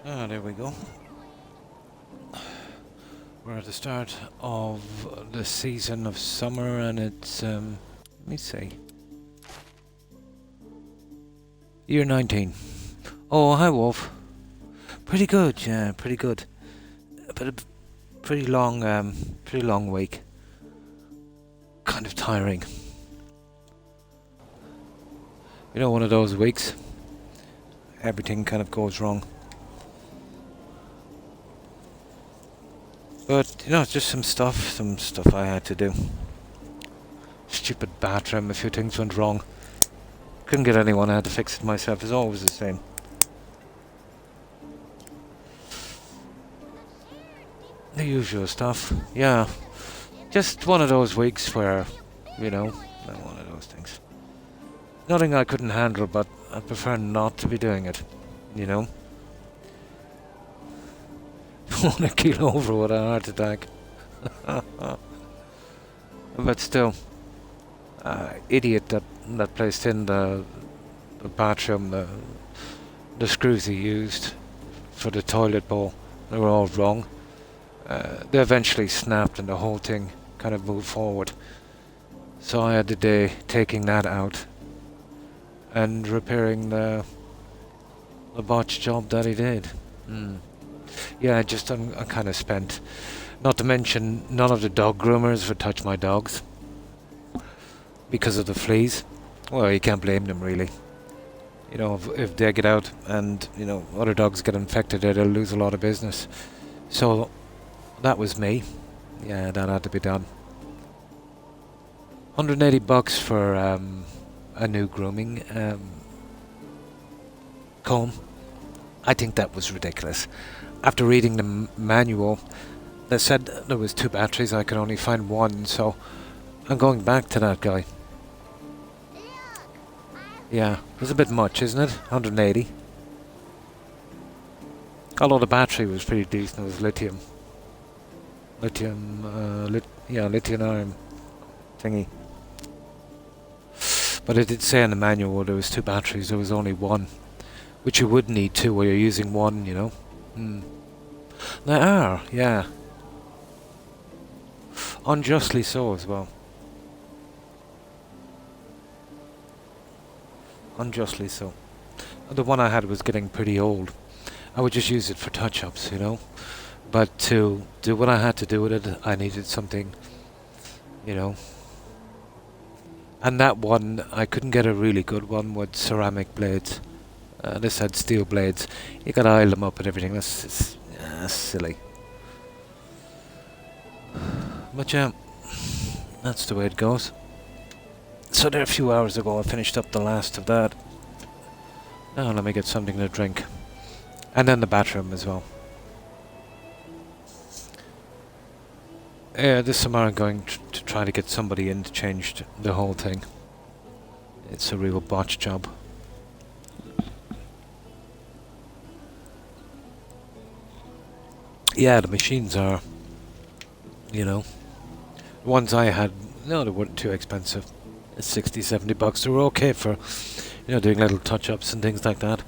Ah, there we go. We're at the start of the season of summer, and it's let me see, year 19. Oh, hi, Wolf. Pretty good, yeah, pretty good. But a pretty long week. Kind of tiring. You know, one of those weeks. Everything kind of goes wrong. But, you know, just some stuff I had to do. Stupid bathroom, a few things went wrong. Couldn't get anyone, I had to fix it myself, it's always the same. The usual stuff, yeah. Just one of those weeks where, you know, one of those things. Nothing I couldn't handle, but I prefer not to be doing it, you know. Want to keel over with a heart attack. But still, idiot that placed in the bathroom the screws he used for the toilet bowl. They were all wrong. They eventually snapped and the whole thing kind of moved forward. So I had the day taking that out and repairing the botch job that he did. Yeah, I'm kind of spent. Not to mention, none of the dog groomers would touch my dogs because of the fleas. Well, you can't blame them, really. You know, if they get out and, you know, other dogs get infected, they'll lose a lot of business. So, that was me. Yeah, that had to be done. $180 for a new grooming comb. I think that was ridiculous. After reading the manual, they said there was 2 batteries, I could only find 1, so I'm going back to that guy. Yeah, it was a bit much, isn't it? 180. Although the battery was pretty decent, it was lithium. Lithium ion thingy. But it did say in the manual there was 2 batteries, there was only 1. Which you would need 2 where you're using 1, you know. They are, yeah. Unjustly so as well. Unjustly so. The one I had was getting pretty old. I would just use it for touch-ups, you know. But to do what I had to do with it, I needed something, you know. And that one, I couldn't get a really good one with ceramic blades. This had steel blades. You gotta oil them up and everything. That's silly. But yeah, that's the way it goes. So there, a few hours ago, I finished up the last of that. Now let me get something to drink. And then the bathroom as well. Yeah, this summer I'm going to try to get somebody in to change the whole thing. It's a real botch job. Yeah, the machines are, you know, the ones I had, no, they weren't too expensive. It's 60, $70. They were okay for, you know, doing little touch-ups and things like that.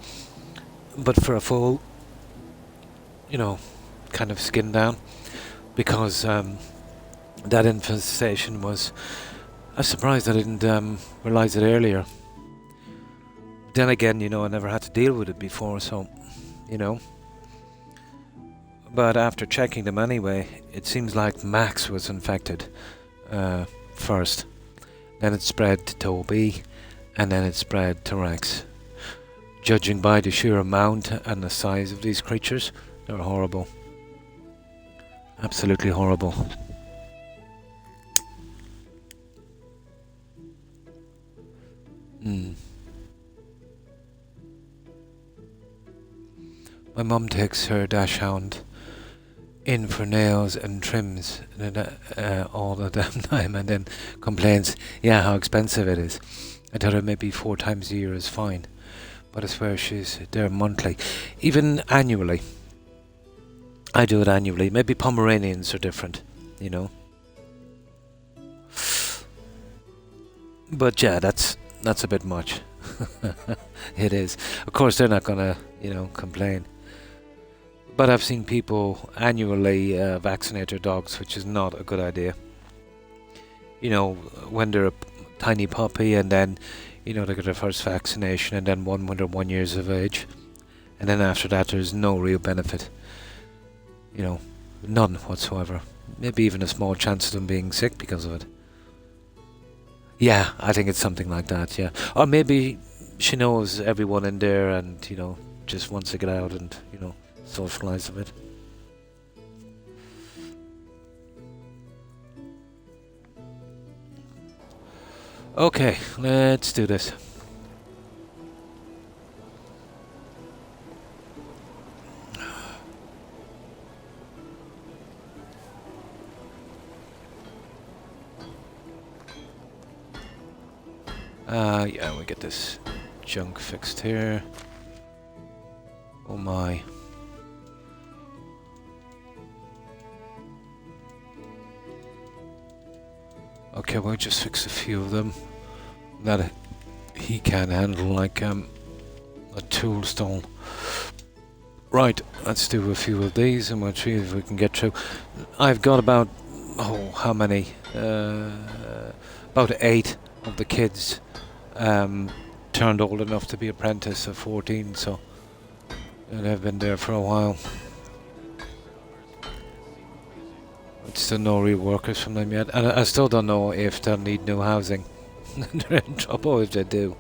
But for a full, you know, kind of skin down, because that infestation was, I was surprised I didn't realise it earlier. Then again, you know, I never had to deal with it before, so, you know. But after checking them anyway, it seems like Max was infected first. Then it spread to Toby, and then it spread to Rex. Judging by the sheer amount and the size of these creatures, they're horrible. Absolutely horrible. My mum takes her dachshund in for nails and trims all the damn time, and then complains, yeah, how expensive it is. I tell her maybe 4 times a year is fine, but I swear she's there monthly, even annually. I do it annually. Maybe Pomeranians are different, you know. But yeah, that's a bit much. It is. Of course, they're not gonna, you know, complain. But I've seen people annually vaccinate their dogs, which is not a good idea. You know, when they're a tiny puppy, and then, you know, they get their first vaccination, and then one when they're 1 year of age, and then after that there's no real benefit. You know, none whatsoever. Maybe even a small chance of them being sick because of it. Yeah, I think it's something like that, yeah. Or maybe she knows everyone in there and, you know, just wants to get out and, you know, socialise a bit. Okay, let's do this. Yeah, we get this junk fixed here. Oh my. Okay, we'll just fix a few of them that he can handle, like a tool stone. Right, let's do a few of these and we'll see if we can get through. I've got about, how many? About 8 of the kids turned old enough to be apprentice of 14, so they've been there for a while. But still no real workers from them yet, and I still don't know if they'll need new housing. They're in trouble if they do.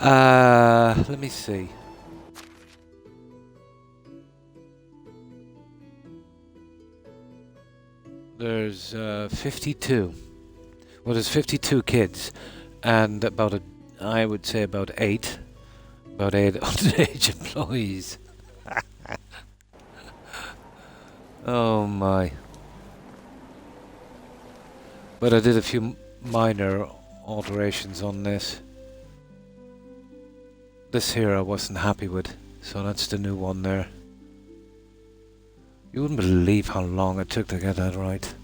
Let me see. There's 52. Well, there's 52 kids, and about I would say about 8 underage employees. Oh my. But I did a few minor alterations on this. This here I wasn't happy with, so that's the new one there. You wouldn't believe how long it took to get that right.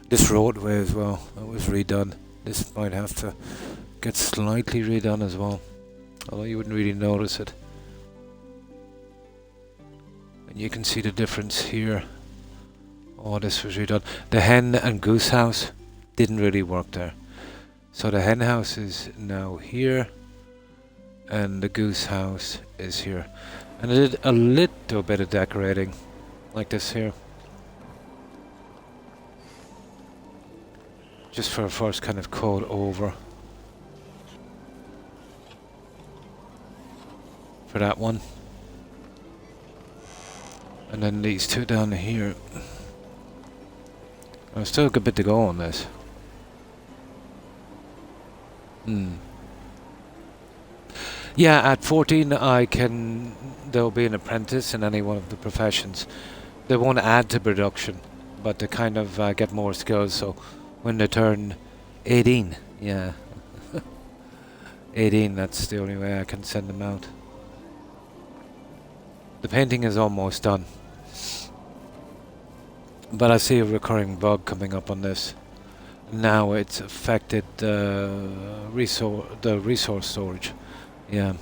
This roadway as well, that was redone. This might have to get slightly redone as well, although you wouldn't really notice it. And you can see the difference here. Oh, this was redone. The hen and goose house didn't really work there. So the hen house is now here, and the goose house is here. And I did a little bit of decorating, like this here. Just for a first kind of coat over. For that one. And then these two down here. I've still got a bit to go on this. Yeah, at 14 there'll be an apprentice in any one of the professions. They won't add to production, but they kind of get more skills, so when they turn 18, yeah. 18, that's the only way I can send them out. The painting is almost done. But I see a recurring bug coming up on this. Now it's affected the resource storage. Yeah,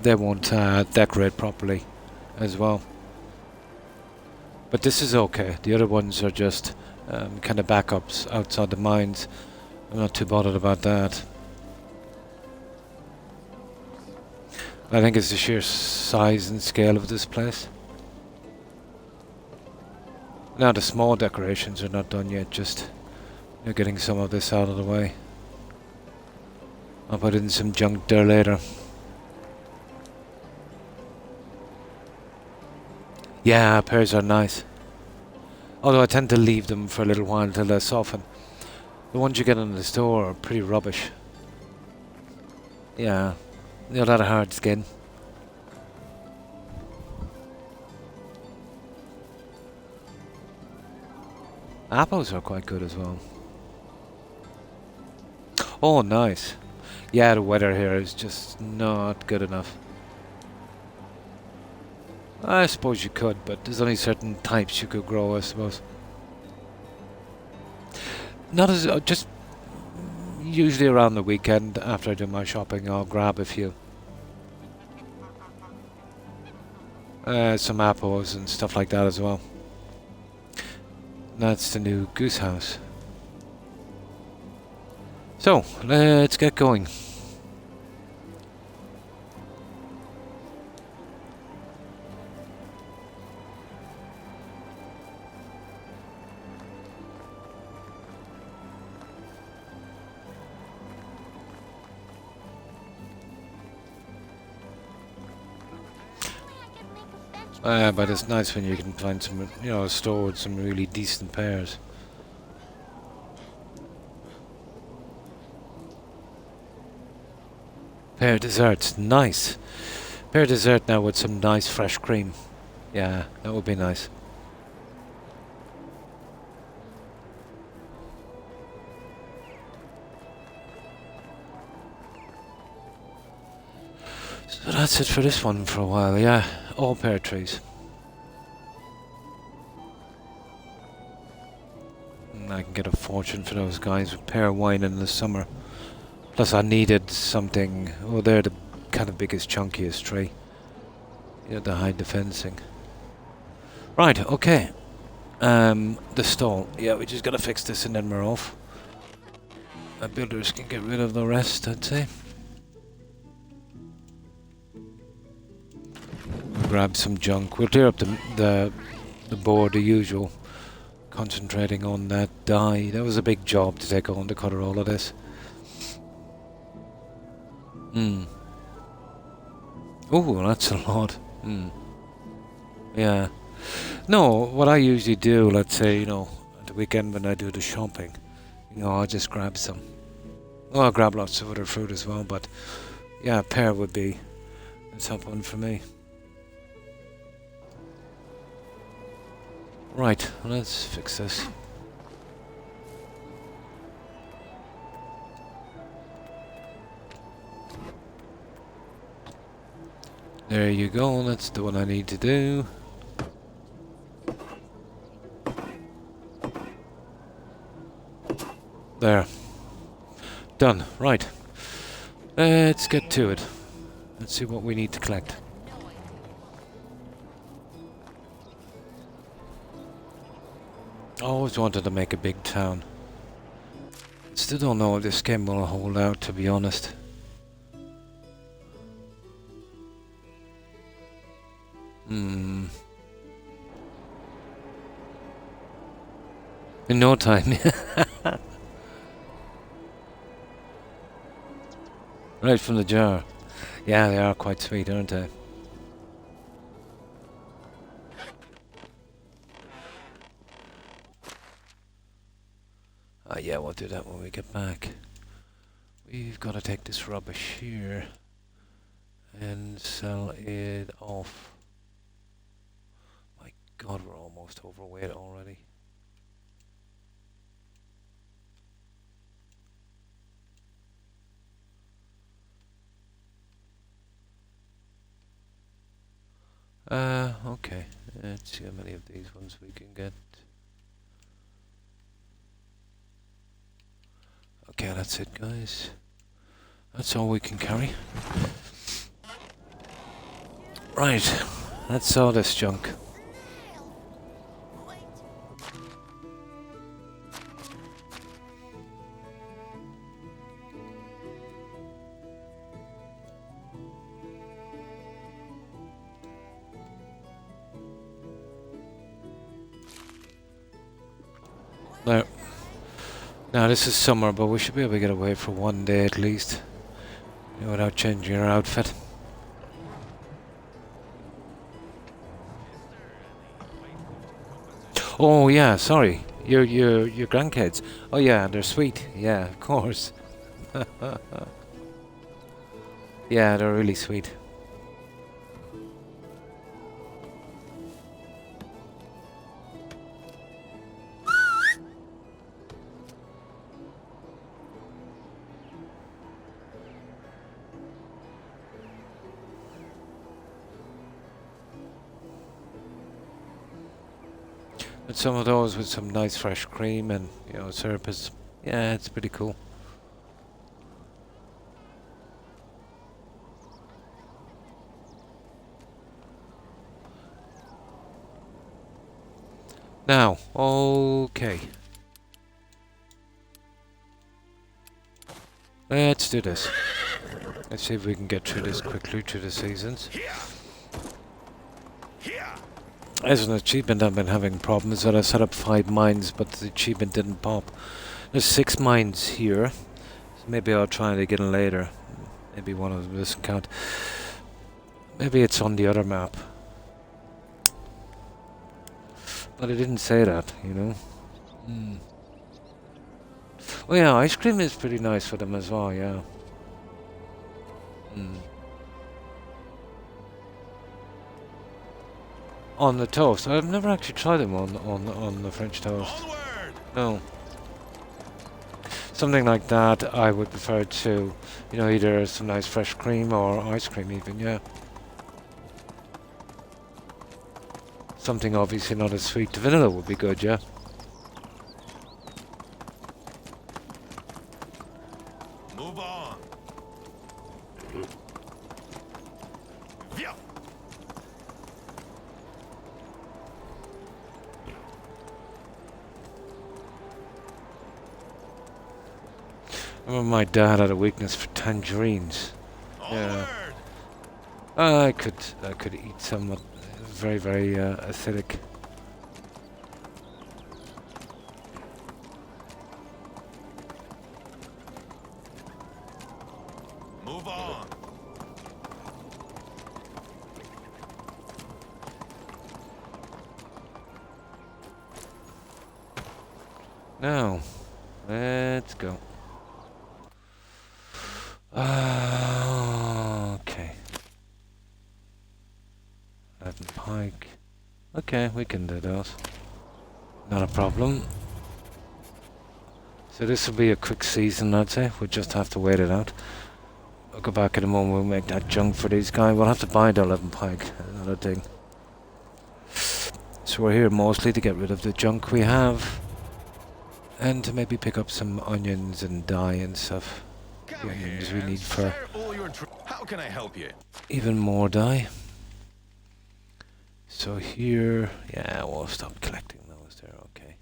they won't decorate properly as well. But this is okay. The other ones are just kind of backups outside the mines. I'm not too bothered about that. I think it's the sheer size and scale of this place. Now the small decorations are not done yet, just getting some of this out of the way. I'll put in some junk there later. Yeah, pears are nice. Although I tend to leave them for a little while until they soften. The ones you get in the store are pretty rubbish. Yeah, they've got a hard skin. Apples are quite good as well. Oh, nice. Yeah, the weather here is just not good enough. I suppose you could, but there's only certain types you could grow, I suppose. Not as... just usually around the weekend, after I do my shopping, I'll grab a few. some apples and stuff like that as well. That's the new goose house. So, let's get going. But it's nice when you can find some, you know, a store with some really decent pears. Pear desserts, nice. Pear dessert now with some nice fresh cream. Yeah, that would be nice. So that's it for this one for a while, yeah. All pear trees. And I can get a fortune for those guys with pear wine in the summer. Plus I needed something. Oh, they're the kind of biggest, chunkiest tree. You know, to hide the fencing. Right, okay. The stall. Yeah, we just gotta fix this and then we're off. Builders can get rid of the rest, I'd say. Grab some junk. We'll clear up the board, the usual. Concentrating on that dye. That was a big job to take on to cover all of this. Oh, that's a lot. Yeah. No, what I usually do, let's say, you know, at the weekend when I do the shopping, you know, I'll just grab some. Well, I'll grab lots of other fruit as well, but yeah, pear would be the top one for me. Right, let's fix this. There you go, that's the one I need to do. There. Done. Right. Let's get to it. Let's see what we need to collect. Always wanted to make a big town. Still don't know if this game will hold out, to be honest. In no time. Right from the jar. Yeah, they are quite sweet, aren't they? Yeah, we'll do that when we get back. We've got to take this rubbish here and sell it off. My God, we're almost overweight already. Okay. Let's see how many of these ones we can get. Okay, that's it, guys. That's all we can carry. Right, that's all this junk. Now this is summer, but we should be able to get away for one day at least, you know, without changing our outfit. Oh yeah, sorry, your grandkids. Oh yeah, they're sweet. Yeah, of course. Yeah, they're really sweet. But some of those with some nice fresh cream and, you know, syrup is, yeah, it's pretty cool. Now, okay. Let's do this. Let's see if we can get through this quickly through the seasons. As an achievement, I've been having problems that I set up 5 mines, but the achievement didn't pop. There's 6 mines here. So maybe I'll try it again later. Maybe one of them doesn't count. Maybe it's on the other map. But it didn't say that, you know. Oh yeah, ice cream is pretty nice for them as well, yeah. On the toast. I've never actually tried them on the French toast. Onward! No. Something like that I would prefer to, you know, either some nice fresh cream or ice cream even, yeah. Something obviously not as sweet. Vanilla would be good, yeah. Move on. Yeah. I remember my dad had a weakness for tangerines. Yeah. I could eat some very, very acidic. Move on. Now, let's go. Okay. Leaden pike. Okay, we can do those. Not a problem. So this will be a quick season, I'd say. We'll just have to wait it out. I'll go back in a moment. We'll make that junk for these guys. We'll have to buy the leaden pike. Another thing. So we're here mostly to get rid of the junk we have. And to maybe pick up some onions and dye and stuff. The onions we need for how can I help you? Even more dye. So here, yeah, we'll stop collecting those there, okay.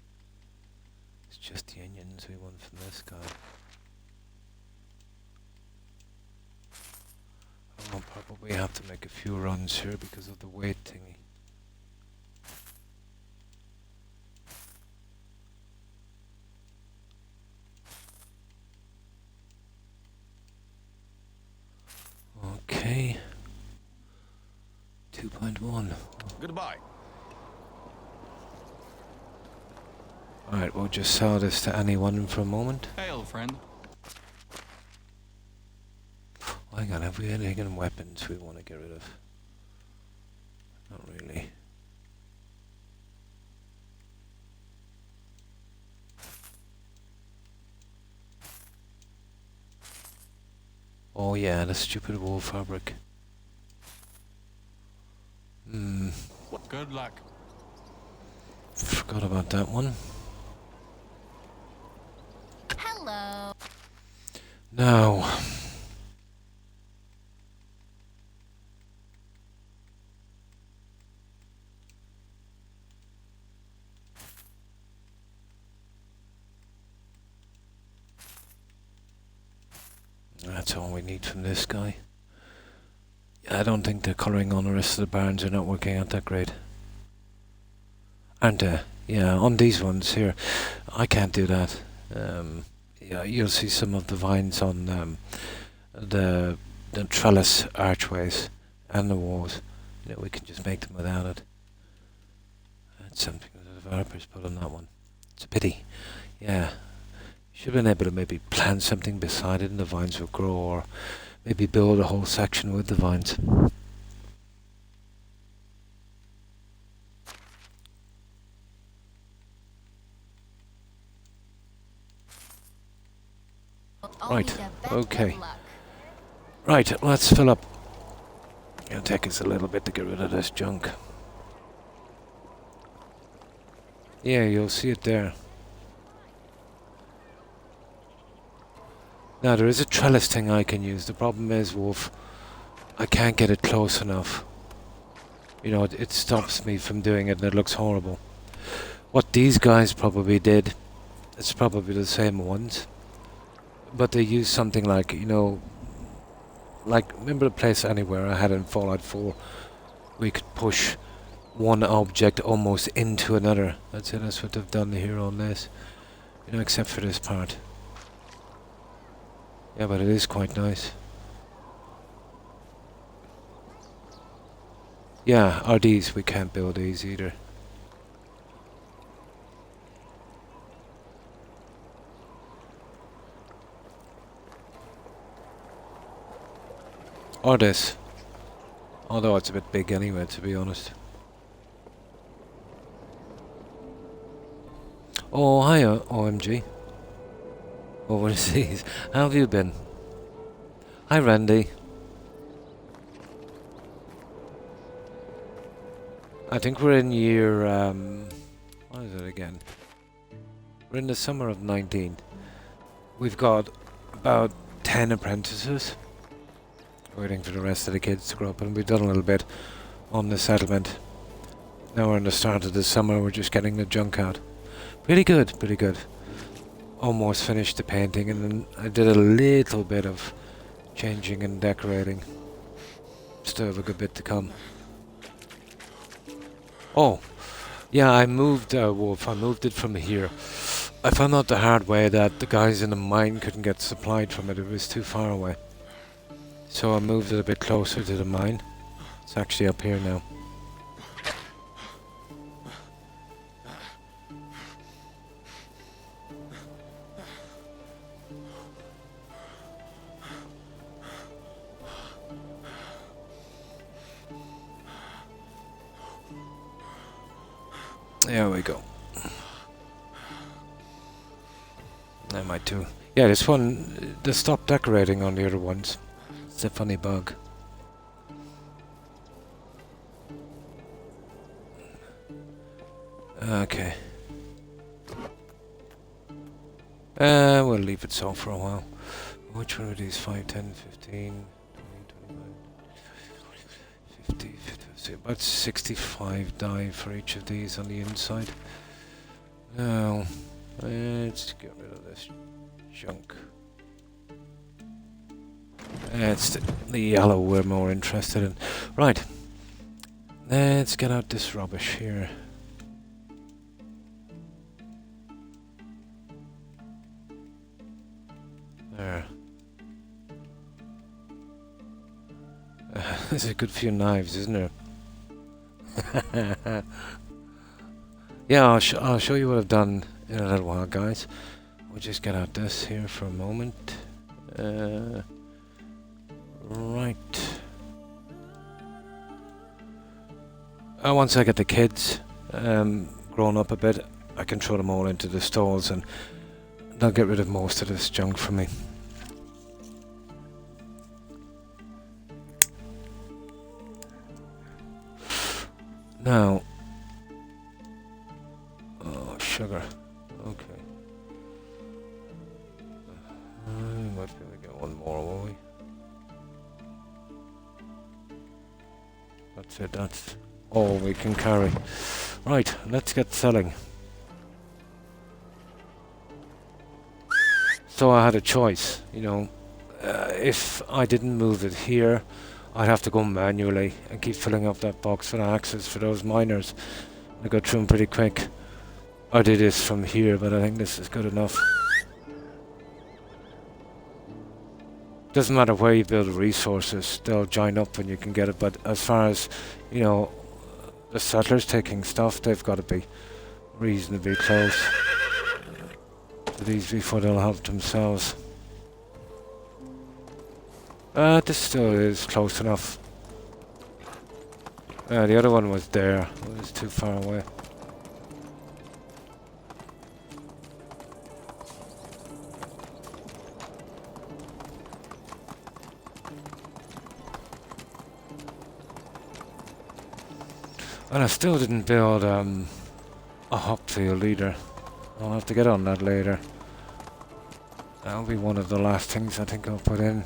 It's just the onions we want from this guy. I'll probably have to make a few runs here because of the weight thingy. Okay. 2.1. Goodbye. Alright, we'll just sell this to anyone for a moment. Hail, friend. Hang on, have we any weapons we want to get rid of? Not really. Oh yeah, the stupid wool fabric. Good luck. Forgot about that one. Hello. Now. That's all we need from this guy. I don't think the colouring on the rest of the barns are not working out that great. And yeah, on these ones here, I can't do that. Yeah, you'll see some of the vines on the trellis archways and the walls. You know, we can just make them without it. That's something the developers put on that one. It's a pity. Yeah. Should have been able to maybe plant something beside it and the vines would grow, or maybe build a whole section with the vines. Right, okay. Right, let's fill up. It'll take us a little bit to get rid of this junk. Yeah, you'll see it there. Now, there is a trellis thing I can use. The problem is, Wolf, I can't get it close enough. You know, it stops me from doing it and it looks horrible. What these guys probably did, it's probably the same ones, but they used something like, you know, like, remember the place anywhere I had in Fallout 4? We could push one object almost into another. That's it, that's what they've done here on this. You know, except for this part. Yeah, but it is quite nice. Yeah, are these, we can't build these either. Or this. Although it's a bit big anyway, to be honest. Oh, hiya, OMG. Overseas. How have you been? Hi, Randy. I think we're in year, what is it again? We're in the summer of 19. We've got about 10 apprentices. Waiting for the rest of the kids to grow up, and we've done a little bit on the settlement. Now we're in the start of the summer, we're just getting the junk out. Pretty good, pretty good. Almost finished the painting, and then I did a little bit of changing and decorating. Still have a good bit to come. Oh, yeah, I moved Wolf. I moved it from here. I found out the hard way that the guys in the mine couldn't get supplied from it. It was too far away. So I moved it a bit closer to the mine. It's actually up here now. There we go. I might too. Yeah, this one, they stopped decorating on the other ones. It's a funny bug. Okay. We'll leave it so for a while. Which one are these? 5, 10, 15, 20, 25, 50, 50, about 65 die for each of these on the inside. Now, let's get rid of this junk. It's the yellow we're more interested in. Right. Let's get out this rubbish here. There. There's a good few knives, isn't there? Yeah, I'll show you what I've done in a little while, guys. We'll just get out this here for a moment. Right. Once I get the kids grown up a bit, I can throw them all into the stalls and they'll get rid of most of this junk for me. Now, oh, sugar. Okay. Might be able to get one more, will we? That's it, that's all we can carry. Right, let's get selling. So I had a choice, you know. If I didn't move it here, I'd have to go manually and keep filling up that box for the axes for those miners. I go through them pretty quick. I did this from here, but I think this is good enough. Doesn't matter where you build resources, they'll join up when you can get it, but as far as, you know, the settlers taking stuff, they've got to be reasonably close to these before they'll help themselves. This still is close enough. The other one was there, it was too far away. And I still didn't build a hop field either. I'll have to get on that later. That'll be one of the last things I think I'll put in.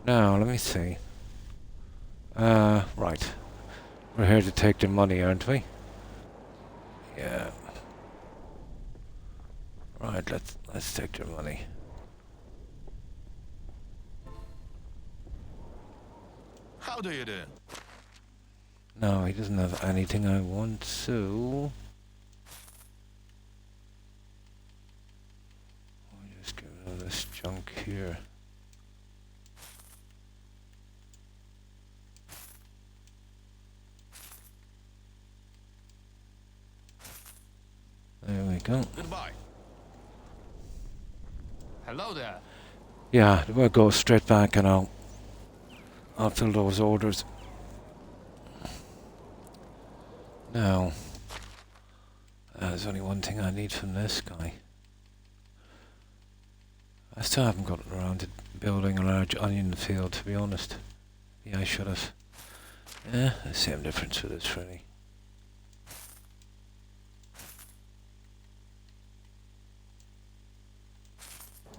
Now, let me see. Right. We're here to take their money, aren't we? Yeah. Right, let's take their money. How do you do? No, he doesn't have anything I want, so I'll just get rid of this junk here. There we go. Goodbye. Hello there. Yeah, we'll go straight back and I'll fill those orders. Now, there's only one thing I need from this guy. I still haven't gotten around to building a large onion field, to be honest. Yeah, I should have. Yeah, the same difference with this, really.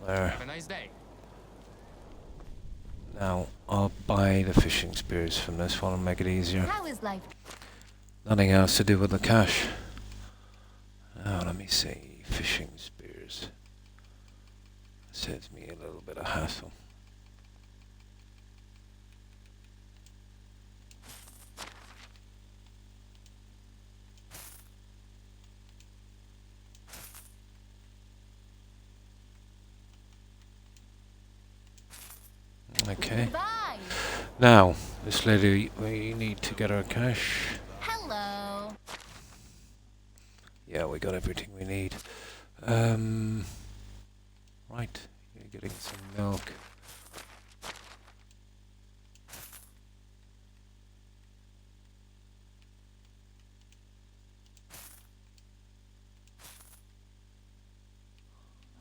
There. Have a nice day. Now, I'll buy the fishing spears from this one and make it easier. How is life? Nothing else to do with the cash. Now, let me see. Fishing spears. Saves me a little bit of hassle. Okay. Bye. Now, this lady, we need to get our cash. Hello. Yeah, we got everything we need. Right, you're getting some milk.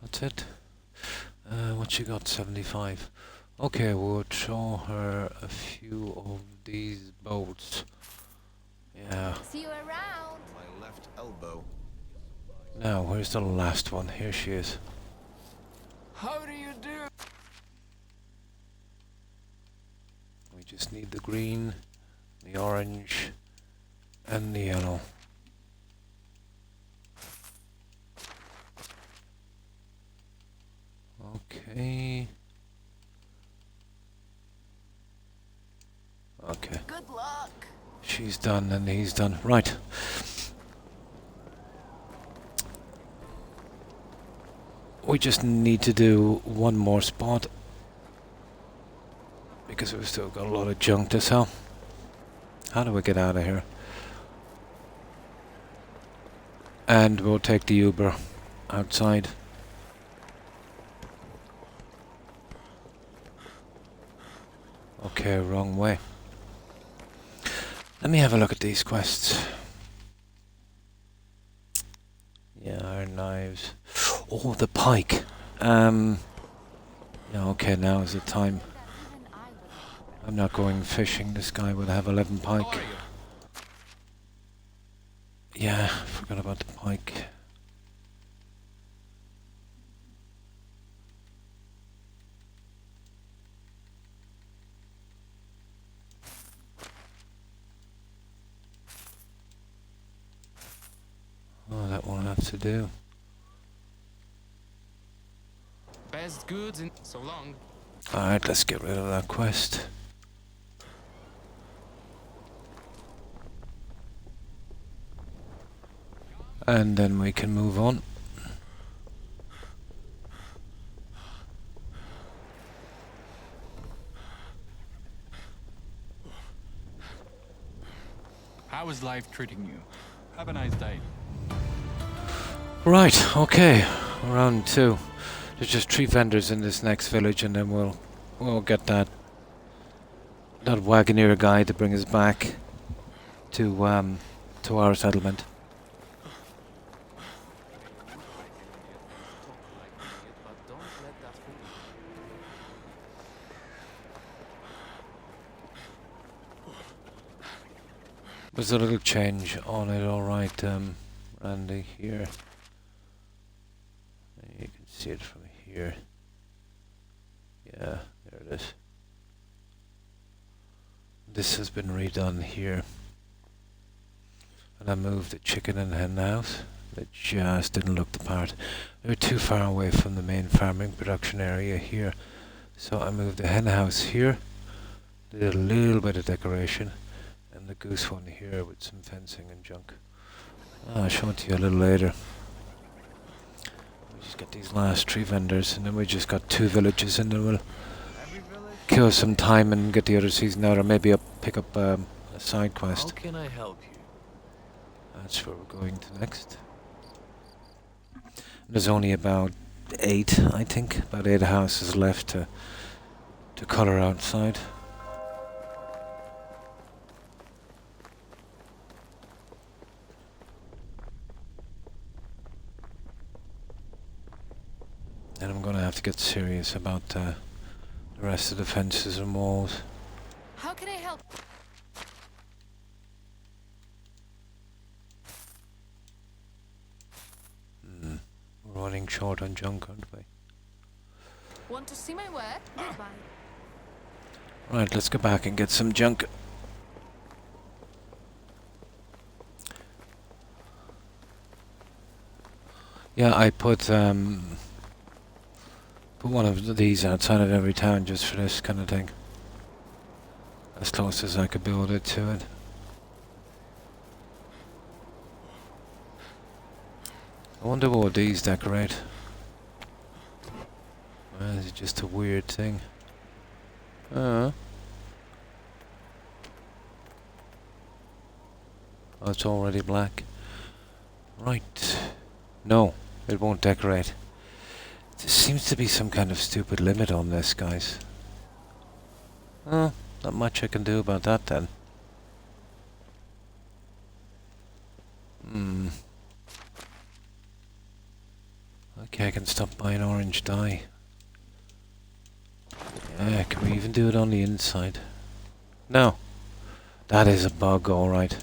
That's it. What you got? 75. Okay, we'll show her a few of these boats. Yeah. See you around. My left elbow. Now, where's the last one? Here she is. How do you do? We just need the green, the orange, and the yellow. Okay. Okay. Good luck. She's done and he's done. Right. We just need to do one more spot because we've still got a lot of junk to sell. How do we get out of here? And we'll take the Uber outside. Okay, wrong way. Let me have a look at these quests. Yeah, iron knives. Oh, the pike. Yeah, okay, now is the time. I'm not going fishing. This guy will have 11 How pike. are you? Yeah, forgot about the pike. Oh, that won't have to do. Best goods in so long. Alright, let's get rid of that quest. And then we can move on. How is life treating you? Have a nice day. Right, okay. Round 2. There's just 3 vendors in this next village and then we'll get that wagoneer guy to bring us back to our settlement. There's a little change on it, alright, Randy, here. You can see it from here. Yeah, there it is. This has been redone here. And I moved the chicken and hen house. It just didn't look the part. They were too far away from the main farming production area here. So I moved the hen house here, did a little bit of decoration, and the goose one here with some fencing and junk. I'll show it to you a little later. We just got these last 3 vendors, and then we just got 2 villages, and then we'll kill some time and get the other season out, or maybe pick up a side quest. How can I help you? That's where we're going to next. There's only about 8, I think, about 8 houses left to colour outside. And I'm gonna have to get serious about the rest of the fences and walls. How can I help? We're running short on junk, aren't we? Want to see my work? Goodbye. Right, let's go back and get some junk. Yeah, I put one of these outside of every town just for this kind of thing. As close as I could build it to it. I wonder what these decorate. It's just a weird thing. Oh, it's already black. Right. No, it won't decorate. There seems to be some kind of stupid limit on this, guys. Oh, not much I can do about that then. Okay, I can stop buying orange dye. Yeah, can we even do it on the inside? No. That is a bug, alright.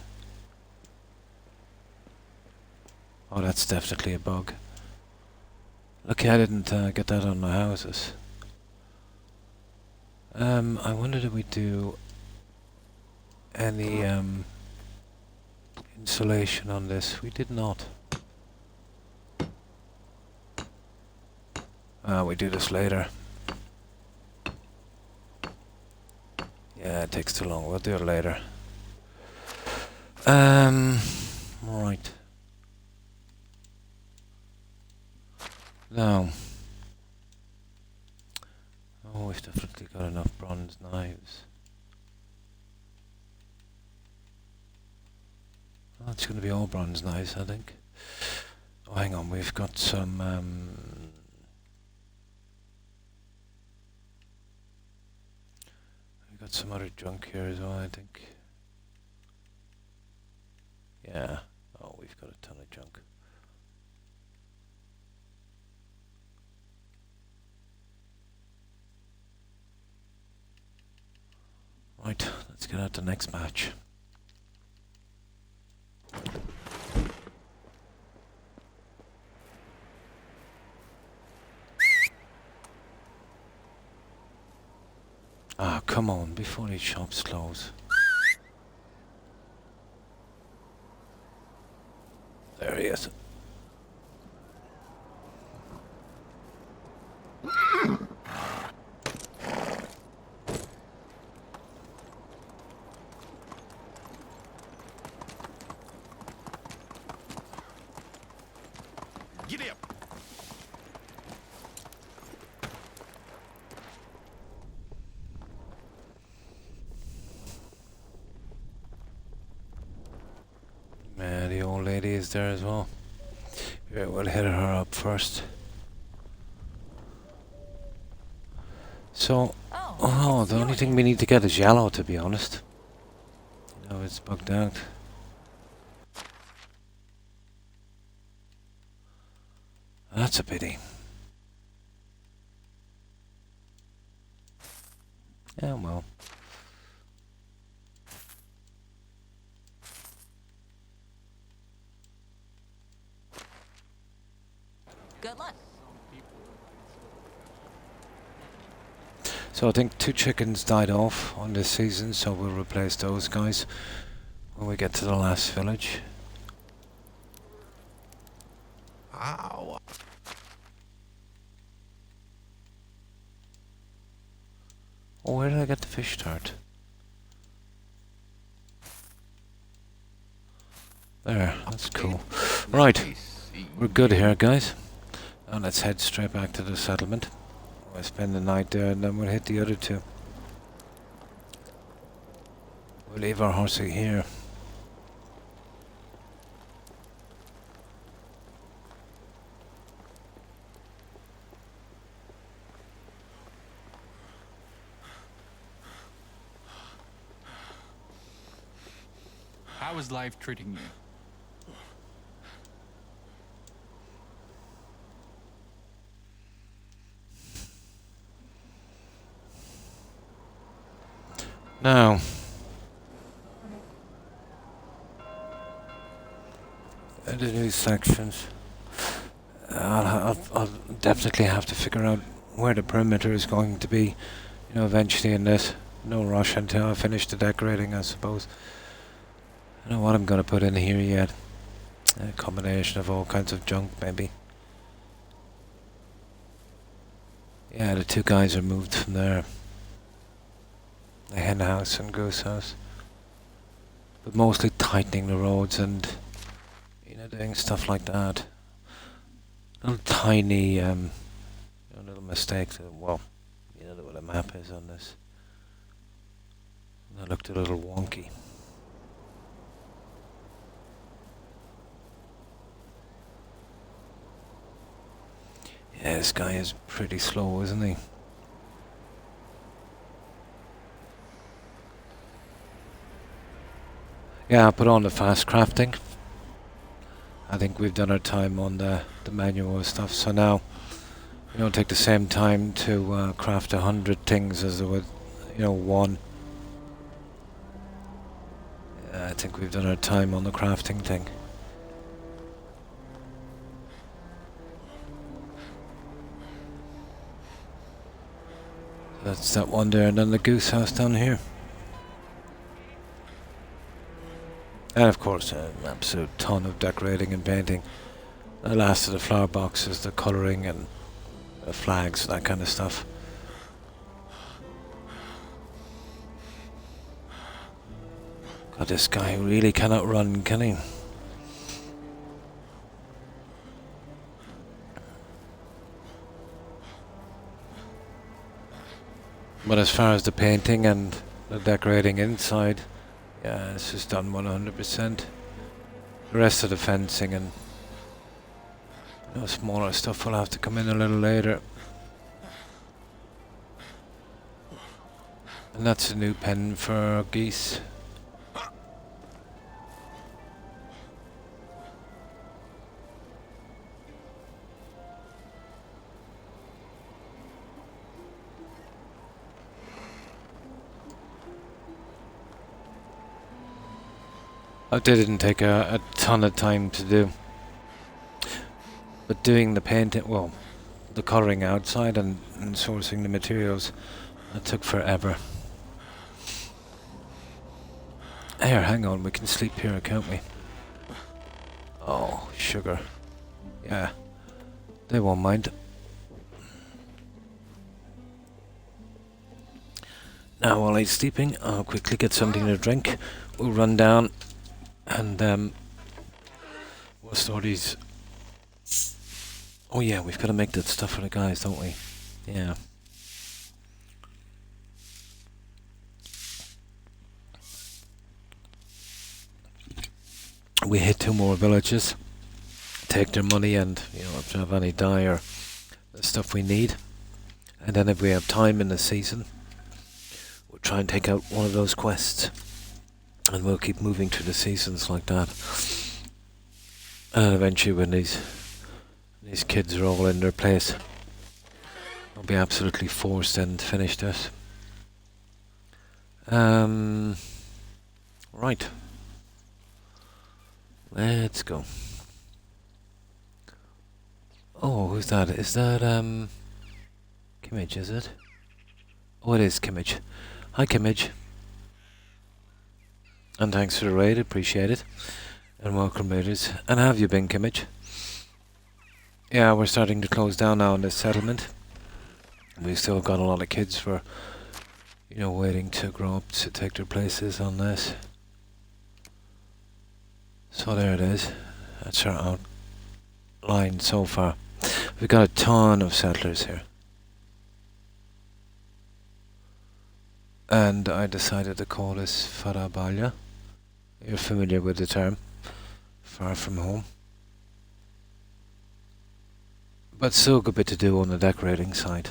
Oh, that's definitely a bug. Lucky I didn't get that on my houses. I wondered if we do any insulation on this. We did not. We do this later. Yeah, it takes too long. We'll do it later. Right. Now. Oh, we've definitely got enough bronze knives. Oh, it's going to be all bronze knives, I think. Oh, hang on. We've got some... got some other junk here as well, I think. Yeah. Oh, we've got a ton of junk. Right, let's get out the next batch. Ah, come on, before these shops close. There he is. Giddy up. Man, the old lady is there as well. Yeah, we'll hit her up first. So, oh, the only thing we need to get is yellow, to be honest. No, it's bugged out. That's a pity. Yeah, well. So I think 2 chickens died off on this season, so we'll replace those guys when we get to the last village. Ow. Oh, where did I get the fish tart? There, that's cool. Right, we're good here, guys. And let's head straight back to the settlement. We'll spend the night there and then we'll hit the other 2. We'll leave our horsey here. How is life treating you? Now, the new sections. I'll definitely have to figure out where the perimeter is going to be, you know, eventually in this. No rush until I finish the decorating, I suppose. I don't know what I'm going to put in here yet. A combination of all kinds of junk, maybe. Yeah, the 2 guys are moved from there. The hen house and goose house. But mostly tightening the roads and, you know, doing stuff like that. Little tiny, you know, little mistakes. Well, you know what a map is on this. That looked a little wonky. Yeah, this guy is pretty slow, isn't he? Yeah, I'll put on the fast crafting. I think we've done our time on the manual stuff, so now we don't take the same time to craft 100 things as it would, you know, 1. I think we've done our time on the crafting thing. That's that one there, and then the goose house down here. And of course, an absolute ton of decorating and painting. The last of the flower boxes, the colouring and the flags, that kind of stuff. God, this guy really cannot run, can he? But as far as the painting and the decorating inside, yeah, this is done 100%. The rest of the fencing and, you know, smaller stuff will have to come in a little later. And that's a new pen for geese. That didn't take a ton of time to do. But doing the painting, well, the colouring outside and sourcing the materials, that took forever. Here, hang on, we can sleep here, can't we? Oh, sugar. Yeah, they won't mind. Now, while he's sleeping, I'll quickly get something to drink. We'll run down and we'll store these. Oh yeah, we've got to make that stuff for the guys, don't we? Yeah. We hit 2 more villages, take their money, and, you know, if they have any dye or the stuff we need, and then if we have time in the season, we'll try and take out one of those quests, and we'll keep moving through the seasons like that. And eventually, when these kids are all in their place, I'll be absolutely forced then to finish this. Right. Let's go. Oh, who's that? Is that Kimmage, is it? Oh, it is Kimmage. Hi, Kimmage. And thanks for the raid, appreciate it. And welcome, raiders. And how have you been, Kimmage? Yeah, we're starting to close down now in this settlement. We've still got a lot of kids for, you know, waiting to grow up to take their places on this. So there it is. That's our outline so far. We've got a ton of settlers here. And I decided to call this Farabalya. You're familiar with the term. Far from home. But still a good bit to do on the decorating side.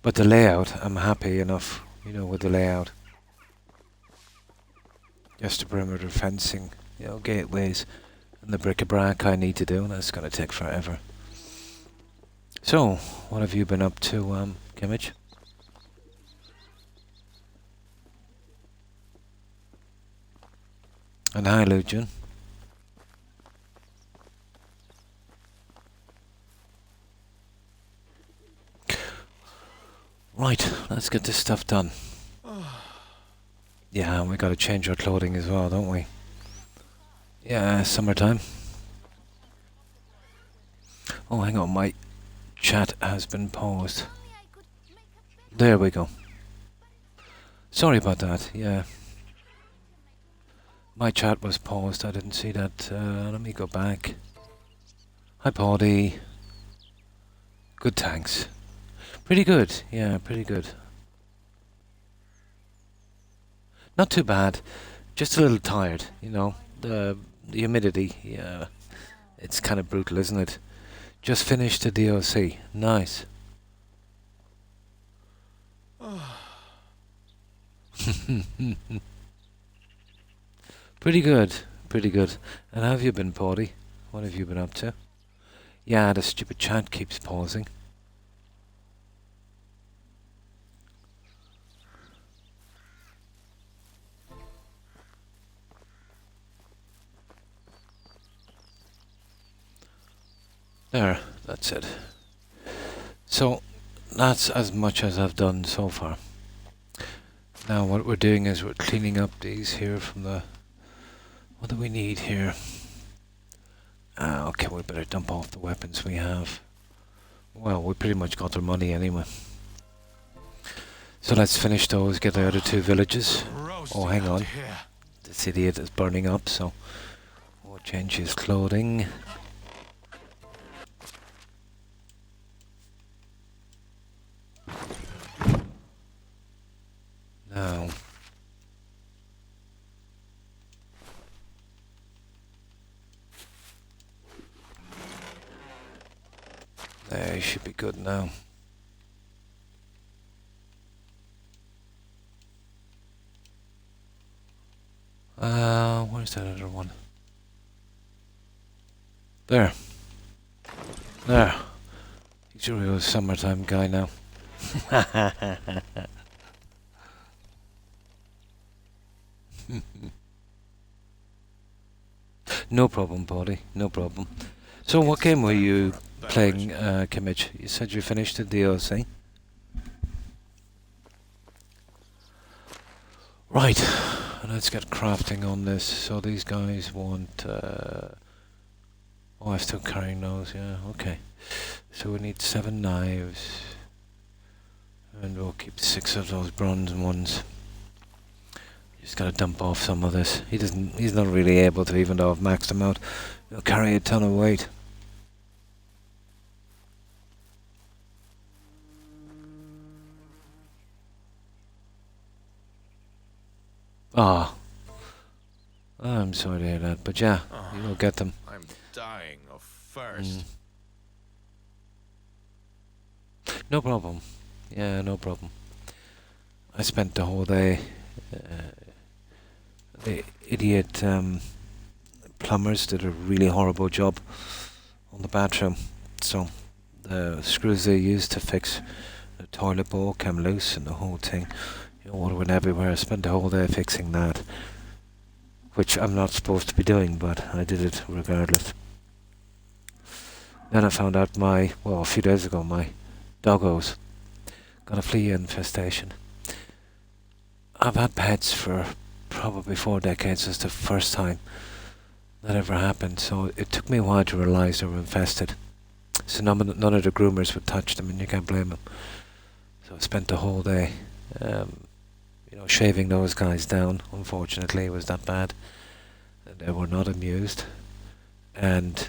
But the layout, I'm happy enough, you know, with the layout. Just the perimeter fencing, you know, gateways, and the bric-a-brac I need to do, and that's going to take forever. So, what have you been up to, Kimmage? And hi, Lucian. Right, let's get this stuff done. Yeah, we gotta change our clothing as well, don't we? Yeah, summertime. Oh, hang on, my chat has been paused. There we go. Sorry about that, yeah. My chat was paused, I didn't see that. Let me go back. Hi, Paddy. Good, thanks. Pretty good, yeah, pretty good. Not too bad, just a little tired, you know. The humidity, yeah, it's kind of brutal, isn't it? Just finished the DOC, nice. Pretty good, pretty good. And how have you been, Paddy? What have you been up to? Yeah, the stupid chat keeps pausing. There, that's it. So, that's as much as I've done so far. Now what we're doing is we're cleaning up these here from the... What do we need here? Okay, we better dump off the weapons we have. Well, we pretty much got their money anyway. So let's finish those, get the other two villages. Oh, hang on. This idiot is burning up, so... We'll change his clothing. Now, there, he should be good now. Where's that other one? There. There. He's a real summertime guy now. No problem, Paddy. No problem. So, what game were you playing, Kimmage? You said you finished the DLC. Right. Let's get crafting on this. So these guys want... oh, I'm still carrying those. Yeah, okay. So we need 7 knives. And we'll keep 6 of those bronze ones. Just gotta dump off some of this. He's not really able to, even though I've maxed him out. He'll carry a ton of weight. Ah. I'm sorry to hear that, but yeah, you will get them. I'm dying of thirst. No problem. Yeah, no problem. I spent the whole day... the idiot plumbers did a really horrible job on the bathroom. So the screws they used to fix the toilet bowl came loose and the whole thing, you know, water went everywhere. I spent the whole day fixing that, which I'm not supposed to be doing, but I did it regardless. Then I found out a few days ago, my doggos got a flea infestation. I've had pets for probably 4 decades. It's the first time that ever happened, so it took me a while to realise they were infested. So none of the groomers would touch them, and you can't blame them. So I spent the whole day, shaving those guys down. Unfortunately, it was that bad. And they were not amused. And,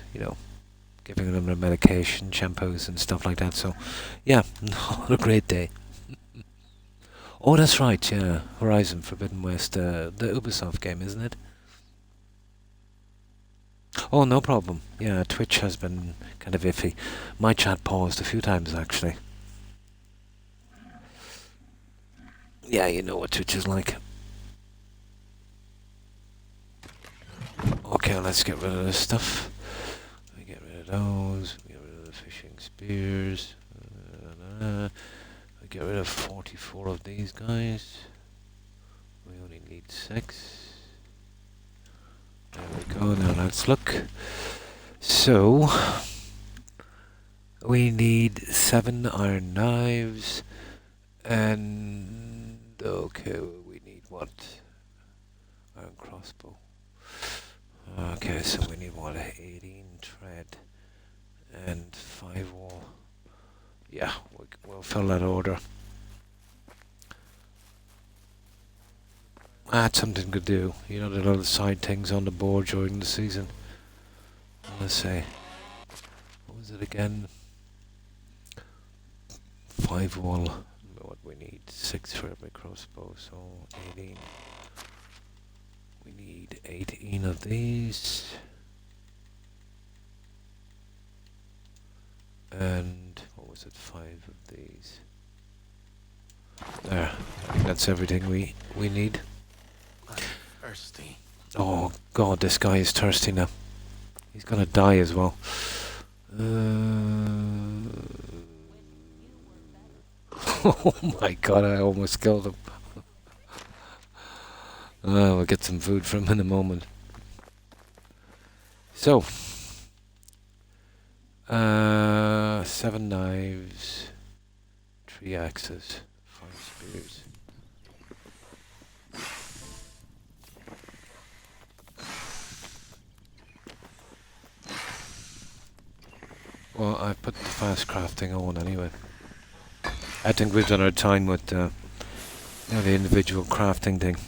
giving them their medication, shampoos and stuff like that. So, yeah, not a great day. Oh, that's right, yeah. Horizon Forbidden West, the Ubisoft game, isn't it? Oh, no problem. Yeah, Twitch has been kind of iffy. My chat paused a few times, actually. Yeah, you know what Twitch is like. Okay, let's get rid of this stuff. We get rid of those. We get rid of the fishing spears. We get rid of 44 of these guys. We only need 6. There we go. Now let's look. So we need 7 iron knives, and okay, we need what? Iron crossbow. Okay, so we need what? 18 thread and 5 wool. Yeah, we'll fill that order. That's something to do. The little side things on the board during the season. Let's say, what was it again? 5 wool. What we need? 6 for every crossbow, so 18. We need 18 of these. And what was it? 5 of these. There. I think that's everything we need. I'm thirsty. Oh god, this guy is thirsty now. He's gonna die as well. Oh my god, I almost killed him. We'll get some food from him in a moment. So, 7 knives, 3 axes, 5 spears. Well, I put the fast crafting on anyway. I think we've done our time with the individual crafting thing.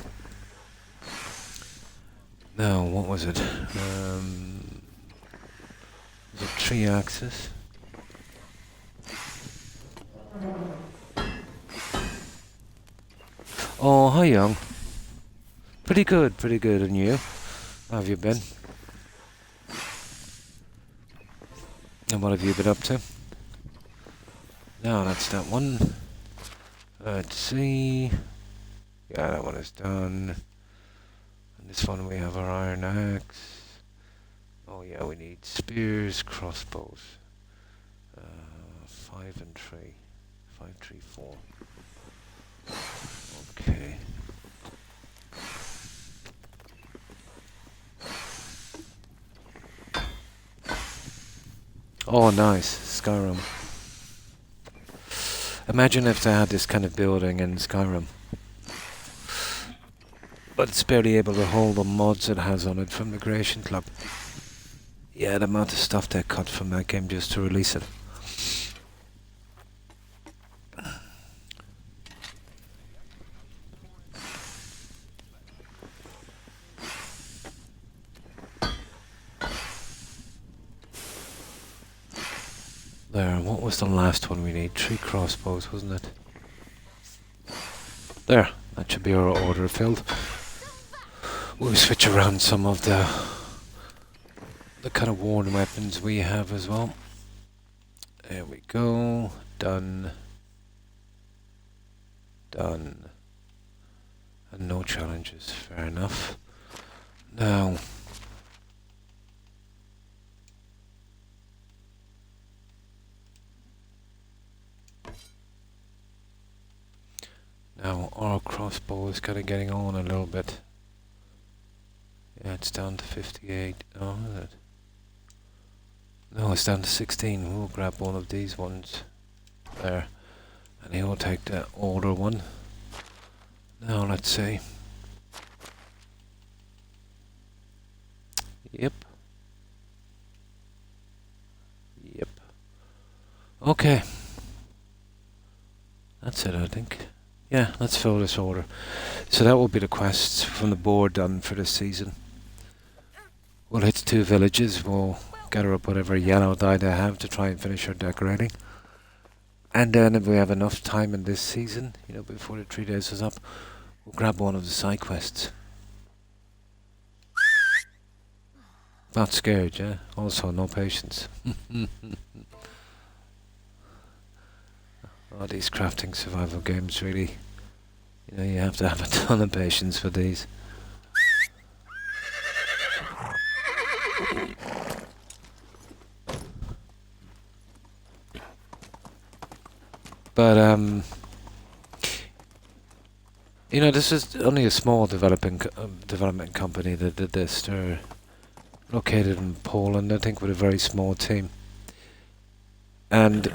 Now, what was it? Was it 3 axes? Oh, hi, young. Pretty good, and you? How have you been? And what have you been up to? Now, that's that one. Let's see. Yeah, that one is done. And this one we have our iron axe. Oh yeah, we need spears, crossbows. 5 and 3. 5, 3, 4. Okay. Oh, nice. Skyrim. Imagine if they had this kind of building in Skyrim. But it's barely able to hold the mods it has on it from the Creation Club. Yeah, the amount of stuff they cut from that game just to release it. There, what was the last one we need? 3 crossbows, wasn't it? There, that should be our order filled. We'll switch around some of the kind of worn weapons we have as well. There we go. Done. Done. And no challenges, fair enough. Now, our crossbow is kind of getting on a little bit. Yeah, it's down to 58. Oh, is it? No, it's down to 16. We'll grab one of these ones. There. And he'll take the older one. Now let's see. Yep. Yep. Okay. That's it, I think. Yeah, let's fill this order. So that will be the quests from the board done for this season. We'll hit 2 villages. We'll gather up whatever yellow dye they have to try and finish our decorating. And then if we have enough time in this season, you know, before the 3 days is up, we'll grab one of the side quests. Not scared, yeah? Also, no patience. Oh, these crafting survival games really, you know, you have to have a ton of patience for these. But, you know, this is only a small development company that did this. They're located in Poland, I think, with a very small team. And,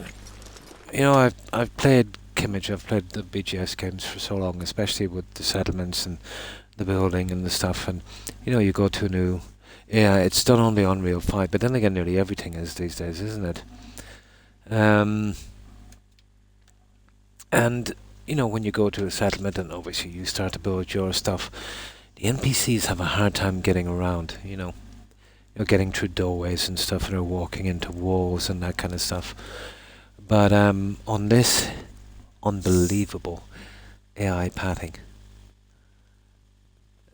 you know, I've played Kimmage, I've played the BGS games for so long, especially with the settlements and the building and the stuff. And, you know, you go to a new... Yeah, it's done only on Unreal 5, but then again, nearly everything is these days, isn't it? And, you know, when you go to a settlement and obviously you start to build your stuff, the NPCs have a hard time getting around, you know. You're getting through doorways and stuff, and they're walking into walls and that kind of stuff. But on this, unbelievable AI pathing.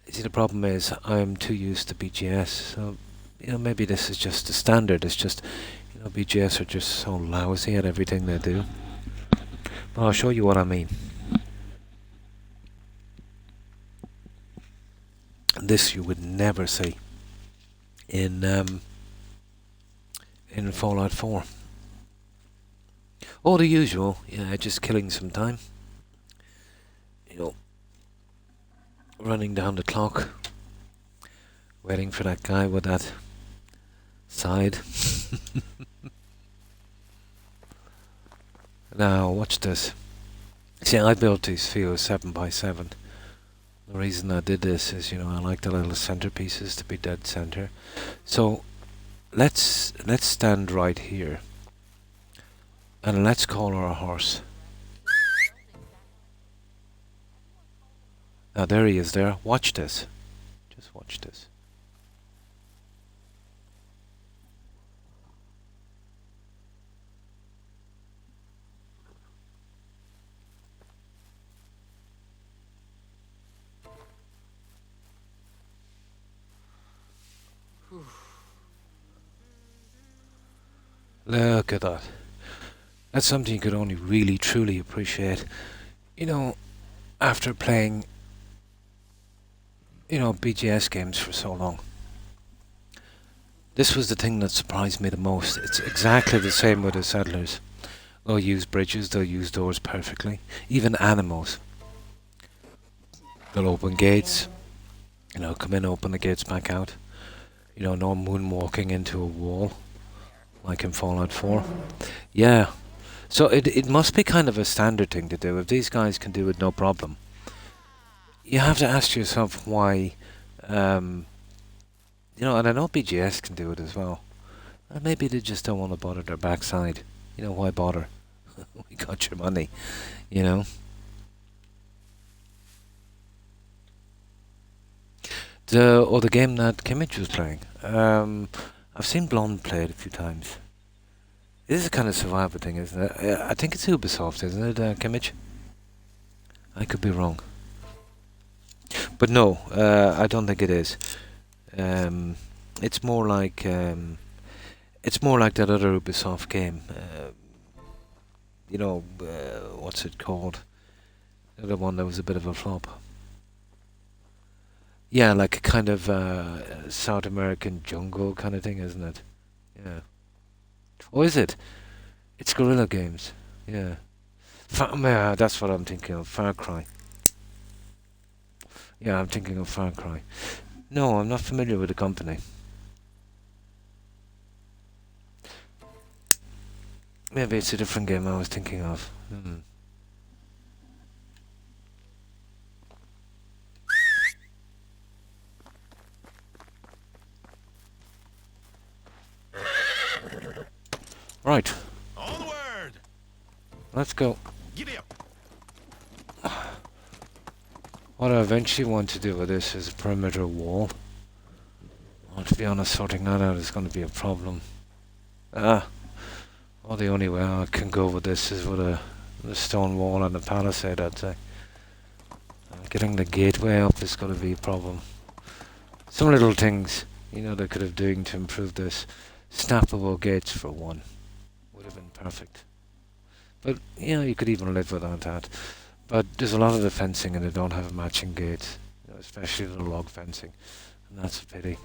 See, the problem is I'm too used to BGS, so, you know, maybe this is just the standard. It's just, you know, BGS are just so lousy at everything they do. But I'll show you what I mean. This you would never see in Fallout 4. All the usual, yeah, just killing some time. You know, running down the clock, waiting for that guy with that side. Now, watch this. See, I built these fields 7x7. The reason I did this is, you know, I like the little centerpieces to be dead center. So, let's stand right here. And let's call our horse. Now, there he is there. Watch this. Just watch this. Look at that. That's something you could only really truly appreciate. You know, after playing, you know, BGS games for so long. This was the thing that surprised me the most. It's exactly the same with the settlers. They'll use bridges, they'll use doors perfectly. Even animals. They'll open gates, you know, come in, open the gates back out. You know, no moonwalking into a wall, like in Fallout 4. Yeah. So it must be kind of a standard thing to do. If these guys can do it, no problem. You have to ask yourself why, you know, and I know BGS can do it as well. Maybe they just don't want to bother their backside. You know, why bother? We got your money, you know. The game that Kimmage was playing, I've seen Blonde play it a few times. This is a kind of survival thing, isn't it? I think it's Ubisoft, isn't it, Kimmage? I could be wrong. But no, I don't think it is. It's more like that other Ubisoft game. You know, what's it called? The other one that was a bit of a flop. Yeah, like a kind of South American jungle kind of thing, isn't it? Yeah. Or is it? It's Guerrilla Games. Yeah. Yeah, that's what I'm thinking of. Far Cry. Yeah, I'm thinking of Far Cry. No, I'm not familiar with the company. Maybe it's a different game I was thinking of. Right, Onward! let's go. Giddy up! What I eventually want to do with this is a perimeter wall. Well, to be honest, sorting that out is going to be a problem. Well, the only way I can go with this is with a stone wall and a palisade, I'd say. Getting the gateway up is going to be a problem. Some little things, you know, they could have doing to improve this. Snappable gates for one would have been perfect. But, you know, you could even live without that. But there's a lot of the fencing and they don't have matching gates, you know, especially the log fencing, and that's a pity.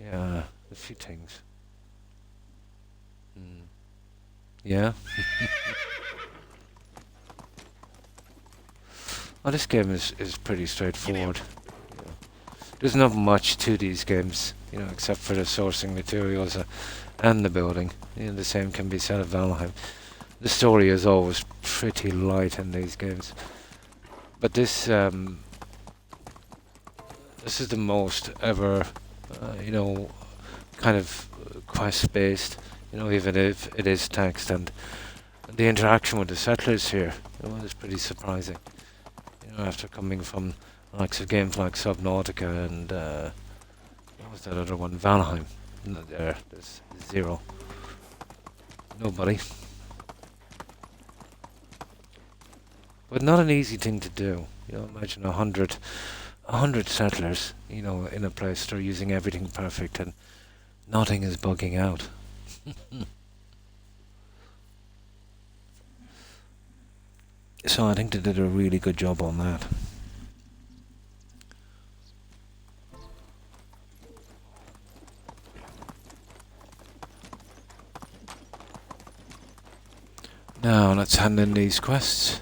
Yeah, a few things. Yeah. Well, this game is pretty straightforward. You know, there's not much to these games, you know, except for the sourcing materials and the building. You know, the same can be said of Valheim. The story is always pretty light in these games, but this is the most ever, you know, kind of quest-based. You know, even if it is text, and the interaction with the settlers here, you know, is pretty surprising. You know, after coming from the likes of games like Subnautica and what was that other one, Valheim? No, there's zero, nobody. But not an easy thing to do. You know, imagine 100 settlers, you know, in a place they're using everything perfect and nothing is bugging out. So I think they did a really good job on that. Now let's hand in these quests.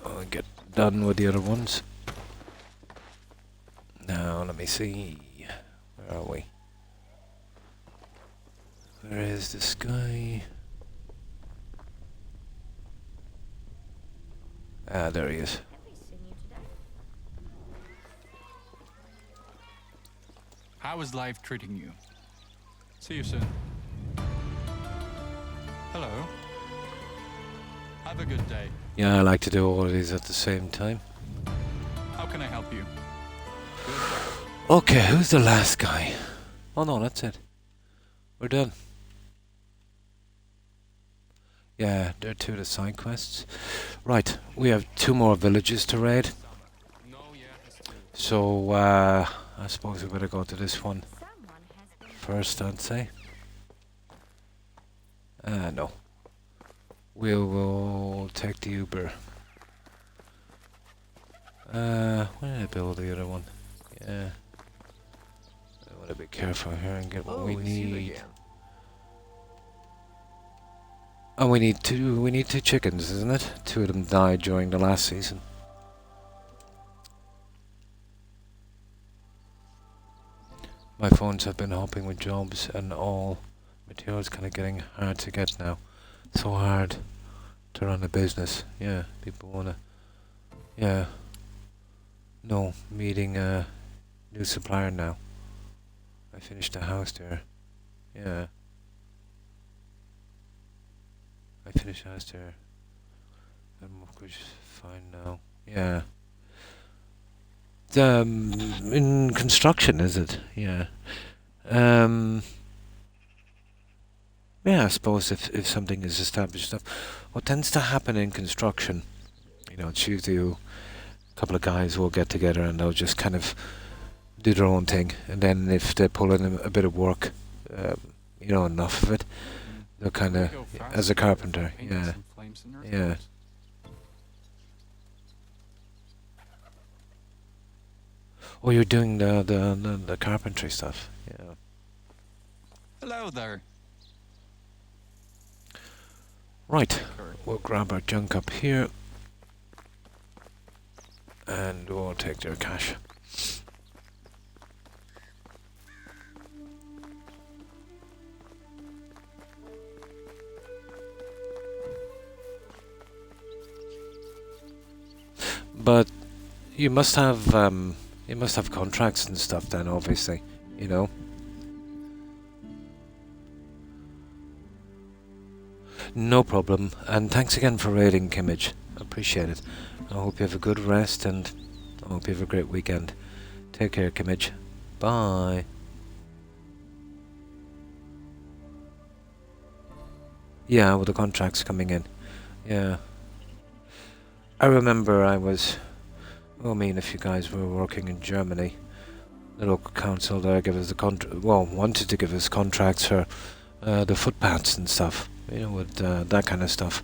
I'll get done with the other ones. Now let me see. Where are we? Where is this guy? Ah, there he is. How is life treating you? See you soon. Hello. Have a good day. Yeah, I like to do all of these at the same time. How can I help you? Okay, who's the last guy? Oh no, that's it. We're done. Yeah, there are two of the side quests. Right, we have 2 more villages to raid. So, I suppose we better go to this one first, I'd say. No. We will take the Uber. Where did I build the other one? Yeah. I want to be careful here and get what we need. And we need 2 chickens, isn't it? 2 of them died during the last season. My phones have been hopping with jobs and all. Materials kind of getting hard to get now. So hard to run a business. Yeah, people wanna. Yeah. No, meeting a new supplier now. I finished the house there. Yeah. I finished the house there. And mortgage is fine now. Yeah. In construction, is it? Yeah. Yeah, I suppose if something is established enough. What tends to happen in construction, you know, it's usually a couple of guys will get together and they'll just kind of do their own thing. And then if they pull in a bit of work, you know, enough of it, they'll kind of, as a carpenter, yeah. Yeah. Oh, you're doing the carpentry stuff, yeah. Hello there. Right, we'll grab our junk up here and we'll take their cash. But you must have contracts and stuff then, obviously, you know. No problem, and thanks again for raiding, Kimmage. Appreciate it. I hope you have a good rest, and I hope you have a great weekend. Take care, Kimmage. Bye. Yeah, with the contracts coming in. Yeah. I remember I mean, if you guys were working in Germany, the local council there gave us wanted to give us contracts for the footpaths and stuff. You know, with that kind of stuff.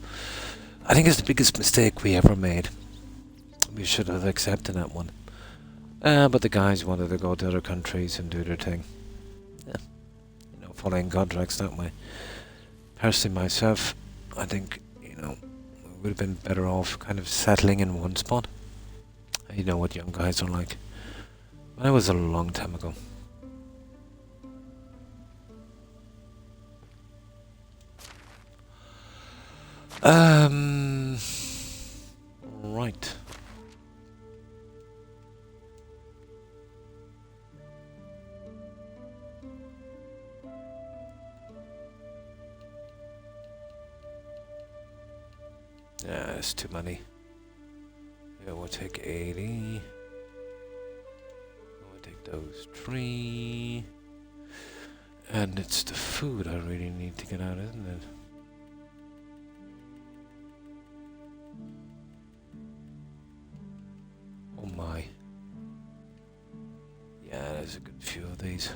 I think it's the biggest mistake we ever made. We should have accepted that one. But the guys wanted to go to other countries and do their thing. Yeah. You know, following contracts that way. Personally, myself, I think, you know, we would have been better off kind of settling in one spot. You know what young guys are like. That was a long time ago. Right. Yeah, it's too many. Yeah, we'll take 80. We'll take those 3. And it's the food I really need to get out, isn't it? Oh my. Yeah, there's a good few of these.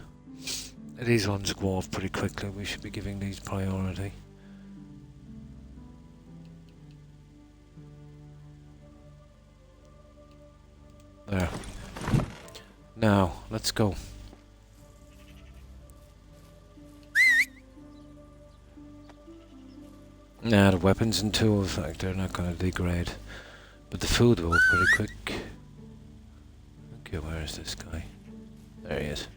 These ones go off pretty quickly. We should be giving these priority. There. Now, let's go. Nah, the weapons and tools, like, they're not gonna degrade. But the food will pretty quick. Okay, where is this guy? There he is.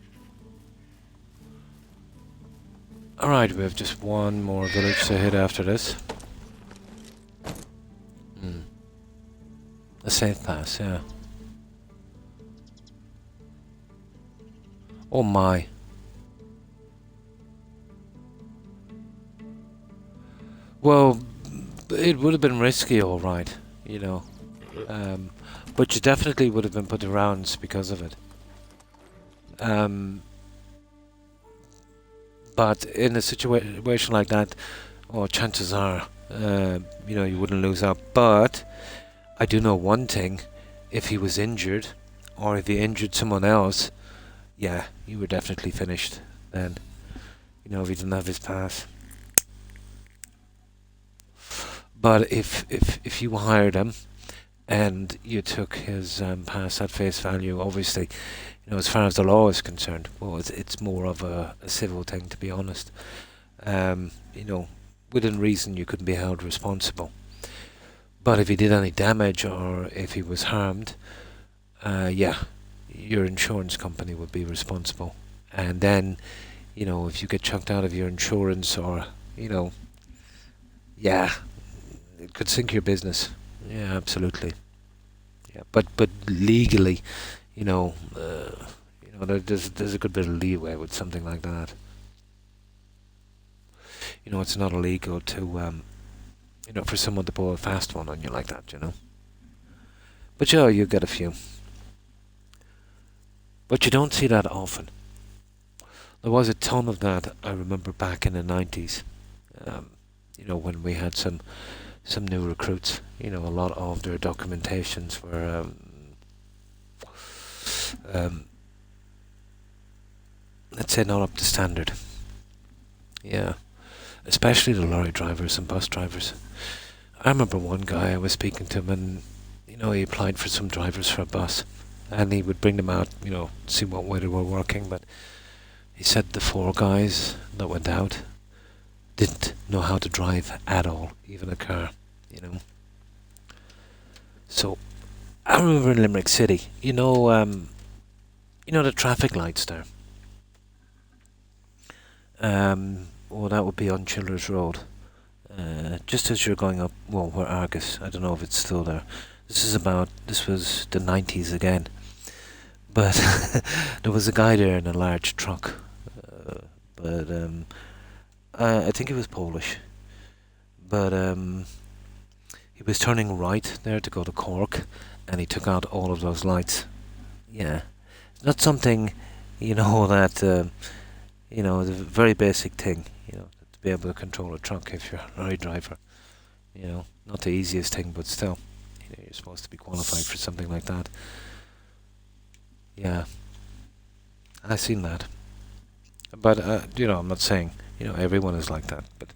Alright, we have just one more village to hit after this. A safe pass, yeah. Oh my. Well, it would have been risky, alright, you know. But you definitely would have been put to rounds because of it. But in a situation like that, chances are, you know, you wouldn't lose out. But I do know one thing: if he was injured, or if he injured someone else, yeah, you were definitely finished then. You know, if he didn't have his pass. But if you hired him and you took his pass at face value, obviously, you know, as far as the law is concerned, well, it's more of a civil thing, to be honest. You know, within reason, you couldn't be held responsible. But if he did any damage or if he was harmed, yeah, your insurance company would be responsible. And then, you know, if you get chucked out of your insurance, or, you know, yeah, it could sink your business. Yeah, absolutely. Yeah, but legally, you know, there's a good bit of leeway with something like that. You know, it's not illegal to, you know, for someone to pull a fast one on you like that, you know. But yeah, you get a few. But you don't see that often. There was a ton of that, I remember, back in the 90s. You know, when we had some new recruits. You know, a lot of their documentations were let's say not up to standard. Yeah. Especially the lorry drivers and bus drivers. I remember one guy, I was speaking to him, and, you know, he applied for some drivers for a bus, and he would bring them out, you know, see what way they were working, but he said the 4 guys that went out didn't know how to drive at all, even a car, you know. So, I remember in Limerick City, you know the traffic lights there. Well, that would be on Childers Road. Just as you're going up, well, where Argus, I don't know if it's still there. This was the 90s again. But there was a guy there in a large truck. I think he was Polish. but he was turning right there to go to Cork, and he took out all of those lights. Yeah, it's not something, that it's a very basic thing, to be able to control a truck if you're a lorry driver. Not the easiest thing, but still, you're supposed to be qualified for something like that. Yeah, I've seen that. But, I'm not saying, everyone is like that, but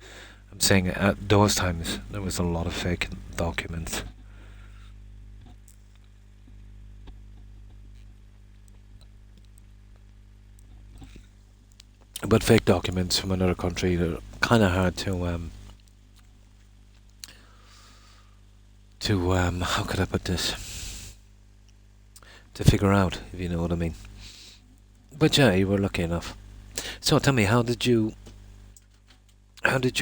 I'm saying at those times there was a lot of fake documents. But fake documents from another country are kind of hard to how could I put this? To figure out, if you know what I mean. But yeah, you were lucky enough. So tell me, how did you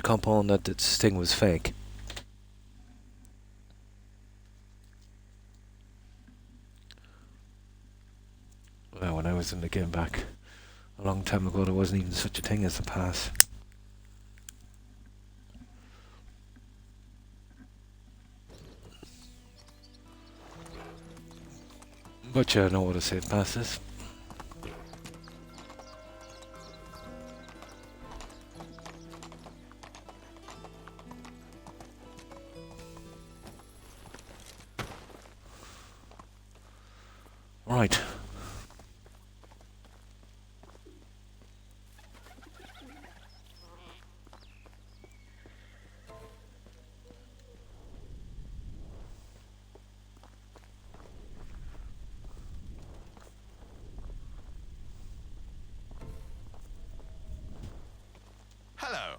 come on that this thing was fake? Well, when I was in the game back a long time ago, there wasn't even such a thing as a pass. But yeah, I know what a safe pass is. Right. Hello.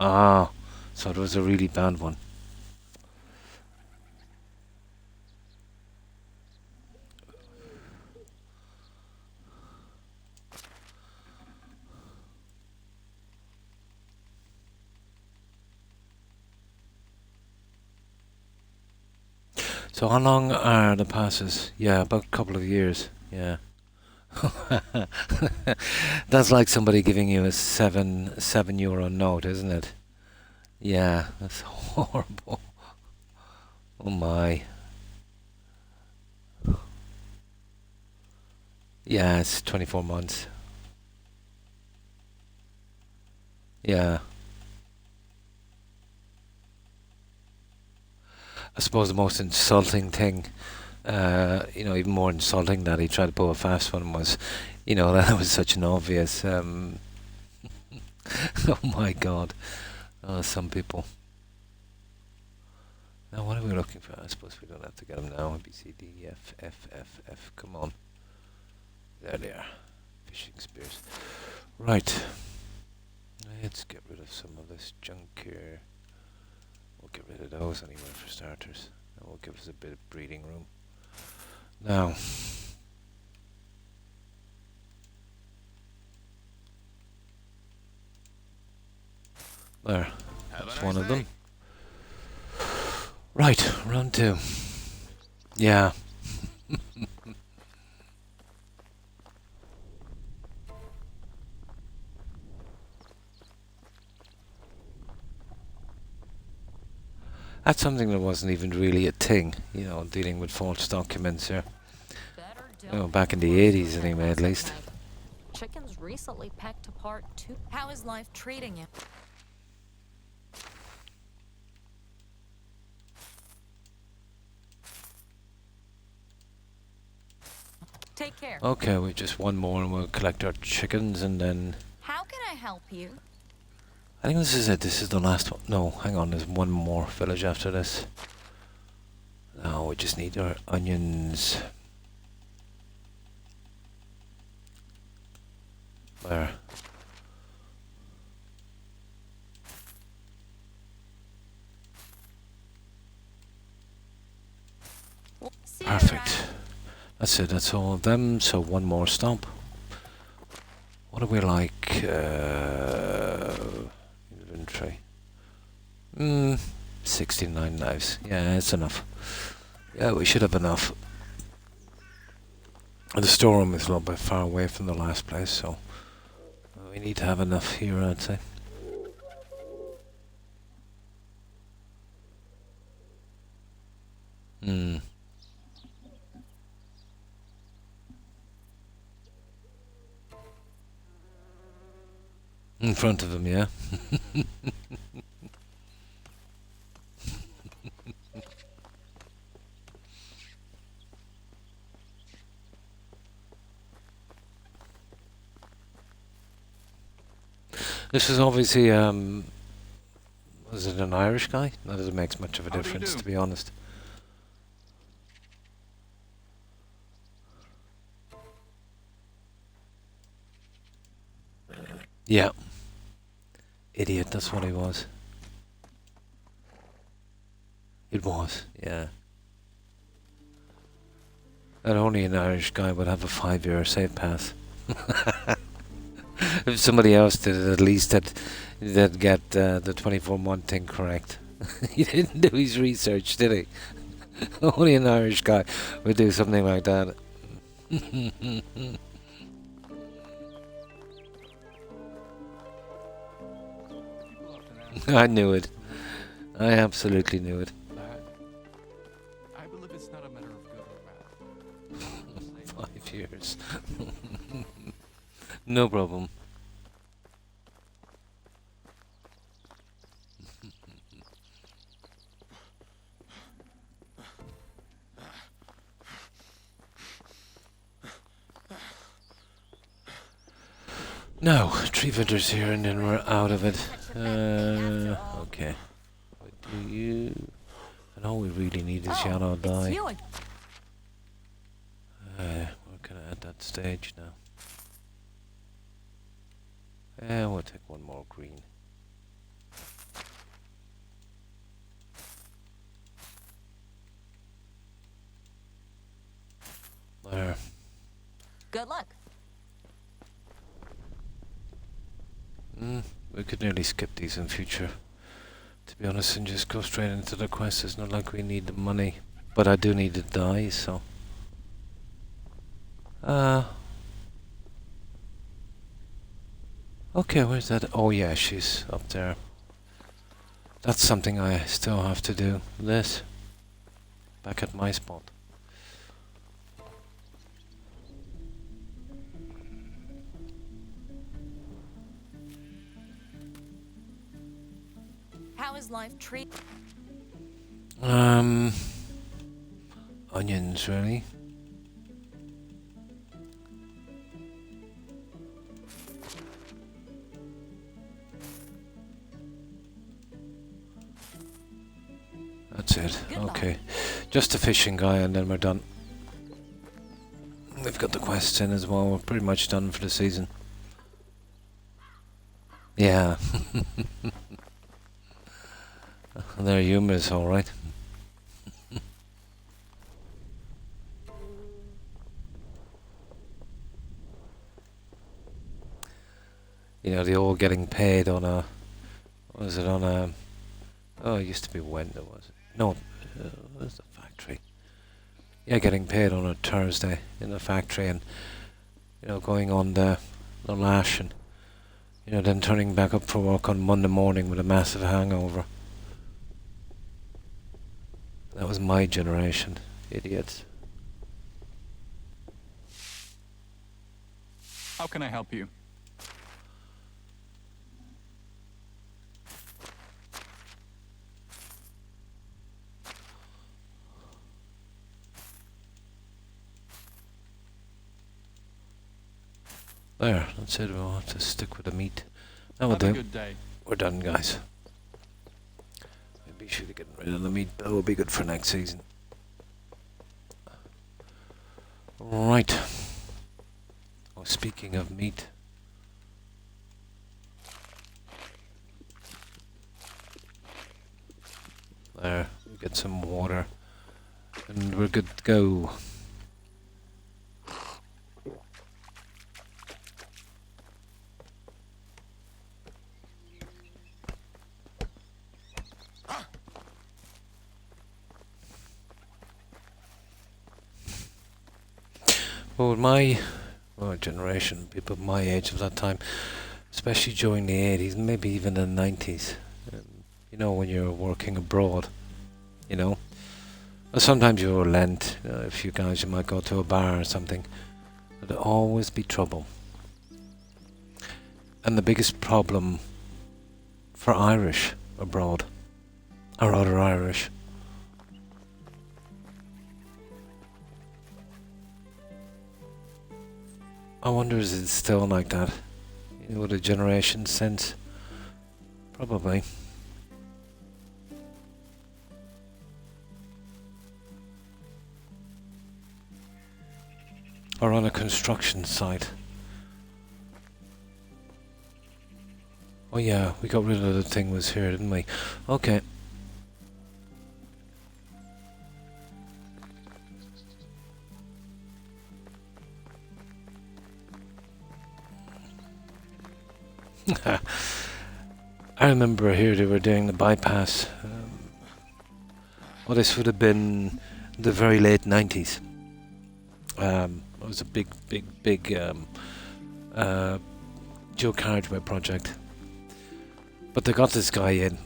Ah, so it was a really bad one. So how long are the passes? Yeah, about a couple of years. Yeah. That's like somebody giving you a €7 note, isn't it? Yeah, that's horrible. Oh my. Yeah, it's 24 months. Yeah. I suppose the most insulting thing, even more insulting that he tried to pull a fast one was, that was such an obvious, oh my god. Oh, some people. Now, what are we looking for? I suppose we don't have to get them now. A, B, C, D, E, F, F, F, F. Come on. There they are. Fishing spears. Right. Let's get rid of some of this junk here. We'll get rid of those anyway for starters. That will give us a bit of breathing room. Now, there. That's one of them. Right, round 2. Yeah. That's something that wasn't even really a thing, dealing with false documents here. Back in the 80s anyway, at least. Chickens recently pecked apart too. How is life treating you? Take care. Okay, we just one more and we'll collect our chickens and then... How can I help you? I think this is it. This is the last one. No, hang on. There's one more village after this. Now we just need our onions. There. Perfect. That's it. That's all of them. So one more stomp. What are we like? Inventory. 69 knives. Yeah, it's enough. Yeah, we should have enough. And the storeroom is a little bit far away from the last place, so We need to have enough here, I'd say. Hmm. In front of him, yeah. This is obviously, was it an Irish guy? Not that it makes much of a How do you difference, do? to be honest. Yeah. Idiot, that's what he was. It was, yeah. And only an Irish guy would have a 5-year safe pass. If somebody else did it, at least they'd get the 24-month thing correct. He didn't do his research, did he? Only an Irish guy would do something like that. People often ask I knew it. I absolutely knew it. that. I believe it's not a matter of good or bad. Just saying. 5 years. No problem. No, tree vendors here and then we're out of it. Okay. What do you... And all we really need is yellow It's dye. you again. We're kind of at that stage now. We'll take one more green. There. Good luck. We could nearly skip these in future, to be honest, and just go straight into the quest. It's not like we need the money, but I do need the dye, so... Okay, where's that? Oh yeah, she's up there. That's something I still have to do. This. Back at my spot. How is life treat? Onions, really. That's it. Good luck. Okay. Just a fishing guy and then we're done. We've got the quests in as well. We're pretty much done for the season. Yeah. Their humour is alright. You know, the old getting paid on a... Was it on a... Oh, it used to be Wednesday, was it? No, where's the factory? Yeah, getting paid on a Thursday in the factory and, you know, going on the lash and, you know, then turning back up for work on Monday morning with a massive hangover. That was my generation. Idiots. How can I help you? There, that's it. We'll have to stick with the meat. That will Have a do. good day. We're done, guys. Maybe should have gotten rid of the meat. That will be good for next season. Right. Oh, speaking of meat. There, we get some water. And we're good to go. Well, with my generation, people my age of that time, especially during the 80s, maybe even the 90s. You know, when you're working abroad, you know. Or sometimes you were lent, if you guys, you might go to a bar or something. There'd always be trouble. And the biggest problem for Irish abroad, or other Irish, I wonder is it still like that? You know, with a generation since? Probably. Or on a construction site. Oh yeah, we got rid of the thing was here, didn't we? Okay. I remember here they were doing the bypass. Well, this would have been the very late 90s. It was a big dual carriageway project. But they got this guy in.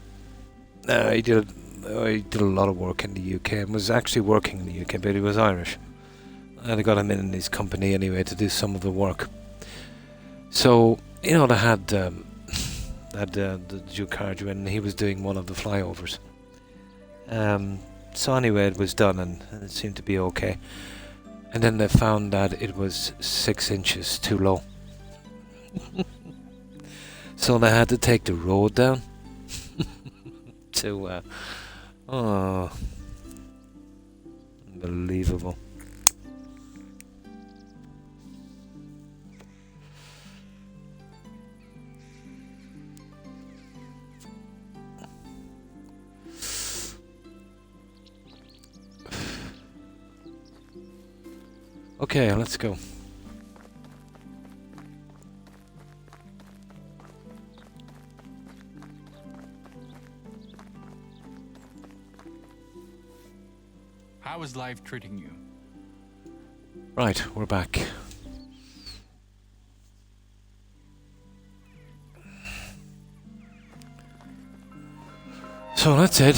He did a lot of work in the UK and was actually working in the UK, but he was Irish. And they got him in his company anyway to do some of the work. So, you know, they had the dual carriageway and he was doing one of the flyovers. So anyway, it was done and it seemed to be okay. And then they found that it was 6 inches too low. So they had to take the road down to, unbelievable. Okay, let's go. How is life treating you? Right, we're back. So that's it.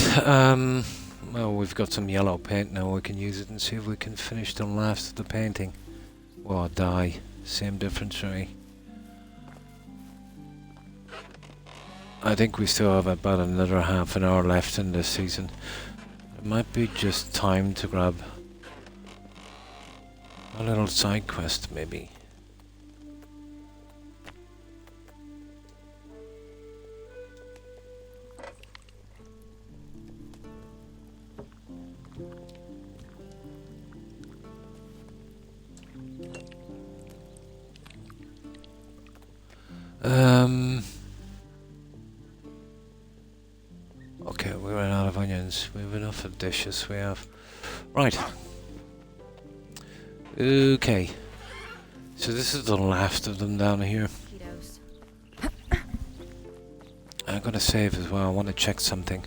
Well, we've got some yellow paint now. We can use it and see if we can finish the last of the painting. Well, dye. Same difference, really. I think we still have about another half an hour left in this season. It might be just time to grab a little side quest, maybe. Okay, we ran out of onions. We have enough of dishes. We have. Right. Okay. So this is the last of them down here. I'm gonna save as well. I want to check something.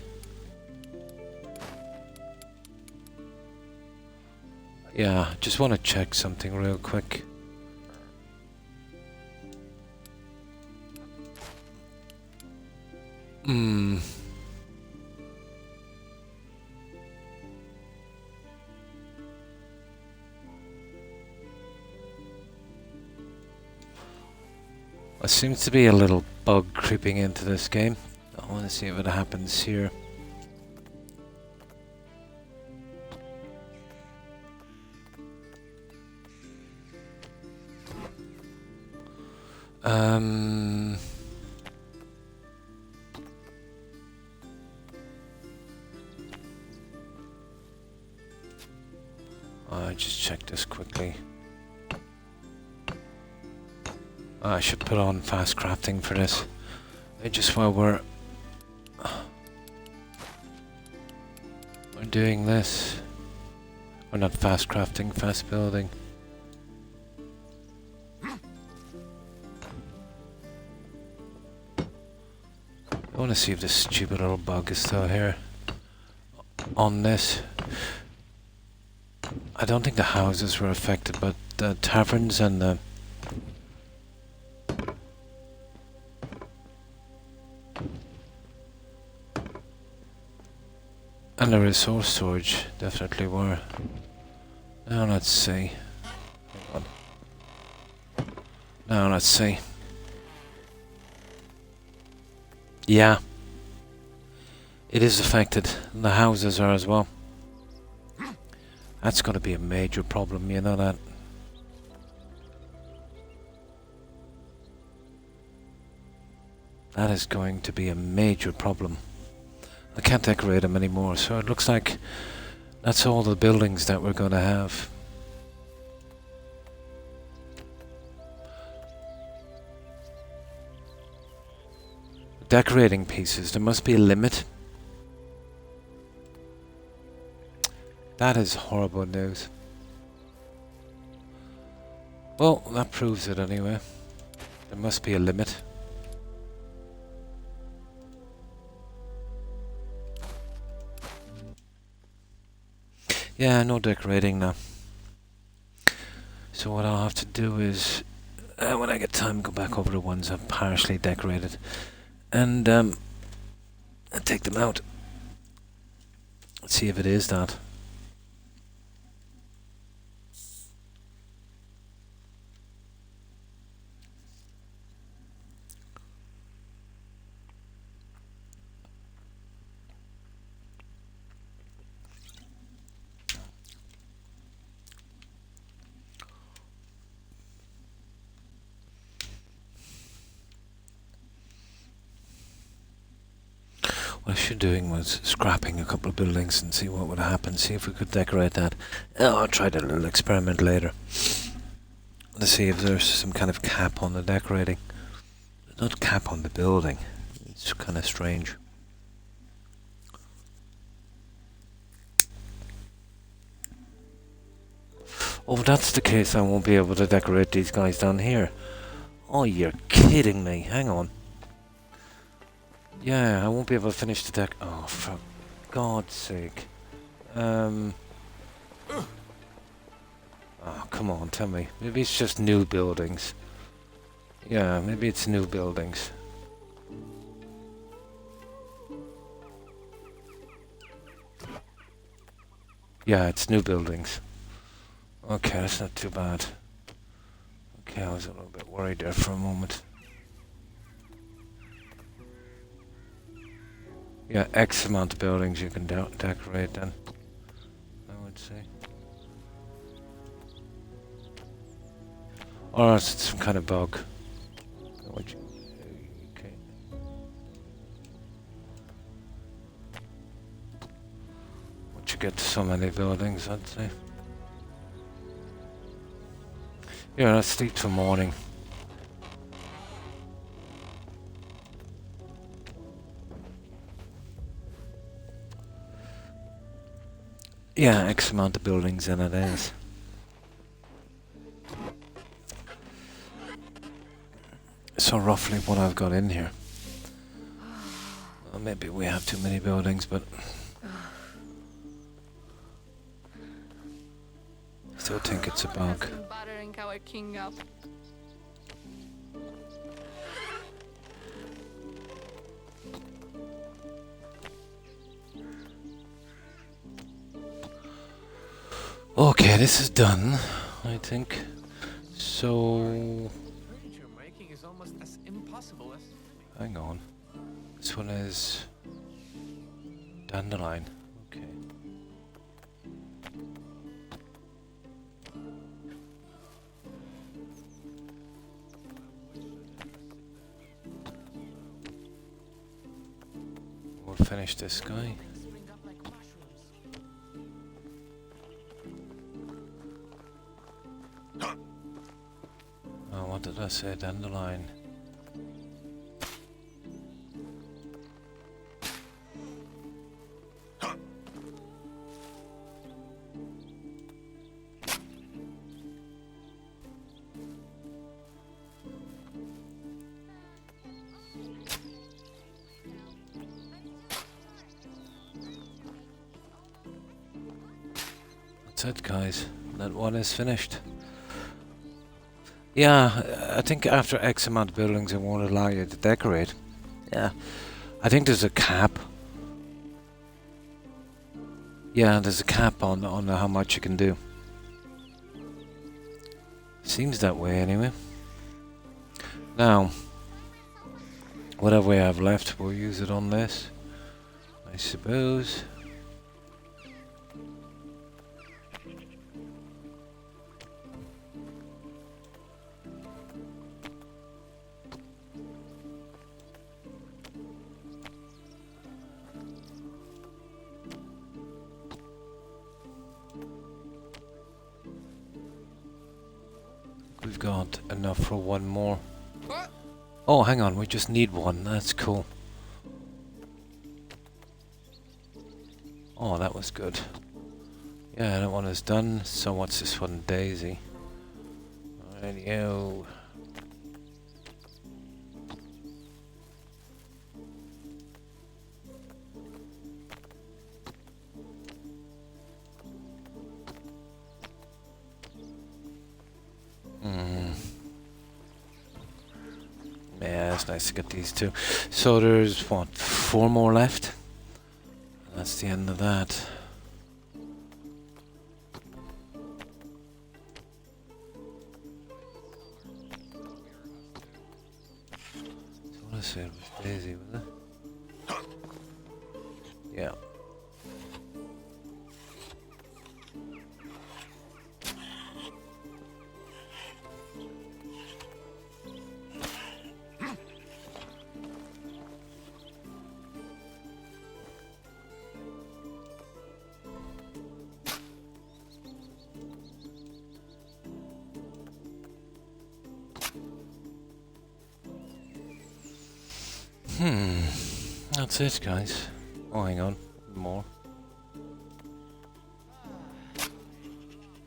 Yeah, just want to check something real quick. There seems to be a little bug creeping into this game. I want to see if it happens here. I just check this quickly. I should put on fast crafting for this. Just while we're doing this. We're not fast crafting, fast building. I want to see if this stupid little bug is still here. On this. I don't think the houses were affected, but the taverns and the And the resource storage definitely were. Now let's see. Hang on. Now let's see. Yeah. It is affected. The houses are as well. That's going to be a major problem, you know that. That is going to be a major problem. I can't decorate them anymore, so it looks like that's all the buildings that we're going to have. Decorating pieces, there must be a limit. That is horrible news. Well, that proves it anyway. There must be a limit. Yeah, no decorating now. So what I'll have to do is, when I get time, go back over the ones I've partially decorated, and take them out. Let's see if it is that. What I should doing was scrapping a couple of buildings and see what would happen, see if we could decorate that. Oh, I'll try that little experiment later. To see if there's some kind of cap on the decorating. Not cap on the building. It's kind of strange. Oh, if that's the case, I won't be able to decorate these guys down here. Oh, you're kidding me. Hang on. Yeah, I won't be able to finish the deck. Oh, for God's sake. Oh, come on, tell me. Maybe it's just new buildings. Yeah, maybe it's new buildings. Yeah, it's new buildings. Okay, that's not too bad. Okay, I was a little bit worried there for a moment. Yeah, X amount of buildings you can decorate then, I would say. Or else it's some kind of bug. Okay. Once you get to so many buildings, I'd say. Yeah, let's sleep till morning. Yeah, X amount of buildings and it is. So roughly what I've got in here. Well, maybe we have too many buildings, but I still think it's a bug. Buttering our king up. Okay, this is done, I think. So Furniture making is almost as impossible as hang on. This one is dandelion. Okay. We'll finish this guy. Oh, what did I say? Dandelion. That's it, guys. That one is finished. Yeah, I think after X amount of buildings it won't allow you to decorate. Yeah. I think there's a cap. Yeah, there's a cap on how much you can do. Seems that way anyway. Now, whatever we have left, we'll use it on this, I suppose. We've got enough for one more. Oh, hang on, we just need one. That's cool. Oh, that was good. Yeah, that one is done. So what's this one? Daisy. Alrighty-o. Yeah, it's nice to get these two. So there's, what, 4 more left? That's the end of that. So what I said was Daisy, was it? Yeah. That's it, guys. Oh, hang on. More.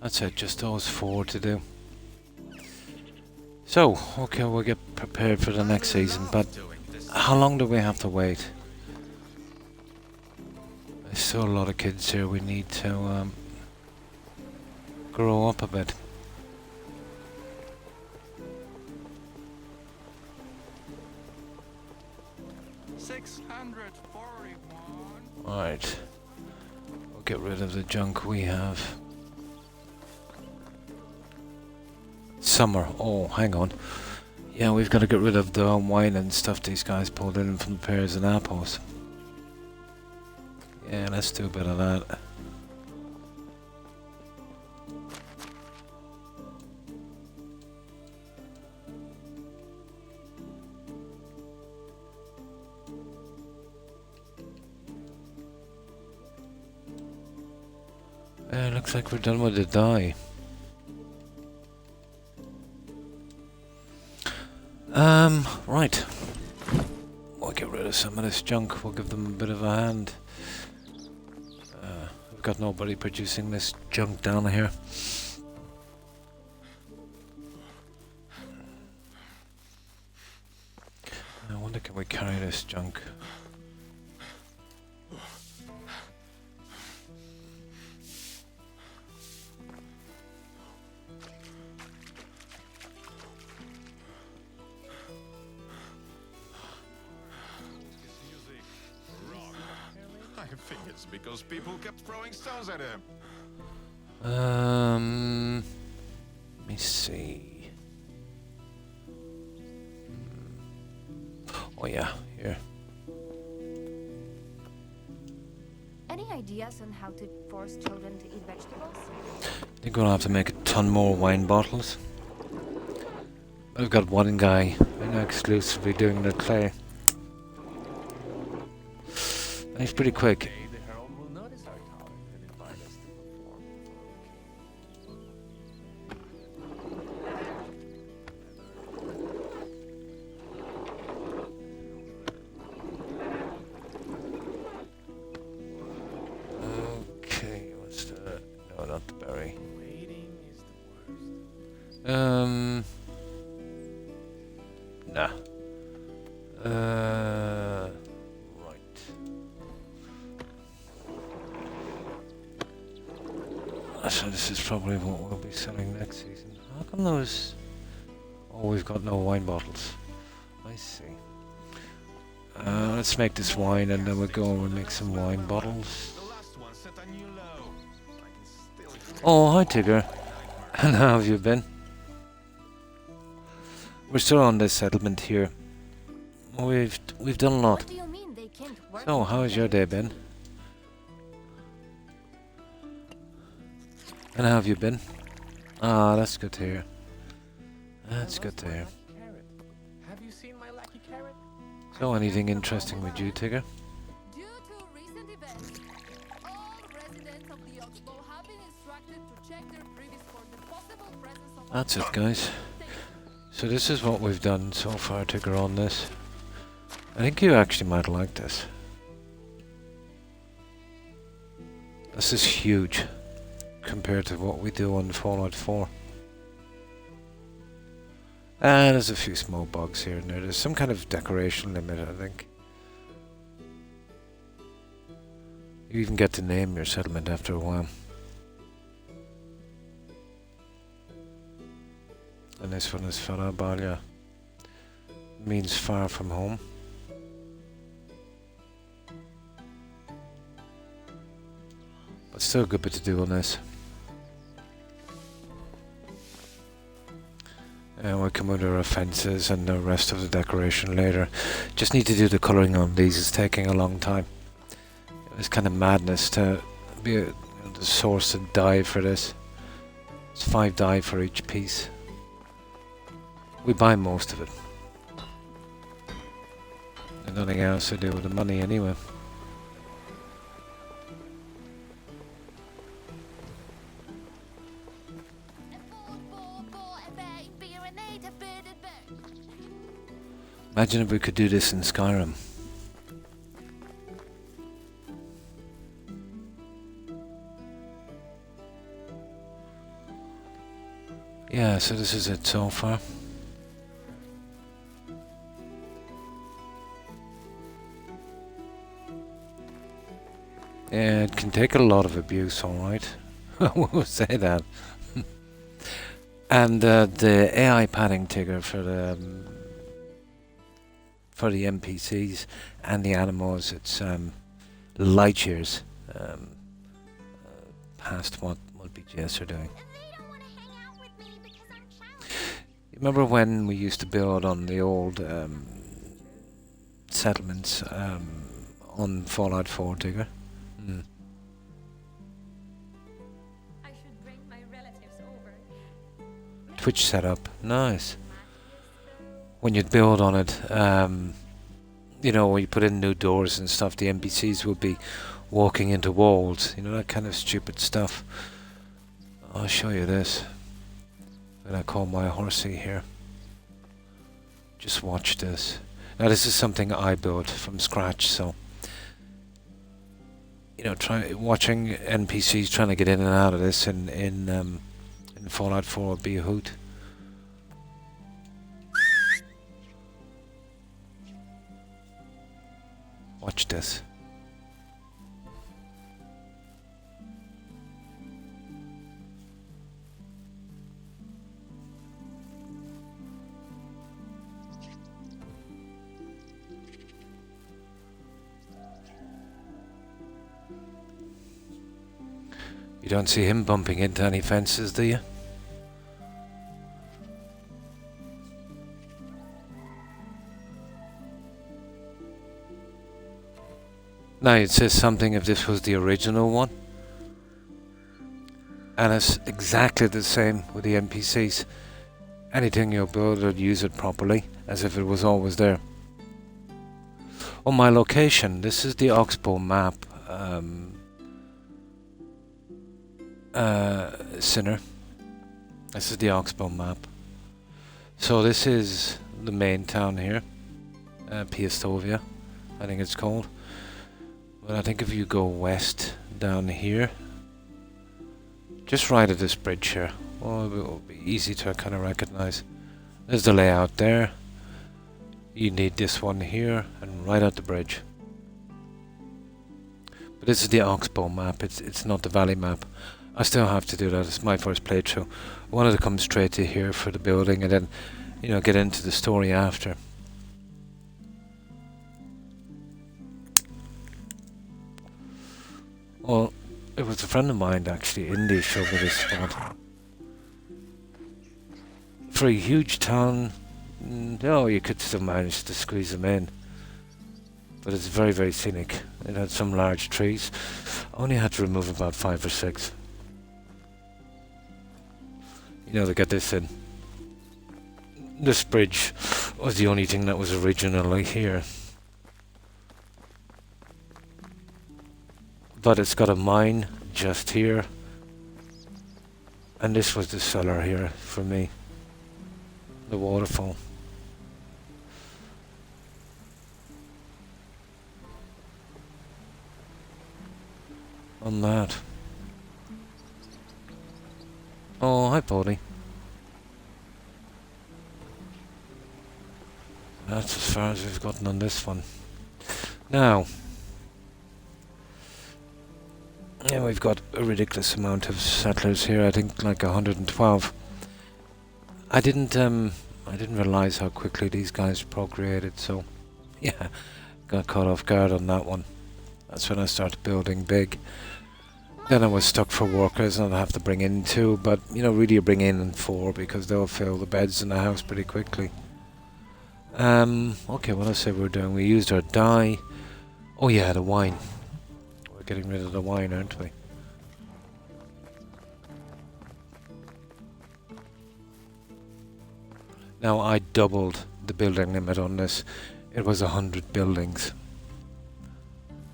That's it, just those 4 to do. So, okay, we'll get prepared for the next season, but how long do we have to wait? There's still a lot of kids here we need to grow up a bit. Alright. We'll get rid of the junk we have. Summer. Oh, hang on. Yeah, we've got to get rid of the wine and stuff these guys pulled in from the pears and apples. Yeah, let's do a bit of that. Looks like we're done with the dye. Right. We'll get rid of some of this junk. We'll give them a bit of a hand. We've got nobody producing this junk down here. I wonder, can we carry this junk? I think it's because people kept throwing stones at him. Let me see. Oh yeah, here. Any ideas on how to force children to eat vegetables? I think we'll have to make a ton more wine bottles. I've got one guy exclusively doing the clay. He's pretty quick. The herald will notice our talent and invite us to perform. Okay, what's the... No, not the berry. Waiting is the worst. Nah. Right. So this is probably what we'll be selling next season. How come those... Oh, we've got no wine bottles. I see. Let's make this wine and then we'll go and we'll make some wine bottles. The last one said set a new low. I can still hear Oh, hi Tigger. nightmare. And how have you been? We're still on this settlement here. We've done a lot. What do you mean they can't work So, how has your day together? been? And how have you been? Ah, that's good to hear. That's good to hear. Carrot. Have you seen my lucky carrot? So, anything interesting with you, Tigger? Due to recent events, all residents of the Oxbow have been instructed to check their privies for the possible presence of That's it, guys. So this is what we've done so far, Tigger, on this. I think you actually might like this. This is huge compared to what we do on Fallout 4. And there's a few small bugs here and there. There's some kind of decoration limit, I think. You even get to name your settlement after a while. And this one is Farabalia. Means far from home. But still a good bit to do on this. And we'll come under our fences and the rest of the decoration later. Just need to do the colouring on these. It's taking a long time. It's kind of madness to be the source of dye for this. It's 5 dye for each piece. We buy most of it. And nothing else to do with the money anyway. Imagine if we could do this in Skyrim. Yeah, so this is it so far. Yeah, it can take a lot of abuse, alright. We'll say that. And the AI padding, Tigger, for the NPCs and the animals, it's light years past what BGS are doing. You remember when we used to build on the old settlements on Fallout 4, Tigger? Mm. I should bring my relatives over. Twitch setup, nice. When you'd build on it, you know, when you put in new doors and stuff, the NPCs would be walking into walls, you know, that kind of stupid stuff. I'll show you this. And I call my horsey here. Just watch this. Now this is something I built from scratch, so you know, watching NPCs trying to get in and out of this in Fallout 4 would be a hoot. Watch this. You don't see him bumping into any fences, do you? Now it says something if this was the original one. And it's exactly the same with the NPCs. Anything you build will use it properly, as if it was always there. On my location, this is the Oxbow map. Sinner. This is the Oxbow map. So this is the main town here. Piastovia, I think it's called. But I think if you go west down here, just right at this bridge here, well, it will be easy to kind of recognize. There's the layout there. You need this one here and right at the bridge. But this is the Oxbow map. It's not the valley map. I still have to do that. It's my first playthrough. I wanted to come straight to here for the building and then, you know, get into the story after. Well, It was a friend of mine actually, Indy, showed me this spot. For a huge town, no, you could still manage to squeeze them in. But it's very, very scenic. It had some large trees. Only had to remove about 5 or 6. You know, to get this in. This bridge was the only thing that was originally here. But it's got a mine just here. And this was the cellar here for me. The waterfall. On that. Oh, hi, Bodie. That's as far as we've gotten on this one. Now, yeah, we've got a ridiculous amount of settlers here. I think like 112. I didn't realize how quickly these guys procreated. So, yeah, got caught off guard on that one. That's when I started building big. Then I was stuck for workers and I'd have to bring in 2, but you know, really you bring in 4 because they'll fill the beds in the house pretty quickly. Okay, what I say we're doing? We used our dye. Oh yeah, the wine. We're getting rid of the wine, aren't we? Now I doubled the building limit on this. It was 100 buildings.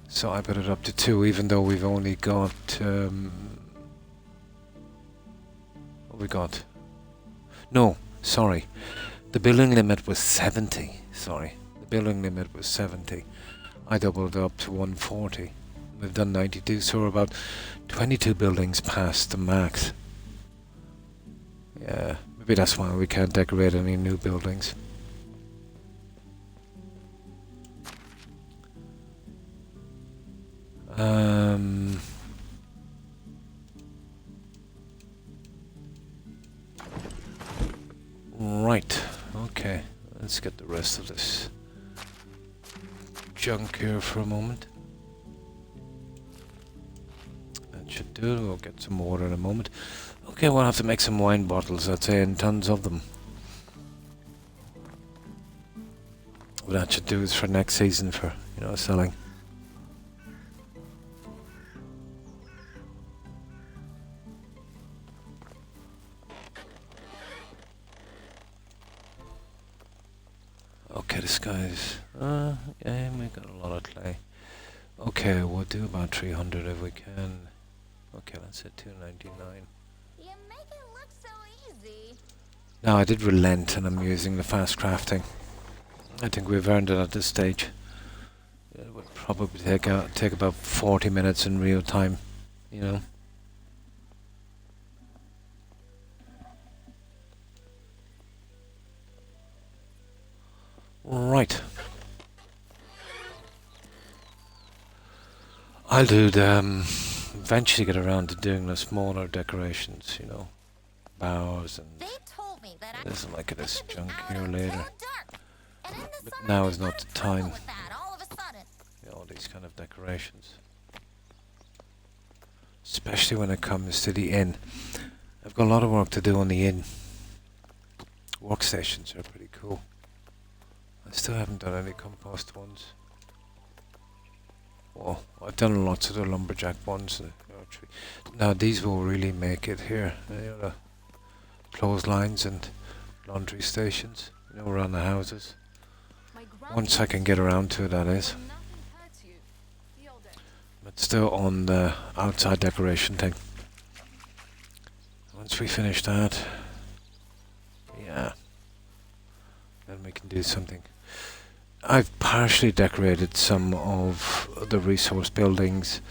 So I put it up to 2, even though we've only got, what we got? No, sorry. The building limit was 70. Sorry. The building limit was 70. I doubled it up to 140. We've done 92, so we're about 22 buildings past the max. Yeah, maybe that's why we can't decorate any new buildings. Right, okay, let's get the rest of this junk here for a moment. That should do it. We'll get some water in a moment. Okay, we'll have to make some wine bottles, I'd say, and tons of them. What that should do is for next season, for, you know, selling. Okay, this guy's... yeah, we got a lot of clay. Okay, we'll do about 300 if we can. Okay, let's hit 299. You make it look so easy. Now, I did relent and I'm using the fast crafting. I think we've earned it at this stage. It would probably take about 40 minutes in real time, you know. Right. I'll do the, eventually get around to doing the smaller decorations, you know. Boughs and... They told me that There's like this could be junk out here until later. dark. And in the But summer, now they is not gotta the trouble time. with that all of a sudden. You know, all these kind of decorations. Especially when it comes to the inn. I've got a lot of work to do on the inn. Workstations are pretty cool. I still haven't done any compost ones. Well, I've done lots of the lumberjack ones. Now these will really make it here. You know, the clotheslines and laundry stations, you know, around the houses. Once I can get around to it, that is. But still on the outside decoration thing. Once we finish that, yeah, then we can do something. I've partially decorated some of the resource buildings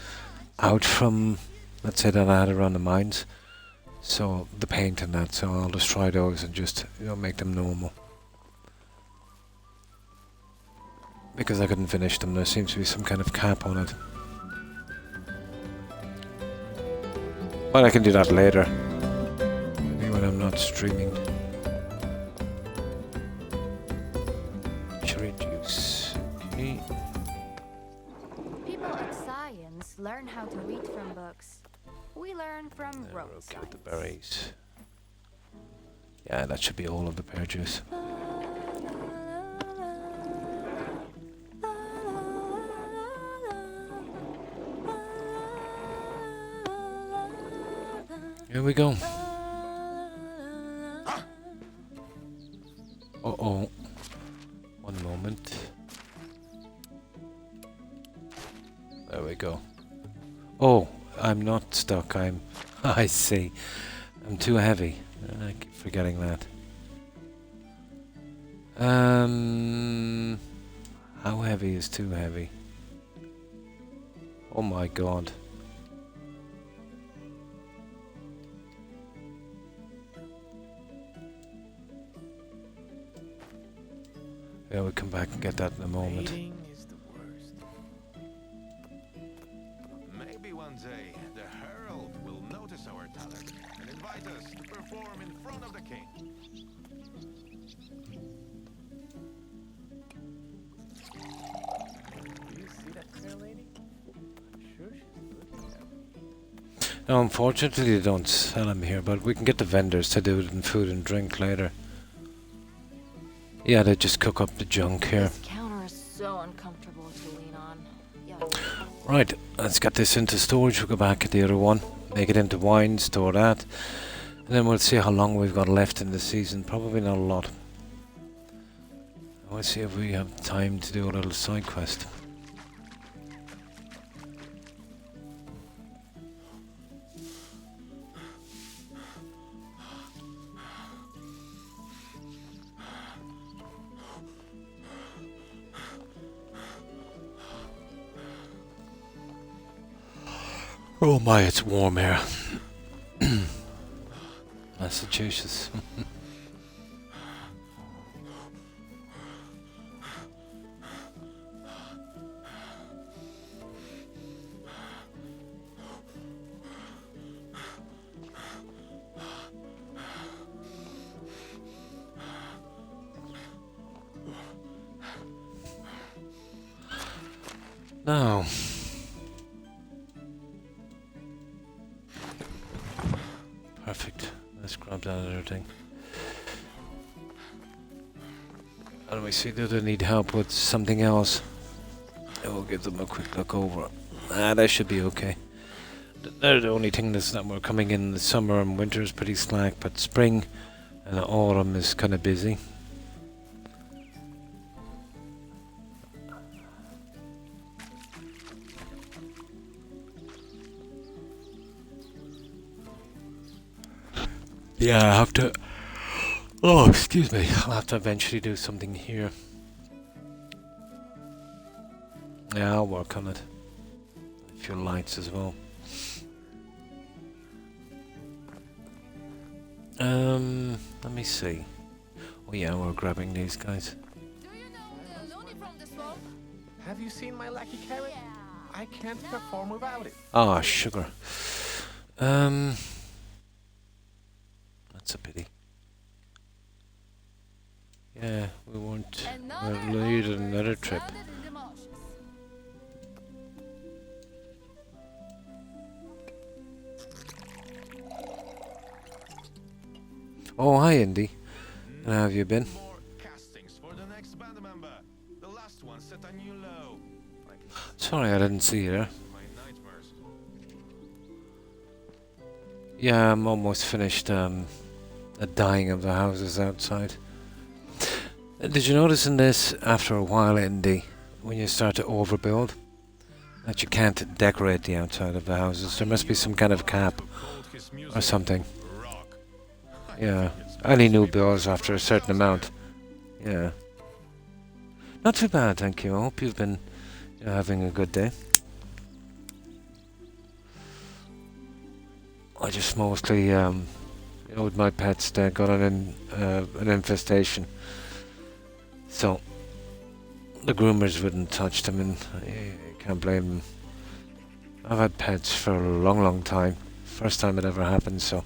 out from, let's say, that I had around the mines. So the paint and that, so I'll just try those and just, you know, make them normal. Because I couldn't finish them, there seems to be some kind of cap on it. But I can do that later. Maybe when I'm not streaming. Cherry juice. Okay. People in science learn how to read from books. We learn from There, we're road okay with the signs. berries. Yeah, that should be all of the pear juice. Here we go. Uh-oh. One moment. There we go. Oh, I'm not stuck. I see. I'm too heavy. I keep forgetting that. How heavy is too heavy? Oh my god. Yeah, we'll come back and get that in a moment. Waiting is the worst. Maybe one day the Herald will notice our talent and invite us to perform in front of the king. Do you see that fair lady? I'm sure she's looking at me. No, unfortunately they don't sell them here, but we can get the vendors to do it in food and drink later. Yeah, they just cook up the junk here. This counter is so uncomfortable to lean on. Yeah. Right, let's get this into storage. We'll go back at the other one, make it into wine, store that, and then we'll see how long we've got left in the season. Probably not a lot. We'll see if we have time to do a little side quest. Oh my, it's warm here. Massachusetts. Now, perfect. Let's grab that other thing. And we see that they need help with something else. And we'll give them a quick look over. That should be okay. They're the only thing that's that we're coming in the summer and winter is pretty slack, but spring and autumn is kind of busy. Yeah, I have to. Oh, excuse me. I'll have to eventually do something here. Yeah, I'll work on it. A few lights as well. Let me see. Oh yeah, we're grabbing these guys. Do you know the loony from the swamp? Have you seen my lucky carrot? Yeah. I can't perform without it. Ah, sugar. That's a pity. Yeah, we won't. We'll lead another trip. Stranded in the marshes. Oh, hi, Indy. How have you been? More castings for the next band member. The last one set a new low. Sorry, I didn't see you there. My nightmares. Yeah, I'm almost finished the dyeing of the houses outside. Did you notice in this, after a while, Indy, when you start to overbuild, that you can't decorate the outside of the houses? There must be some kind of cap or something. Rock. Yeah, any new builds after a certain amount. Yeah. Not too bad, thank you. I hope you've been having a good day. I just mostly, with my pets, they got an infestation. So, the groomers wouldn't touch them, and you can't blame them. I've had pets for a long, long time. First time it ever happened, so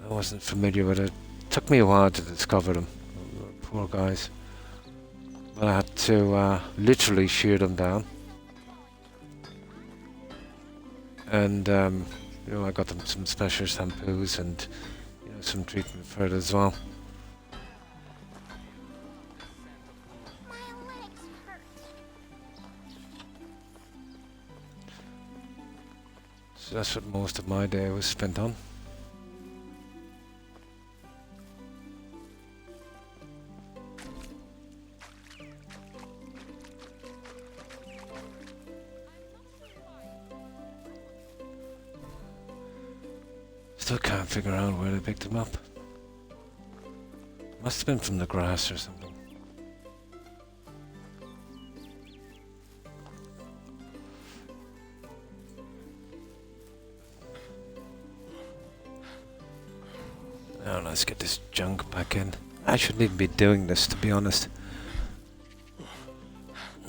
I wasn't familiar with it. Took me a while to discover them. Poor guys. But I had to literally shear them down. And you know, I got them some special shampoos and you know some treatment for it as well. My legs hurt. So that's what most of my day was spent on. Still can't figure out where they picked them up. Must have been from the grass or something. Now let's get this junk back in. I shouldn't even be doing this, to be honest.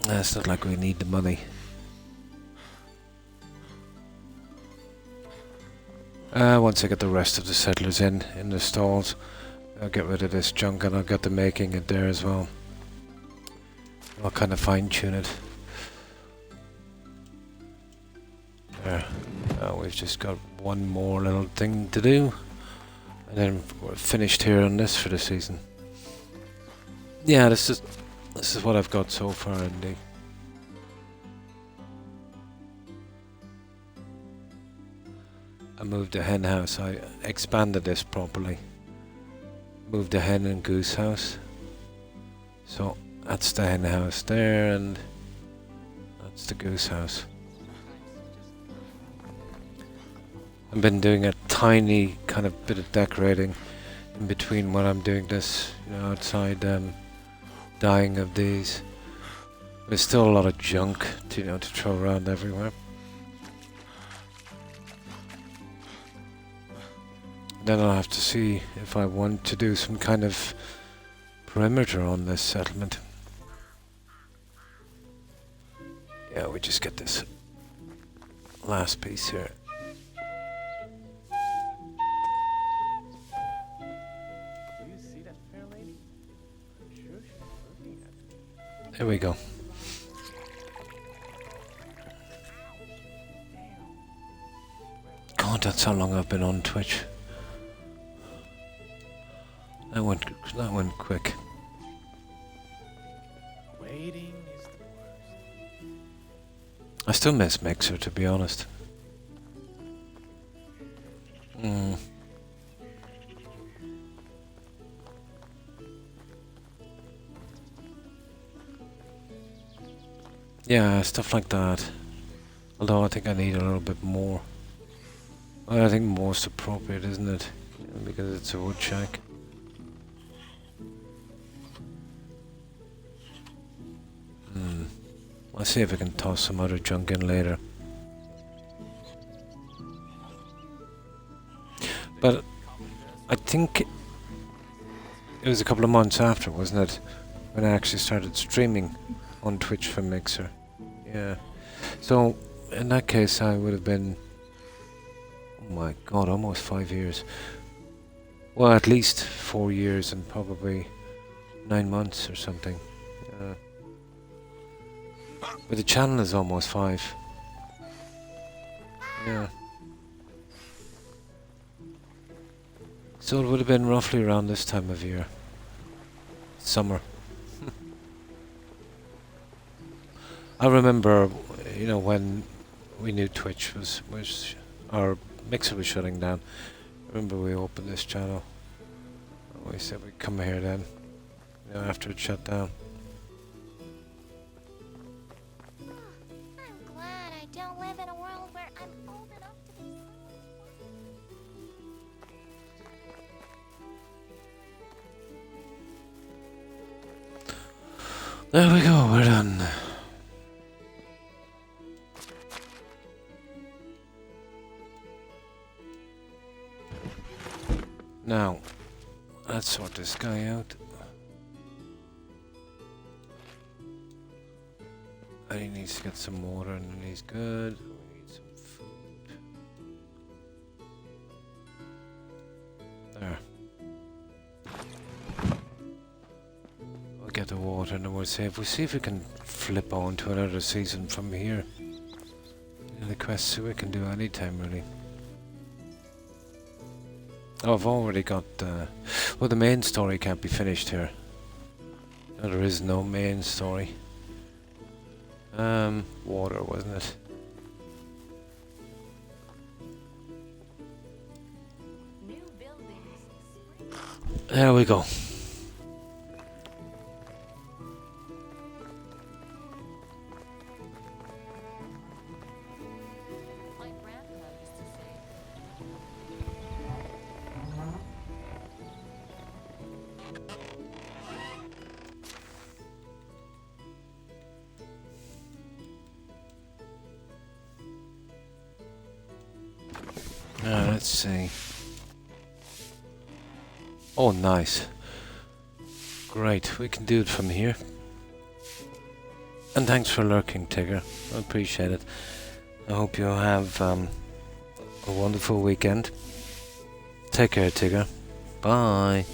It's not like we need the money. Once I get the rest of the settlers in the stalls, I'll get rid of this junk and I'll get the making it there as well. I'll kind of fine tune it. There. Now we've just got one more little thing to do. And then we're finished here on this for the season. Yeah, this is what I've got so far indeed. I moved the hen house. I expanded this properly. Moved the hen and goose house. So that's the hen house there, and that's the goose house. I've been doing a tiny kind of bit of decorating in between when I'm doing this, you know, outside dyeing of these. There's still a lot of junk to, you know, to throw around everywhere. Then I'll have to see if I want to do some kind of perimeter on this settlement. Yeah, we just get this last piece here. Do you see that fair lady? I'm sure she's looking at me. There we go. God, that's how long I've been on Twitch. That went quick. Waiting is the worst. I still miss Mixer, to be honest. Yeah, stuff like that. Although I think I need a little bit more. Well, I think most appropriate, isn't it? Because it's a wood shack. I'll see if I can toss some other junk in later. But I think it was a couple of months after, wasn't it? When I actually started streaming on Twitch for Mixer. Yeah. So in that case I would have been, oh my god, almost 5 years. Well, at least 4 years and probably 9 months or something. But the channel is almost 5. Yeah. So it would have been roughly around this time of year. Summer. I remember, you know, when we knew Twitch was our Mixer was shutting down. I remember we opened this channel. We said we'd come here then, you know, after it shut down. I'm glad I don't live in a world where I'm old enough to be There we go, we're done. Now, let's sort this guy out. And he needs to get some water and then he's good. We need some food. There. We'll get the water and we'll see if we can flip on to another season from here really quick. quests we can do anytime, really. Oh, I've already got... well, the main story can't be finished here. No, there is no main story. Water, wasn't it? New buildings. There we go. My grandpa used to say, Let's see. Oh, nice. Great, we can do it from here. And thanks for lurking, Tigger. I appreciate it. I hope you have a wonderful weekend. Take care, Tigger. Bye.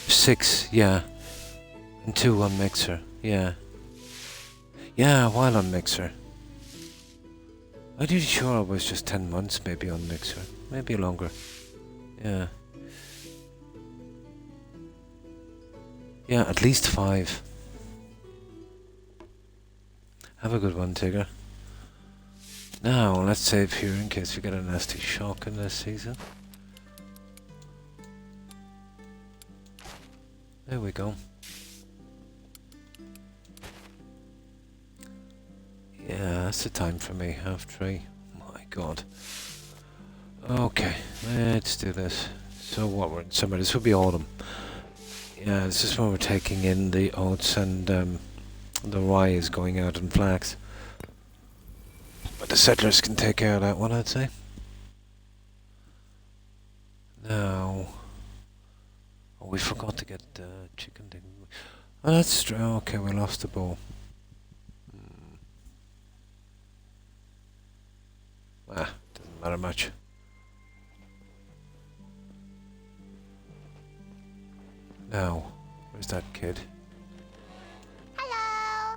6, yeah. And 2 on Mixer, yeah. Yeah, a while on Mixer. I'm really sure I was just 10 months maybe on Mixer. Maybe longer. Yeah. Yeah, at least 5. Have a good one, Tigger. Now, let's save here in case we get a nasty shock in this season. There we go. Yeah, that's the time for me, 3:30. My god. Okay, let's do this. So what, we're in summer, this will be autumn. Yeah, this is when we're taking in the oats and the rye is going out in flax. But the settlers can take care of that one, I'd say. Now... Oh, we forgot to get chicken, didn't we? Oh, that's true. Okay, we lost the bowl. Ah, doesn't matter much. Now, where's that kid? Hello.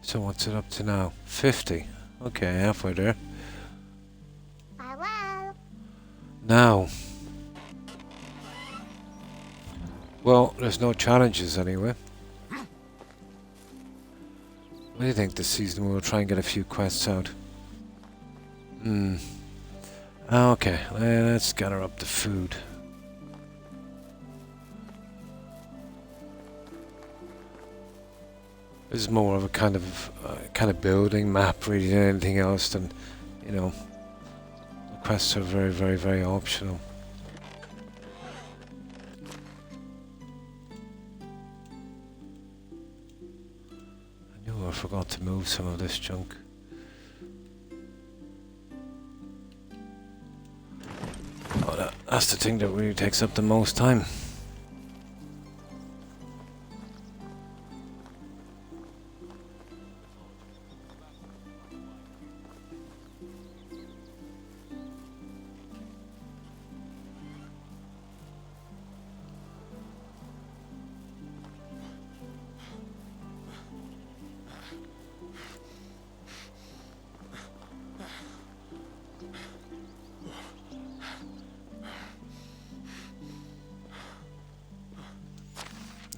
So what's it up to now? 50. Okay, halfway there. Farewell. Now. Well, there's no challenges anyway. What do you think this season? We'll try and get a few quests out. Okay, let's gather up the food. This is more of a kind of building map really than anything else. Than, you know, the quests are very, very, very optional. I forgot to move some of this junk. Oh, that's the thing that really takes up the most time.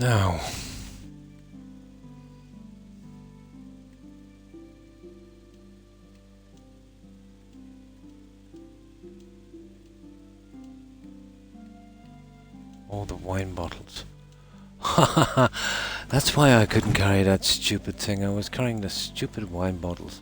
Now, all the wine bottles. That's why I couldn't carry that stupid thing. I was carrying the stupid wine bottles.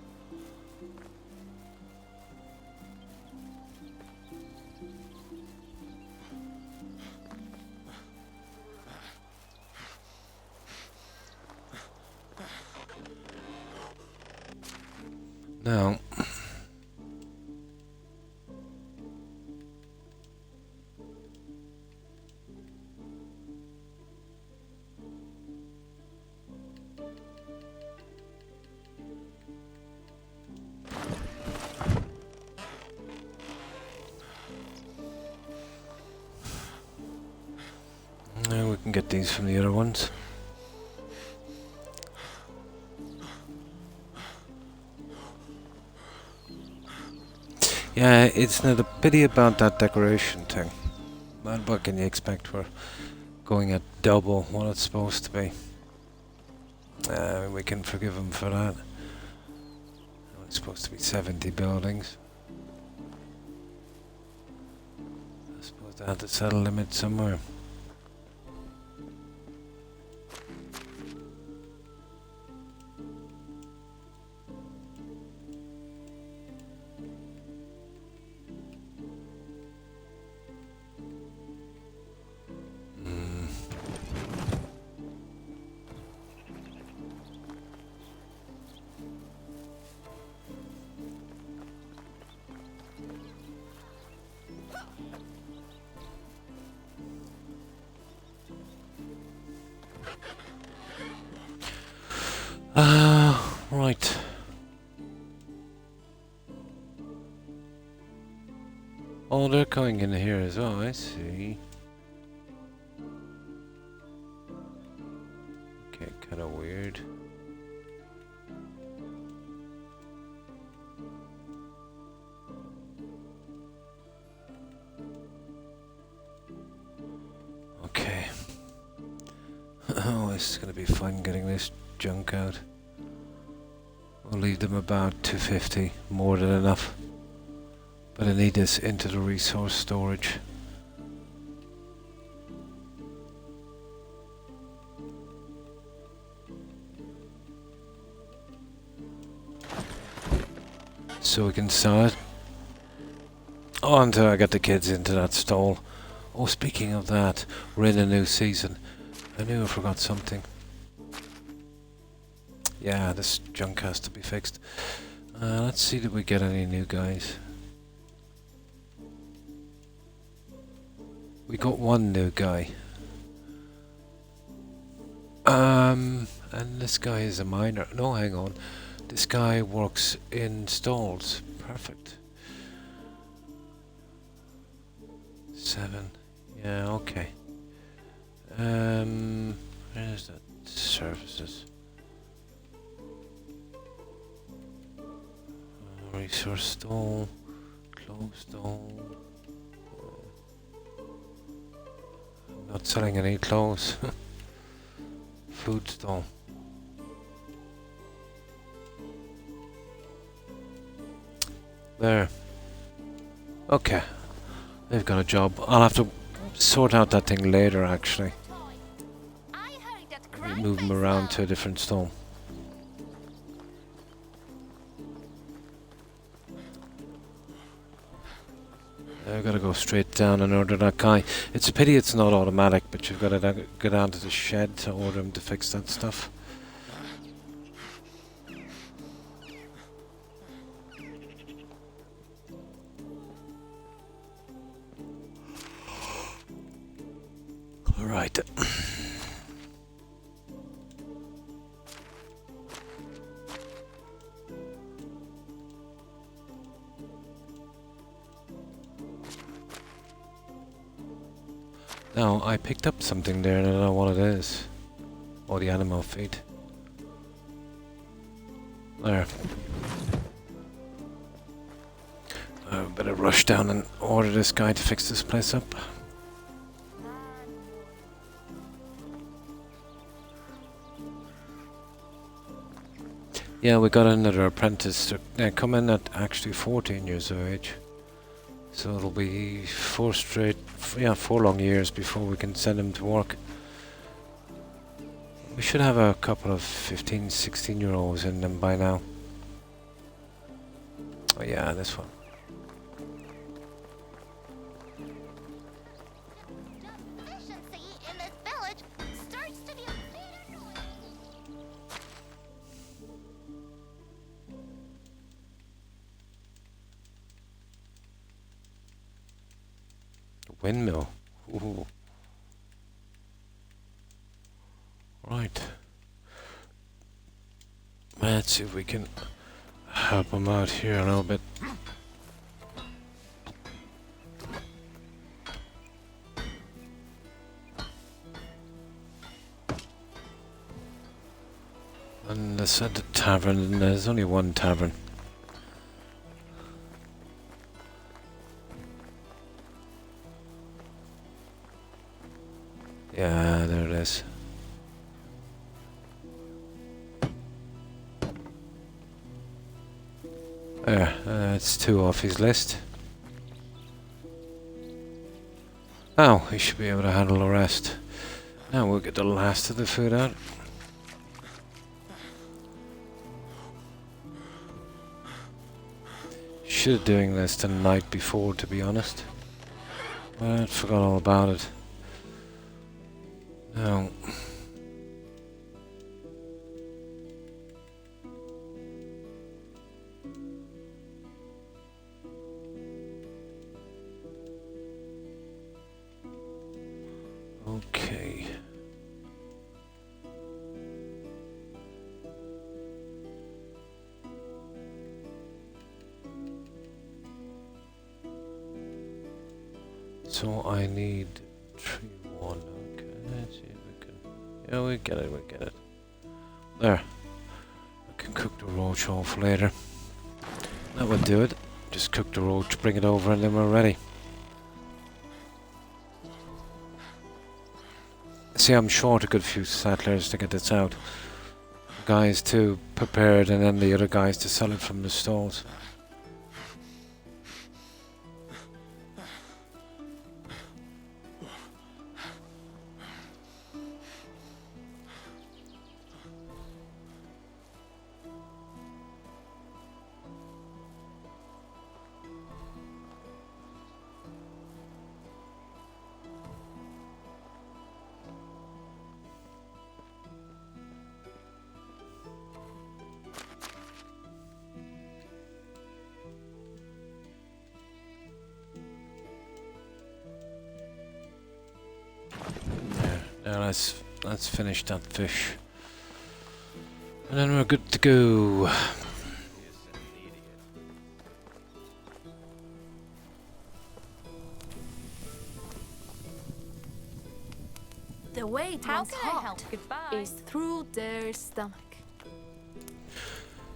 Now, we can get these from the other ones. Yeah, it's not a pity about that decoration thing. But what can you expect? We're going at double what it's supposed to be. We can forgive them for that. It's supposed to be 70 buildings. I suppose they had to set a limit somewhere. Right. Oh, they're going in here as well, I see. Okay, kind of weird. Okay. Oh, this is going to be fun getting this junk out. We'll leave them about 250, more than enough. But I need this into the resource storage. So we can sell it. Oh, until I get the kids into that stall. Oh, speaking of that, we're in a new season. I knew I forgot something. Yeah, this junk has to be fixed. Let's see, did we get any new guys? We got one new guy. And this guy is a miner. No, hang on. This guy works in stalls. Perfect. 7. Yeah, okay. Where's that? Services. Resource stall. Clothes stall. Not selling any clothes. Food stall. There. Okay. They've got a job. I'll have to sort out that thing later, actually. Move them around to a different stall. I've got to go straight down and order that guy. It's a pity it's not automatic, but you've got to go down to the shed to order him to fix that stuff. Right. Now, I picked up something there and I don't know what it is. Oh, the animal feed. There. I better rush down and order this guy to fix this place up. Yeah, we got another apprentice. They're coming at actually 14 years of age. So it'll be 4 long years before we can send him to work. We should have a couple of 15, 16-year-olds in them by now. Oh yeah, this one. Windmill. Ooh. Right. Let's see if we can help him out here a little bit. And they said the tavern, and there's only one tavern. this. There, that's 2 off his list. Now he should be able to handle the rest. Now we'll get the last of the food out. Should have doing this the night before, to be honest. I forgot all about it. Now. Okay. So I need 3-1. Okay, let's see if we can. Yeah, we get it. We get it. There. I can cook the roach off later. That will do it. Just cook the roach, bring it over, and then we're ready. See, I'm short a good few settlers to get this out. Guys to prepared, and then the other guys to sell it from the stalls. Now let's finish that fish, and then we're good to go. The way it How runs can I hot help? Goodbye. is through their stomach.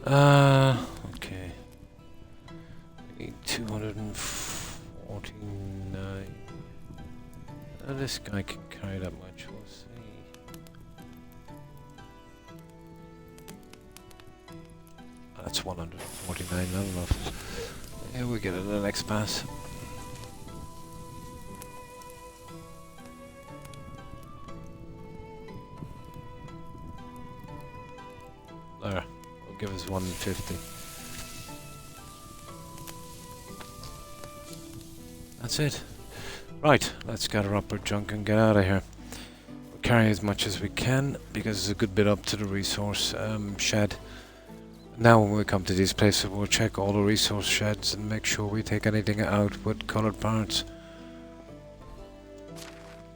Okay. I need 249. Now this guy can carry that much. We'll see. That's 149. Not enough. Yeah, we'll get it in the next pass. There. We'll give us 150. That's it. Right, let's gather up our junk and get out of here. We'll carry as much as we can because it's a good bit up to the resource shed. Now when we come to these places, we'll check all the resource sheds and make sure we take anything out with coloured parts.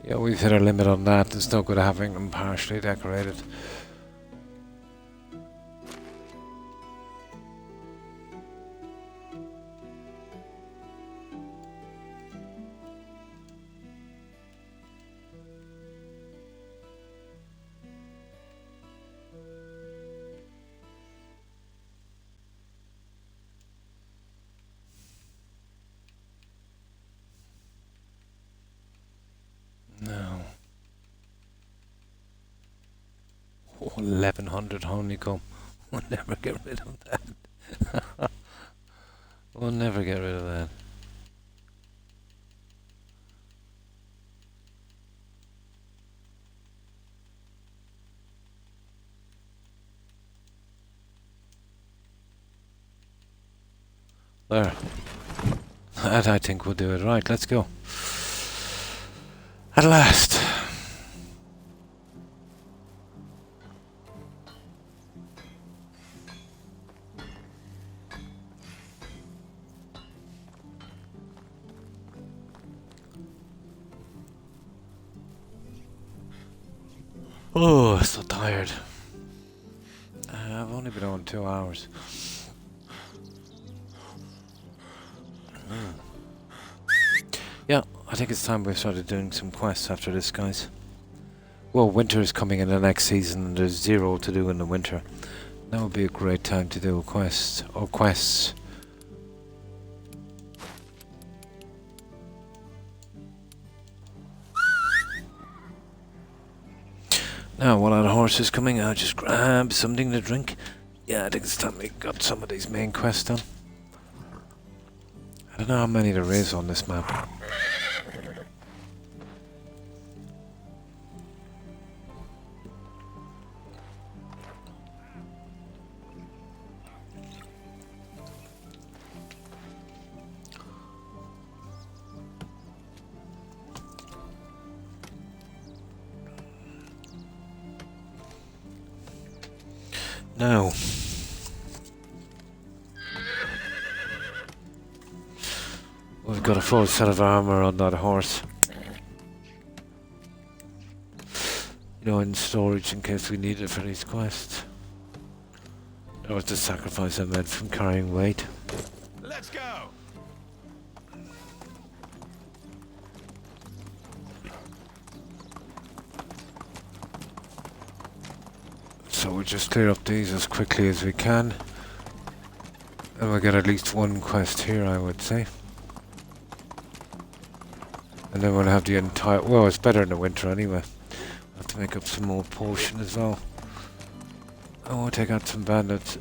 Yeah, we've hit our limit on that. It's no good having them partially decorated. No. Oh, 1100 honeycomb. We'll never get rid of that. We'll never get rid of that. There. That I think will do it. Right, let's go. At last. Oh, so tired. I've only been on 2 hours. Yeah, I think it's time we started doing some quests after this, guys. Well, winter is coming in the next season and there's 0 to do in the winter. That would be a great time to do a quest, or quests. Now, while that horse is coming, I'll just grab something to drink. Yeah, I think it's time we got some of these main quests done. I don't know how many there is on this map. Now, we've got a full set of armor on that horse. You know, in storage in case we need it for these quests. That was the sacrifice I made from carrying weight. Let's go. So we'll just clear up these as quickly as we can. And we'll get at least one quest here, I would say. And then we'll have the entire... Well, it's better in the winter anyway. I'll have to make up some more potion as well. I want to take out some bandits.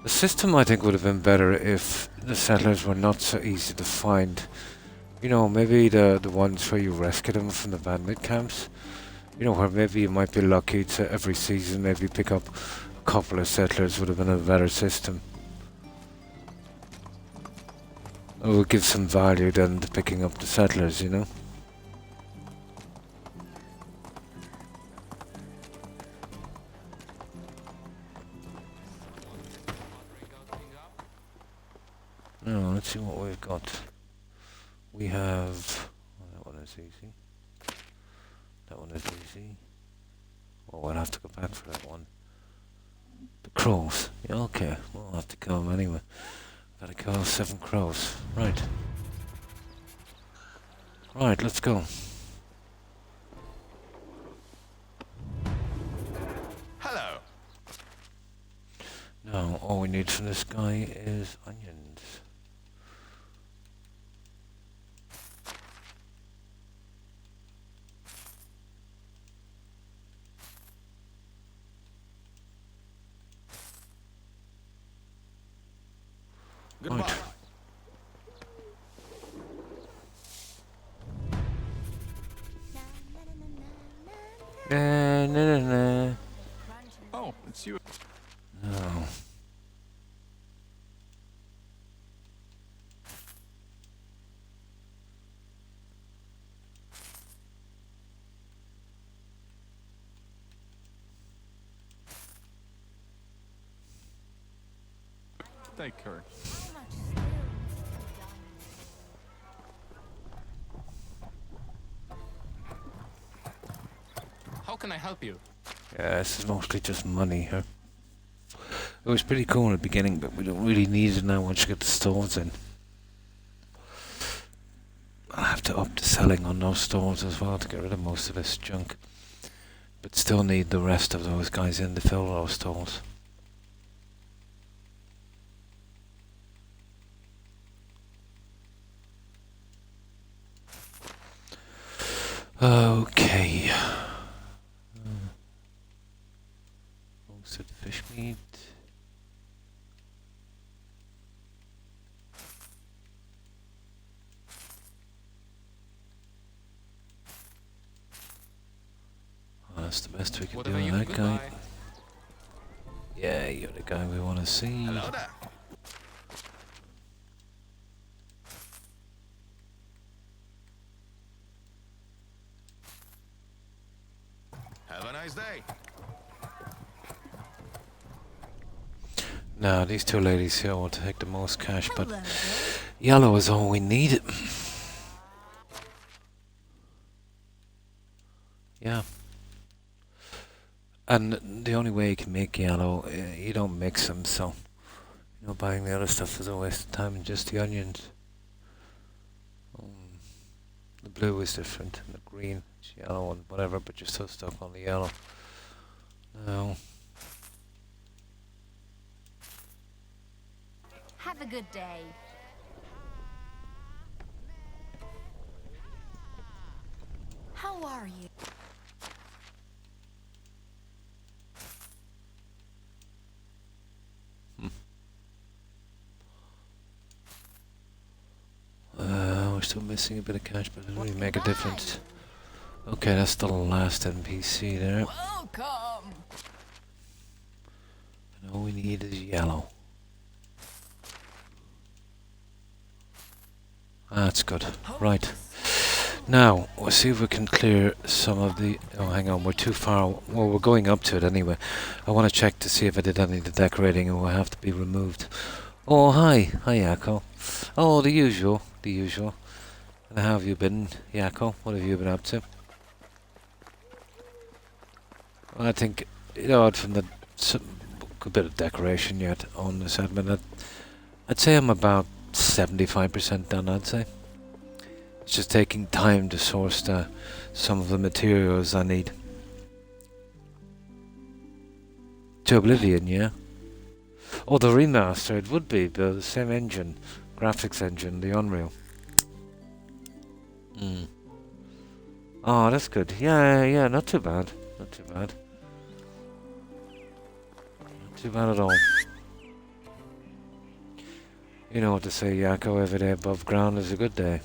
The system, I think, would have been better if the settlers were not so easy to find. You know, maybe the ones where you rescue them from the bandit camps. You know, where maybe you might be lucky to every season maybe pick up a couple of settlers would have been a better system. It would give some value then to picking up the settlers, you know. Now, let's see what we've got. We have... Oh, that one is easy. That one is easy. Oh, we'll have to go back for that one. The crows. Yeah, okay. We'll have to kill them anyway. Gotta kill 7 crows. Right. Right, let's go. Hello. Now, all we need from this guy is onions. Goodbye. Right. Na, na, na, na. Oh, it's you. No. Take her. How can I help you? Yeah, this is mostly just money here. It was pretty cool in the beginning, but we don't really need it now once you get the stores in. I'll have to up the selling on those stores as well to get rid of most of this junk. But still need the rest of those guys in to fill those stores. Okay. Roasted fish meat. Oh, that's the best we can What do are with you? that guy. Goodbye. Yeah, you're the guy we want to see. Hello there. Have a nice day. Now, these two ladies here will take the most cash, but yellow is all we need. Yeah. And the only way you can make yellow, you don't mix them, so you know, buying the other stuff is a waste of time, and just the onions. The blue is different, and the green is yellow, and whatever, but you're still stuck on the yellow. Now, a good day. How are you? We're still missing a bit of cash, but it doesn't really make a difference. Okay, that's the last NPC there. Welcome. And all we need is yellow. That's good. Right. Now, we'll see if we can clear some of the... Oh, hang on, we're too far... Well, we're going up to it anyway. I want to check to see if I did any of the decorating and will have to be removed. Oh, hi. Hi, Yakko. Oh, the usual. The usual. And how have you been, Yakko? What have you been up to? I think, you know, from the... a bit of decoration yet on this admin. I'd say I'm about 75% done, I'd say. It's just taking time to source some of the materials I need. To Oblivion, yeah? Oh, the remaster, it would be, but the same engine. Graphics engine, the Unreal. Oh, that's good. Yeah, not too bad. Not too bad. Not too bad at all. You know what to say, Yakko, every day above ground is a good day.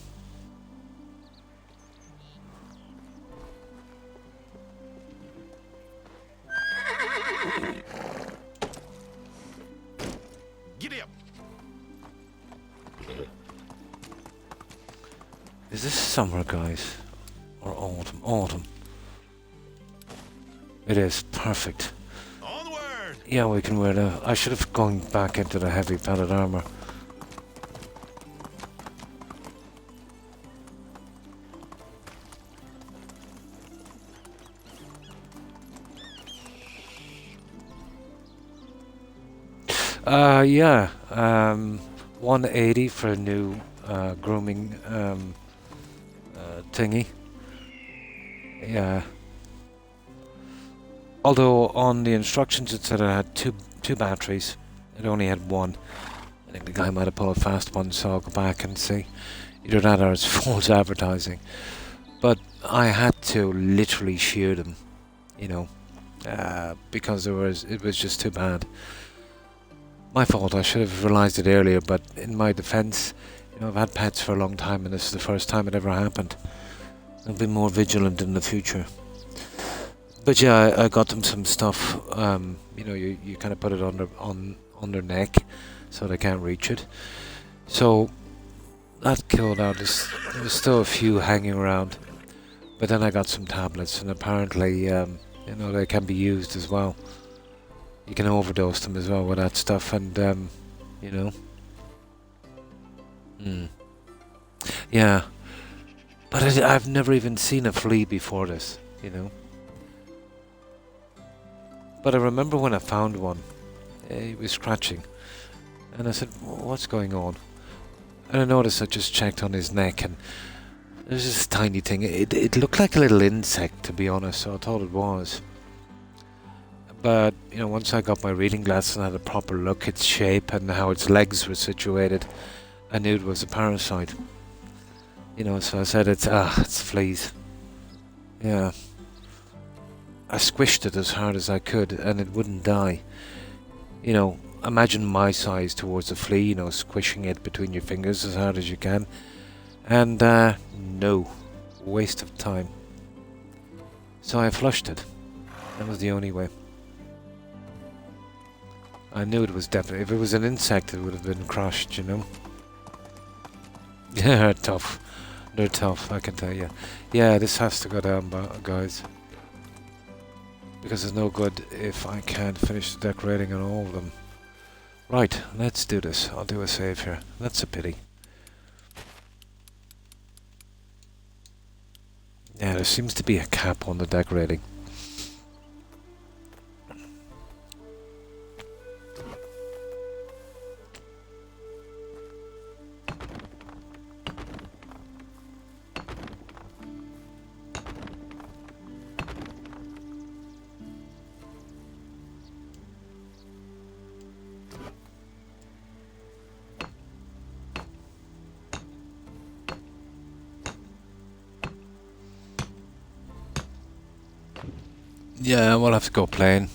Giddy up! Is this summer, guys? Or autumn? Autumn. It is. Perfect. Onward! Yeah, we can wear the... I should have gone back into the heavy padded armor. Yeah. 180 for a new grooming thingy. Yeah. Although on the instructions it said I had two batteries. It only had one. I think the guy might have pulled a fast one, so I'll go back and see. Either that or it's false advertising. But I had to literally shear them, you know, because it was just too bad. My fault, I should have realised it earlier, but in my defence, you know, I've had pets for a long time and this is the first time it ever happened. I'll be more vigilant in the future. But yeah, I got them some stuff, you know, you kind of put it on their neck so they can't reach it. So that killed out. There was still a few hanging around. But then I got some tablets and apparently, you know, they can be used as well. You can overdose them as well with that stuff and, you know. Yeah. But I've never even seen a flea before this, you know. But I remember when I found one, he was scratching. And I said, what's going on? And I noticed I just checked on his neck and there's this tiny thing. It looked like a little insect, to be honest, so I thought it was. But, you know, once I got my reading glasses and had a proper look at its shape and how its legs were situated, I knew it was a parasite. You know, so I said, it's fleas. Yeah. I squished it as hard as I could and it wouldn't die. You know, imagine my size towards a flea, you know, squishing it between your fingers as hard as you can. And, no. Waste of time. So I flushed it. That was the only way. I knew it was definitely... If it was an insect, it would have been crushed, you know? Yeah, they're tough. They're tough, I can tell you. Yeah, this has to go down, guys. Because it's no good if I can't finish the decorating on all of them. Right, let's do this. I'll do a save here. That's a pity. Yeah, there seems to be a cap on the decorating. Yeah, we'll have to go plain.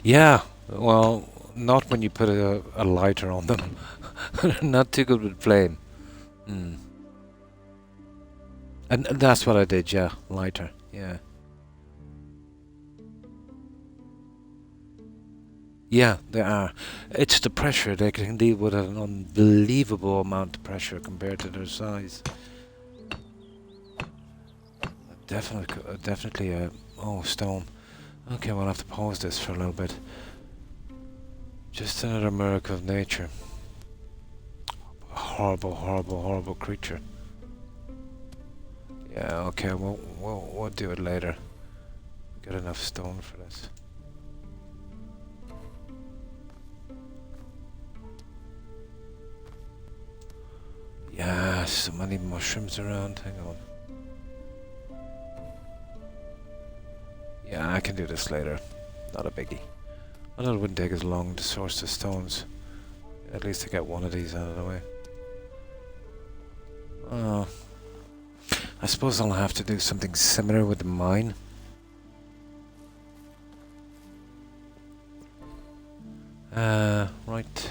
Yeah, well, not when you put a lighter on them. Not too good with flame. Mm. And that's what I did, yeah, lighter, yeah. Yeah, they are. It's the pressure. They can deal with an unbelievable amount of pressure compared to their size. Definitely a... Oh, stone. Okay, we'll have to pause this for a little bit. Just another miracle of nature. A horrible, horrible, horrible creature. Yeah, okay, we'll do it later. Get enough stone for this. Yeah, so many mushrooms around. Hang on. Yeah, I can do this later. Not a biggie. I know it wouldn't take as long to source the stones. At least to get one of these out of the way. Oh. I suppose I'll have to do something similar with the mine. Right.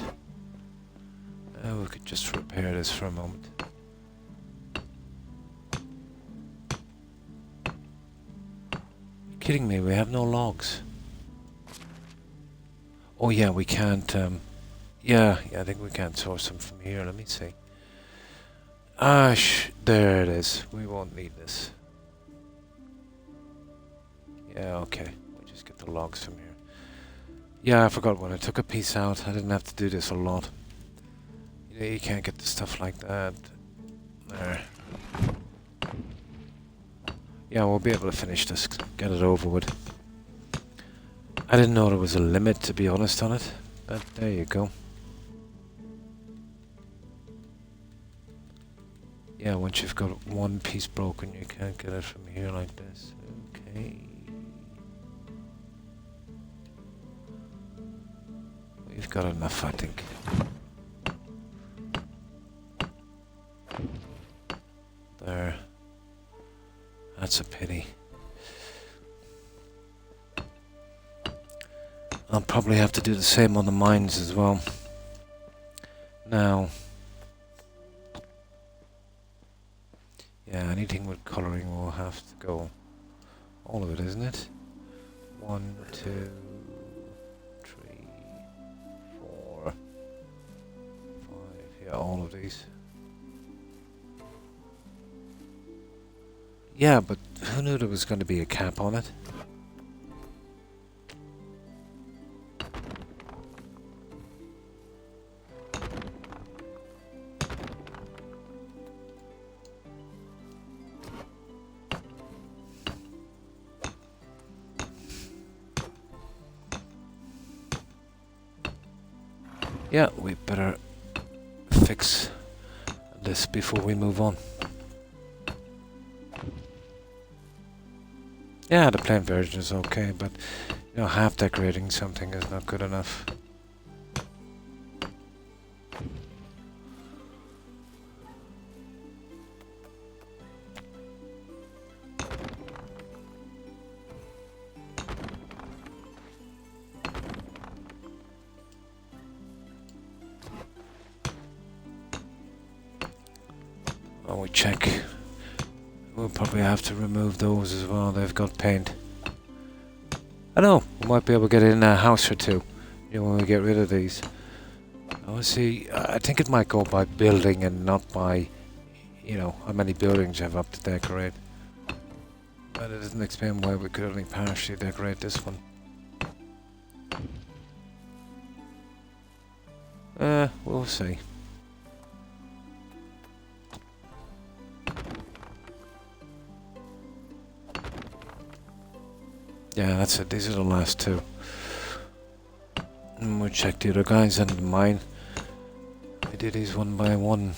We could just repair this for a moment. You're kidding me, we have no logs. Oh yeah, we can't, yeah, I think we can't source them from here. Let me see. There it is. We won't need this. Yeah, okay. We just get the logs from here. Yeah, I forgot when I took a piece out. I didn't have to do this a lot. You can't get the stuff like that. There. Yeah, we'll be able to finish this. Get it over with. I didn't know there was a limit, to be honest, on it. But there you go. Yeah, once you've got one piece broken, you can't get it from here like this. Okay. We've got enough, I think. There. That's a pity. I'll probably have to do the same on the mines as well. Now... Yeah, anything with colouring will have to go. All of it, isn't it? 1, 2, 3, 4, 5. Yeah, all of these. Yeah, but who knew there was going to be a cap on it? Yeah, we better fix this before we move on. Yeah, the plain version is okay, but you know, half decorating something is not good enough. Oh, we check. We'll probably have to remove those as well. They've got paint. I know, we might be able to get in a house or two, you know, when we get rid of these. See, I think it might go by building and not by, you know, how many buildings you have up to decorate. But it doesn't explain why we could only partially decorate this one. We'll see. Yeah, that's it. These are the last two. And we'll check the other guys and mine. We do these one by one.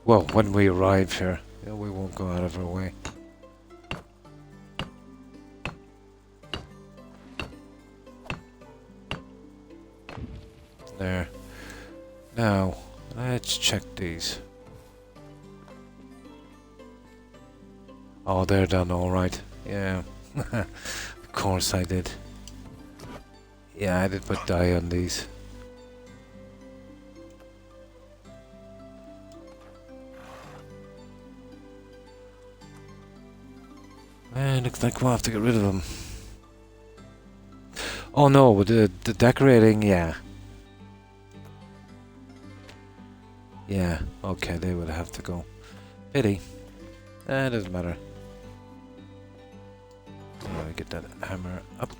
Well, when we arrive here, you know, we won't go out of our way. There. Now, let's check these. Oh, they're done all right. Yeah. Of course I did. Yeah, I did put dye on these. Looks like we'll have to get rid of them. Oh no, with the decorating, yeah. Yeah, okay, they would have to go. Pity. It doesn't matter. Anyway, get that hammer up.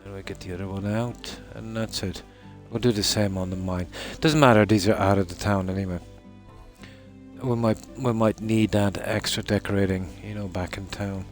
And we get the other one out, and that's it. We'll do the same on the mine. Doesn't matter, these are out of the town anyway. We might need that extra decorating, you know, back in town.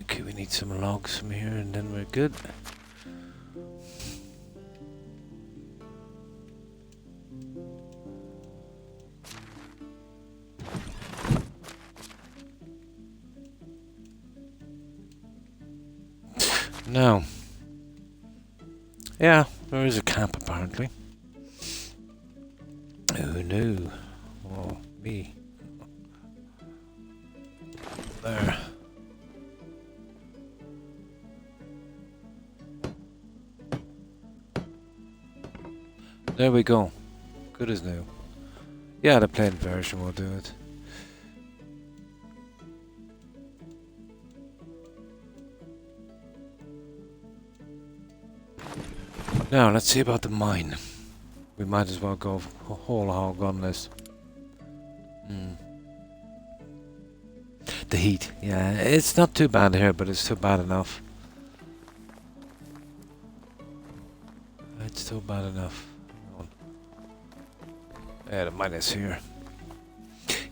Okay, we need some logs from here and then we're good. Now, yeah, there is a camp apparently. Who knew? Oh, me. There. There we go. Good as new. Yeah, the plain version will do it. Now, let's see about the mine. We might as well go whole hog on this. The heat, yeah, it's not too bad here, but it's still bad enough. It's still bad enough. Yeah, the mine is here.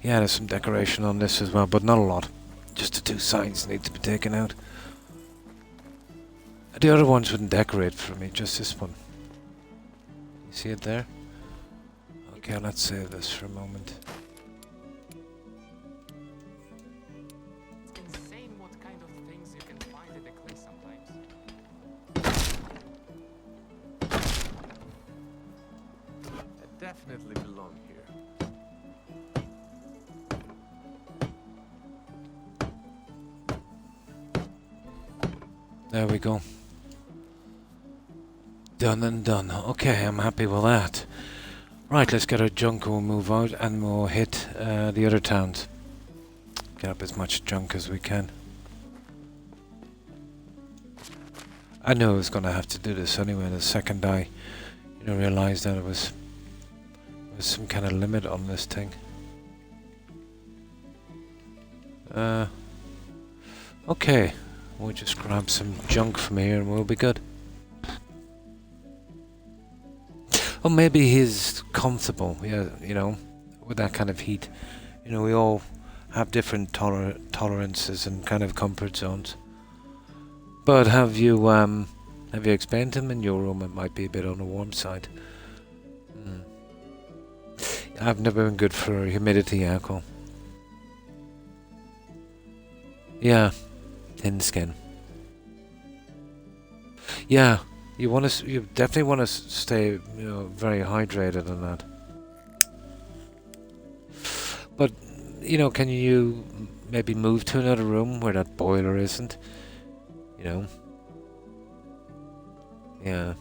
Yeah, there's some decoration on this as well, but not a lot. Just the two signs need to be taken out. The other ones wouldn't decorate for me, just this one. You see it there? Okay, let's save this for a moment. It's insane what kind of things you can find in the clay sometimes. I definitely belong here. There we go. Done and done. Okay, I'm happy with that. Right, let's get our junk and we'll move out and we'll hit the other towns. Get up as much junk as we can. I knew I was going to have to do this anyway the second I realised that there was some kind of limit on this thing. Okay, we'll just grab some junk from here and we'll be good. Or maybe he's comfortable, yeah, with that kind of heat. We all have different tolerances and kind of comfort zones. But have you explained to him in your room it might be a bit on the warm side? I've never been good for humidity alcohol. Yeah, thin skin. Yeah. You definitely want to stay, very hydrated on that. But, can you maybe move to another room where that boiler isn't? Yeah. Yeah.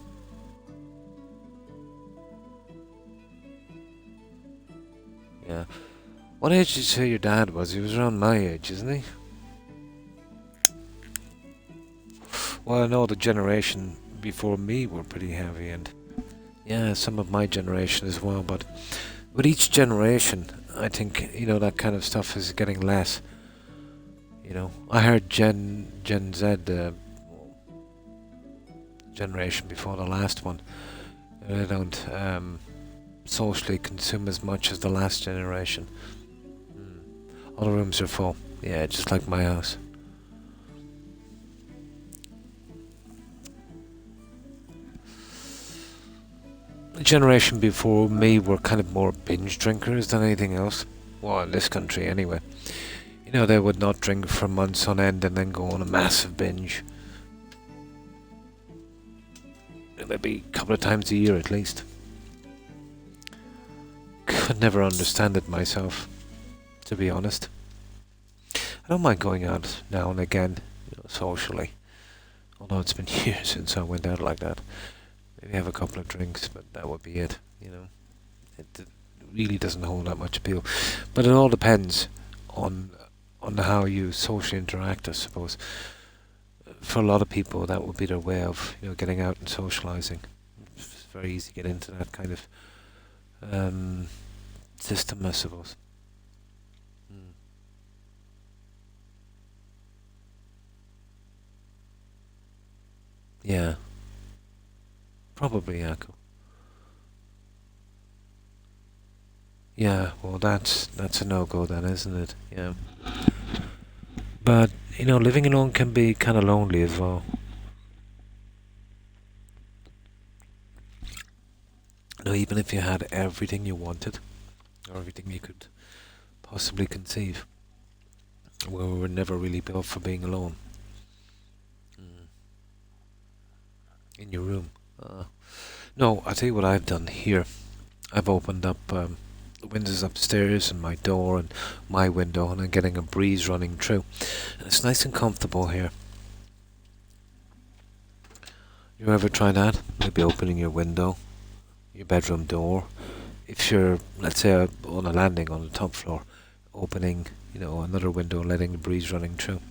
What age did you say your dad was? He was around my age, isn't he? Well, I know the generation before me were pretty heavy, and yeah, some of my generation as well, but with each generation I think that kind of stuff is getting less. I heard Gen Z, the generation before the last one, they don't socially consume as much as the last generation. All the rooms are full, yeah, just like my house. the generation before me were kind of more binge drinkers than anything else. Well, in this country anyway. You know, they would not drink for months on end and then go on a massive binge. Maybe a couple of times a year at least. Could never understand it myself, to be honest. I don't mind going out now and again, you know, socially. Although it's been years since I went out like that. Maybe have a couple of drinks, but that would be it, you know. It really doesn't hold that much appeal. But it all depends on how you socially interact, I suppose. For a lot of people, that would be their way of, you know, getting out and socializing. It's very easy to get into that kind of system, I suppose. Yeah. Probably, Akko. Yeah, well, that's a no-go then, isn't it? Yeah. But, you know, living alone can be kind of lonely as well. You know, even if you had everything you wanted, or everything you could possibly conceive, we were never really built for being alone. In your room. No, I'll tell you what I've done here. I've opened up the windows upstairs and my door and my window, and I'm getting a breeze running through. And it's nice and comfortable here. You ever try that? Maybe opening your window, your bedroom door. If you're, let's say, on a landing on the top floor, opening, you know, another window and letting the breeze running through.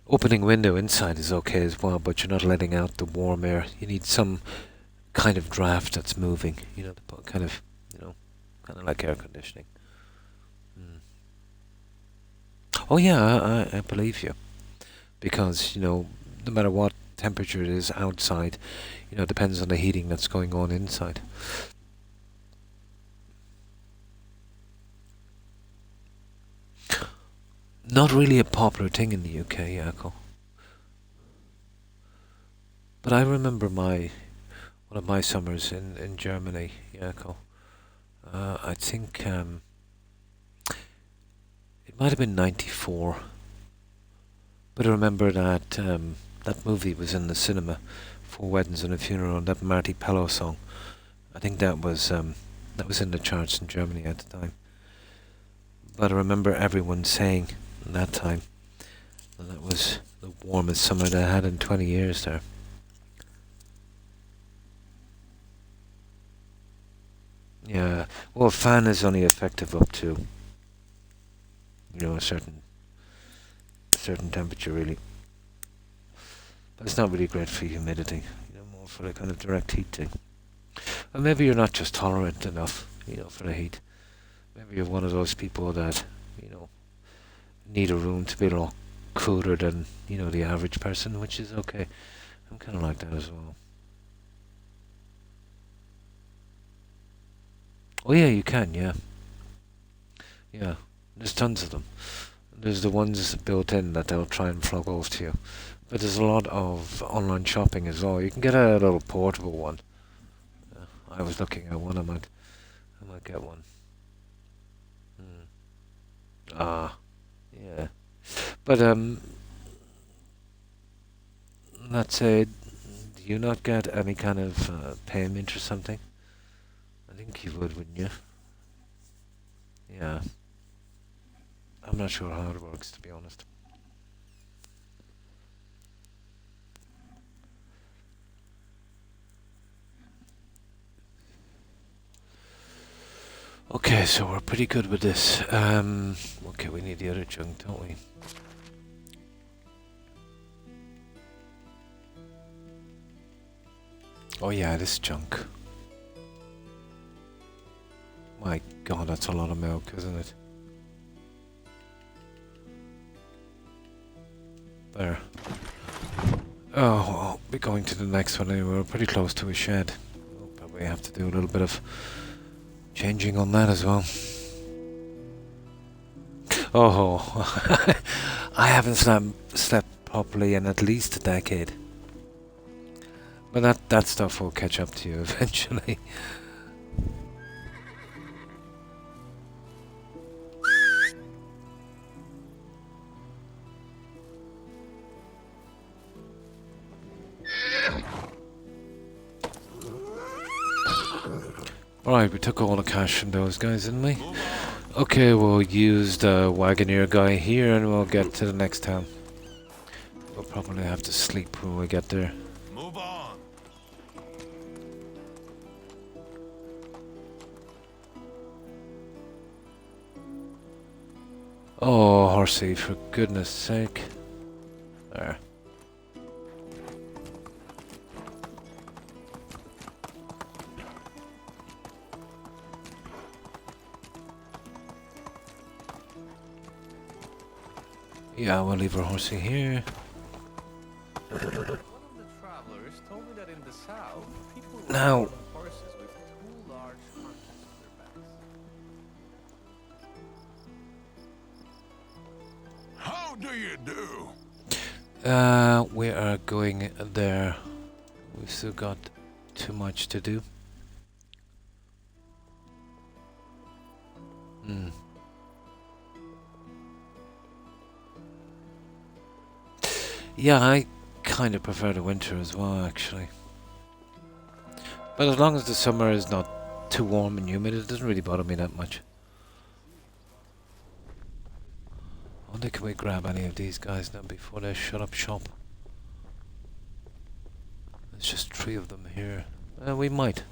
Opening window inside is okay as well, but you're not letting out the warm air. You need some kind of draft that's moving, you know, kind of, you know, kind of like air conditioning. Oh yeah, I believe you. Because, you know, no matter what temperature it is outside, you know, it depends on the heating that's going on inside. Not really a popular thing in the UK, Jaakko. But I remember one of my summers in Germany, Jaakko. I think it might have been '94. But I remember that that movie was in the cinema, Four Weddings and a Funeral, and that Marty Pellow song. I think that was in the charts in Germany at the time. But I remember everyone saying that time that was the warmest summer they had in 20 years there. Yeah, well, a fan is only effective up to, you know, a certain temperature really. But it's not really great for humidity, you know, more for the kind of direct heat thing. And maybe you're not just tolerant enough, you know, for the heat. Maybe you're one of those people that, you know, need a room to be a lot cooler than, you know, the average person, which is okay. I'm kind of like that as well. Oh yeah, you can, yeah. Yeah, there's tons of them. There's the ones built in that they'll try and flog off to you. But there's a lot of online shopping as well. You can get a little portable one. I was looking at one, I might get one. Yeah. But let's say, do you not get any kind of payment or something? I think you would, wouldn't you? Yeah. I'm not sure how it works, to be honest. Okay, so we're pretty good with this. Okay, we need the other junk, don't we? Oh yeah, this junk. My god, that's a lot of milk, isn't it? There. Oh, I'll be going to the next one anyway. We're pretty close to a shed. We'll probably have to do a little bit of changing on that as well. Oh, I haven't slept properly in at least a decade. But that stuff will catch up to you eventually. Alright, we took all the cash from those guys, didn't we? Okay, we'll use the Wagoneer guy here and we'll get to the next town. We'll probably have to sleep when we get there. Move on. Oh, horsey, for goodness sake. There. Yeah, we'll leave our horsey here. One of the travelers told me that in the south, people Now- ride on horses with two large hunches on their backs. How do you do? We are going there. We've still got too much to do. Hmm. Yeah, I kind of prefer the winter as well, actually. But as long as the summer is not too warm and humid, it doesn't really bother me that much. I wonder, can we grab any of these guys now before they shut up shop? There's just 3 of them here. We might.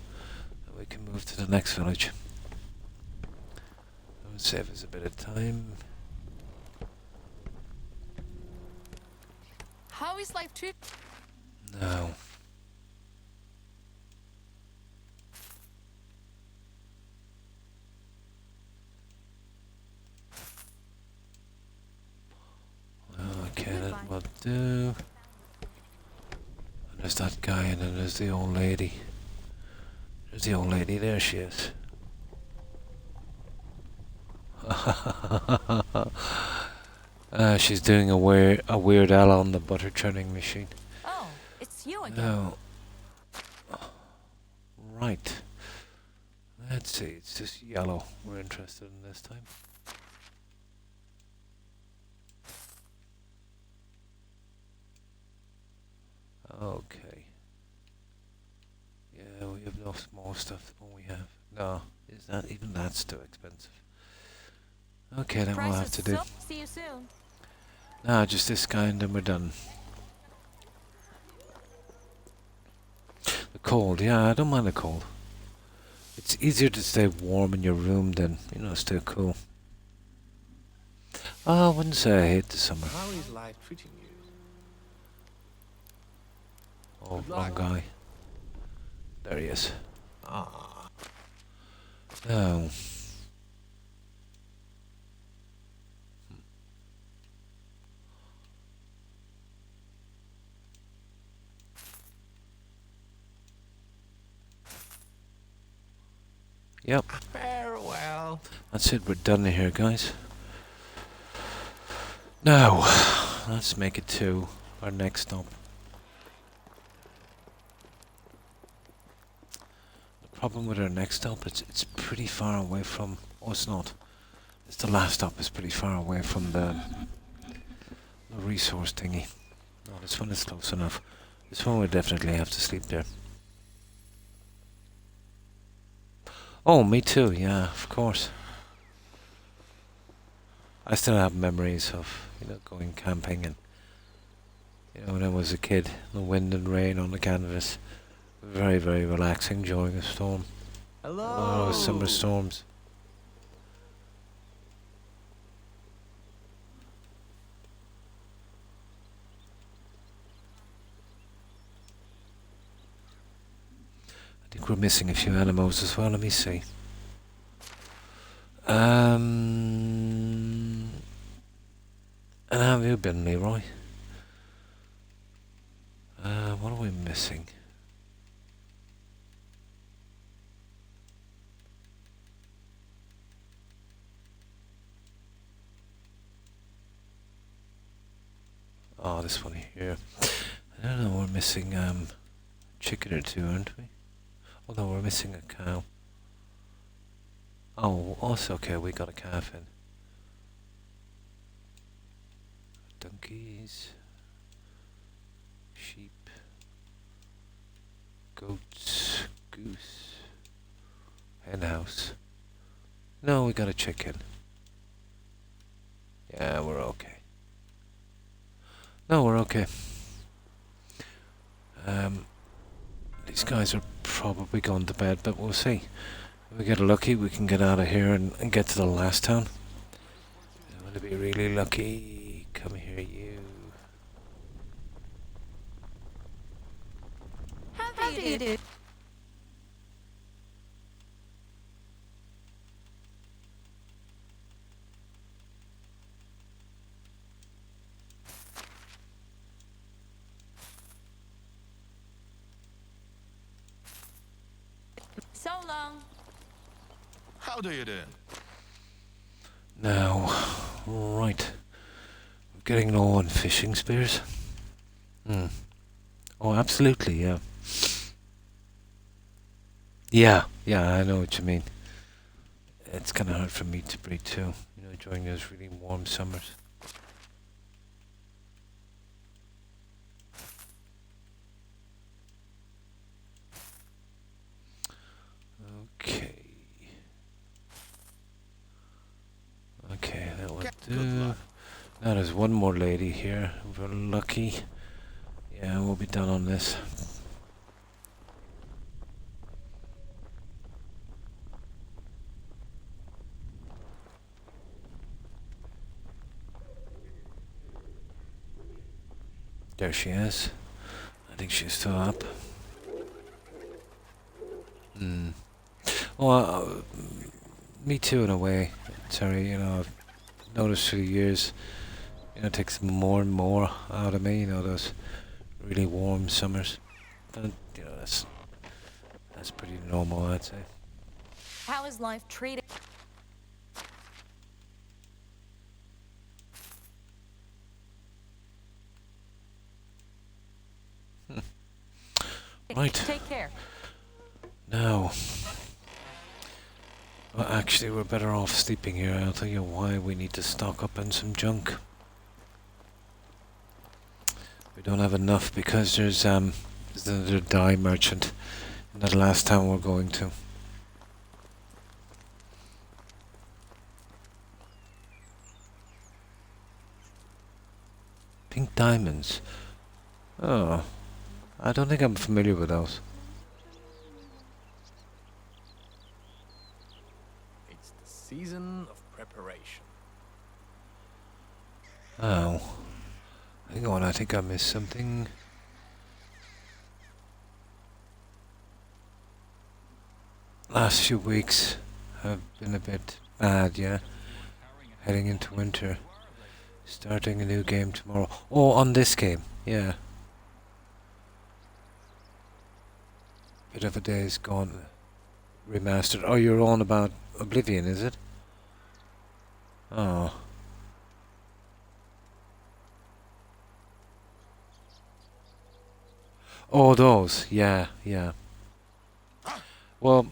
We can move to the next village. That would save us a bit of time. How is life treat? No. Okay, that will do. And there's that guy, and then there's the old lady. There's the old lady, there she is. She's doing a weird L on the butter churning machine. Oh, it's you again. No. Right. Let's see, it's just yellow we're interested in this time. Okay. Yeah, we have no small stuff than we have. No, is that even that's too expensive? Okay, then we'll have to do. See you soon. No, just this guy and then we're done. The cold, yeah, I don't mind the cold. It's easier to stay warm in your room than, stay cool. Oh, I wouldn't say I hate the summer. How is life treating you? Oh, wrong guy. There he is. Ah. No. Yep. Farewell. That's it, we're done here, guys. Now, let's make it to our next stop. The problem with our next stop, it's pretty far away from... Oh, it's not. It's the last stop, is pretty far away from the resource thingy. No, this one is close enough. This one we definitely have to sleep there. Oh, me too, yeah, of course. I still have memories of, going camping and, when I was a kid, the wind and rain on the canvas. Very, very relaxing during a storm. Hello. Summer storms. I think we're missing a few animals as well, let me see. And how have you been, Leroy? What are we missing? Oh, this one here. I don't know, we're missing chicken or two, aren't we? Oh no, we're missing a cow. Oh, also okay, we got a calf in. Donkeys, sheep, goats, goose, hen house. No, we got a chicken. Yeah, we're okay. No, we're okay. These guys are probably gone to bed, but we'll see. If we get lucky, we can get out of here and get to the last town. I'm going to be really lucky. Come here, you. How do you do? So long. How do you do? Now, right. We're getting low on fishing spears. Oh, absolutely, yeah. Yeah, I know what you mean. It's kind of hard for me to breathe too, you know, during those really warm summers. Okay. Okay, that would Good do. luck. Now there's one more lady here. If we're lucky. Yeah, we'll be done on this. There she is. I think she's still up. Well, me too in a way. Sorry, you know, I've noticed through the years, you know, it takes more and more out of me, you know, those really warm summers. But, you know, that's pretty normal, I'd say. How is life treated? Right. Take care. Now, well, actually, we're better off sleeping here. I'll tell you why. We need to stock up on some junk. We don't have enough because there's another dye merchant in that last town we're going to. Pink diamonds. Oh, I don't think I'm familiar with those. It's the season of preparation. Oh. Hang on, I think I missed something. Last few weeks have been a bit bad, yeah? Heading into winter. Starting a new game tomorrow. Oh, on this game, yeah. Bit of a Days Gone remastered. Oh, you're on about Oblivion, is it? Oh. Oh, those. Yeah, yeah. Well,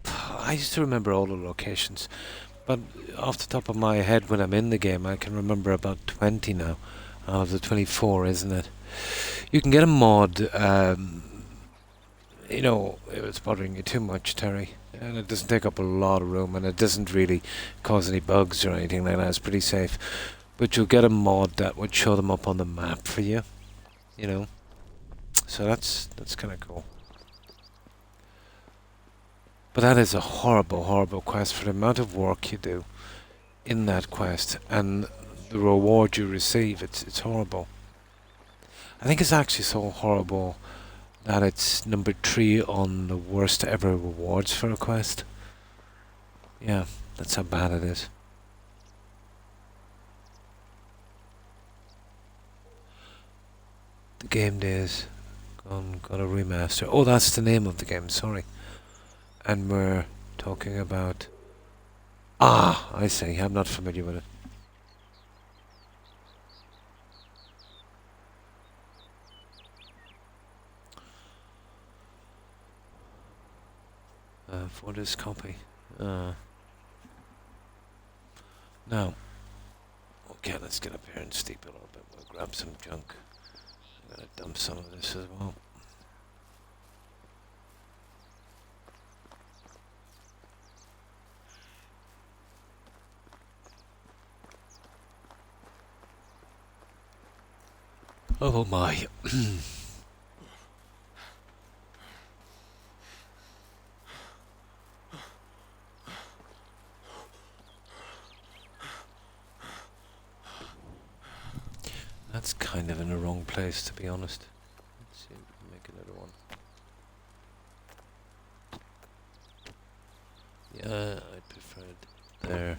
I used to remember all the locations, but off the top of my head when I'm in the game, I can remember about 20 now, out of the 24, isn't it? You can get a mod, you know, if it's bothering you too much, Terry, and it doesn't take up a lot of room, and it doesn't really cause any bugs or anything like that, it's pretty safe. But you'll get a mod that would show them up on the map for you, you know. So that's kind of cool. But that is a horrible, horrible quest for the amount of work you do in that quest and the reward you receive. It's horrible. I think it's actually so horrible that it's number 3 on the worst ever rewards for a quest. Yeah, that's how bad it is. The game days got a remaster. Oh, that's the name of the game, sorry. And we're talking about... Ah, I see. I'm not familiar with it. for this copy. Now, okay, let's get up here and steep a little bit. We'll grab some junk. I'm gonna dump some of this as well. Oh my. That's kind of in the wrong place, to be honest. Let's see if we can make another one. Yeah, I prefer it there.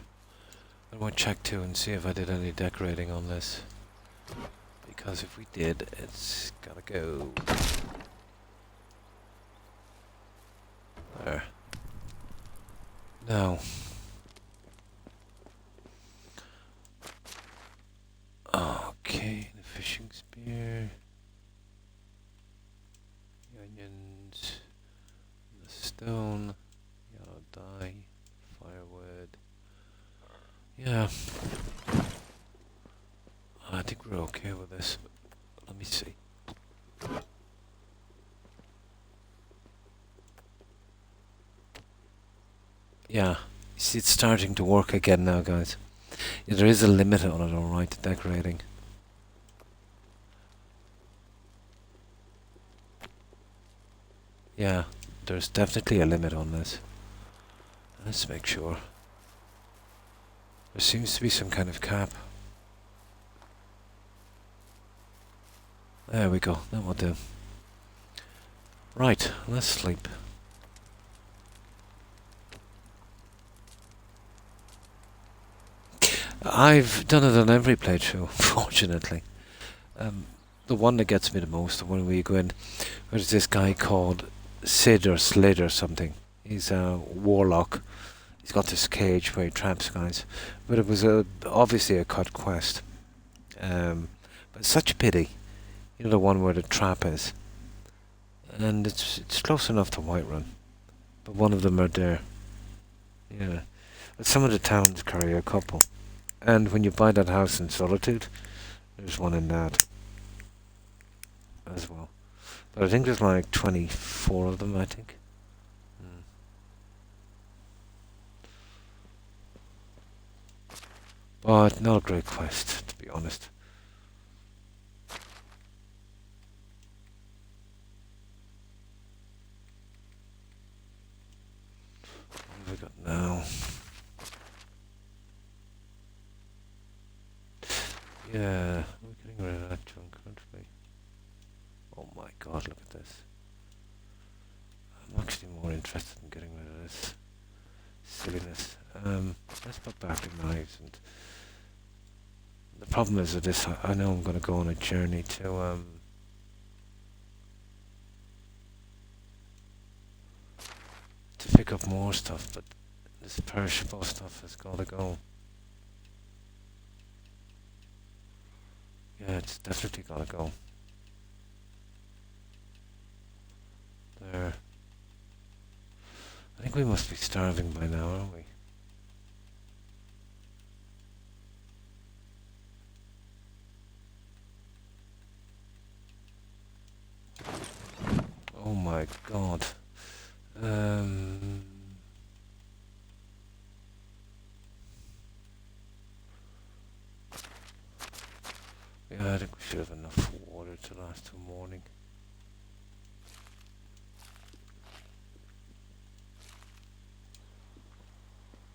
I want to check too and see if I did any decorating on this. Because if we did, it's gotta go. There. Now. Okay, the fishing spear. The onions. The stone. Yellow dye. Firewood. Yeah. I think we're okay with this. Let me see. Yeah, you see it's starting to work again now, guys. Yeah, there is a limit on it, alright, decorating. Yeah, there's definitely a limit on this. Let's make sure. There seems to be some kind of cap. There we go, that will do. Right, let's sleep. I've done it on every playthrough, fortunately. The one that gets me the most, the one where you go in, there's this guy called Sid or Slid or something. He's a warlock. He's got this cage where he traps guys. But it was obviously a cut quest. But it's such a pity. You know, the one where the trap is. And it's close enough to Whiterun. But one of them are there. Yeah. But some of the towns carry a couple. And when you buy that house in Solitude, there's one in that as well. But I think there's like 24 of them, I think. But not a great quest, to be honest. What have we got now? Yeah, we're getting rid of that junk, aren't we? Oh my god, look at this. I'm actually more interested in getting rid of this silliness. Let's put back the knives. And the problem is with this, I know I'm going to go on a journey to pick up more stuff, but this perishable stuff has got to go. Yeah, it's definitely got to go. There. I think we must be starving by now, aren't we? Oh my god. Yeah, I think we should have enough water to last till morning.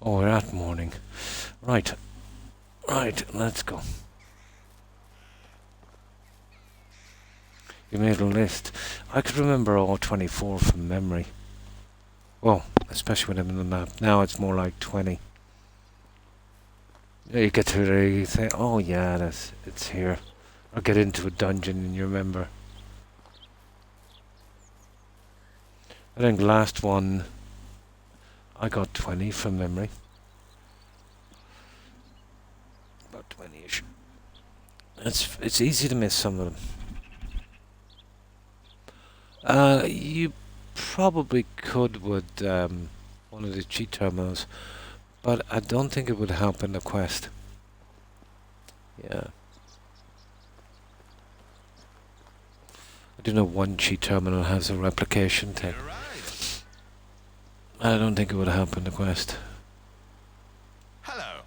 Oh, we're at morning. Right. Right, let's go. You made a list. I could remember all 24 from memory. Well, especially when I'm in the map. Now it's more like 20. You get to there, you say, oh yeah, it's here. Or get into a dungeon and you remember. I think last one I got 20 from memory. About 20-ish. It's easy to miss some of them. You probably could with one of the cheat terminals, but I don't think it would help in the quest. Yeah. I do know one cheat terminal has a replication thing. You arrived. I don't think it would help in the quest. Hello.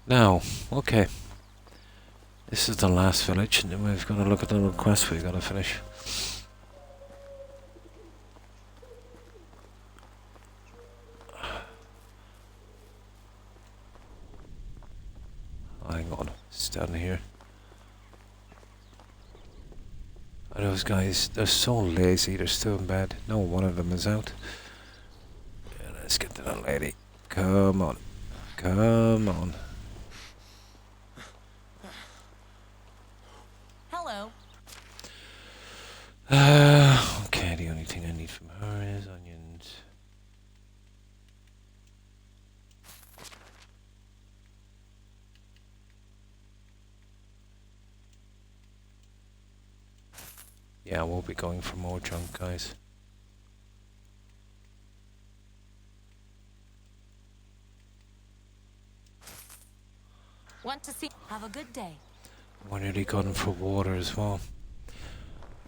Now, okay. This is the last village, and then we've got to look at the little quest we've got to finish. Hang on, it's down here. And those guys, they're so lazy, they're still in bed. No one of them is out. Yeah, let's get to that lady. Come on. Come on. Hello. Okay, the only thing I need from her is onions. Yeah, we'll be going for more junk, guys. Want to see? Have a good day. We're nearly going for water as well.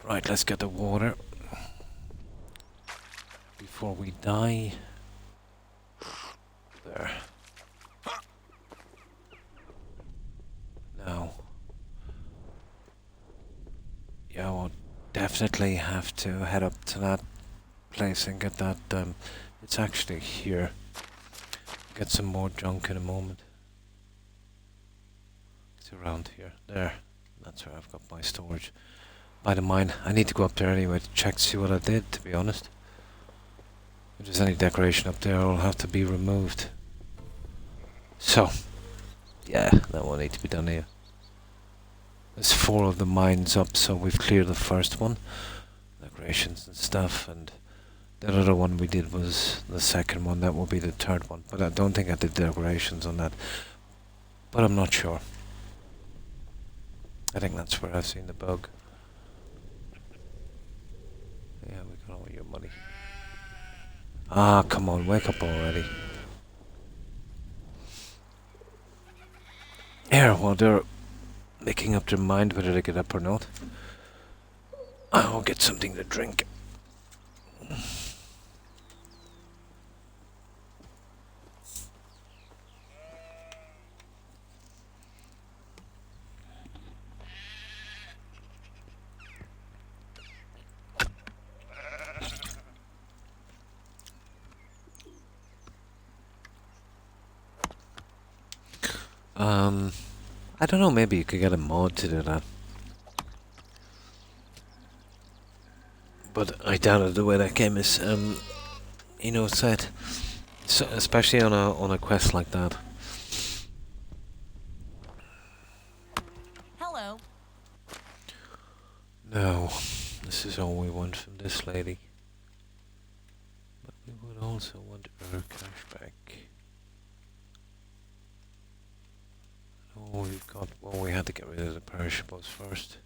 Right, let's get the water before we die. There. Now. Yeah, we'll definitely have to head up to that place and get that, it's actually here. Get some more junk in a moment. It's around here. There. That's where I've got my storage. By the mine. I need to go up there anyway to check to see what I did, to be honest. If there's any decoration up there, it'll have to be removed. So, yeah, that will need to be done here. There's 4 of the mines up, so we've cleared the first one. Decorations and stuff, and the other one we did was the second one. That will be the third one. But I don't think I did decorations on that. But I'm not sure. I think that's where I've seen the bug. Yeah, we got all your money. Ah, come on, wake up already. Here, while they're making up their mind whether they get up or not, I'll get something to drink. I don't know, maybe you could get a mod to do that. But I doubted the way that game is, you know, set. So, especially on a quest like that. Hello. No, this is all we want from this lady. But we would also want her cash back. Oh, we've got. Well, we had to get rid of the perishables first.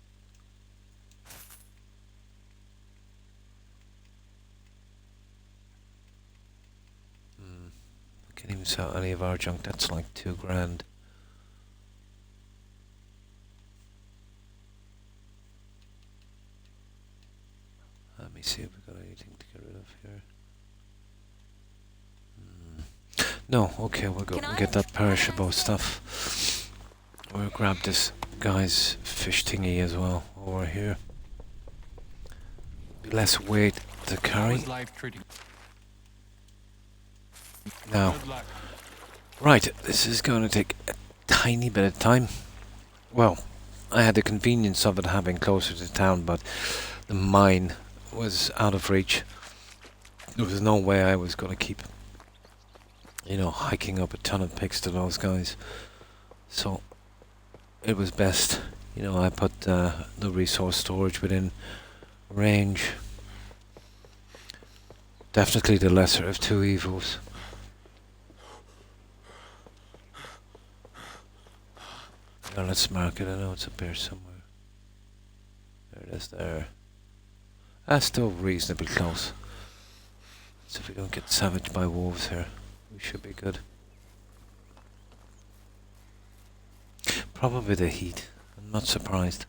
We can't even sell any of our junk. That's like $2,000. Let me see if we got anything to get rid of here. No, okay, we'll go and get that perishable stuff. We'll grab this guy's fish thingy as well over here. Be less weight to How carry. is life treating? Now, Good luck. right, this is going to take a tiny bit of time. Well, I had the convenience of it having closer to town, but the mine was out of reach. There was no way I was going to keep, you know, hiking up a ton of pigs to those guys. So it was best, you know, I put the resource storage within range. Definitely the lesser of two evils. Now let's mark it. I know it's up here somewhere. There it is there. That's still reasonably close. So if we don't get savaged by wolves here, we should be good. Probably the heat. I'm not surprised.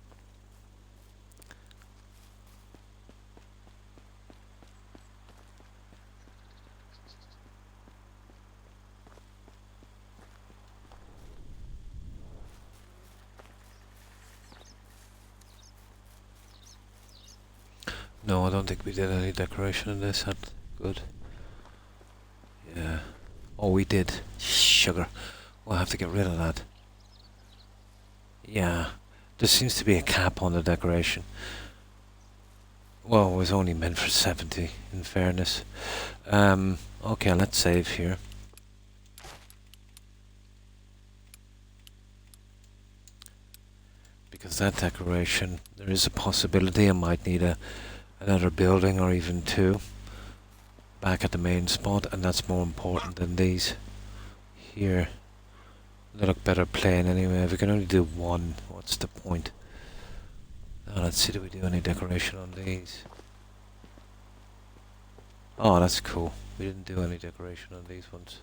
No, I don't think we did any decoration in this. That's good. Yeah. Oh, we did. Sugar. We'll have to get rid of that. Yeah. There seems to be a cap on the decoration. Well, it was only meant for 70, in fairness. Okay, let's save here. Because that decoration, there is a possibility I might need another building or even two back at the main spot, and that's more important than these here. They look better plain anyway. If we can only do one, what's the point? Now let's see, do we do any decoration on these? Oh, that's cool. We didn't do any decoration on these ones.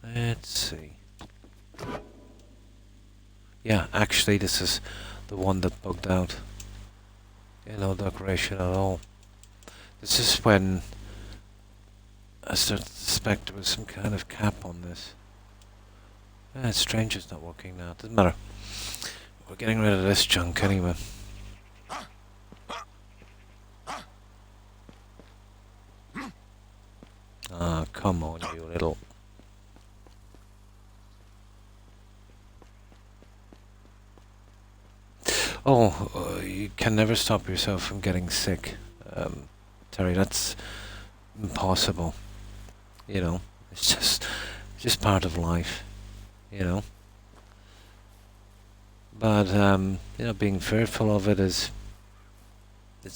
Let's see. Yeah, actually this is the one that bugged out. Yeah, no decoration at all. This is when I started to suspect there was some kind of cap on this. It's strange it's not working now. Doesn't matter. We're getting rid of this junk anyway. Ah, come on, you little... Oh, you can never stop yourself from getting sick. Terry, that's impossible. You know, it's just part of life. You know. But, you know, being fearful of it it's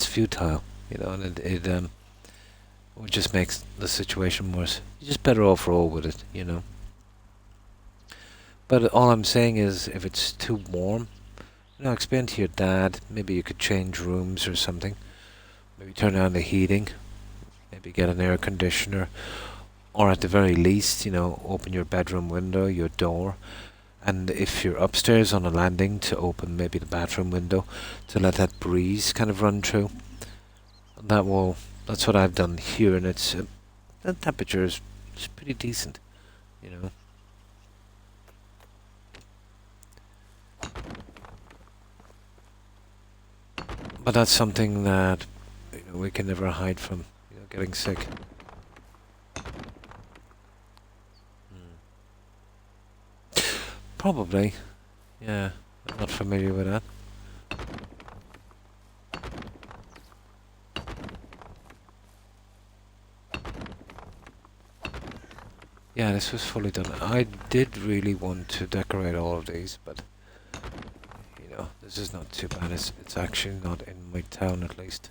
futile. You know, and it just makes the situation worse. You're just better off roll with it, you know. But all I'm saying is, if it's too warm, you know, explain to your dad, maybe you could change rooms or something. Maybe turn on the heating. Maybe get an air conditioner. Or at the very least, you know, open your bedroom window, your door. And if you're upstairs on a landing, to open maybe the bathroom window to let that breeze kind of run through. That's what I've done here, and it's the temperature is pretty decent, you know. But that's something that, you know, we can never hide from, you know, getting sick. Probably, yeah. I'm not familiar with that. Yeah, this was fully done. I did really want to decorate all of these, but you know, this is not too bad. It's actually not in my town, at least.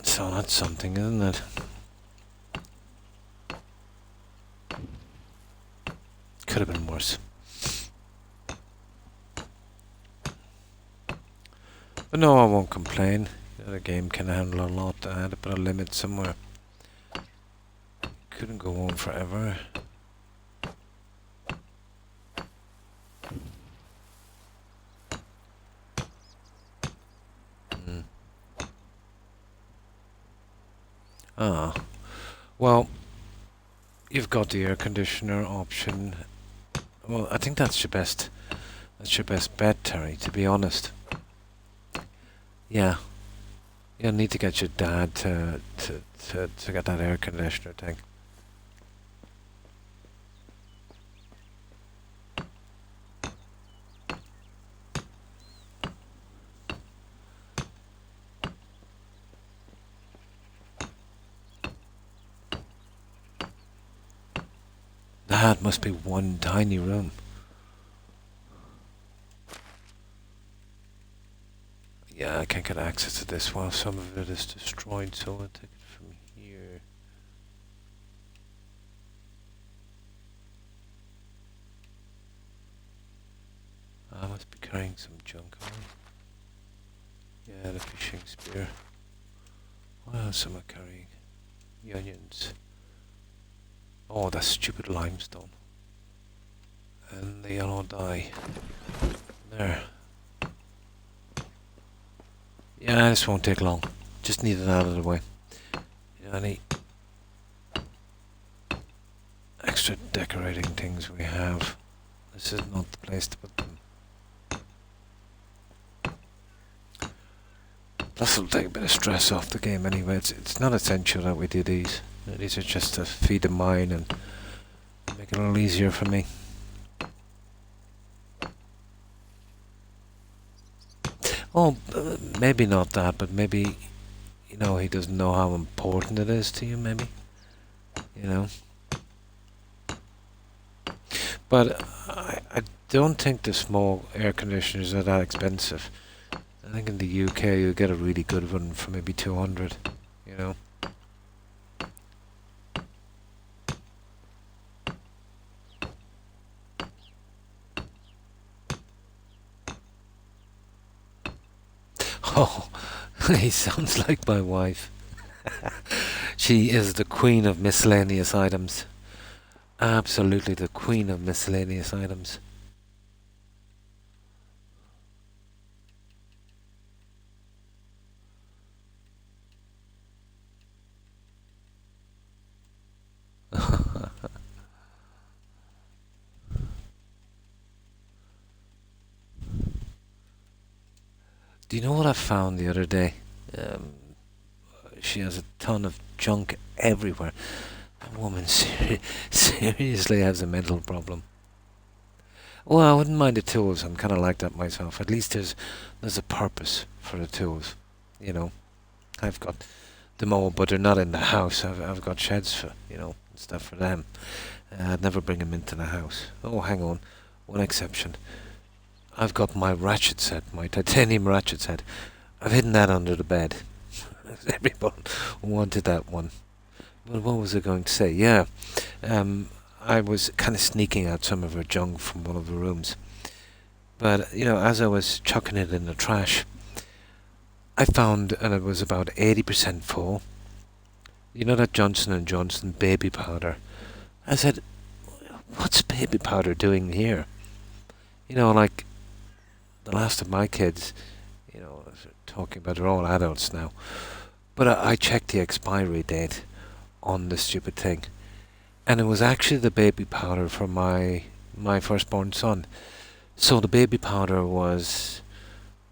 So that's something, isn't it? Could have been worse. But no, I won't complain. You know, the game can handle a lot. I had to put a limit somewhere. Couldn't go on forever. Ah. Well, you've got the air conditioner option. Well, I think that's your best bet, Terry, to be honest. Yeah. You'll need to get your dad to get that air conditioner thing. That must be one tiny room. Yeah, I can't get access to this while some of it is destroyed, so I'll take it from here. carrying some junk on. Yeah, the fishing spear. What else am I carrying? The onions. Oh, that stupid limestone. And the yellow dye. There. Yeah, this won't take long. Just need it out of the way. Any extra decorating things we have. This is not the place to put them. Plus it'll take a bit of stress off the game anyway. It's not essential that we do these. These are just to feed the mind and make it a little easier for me. Oh, maybe not that, but maybe, you know, he doesn't know how important it is to you, maybe. You know. But I don't think the small air conditioners are that expensive. I think in the UK you get a really good one for maybe 200, you know. Oh, he sounds like my wife. She is the queen of miscellaneous items. Absolutely the queen of miscellaneous items. Do you know what I found the other day? She has a ton of junk everywhere. That woman seriously has a mental problem. Well, I wouldn't mind the tools. I'm kind of like that myself. At least there's a purpose for the tools. You know, I've got them all, but they're not in the house. I've got sheds for, you know, stuff for them. I'd never bring them into the house. Oh, hang on. One exception. I've got my ratchet set, my titanium ratchet set. I've hidden that under the bed. Everyone wanted that one. But what was I going to say? Yeah, I was kind of sneaking out some of her junk from one of the rooms. But, you know, as I was chucking it in the trash, I found, and it was about 80% full, you know that Johnson & Johnson baby powder. I said, what's baby powder doing here? You know, like, the last of my kids, you know, talking about they're all adults now. But I checked the expiry date on this stupid thing. And it was actually the baby powder for my firstborn son. So the baby powder was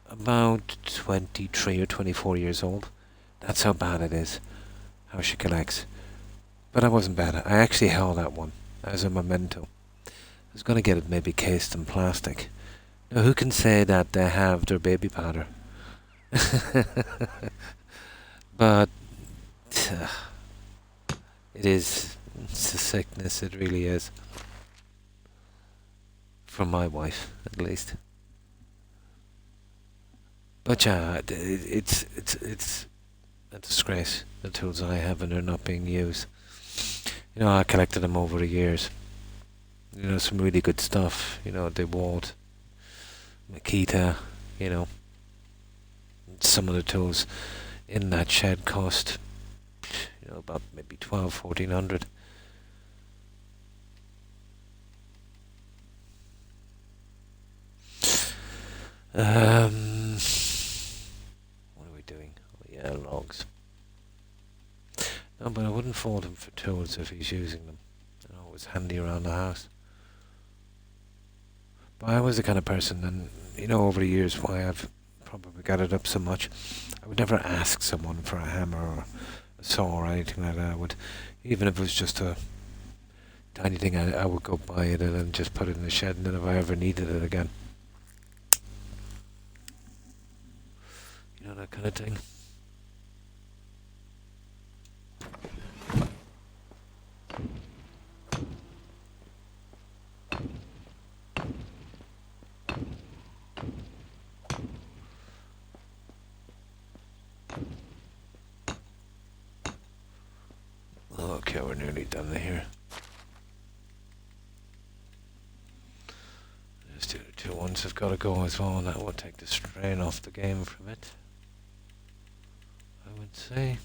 about 23 or 24 years old. That's how bad it is, how she collects. But I wasn't bad. I actually held that one as a memento. I was going to get it maybe cased in plastic. Now, who can say that they have their baby powder? But it's a sickness, it really is. For my wife, at least. But yeah, it's a disgrace, the tools I have, and they're not being used. You know, I collected them over the years. You know, some really good stuff. You know, DeWalt, Makita, you know. Some of the tools in that shed cost, you know, about maybe 1,200–1,400. What are we doing? Oh yeah, logs. No, but I wouldn't fault him for tools if he's using them. You know, it was handy around the house. But I was the kind of person, and you know, over the years, why I've probably got it up so much, I would never ask someone for a hammer or a saw or anything like that. I would, even if it was just a tiny thing, I would go buy it and then just put it in the shed, and then if I ever needed it again, you know, that kind of thing. Okay, we're nearly done here. Let's do the 2 ones. have got to go as well, and that will take the strain off the game from it, I would say.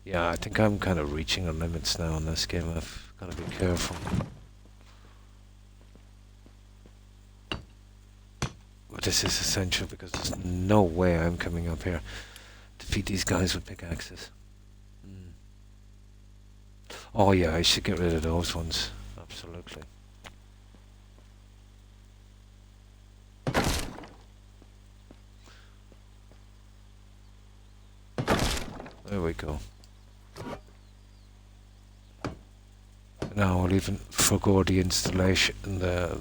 Yeah, I think I'm kind of reaching the limits now in this game. I've got to be careful. But this is essential because there's no way I'm coming up here to defeat these guys with pickaxes. Oh yeah, I should get rid of those ones. Absolutely. There we go. Now I'll even forgo the installation, that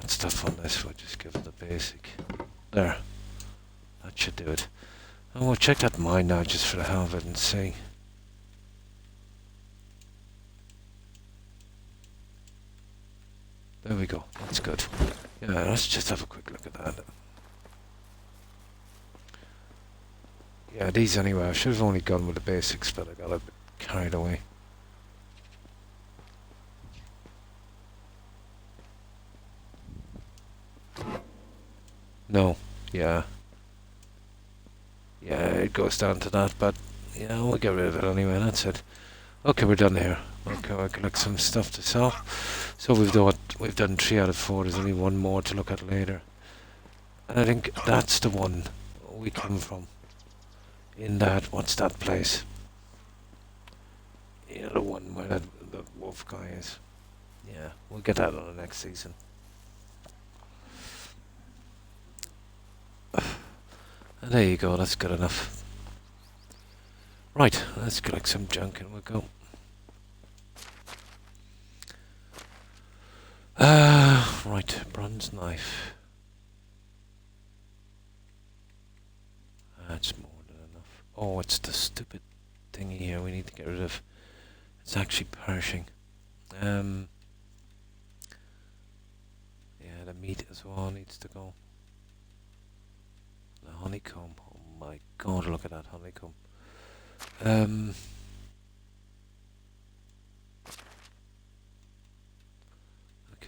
stuff on this. We'll just give it the basic. There. That should do it. And we'll check that mine now just for the hell of it and see. There we go. That's good. Yeah, let's just have a quick look at that. Yeah, these anyway. I should have only gone with the basics, but I got a bit carried away. No. Yeah. Yeah, it goes down to that, but yeah, we'll get rid of it anyway. That's it. Okay, we're done here. Okay, I collect some stuff to sell. So we've done 3 out of 4. There's only one more to look at later. And I think that's the one we come from. In that, what's that place? Yeah, the one where the wolf guy is. Yeah, we'll get that on the next season. And there you go, that's good enough. Right, let's collect some junk and we'll go. Right, bronze knife. That's more than enough. Oh, it's the stupid thingy here we need to get rid of. It's actually perishing. Yeah, the meat as well needs to go. The honeycomb. Oh my god, look at that honeycomb. Okay,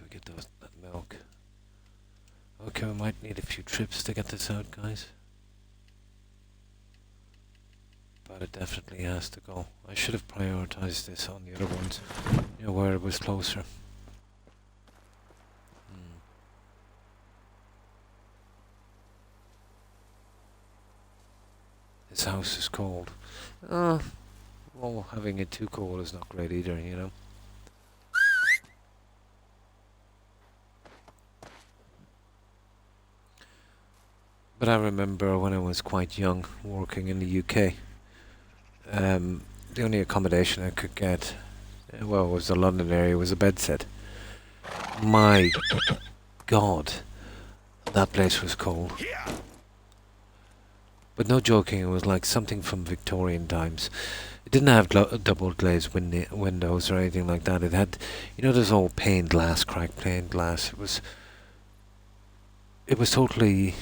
we get that milk. Okay, we might need a few trips to get this out, guys. But it definitely has to go. I should have prioritized this on the other ones, you know, where it was closer. This house is cold. Well, having it too cold is not great either, you know. But I remember when I was quite young, working in the UK, the only accommodation I could get, well, it was the London area, was a bed set. My God, that place was cold. But no joking, it was like something from Victorian times. It didn't have double glazed windows or anything like that. It had, you know, those old pane glass, cracked pane glass. It was totally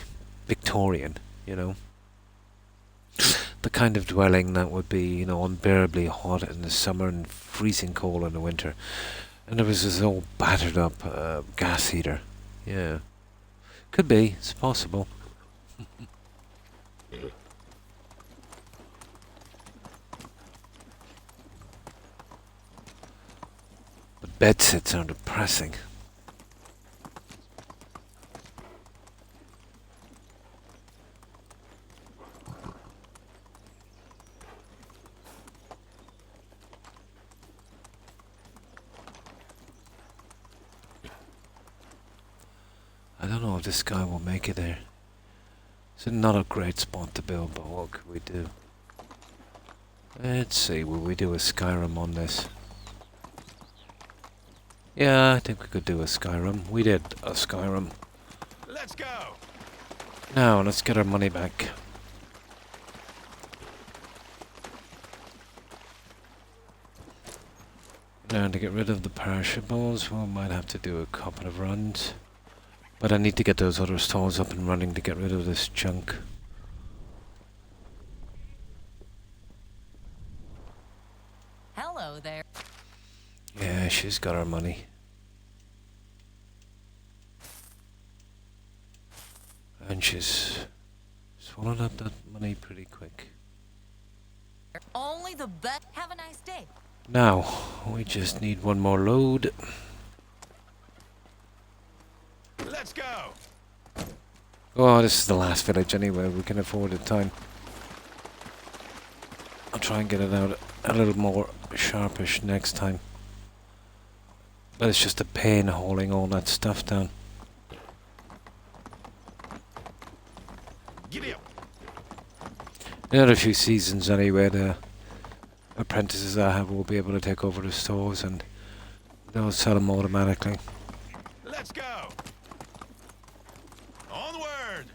Victorian, you know. The kind of dwelling that would be, you know, unbearably hot in the summer and freezing cold in the winter. And there was this old battered up gas heater. Yeah. Could be, it's possible. But bedsits are depressing. I don't know if this guy will make it there. It's not a great spot to build, but what could we do? Let's see, will we do a Skyrim on this? Yeah, I think we could do a Skyrim. We did a Skyrim. Let's go. Now, let's get our money back. Now, to get rid of the perishables, we might have to do a couple of runs. But I need to get those other stalls up and running to get rid of this junk. Hello there. Yeah, she's got her money. And she's swallowed up that money pretty quick. Only the best. Have a nice day. Now, we just need one more load. Let's go. Oh, this is the last village anyway. We can afford the time. I'll try and get it out a little more sharpish next time. But it's just a pain hauling all that stuff down. Giddy up. In another few seasons anyway, the apprentices I have will be able to take over the stores and they'll sell them automatically. Let's go. Onward.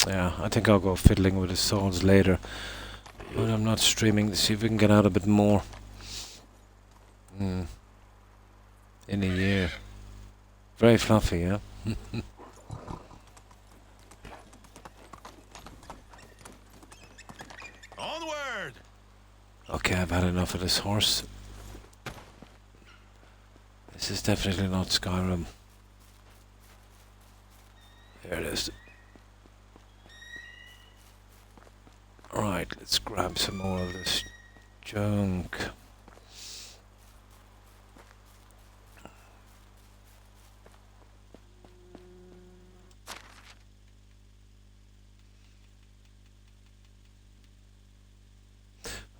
Yeah, I think I'll go fiddling with the swords later. But I'm not streaming to see if we can get out a bit more. In a year. Very fluffy, yeah? Onward. Okay, I've had enough of this horse. This is definitely not Skyrim. There it is. Right, let's grab some more of this junk.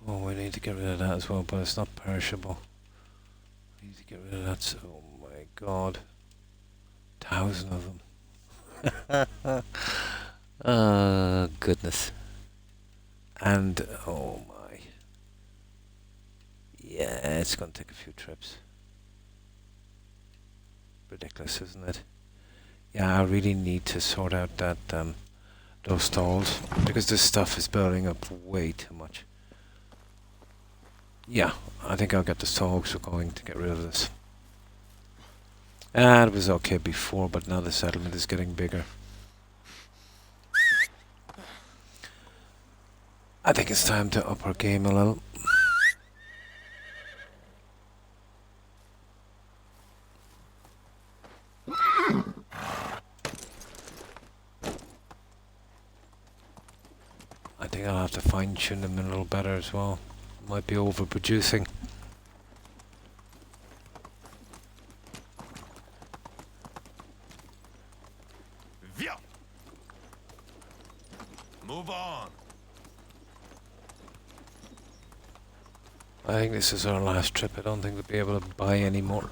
Oh, we need to get rid of that as well, but it's not perishable. We need to get rid of that. Oh my god. 1,000 of them. Oh, goodness. And, oh my. Yeah, it's gonna take a few trips. Ridiculous, isn't it? Yeah, I really need to sort out that, those stalls, because this stuff is building up way too much. Yeah, I think I'll get the stalls going to get rid of this. It was okay before, but now the settlement is getting bigger. I think it's time to up our game a little. I think I'll have to fine-tune them a little better as well. Might be overproducing. Via. Move on. I think this is our last trip. I don't think we'll be able to buy any more.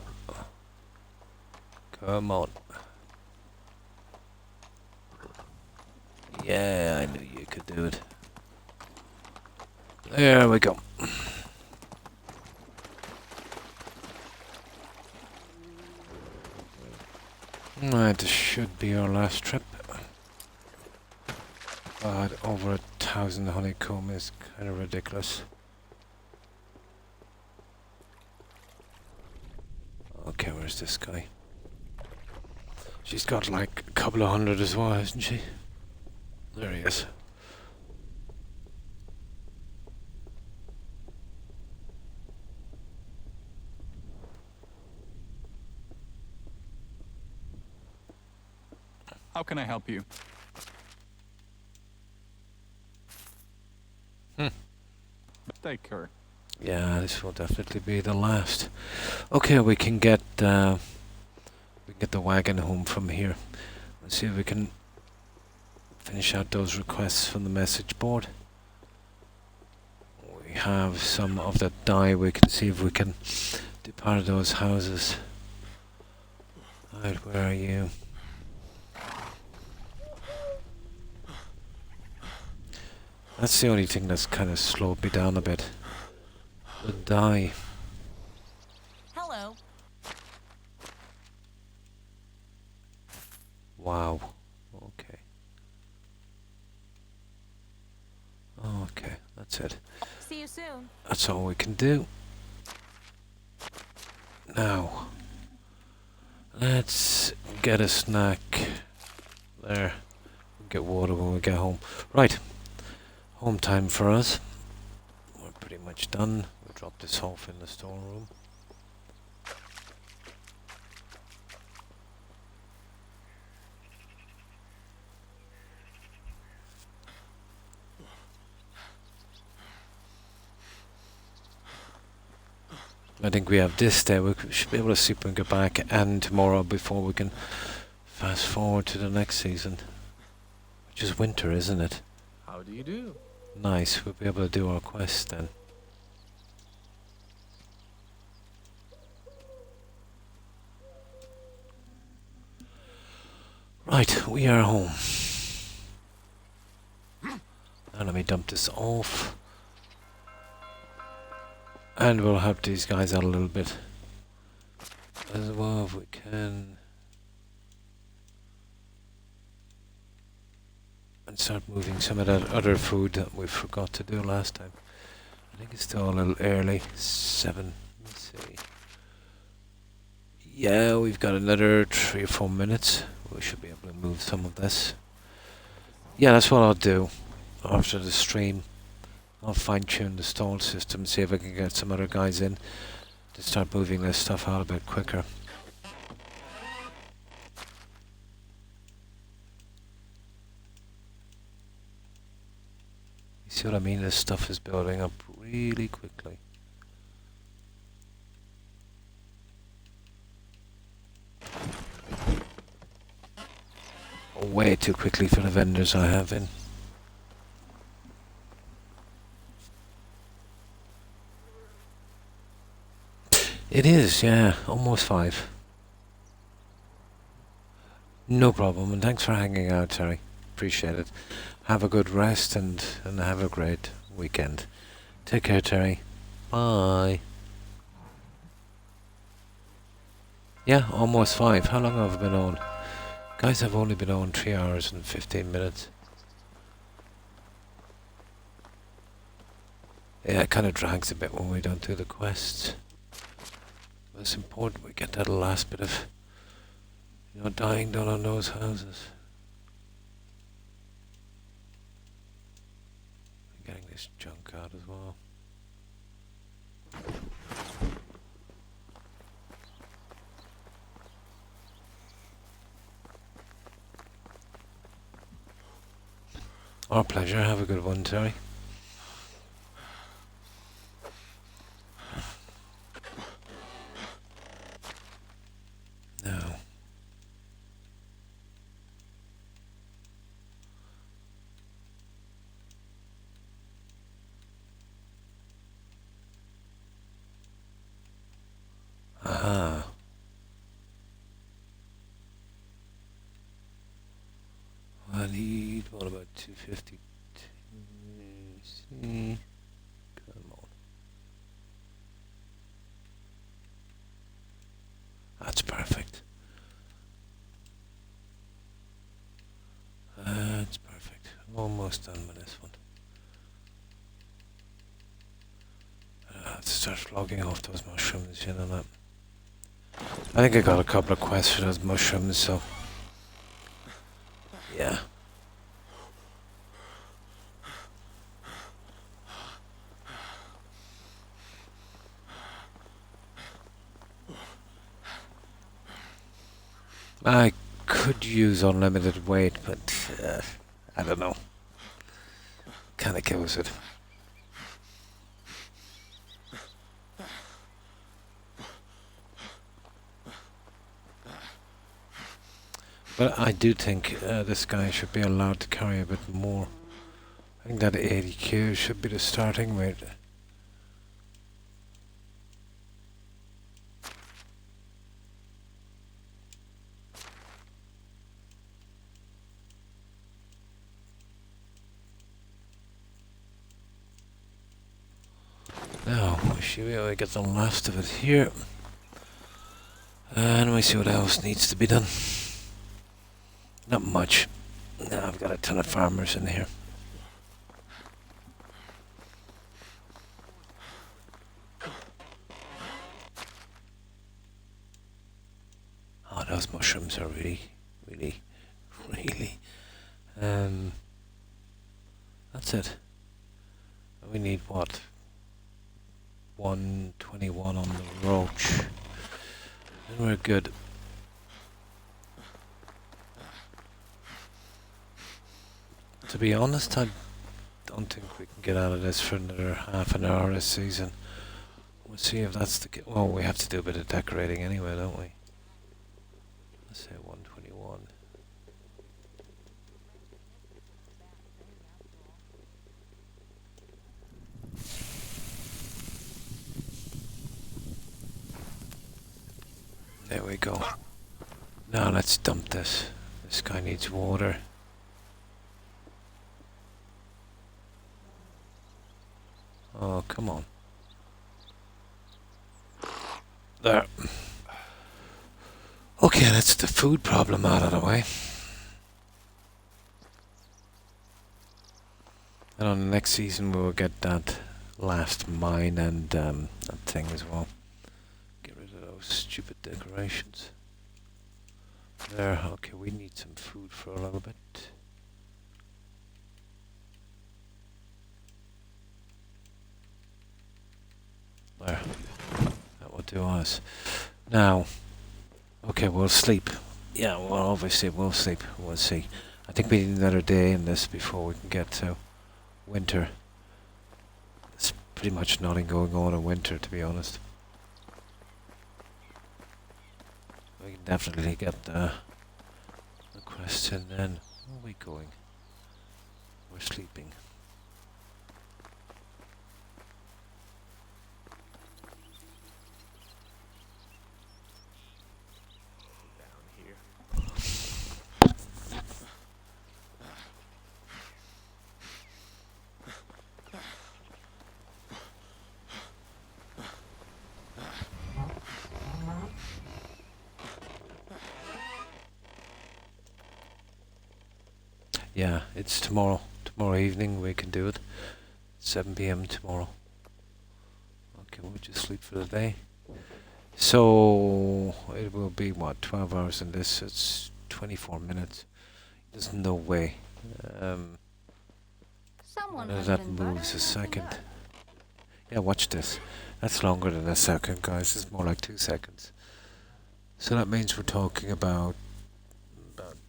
Come on. Yeah, I knew you could do it. There we go. Right, this should be our last trip. But over 1,000 honeycomb is kind of ridiculous. Okay, where's this guy? She's got like a couple of hundred as well, hasn't she? There he is. How can I help you? Take her. Yeah, this will definitely be the last. Okay, we can get the wagon home from here. Let's see if we can finish out those requests from the message board. We have some of that dye. We can see if we can do part of those houses. Right, where are you? That's the only thing that's kind of slowed me down a bit. The dye. Hello. Wow. Okay. Okay, that's it. See you soon. That's all we can do. Now, let's get a snack. There. We'll get water when we get home. Right. Home time for us. much done. We'll drop this off in the storeroom. I think we have this day. We should be able to see if we can get back and tomorrow before we can fast forward to the next season. Which is winter, isn't it? How do you do? Nice, we'll be able to do our quest then. Right, we are home. Now let me dump this off. And we'll help these guys out a little bit as well if we can. And start moving some of that other food that we forgot to do last time. I think it's still a little early. 7. Let's see. Yeah, we've got another 3 or 4 minutes. We should be able to move some of this. Yeah, that's what I'll do after the stream. I'll fine-tune the stall system, see if I can get some other guys in to start moving this stuff out a bit quicker. You see what I mean? This stuff is building up really quickly. Way too quickly for the vendors I have in. It is, yeah, almost 5. No problem, and thanks for hanging out, Terry. Appreciate it. Have a good rest and have a great weekend. Take care, Terry. Bye. Yeah, almost 5. How long have I been on? Guys, I've only been on 3 hours and 15 minutes. Yeah, it kind of drags a bit when we don't do the quests. But it's important we get that last bit of, dying done on those houses. And getting this junk out as well. Our pleasure. Have a good one, Terry. No. Aha. I need, what about 250? See. Come on. That's perfect. That's perfect. Almost done with this one. I have to start logging off those mushrooms, that. I think I got a couple of quests for those mushrooms, so yeah. I could use unlimited weight, but I don't know. Kinda kills it. But I do think this guy should be allowed to carry a bit more. I think that 80Q should be the starting weight. Now, we should be able to get the last of it here. And we see what else needs to be done. Not much. No, I've got a ton of farmers in here. Oh, those mushrooms are really. That's it. We need what? 121 on the roach. And we're good. To be honest, I don't think we can get out of this for another half an hour this season. We'll see if that's the case. Well, we have to do a bit of decorating anyway, don't we? Let's say 121. There we go. Now let's dump this. This guy needs water. Oh, come on. There. Okay, that's the food problem out of the way. And on the next season we will get that last mine and that thing as well. Get rid of those stupid decorations. There, okay, we need some food for a little bit. There. That will do us. Now, okay, we'll sleep. Yeah, well, obviously we'll sleep. We'll see. I think we need another day in this before we can get to winter. There's pretty much nothing going on in winter, to be honest. We can definitely get the quest in then. Where are we going? We're sleeping. Down here. Yeah, it's tomorrow. Tomorrow evening we can do it. 7 PM tomorrow. Okay, we'll just sleep for the day. So it will be what, 12 hours in this? It's 24 minutes. There's no way. Someone That has been moves a burning second. up. Yeah, watch this. That's longer than a second, guys. It's more like 2 seconds. So that means we're talking about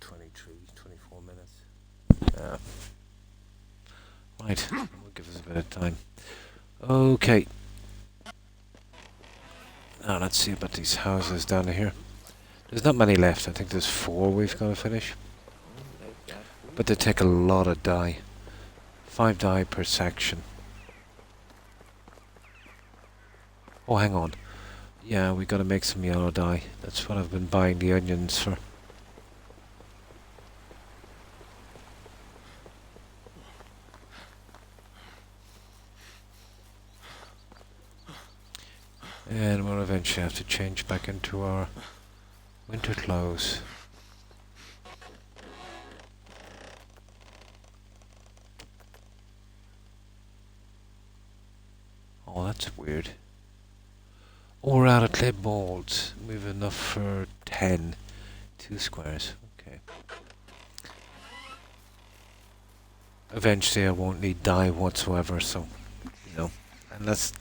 23, 24 minutes. Yeah. Right, we'll give us a bit of time. Okay. Now let's see about these houses down here. There's not many left. I think there's 4 we've got to finish. But they take a lot of dye. 5 dye per section. Oh, hang on. Yeah, we got to make some yellow dye. That's what I've been buying the onions for. And we'll eventually have to change back into our winter clothes. Oh, that's weird. Oh, we're out of clay molds. We have enough for 10. 2 squares. Okay. Eventually I won't need dye whatsoever, so, you know. And that's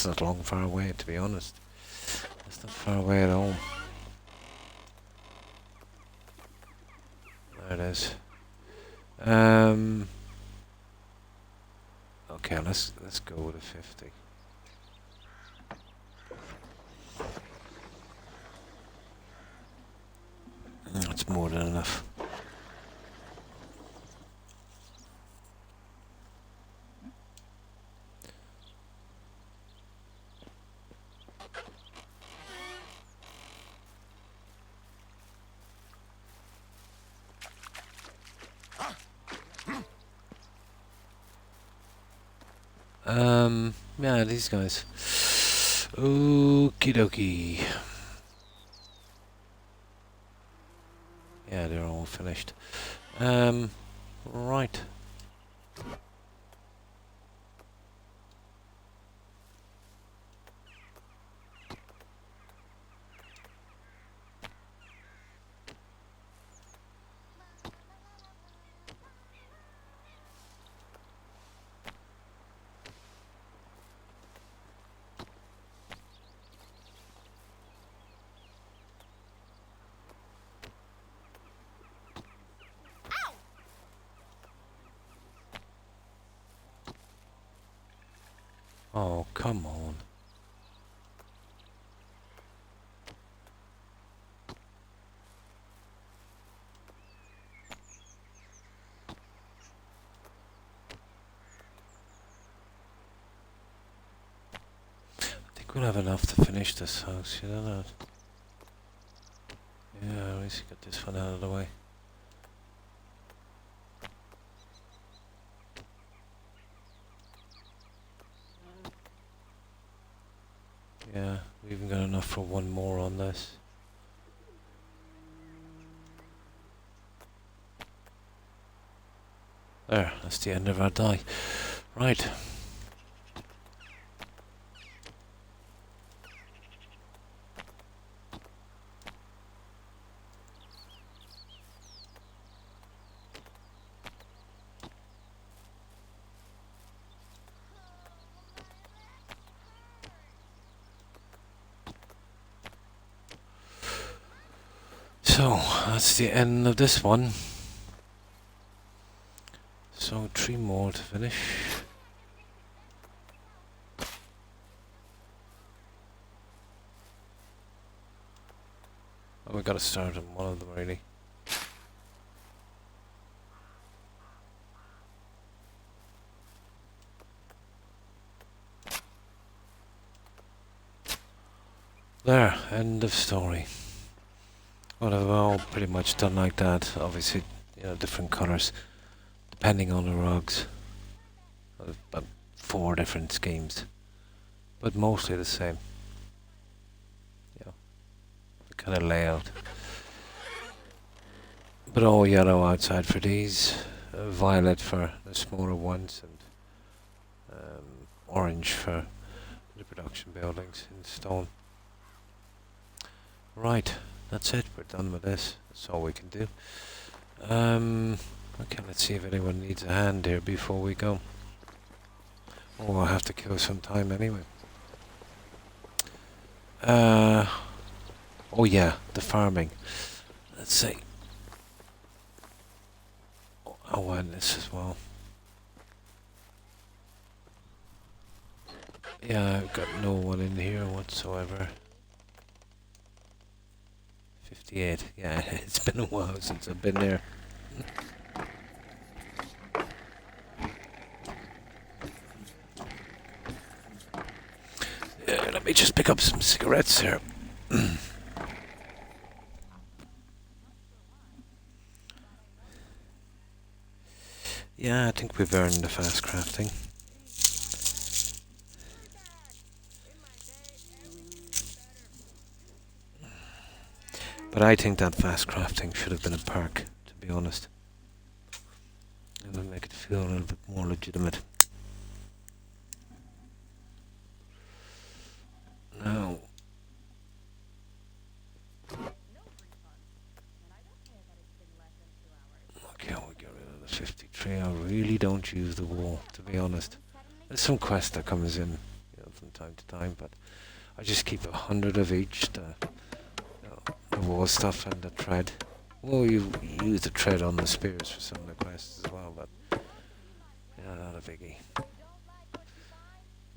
not long far away, to be honest. That's not far away at all. There it is. Okay, let's go with a 50. That's more than enough. Yeah, these guys. Okie dokie. Yeah, they're all finished. Right. Oh, come on. I think we'll have enough to finish this house, you know that? Yeah, at least get this one out of the way. Yeah, we even got enough for one more on this. There, that's the end of our die. Right. So, that's the end of this one. So, 3 more to finish. Oh, we gotta start on one of them, really. There, end of story. Well, they're all pretty much done like that. Obviously, you know, different colours, depending on the rugs. About 4 different schemes, but mostly the same. Yeah, the kind of layout. But all yellow outside for these, violet for the smaller ones, and orange for the production buildings in stone. Right, that's it. We're done with this. That's all we can do. Okay, let's see if anyone needs a hand here before we go. Oh, I'll have to kill some time anyway. Oh yeah, the farming. Let's see. I want this as well. Yeah, I've got no one in here whatsoever. 58. Yeah, it's been a while since I've been there. Let me just pick up some cigarettes here. Yeah, I think we've earned the fast crafting. But I think that fast crafting should have been a perk, to be honest. It would make it feel a little bit more legitimate. Now, okay, we'll get rid of the 53. I really don't use the wall, to be honest. There's some quest that comes in, you know, from time to time, but I just keep 100 of each. The wall stuff and the thread. Well, you use the thread on the spears for some of the quests as well, but yeah, not a biggie.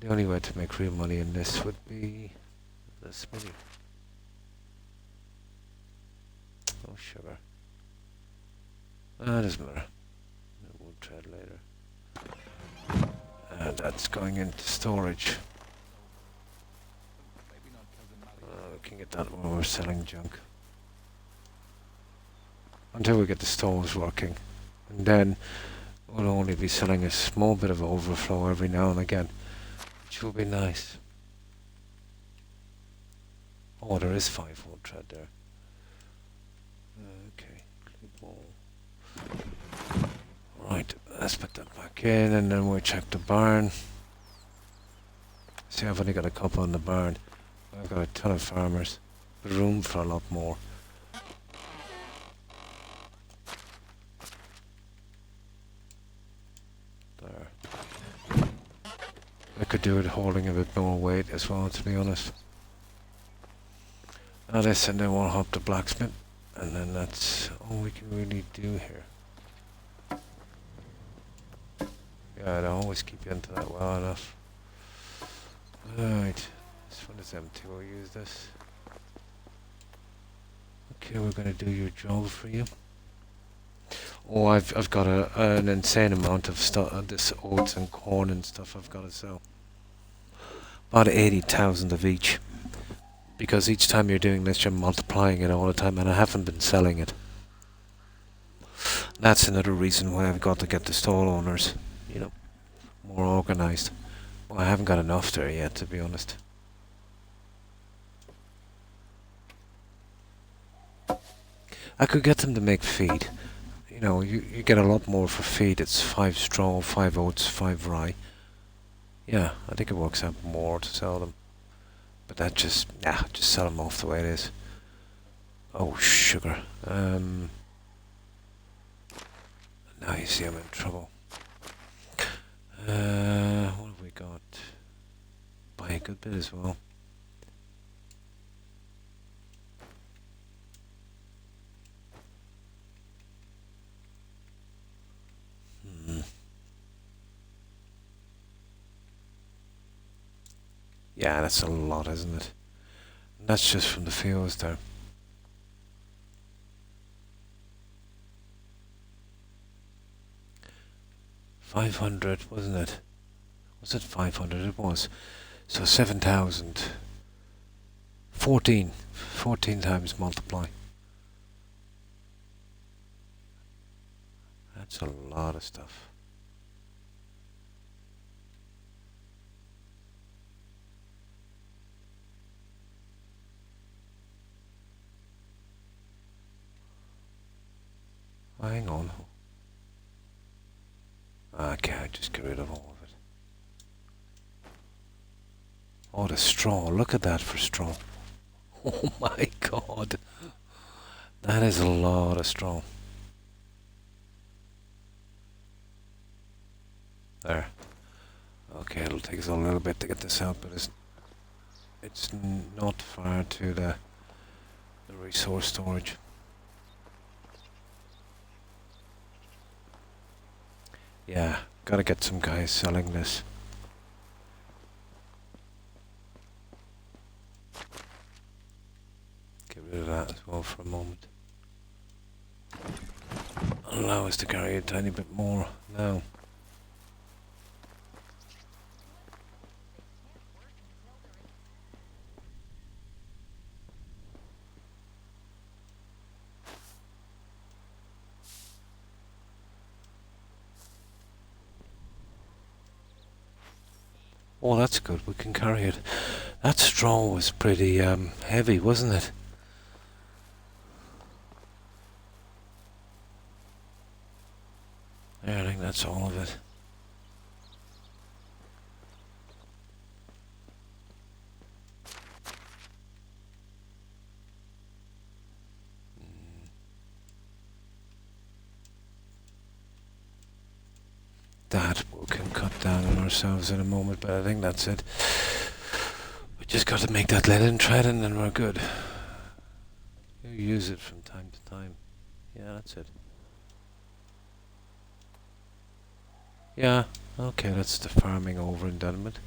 The only way to make real money in this would be the smithy. Oh, sugar. Doesn't matter. We'll trade later. And that's going into storage. We can get that when we're selling junk. Until we get the stores working. And then we'll only be selling a small bit of overflow every now and again, which will be nice. Oh, there is 5 wood thread there. Okay, clip all. Right, let's put that back in, and then we'll check the barn. See, I've only got a couple in the barn. I've got a ton of farmers. There's room for a lot more. There. I could do it holding a bit more weight as well, to be honest. Now this, and then we'll hop the blacksmith, and then that's all we can really do here. Yeah, they always keep you into that well enough. Right. This one is empty. We'll use this. Okay, we're gonna do your job for you. Oh, I've got an insane amount of stuff. This oats and corn and stuff I've got to sell. About 80,000 of each. Because each time you're doing this, you're multiplying it all the time, and I haven't been selling it. That's another reason why I've got to get the stall owners, you know, more organised. Well, I haven't got enough there yet, to be honest. I could get them to make feed. You know, you get a lot more for feed. It's 5 straw, 5 oats, 5 rye. Yeah, I think it works out more to sell them. But that just sell them off the way it is. Oh, sugar. Now you see I'm in trouble. What have we got? Buy a good bit as well. Yeah, that's a lot, isn't it? And that's just from the fields there. $500, wasn't it? Was it 500? It was. So 7,000. 14 times multiply. That's a lot of stuff. Oh, hang on. Okay, I just get rid of all of it. Oh, the straw. Look at that for straw. Oh my god. That is a lot of straw. There. Okay, it'll take us a little bit to get this out, but it's not far to the resource storage. Yeah, gotta get some guys selling this. Get rid of that as well for a moment. Allow us to carry a tiny bit more now. Oh, that's good. We can carry it. That straw was pretty heavy, wasn't it? Yeah, I think that's all of it. That we can cut down on ourselves in a moment, but I think that's it. We just got to make that linen thread and then we're good. You use it from time to time. Yeah, that's it. Yeah, okay, that's the farming over and done with.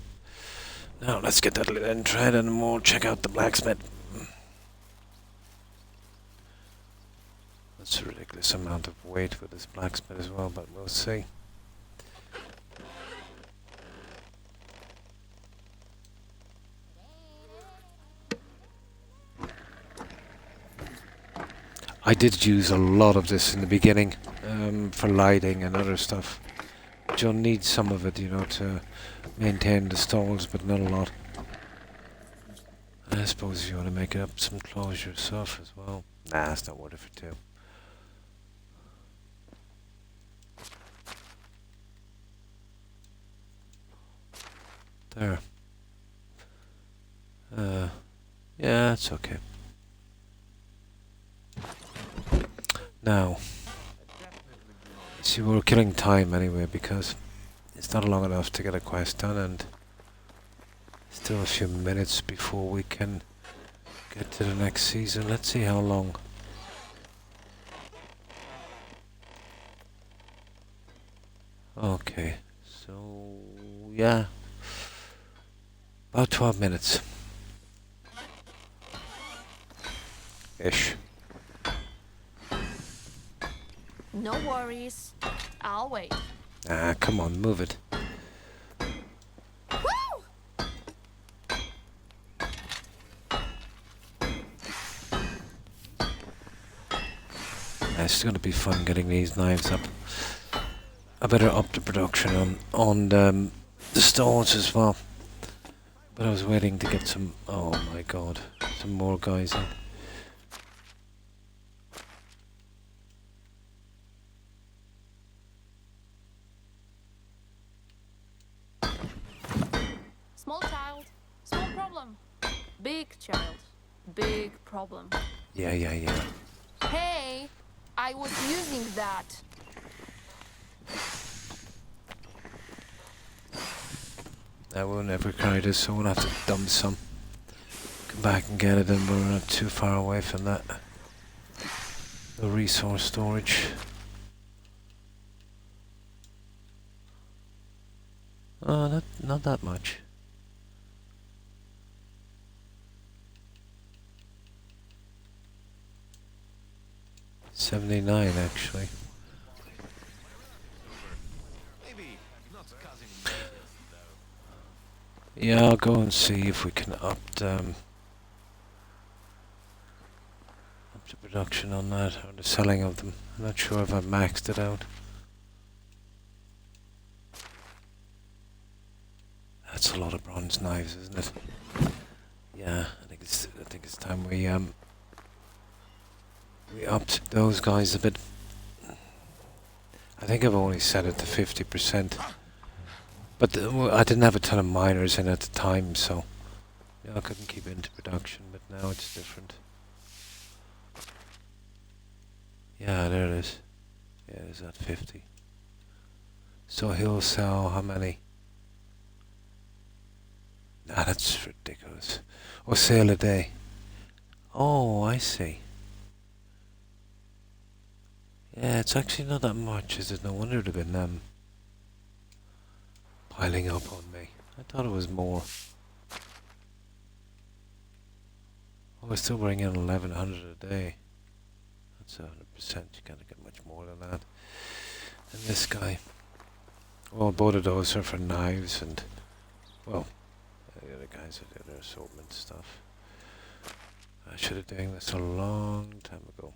Now let's get that linen thread and we'll check out the blacksmith. That's a ridiculous amount of weight for this blacksmith as well, but we'll see. I did use a lot of this in the beginning for lighting and other stuff. But you'll need some of it, you know, to maintain the stalls, but not a lot. I suppose if you want to make it up some clothes yourself as well. Nah, it's not worth it for two. There. Yeah, it's okay. Now, see, we're killing time anyway because it's not long enough to get a quest done, and still a few minutes before we can get to the next season. Let's see how long. Okay, so yeah, About 12 minutes. Ish. No worries. I'll wait. Ah, come on, move it. It's going to be fun getting these knives up. I better up the production on the stalls as well. But I was waiting to get some. Oh my god, some more guys in. Small child, small problem. Big child, big problem. Yeah. Hey, I was using that. I will never carry this, so we'll have to dump some. Come back and get it, and we're not too far away from that. The resource storage. Oh, not that much. $79 actually. Maybe not causing though. Yeah, I'll go and see if we can up the production on that, or the selling of them. I'm not sure if I've maxed it out. That's a lot of bronze knives, isn't it? Yeah, I think it's time we upped those guys a bit. I think I've only set it to 50%, but I didn't have a ton of miners in at the time, so yeah, I couldn't keep it into production. But now it's different. Yeah, there it is. Yeah, it's at 50. So he'll sell how many? Nah, that's ridiculous. Or sale a day. Oh, I see. Yeah, it's actually not that much, is it? No wonder it would have been piling up on me. I thought it was more. Oh, we're still bringing in 1,100 a day. That's 100%. You can't get much more than that. And this guy. Well, both of those are for knives and, well, the other guys are doing their assortment stuff. I should have done this a long time ago.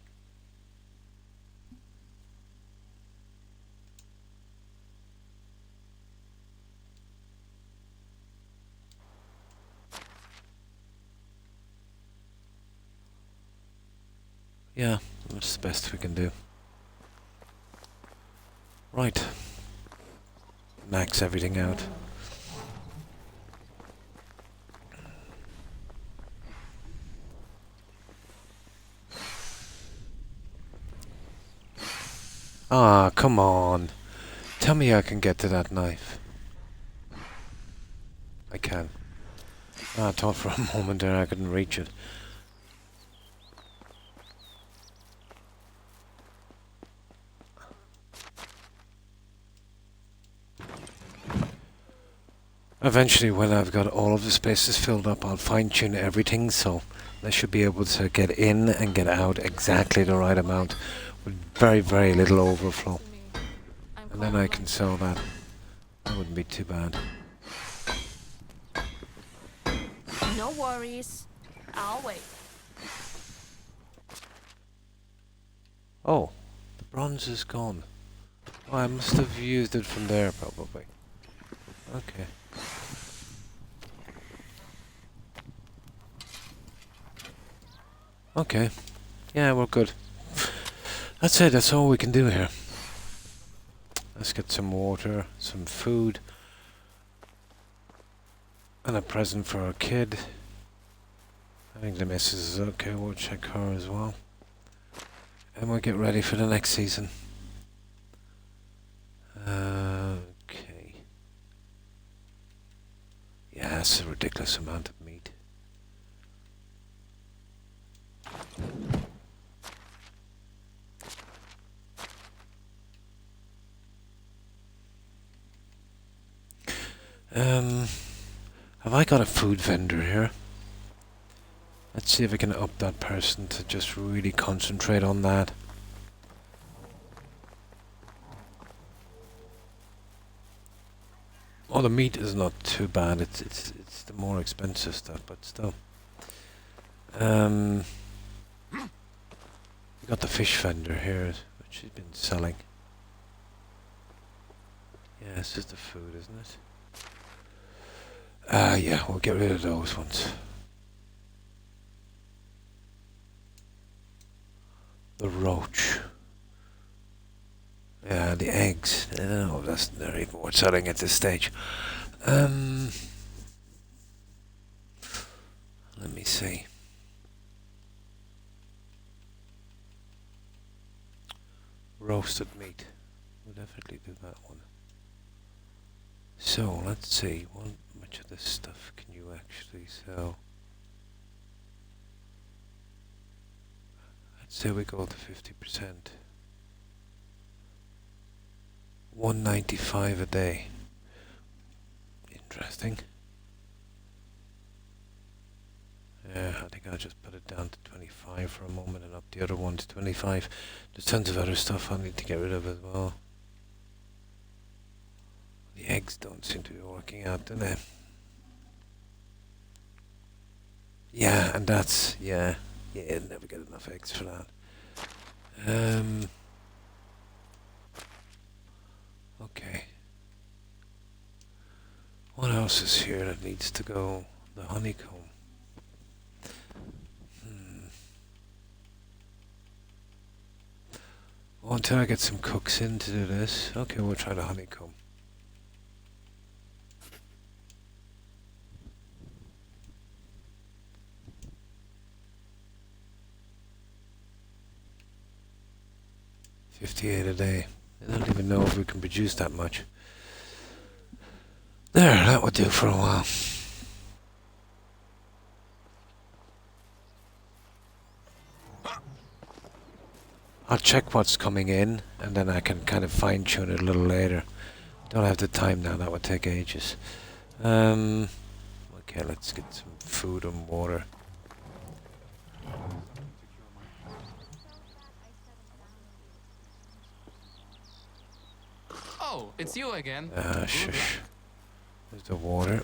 Yeah, that's the best we can do. Right. Max everything out. Ah, come on. Tell me I can get to that knife. I can. I thought for a moment there I couldn't reach it. Eventually, when I've got all of the spaces filled up, I'll fine-tune everything, so I should be able to get in and get out exactly the right amount with very, very little overflow. And then I can sell that. That wouldn't be too bad. No worries. I'll wait. Oh, the bronze is gone. Oh, I must have used it from there, probably. Okay. Okay. Yeah, we're good. That's it, that's all we can do here. Let's get some water, some food, and a present for our kid. I think the missus is okay, we'll check her as well. And we'll get ready for the next season. Okay. Yeah, that's a ridiculous amount of meat. Have I got a food vendor here? Let's see if I can up that person to just really concentrate on that. Oh, the meat is not too bad. It's the more expensive stuff, but still. We got the fish vendor here, which he's been selling. Yeah, this is the food, isn't it? Yeah, we'll get rid of those ones. The roach. Yeah, the eggs. I don't know if that's not even worth selling at this stage. Let me see. Roasted meat. We'll definitely do that one. So, let's see. How much of this stuff can you actually sell? Let's say we go to 50%. 195 a day. Interesting. Yeah, I think I'll just put it down to 25 for a moment and up the other one to 25. There's tons of other stuff I need to get rid of as well. The eggs don't seem to be working out, do they? Yeah, and that's, yeah, never get enough eggs for that. Okay. What else is here that needs to go? The honeycomb. Well, until I get some cooks in to do this. Okay, we'll try the honeycomb. $58 a day. I don't even know if we can produce that much. There, that would do for a while. I'll check what's coming in, and then I can kind of fine-tune it a little later. Don't have the time now, that would take ages. Okay, let's get some food and water. Oh, it's you again. Shush. There's the water.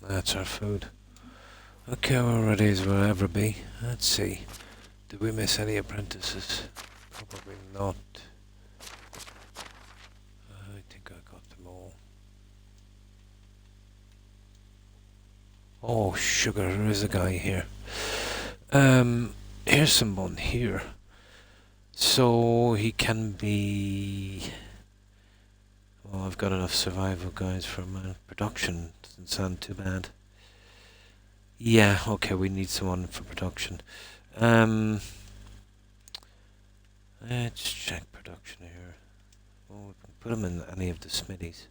That's our food. Okay, we're ready as we'll ever be. Let's see. Did we miss any apprentices? Probably not. I think I got them all. Oh, sugar, there is a guy here. Here's someone here. So he can be... Well, I've got enough survival guys for my production. Doesn't sound too bad. Yeah, okay, we need someone for production. Let's check production here. Oh, we can put them in any of the smithies.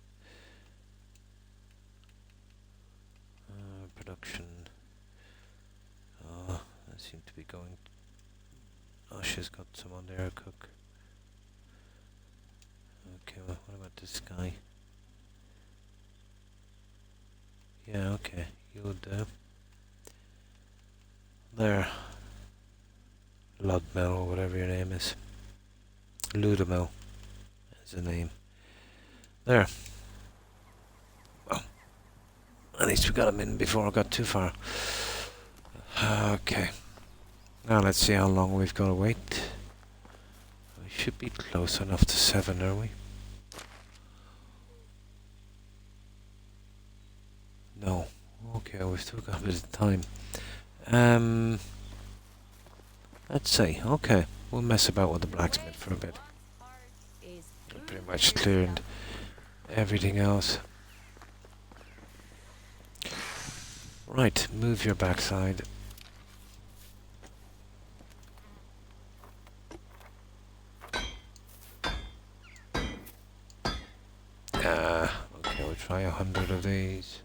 Production. Oh, that seems to be going. Oh, she's got someone there, a cook. Okay, well, what about this guy? Yeah, okay, you'll do. There. Ludmel, or whatever your name is. Ludamel is the name. There. Well, at least we got him in before I got too far. Okay. Now let's see how long we've got to wait. We should be close enough to 7, are we? No. Okay, we've still got a bit of time. Let's see. Okay, we'll mess about with the blacksmith for a bit. We pretty much cleared everything else. Right, move your backside. Okay, we'll try 100 of these.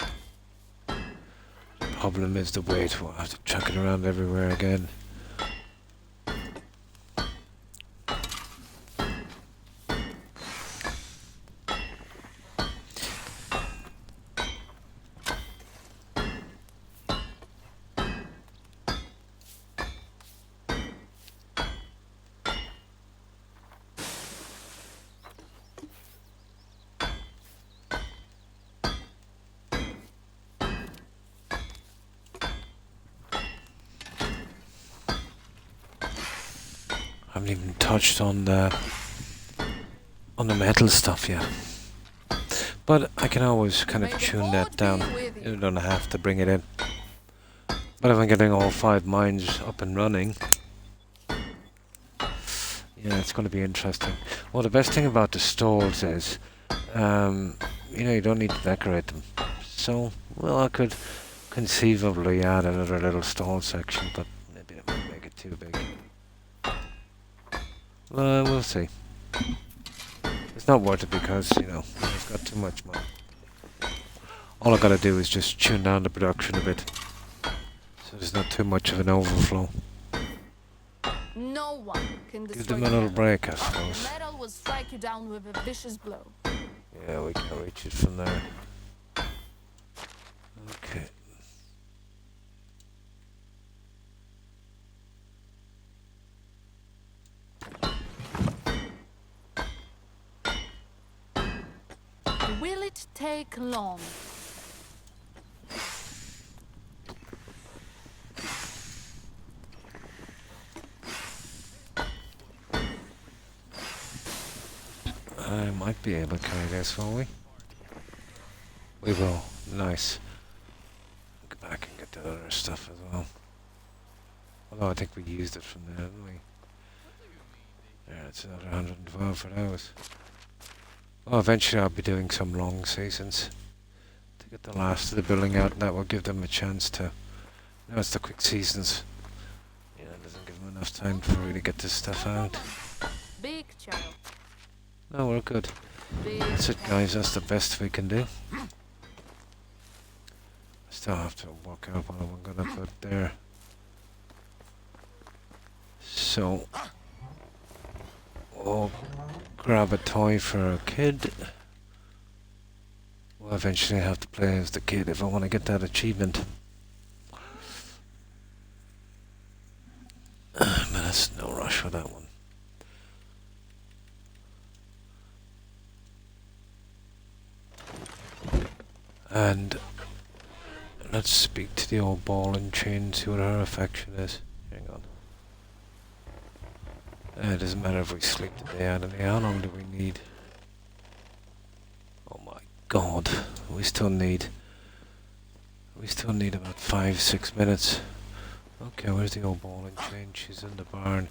Problem is the weight. We'll have to chuck it around everywhere again. haven't even touched on the metal stuff yet. But I can always kind of May the tune that force down. be with you. You don't have to bring it in. But if I'm getting all 5 mines up and running, yeah, it's going to be interesting. Well, the best thing about the stalls is, you know, you don't need to decorate them. So, well, I could conceivably add another little stall section, but maybe it might make it too big. We'll see. It's not worth it because, you know, it's got too much money. All I gotta do is just tune down the production a bit, so there's not too much of an overflow. No one can Give destroy them a little metal. break, I The suppose. metal will strike you down with a vicious blow. Yeah, we can reach it from there. Okay. Will it take long? I might be able to carry this, will we? We will. Nice. Go back and get the other stuff as well. Although I think we used it from there, didn't we? Yeah, it's another 112 for those. Well, eventually I'll be doing some long seasons to get the last of the building out, and that will give them a chance to... No, it's the quick seasons. Yeah, it doesn't give them enough time to really get this stuff out. Big child. No, we're good. Big That's it, guys. That's the best we can do. I still have to work out what I'm gonna put there. So, we'll grab a toy for a kid. We'll eventually have to play as the kid if I want to get that achievement. But that's no rush with that one. And let's speak to the old ball and chain, see what her affection is. Hang on. It doesn't matter if we sleep the day out of the. How long do we need? Oh my god. We still need about 5-6 minutes. Okay, where's the old ball and chain? She's in the barn.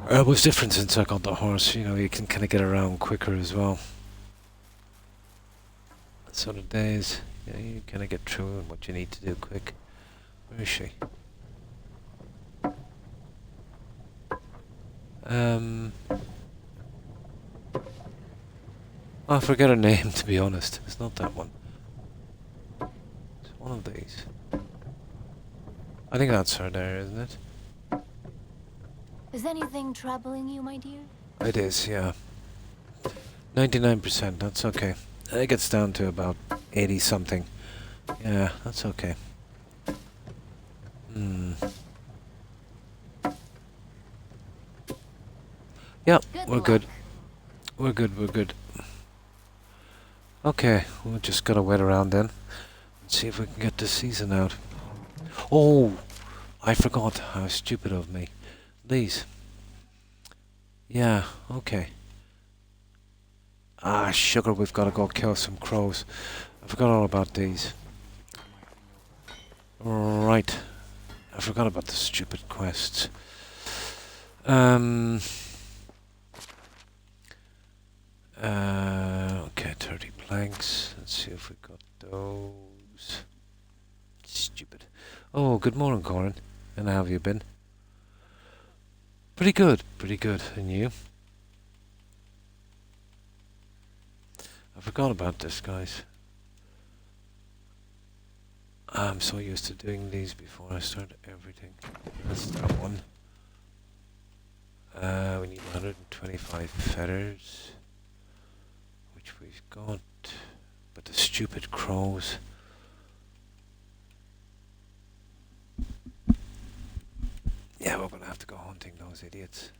It was different since I got the horse, you know, you can kind of get around quicker as well. So the days, yeah, you kind of get through what you need to do quick. Where is she? I forget her name, to be honest. It's not that one. It's one of these. I think that's her there, isn't it? Is anything troubling you, my dear? It is, yeah. 99%, that's okay. It gets down to about 80 something. Yeah, that's okay. Yep, we're good. We're good. Okay, we'll just gotta wait around then and see if we can get this season out. Oh, I forgot. How stupid of me. These. Yeah, okay. Ah, sugar, we've got to go kill some crows. I forgot all about these. Right. I forgot about the stupid quests. Okay, 30 planks. Let's see if we got those. Stupid. Oh, good morning, Corin. And how have you been? Pretty good. And you? I forgot about this, guys. I'm so used to doing these before I start everything. That's that one. We need 125 feathers, which we've got. But the stupid crows. Yeah, we're gonna have to go hunting those idiots.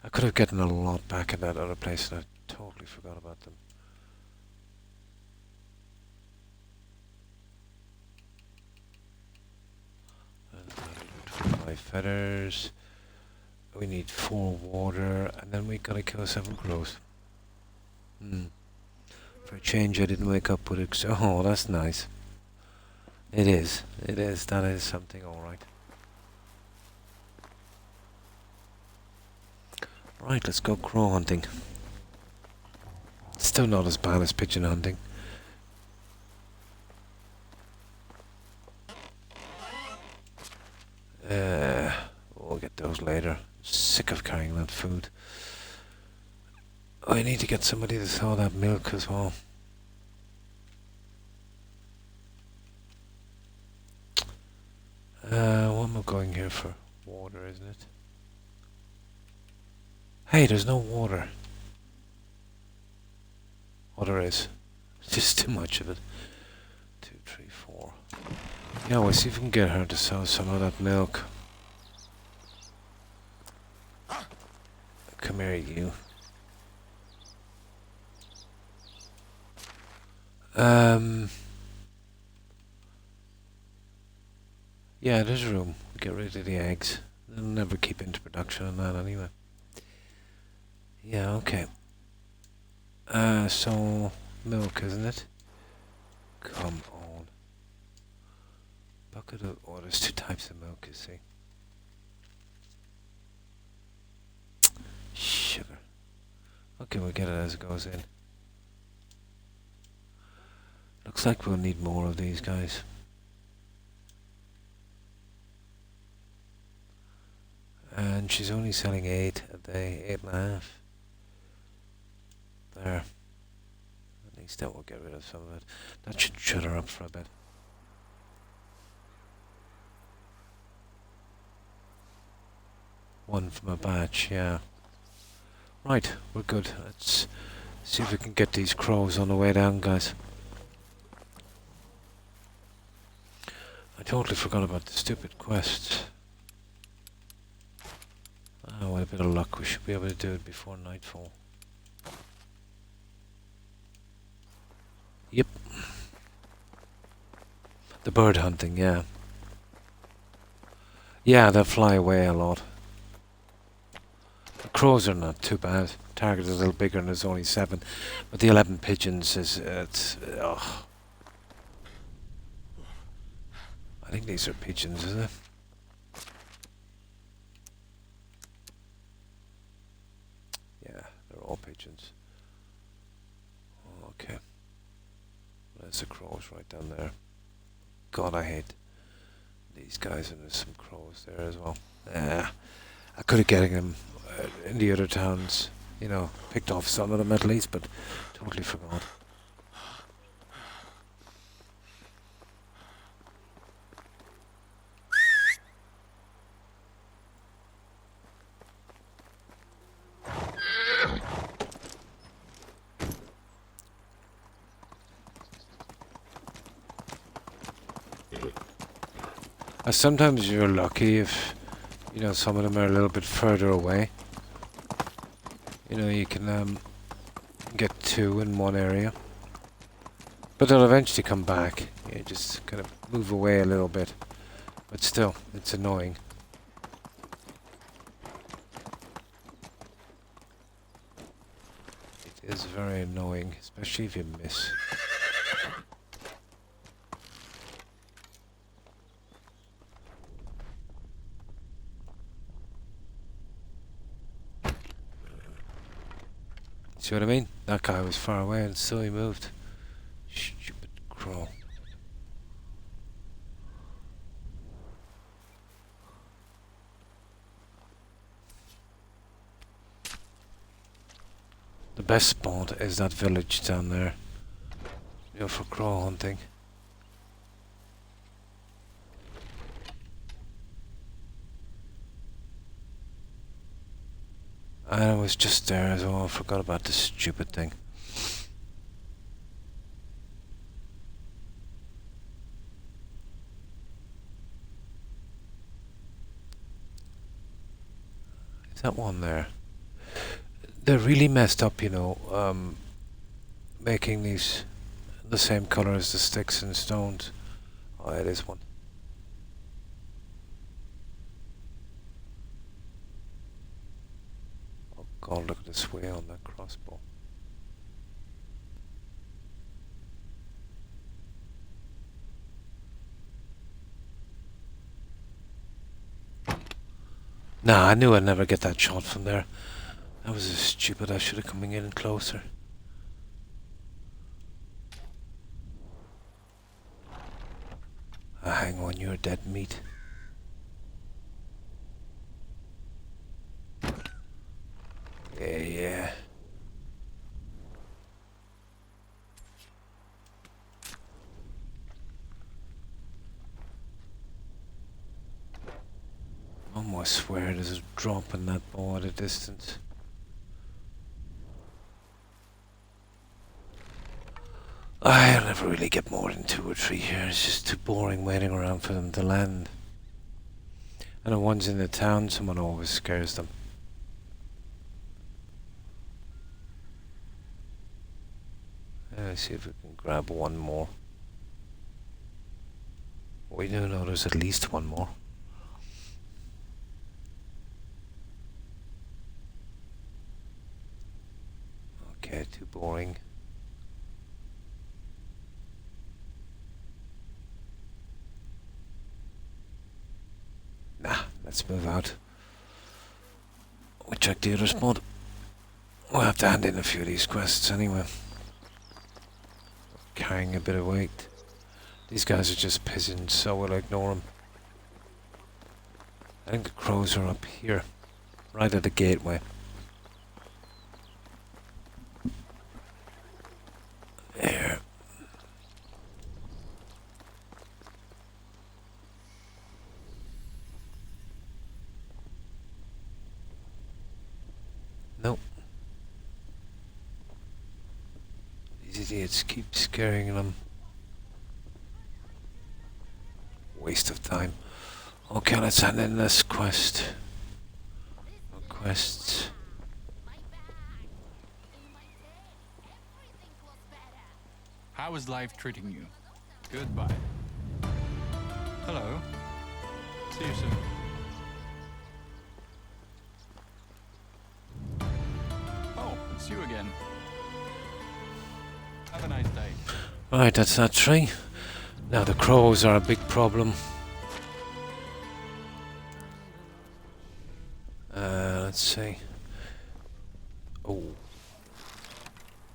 I could have gotten a lot back in that other place and I totally forgot about them. feathers. We need 4 water, and then we gotta kill 7 crows. For a change, I didn't wake up with it. Oh, that's nice. It is. It is. That is something, alright. Right, let's go crow hunting. Still not as bad as pigeon hunting. We'll get those later. Sick of carrying that food. I need to get somebody to sell that milk as well. What am I going here for? Water, isn't it? Hey, there's no water. Oh, there is. It's just too much of it. 2, 3, 4. Yeah, we'll see if we can get her to sell some of that milk. Come here, you. Yeah, there's room. Get rid of the eggs. They'll never keep into production on that anyway. Yeah, okay. So milk, isn't it? Come on. Bucket of... Oh, there's 2 types of milk, you see. Sugar. Okay, we'll get it as it goes in. Looks like we'll need more of these guys. And she's only selling 8 a day, 8.5. There. At least that will get rid of some of it. That should shut her up for a bit. One from a batch, yeah. Right, we're good. Let's see if we can get these crows on the way down, guys. I totally forgot about the stupid quest. Oh, with a bit of luck, we should be able to do it before nightfall. Yep. The bird hunting, yeah. Yeah, they fly away a lot. The crows are not too bad. Target is a little bigger and there's only 7. But the 11 pigeons is... it's... ugh. I think these are pigeons, isn't it? Yeah, they're all pigeons. Okay. There's the crows right down there. God, I hate these guys, and there's some crows there as well. I could have getting them in the other towns, you know, picked off some of them at least, but totally forgot. Sometimes you're lucky if, you know, some of them are a little bit further away. You know, you can get 2 in one area. But they'll eventually come back. You just kind of move away a little bit. But still, it's annoying. It is very annoying, especially if you miss. See what I mean? That guy was far away and still he moved. Stupid crow. The best spot is that village down there. You know, for crow hunting. And I was just there as well. I forgot about this stupid thing. Is that one there? They're really messed up, you know, making these the same color as the sticks and stones. Oh, it is one. God, look at the sway on that crossbow. Nah, I knew I'd never get that shot from there. That was stupid. I should have come in closer. Ah, hang on, you're dead meat. Yeah. Almost swear there's a drop in that bow at a distance. I'll never really get more than 2 or 3 here. It's just too boring waiting around for them to land. And the ones in the town, someone always scares them. Let's see if we can grab one more. We do know there's at least one more. Okay, too boring. Nah, let's move out. We check the other spot. We'll have to hand in a few of these quests anyway. Carrying a bit of weight. These guys are just pigeons, so we'll ignore them. I think the crows are up here, right at the gateway. There. Nope. These idiots keep scaring them. Waste of time. Okay, let's hand in this quest. No quests. How is life treating you? Goodbye. Hello. See you soon. Oh, it's you again. Have a nice day. Right, that's that tree. Now the crows are a big problem. Let's see. Oh.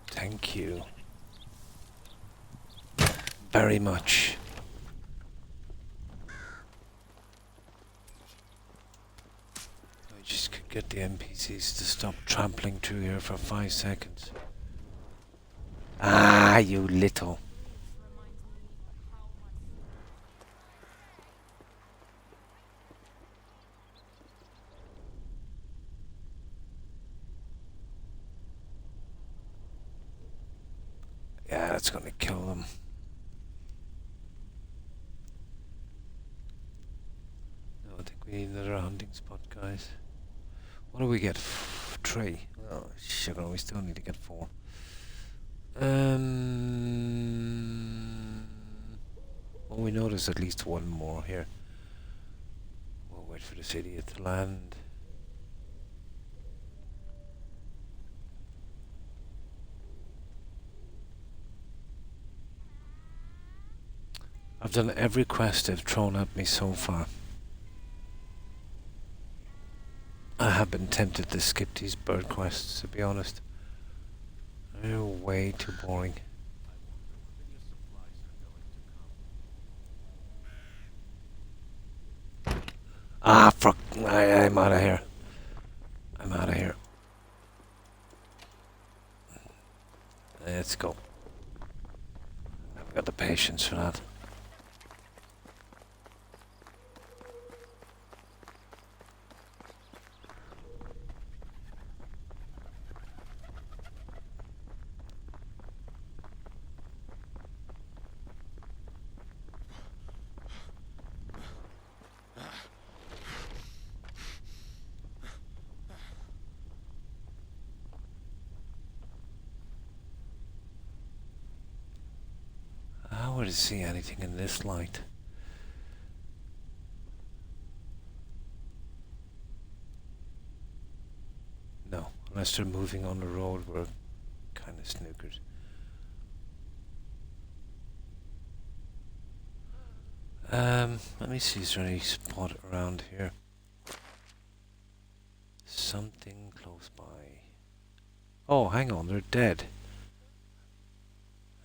Thank you. Very much. I just could get the NPCs to stop trampling through here for 5 seconds. Ah, you little. Yeah, that's gonna kill them. No, I think we need another hunting spot, guys. What do we get? 3. Oh, sugar, we still need to get 4. Well, we know there's at least one more here. We'll wait for this idiot to land. I've done every quest they've thrown at me so far. I have been tempted to skip these bird quests, to be honest. They're way too boring. Ah, fuck. I'm out of here. I'm out of here. Let's go. I haven't got the patience for that. How would I see anything in this light? No, Unless they're moving on the road, we're kind of snookered. Let me see, is there any spot around here? Something close by. Oh, hang on, they're dead.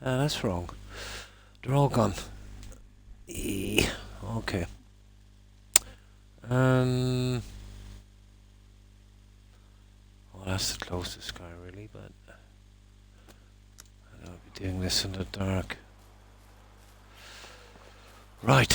That's wrong. They're all gone. Okay. Well, that's the closest guy, really, but I don't be doing this in the dark. Right.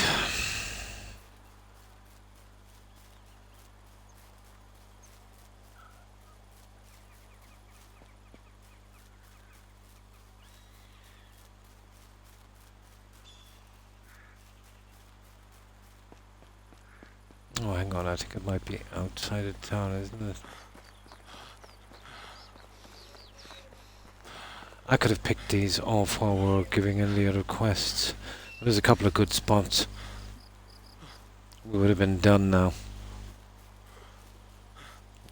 Oh, hang on, I think it might be outside of town, isn't it? I could have picked these off while we were giving in the other quests. There's a couple of good spots. We would have been done now.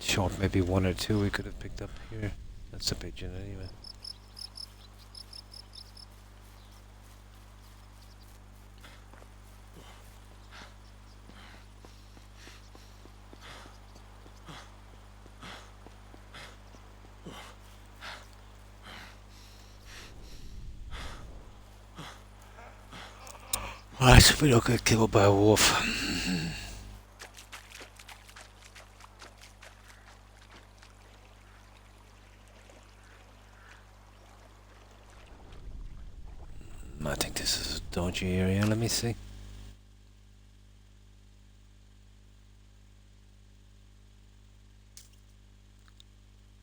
Short, maybe one or two we could have picked up here. That's a pigeon anyway. Right, we don't get killed by a wolf. I think this is a dodgy area, let me see.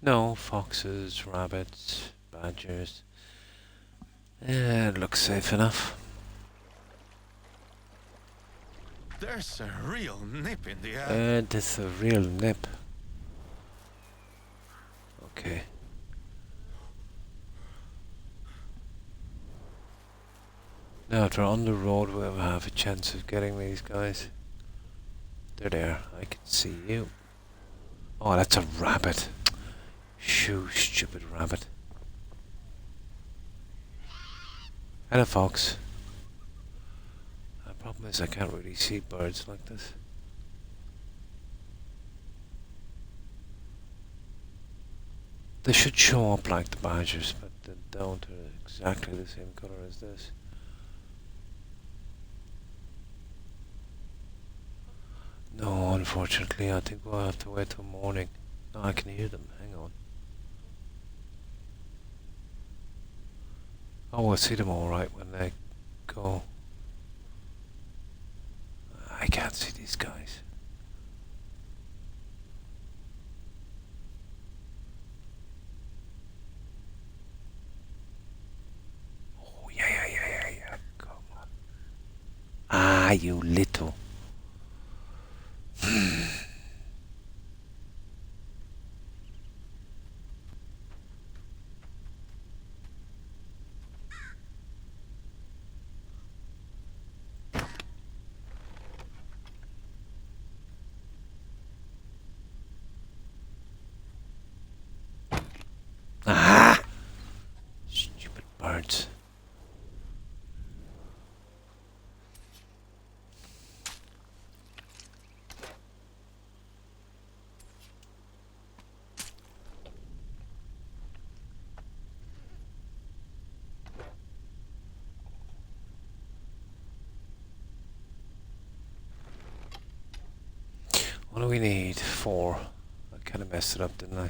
No, foxes, rabbits, badgers. Yeah, it looks safe enough. There's a real nip in the air. There's a real nip. Okay. Now, if they're on the road, we'll have a chance of getting these guys. They're there. I can see you. Oh, that's a rabbit. Shoo, stupid rabbit. And a fox. The problem is I can't really see birds like this. They should show up like the badgers, but they don't. They're exactly the same colour as this. No, unfortunately, I think we'll have to wait till morning. No, I can hear them. Hang on. Oh, we'll see them all right when they go. I can't see these guys. Oh, yeah. Come on. Ah, you little. Ah! Stupid birds. What do we need? 4. I kind of messed it up, didn't I? I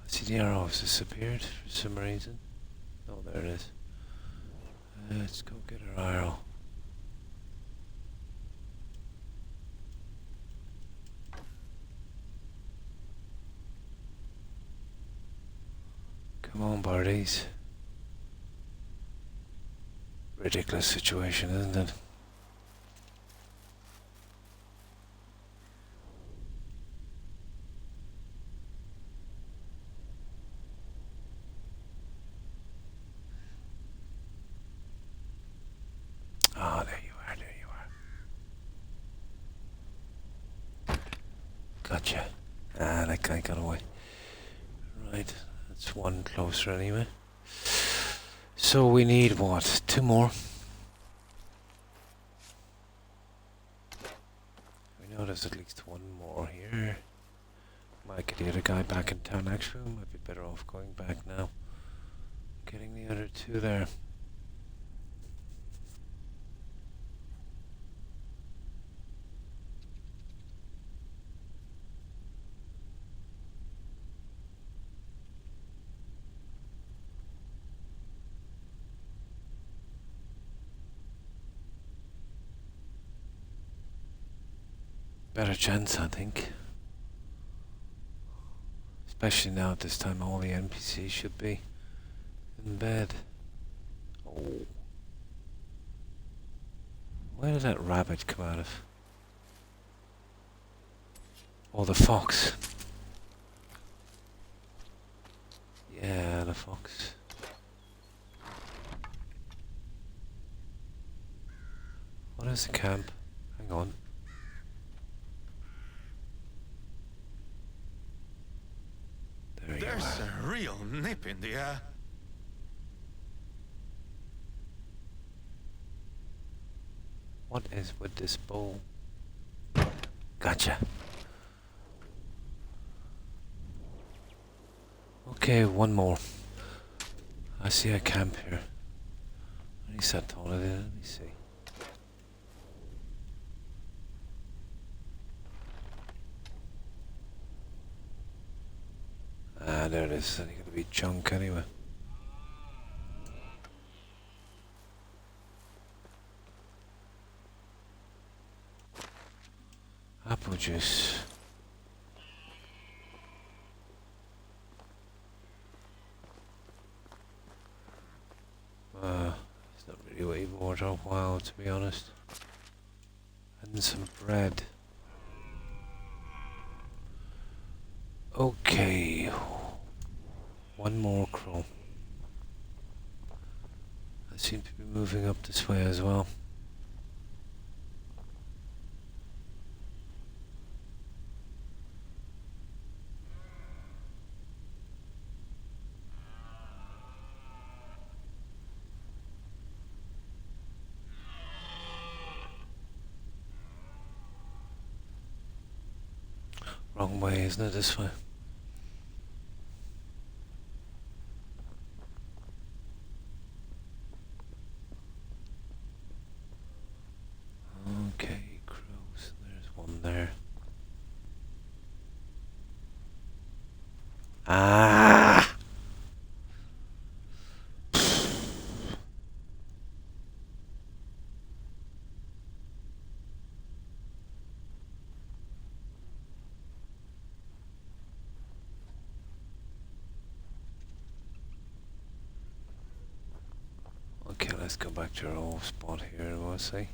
see the arrow has disappeared for some reason. Oh, there it is. Let's go get our arrow. Come on, birdies. Ridiculous situation, isn't it? Gotcha. Ah, that guy got away. Right, that's one closer anyway. So we need what? 2 more? We know there's at least 1 more here. Might get the other guy back in town actually. Might be better off going back now. Getting the other 2 there. Better chance, I think. Especially now at this time, all the NPCs should be in bed. Oh. Where did that rabbit come out of? Oh, the fox. Yeah, the fox. What is the camp? Hang on. There you There's are. a real nip in the air. What is with this bowl? Gotcha. Okay, 1 more. I see a camp here. At least I thought it is. Let me see. Ah, there it is. It's only gonna be junk anyway. Apple juice. It's not really even worthwhile, to be honest. And some bread. Okay. 1 more crow. I seem to be moving up this way as well. Wrong way, isn't it? This way. Okay, crows. There's 1 there. Ah! Okay, let's go back to our old spot here, we'll see.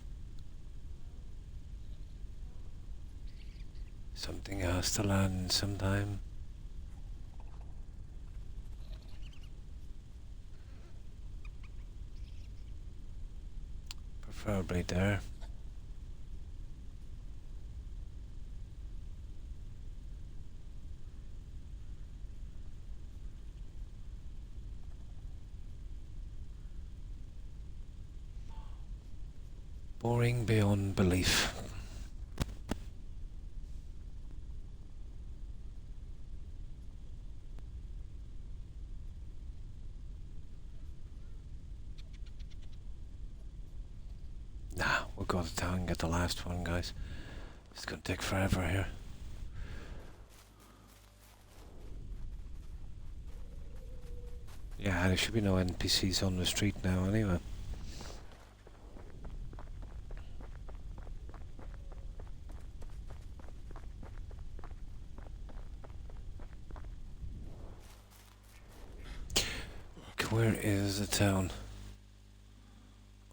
Something has to land sometime. Preferably there. Boring beyond belief. Nah, we'll go to town and get the last one, guys. It's gonna take forever here. Yeah, there should be no NPCs on the street now anyway. Where is the town?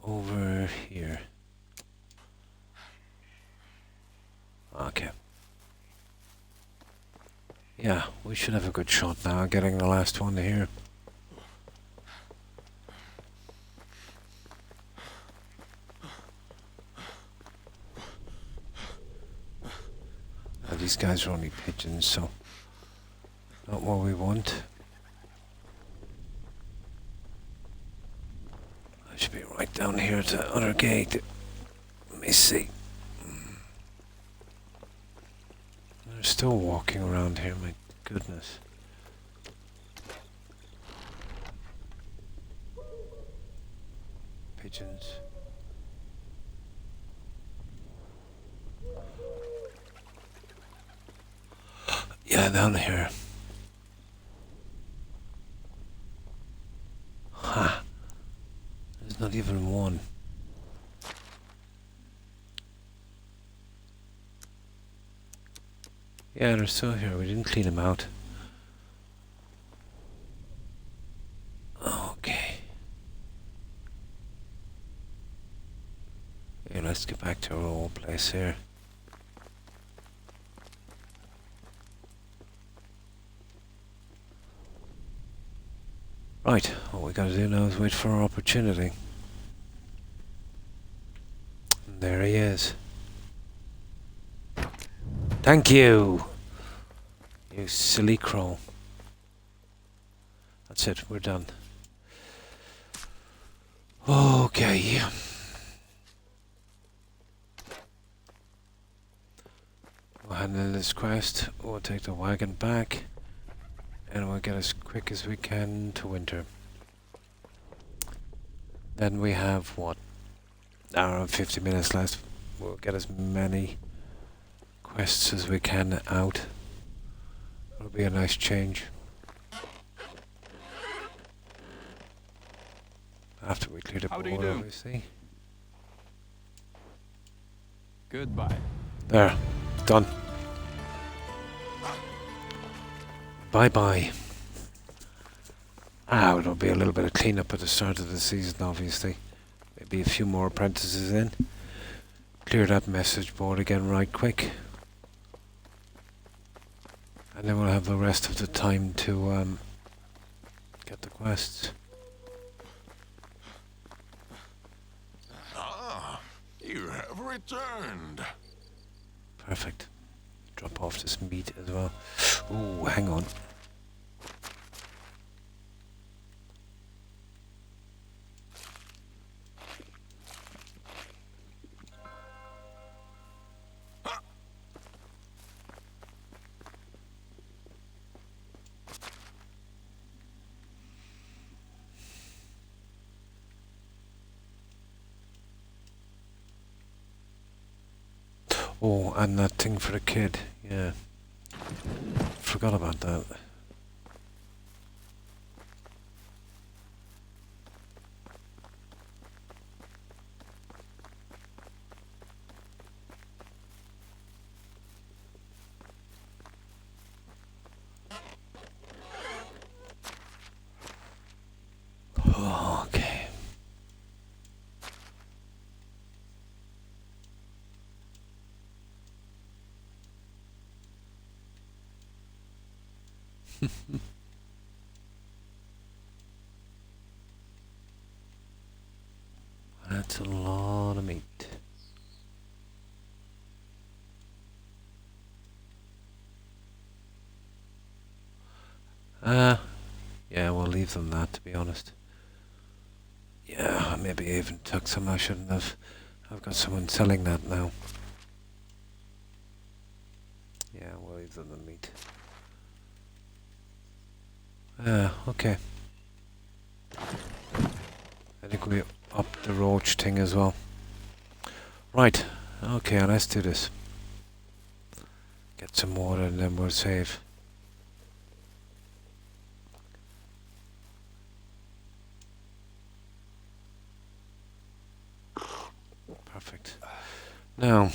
Over here. Okay. Yeah, we should have a good shot now getting the last one here. these guys are only pigeons, so not what we want. I should be right down here at the other gate. Let me see. They're still walking around here, my goodness. Pigeons. Yeah, down here. Ha! There's not even one. Yeah, they're still here. We didn't clean them out. Okay. Yeah, let's get back to our old place here. Right, all we gotta do now is wait for our opportunity. And there he is. Thank you! You silly crow. That's it, we're done. Okay. We'll handle this quest, we'll take the wagon back, and we'll get as quick as we can to winter. Then we have, what, hour and 50 minutes left. We'll get as many quests as we can out. It'll be a nice change. After we clear the How do you border, do? obviously. Goodbye. There. Done. Bye-bye. There'll be a little bit of cleanup at the start of the season, obviously. Maybe a few more apprentices in. Clear that message board again right quick. And then we'll have the rest of the time to get the quests. Ah, you have returned. Perfect. Drop off this meat as well. Ooh, hang on. Oh, and that thing for the kid. Yeah. Forgot about that. Okay. That's a lot of meat. Yeah, we'll leave them that, to be honest. Yeah, maybe I even took some I shouldn't have. I've got someone selling that now. Yeah, we'll leave them the meat. Okay. I think we upped the roach thing as well. Right, okay, let's do this. Get some water and then we'll save. Perfect. Now,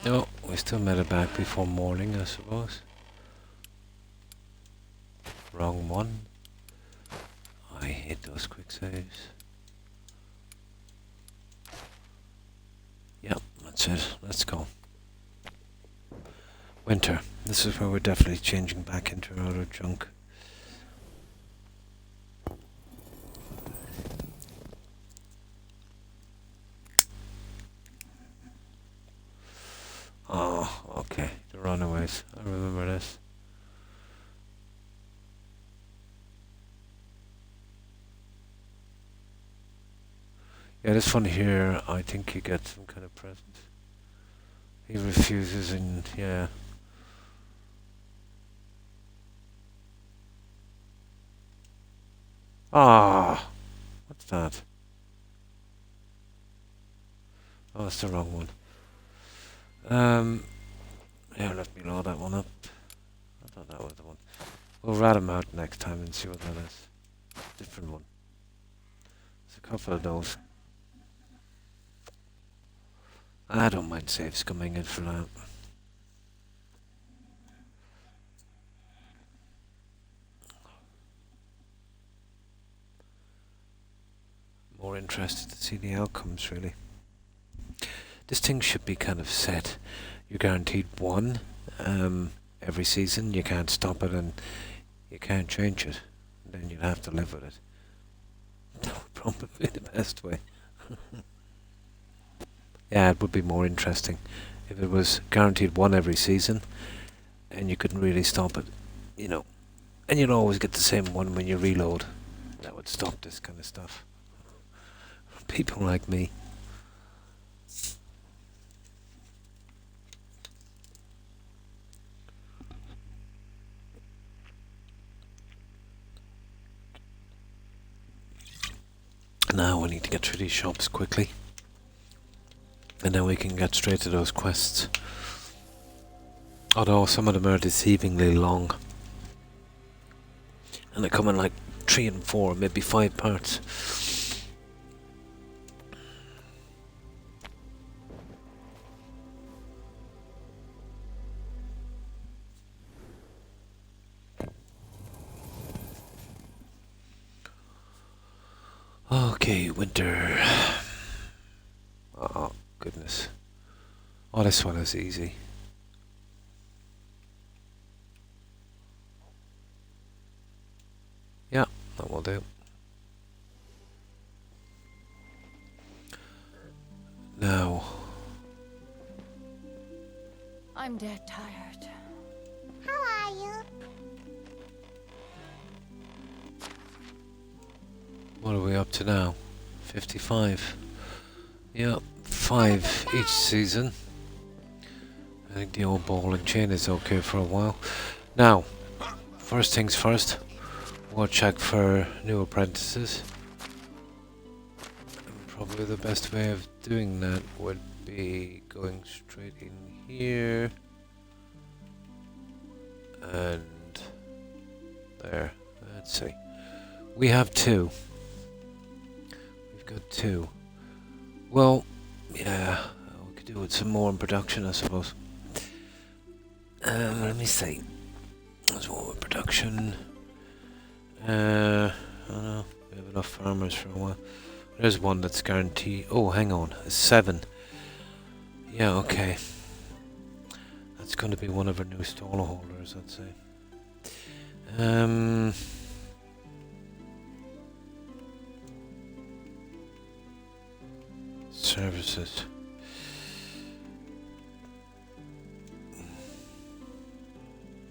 no, we still made it back before morning, I suppose. Wrong one. I hate those quick saves. Yep, that's it. Let's go. Winter. This is where we're definitely changing back into our other junk. Oh, okay. The Runaways. I remember this. Yeah, this one here, I think you get some kind of present. He refuses and, yeah. Ah, what's that? Oh, that's the wrong one. Yeah, let me load that one up. I thought that was the one. We'll rat him out next time and see what that is. Different one. There's a couple of those. I don't mind saves coming in for that. More interested to see the outcomes, really. This thing should be kind of set. You're guaranteed one every season. You can't stop it and you can't change it. Then you'd have to live with it. That would probably be the best way. Yeah, it would be more interesting if it was guaranteed one every season and you couldn't really stop it, you know. And you'd always get the same one when you reload. That would stop this kind of stuff. People like me. Now we need to get through these shops quickly. And then we can get straight to those quests. Although some of them are deceivingly long. And they come in like 3 and 4, maybe 5 parts. Okay, winter. Oh, goodness. Oh, this one is easy. Yeah, that will do. Now. I'm dead tired. How are you? What are we up to now? 55. Yeah, 5 each season. I think the old ball and chain is okay for a while. Now, first things first, we'll check for new apprentices. And probably the best way of doing that would be going straight in here. And there. Let's see. We have 2. We've got 2. Well, yeah, we could do with some more in production, I suppose. Let me see. There's one with production. I don't know. We have enough farmers for a while. There's one that's guaranteed. Oh, hang on. 7. Yeah, okay. That's going to be one of our new stall holders, I'd say. Services.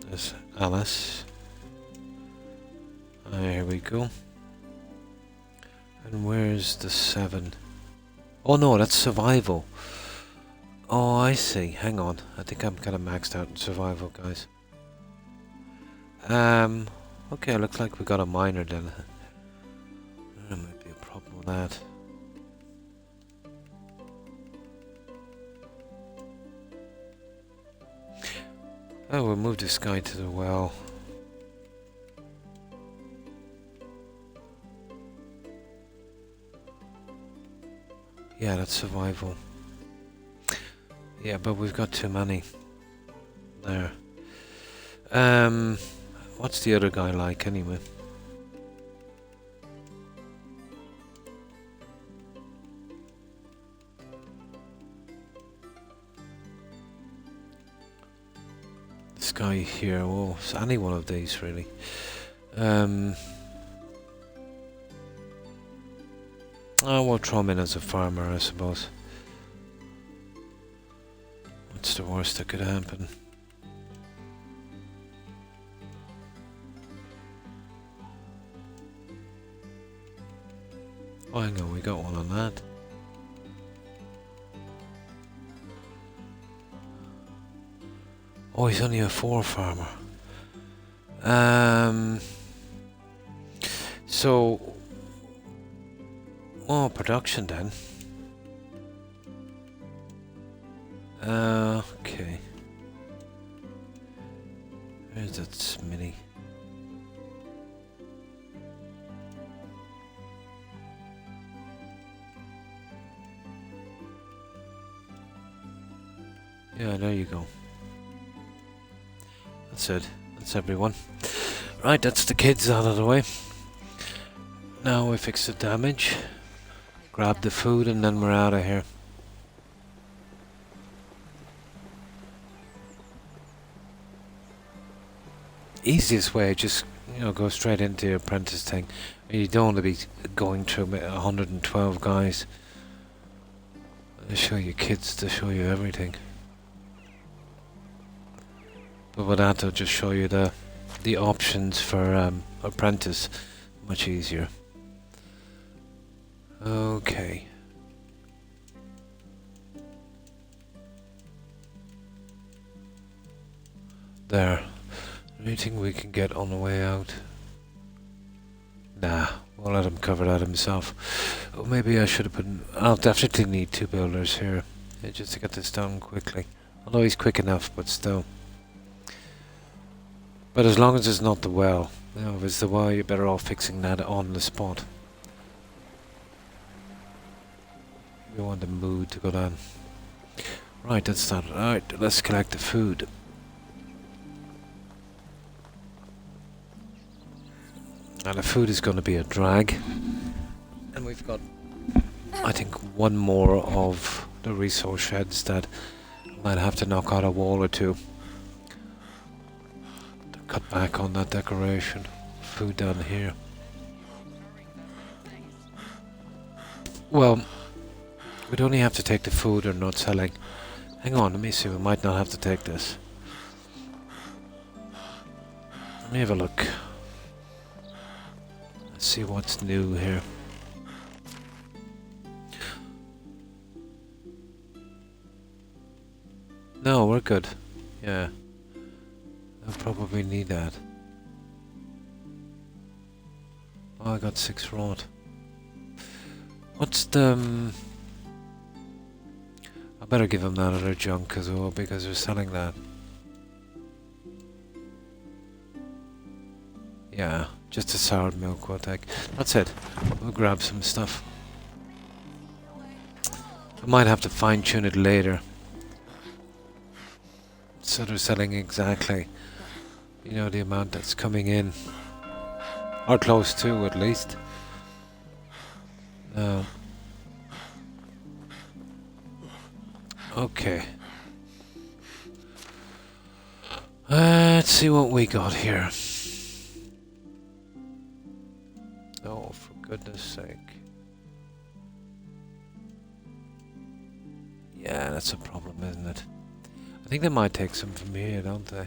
There's Alice. Here we go. And where's the 7? Oh no, that's survival. Oh, I see. Hang on. I think I'm kind of maxed out in survival, guys. Okay, looks like we got a miner then. There might be a problem with that. Oh, we'll move this guy to the well. Yeah, that's survival. Yeah, but we've got too many. There. What's the other guy like anyway? guy here. Oh, it's any one of these really. Oh, we'll throw him in as a farmer, I suppose. What's the worst that could happen? Oh, hang on, we got one on that. Oh, he's only a 4 farmer. So, oh, production then. Okay. Where's that Smitty? Yeah, there you go. That's it. That's everyone. Right, that's the kids out of the way. Now we fix the damage, grab the food, and then we're out of here. Easiest way, just go straight into your apprentice thing. You don't want to be going through 112 guys. They show you kids, to show you everything. But with that, they'll just show you the options for apprentice. Much easier. Okay. There. Anything we can get on the way out? Nah, we'll let him cover that himself. Oh, maybe I should have put... I'll definitely need 2 builders here. Just to get this done quickly. Although he's quick enough, but still. But as long as it's not the well. If it's the well, you're better off fixing that on the spot. We want the mood to go down. Right, that's that. Alright, let's collect the food. And the food is going to be a drag. And we've got, I think, one more of the resource sheds that might have to knock out a wall or two. To cut back on that decoration. Food down here. Well, we'd only have to take the food or not selling. Hang on, let me see, we might not have to take this. Let me have a look. Let's see what's new here. No, we're good. Yeah. I'll probably need that. Oh, I got 6 rod. What's the... I better give him that other junk as well, because we're selling that. Yeah, just a soured milk we'll take. That's it. We'll grab some stuff. I might have to fine tune it later. So they're selling exactly, the amount that's coming in. Or close to, at least. No. Okay. Let's see what we got here. Oh, for goodness sake. Yeah, that's a problem, isn't it? I think they might take some from here, don't they?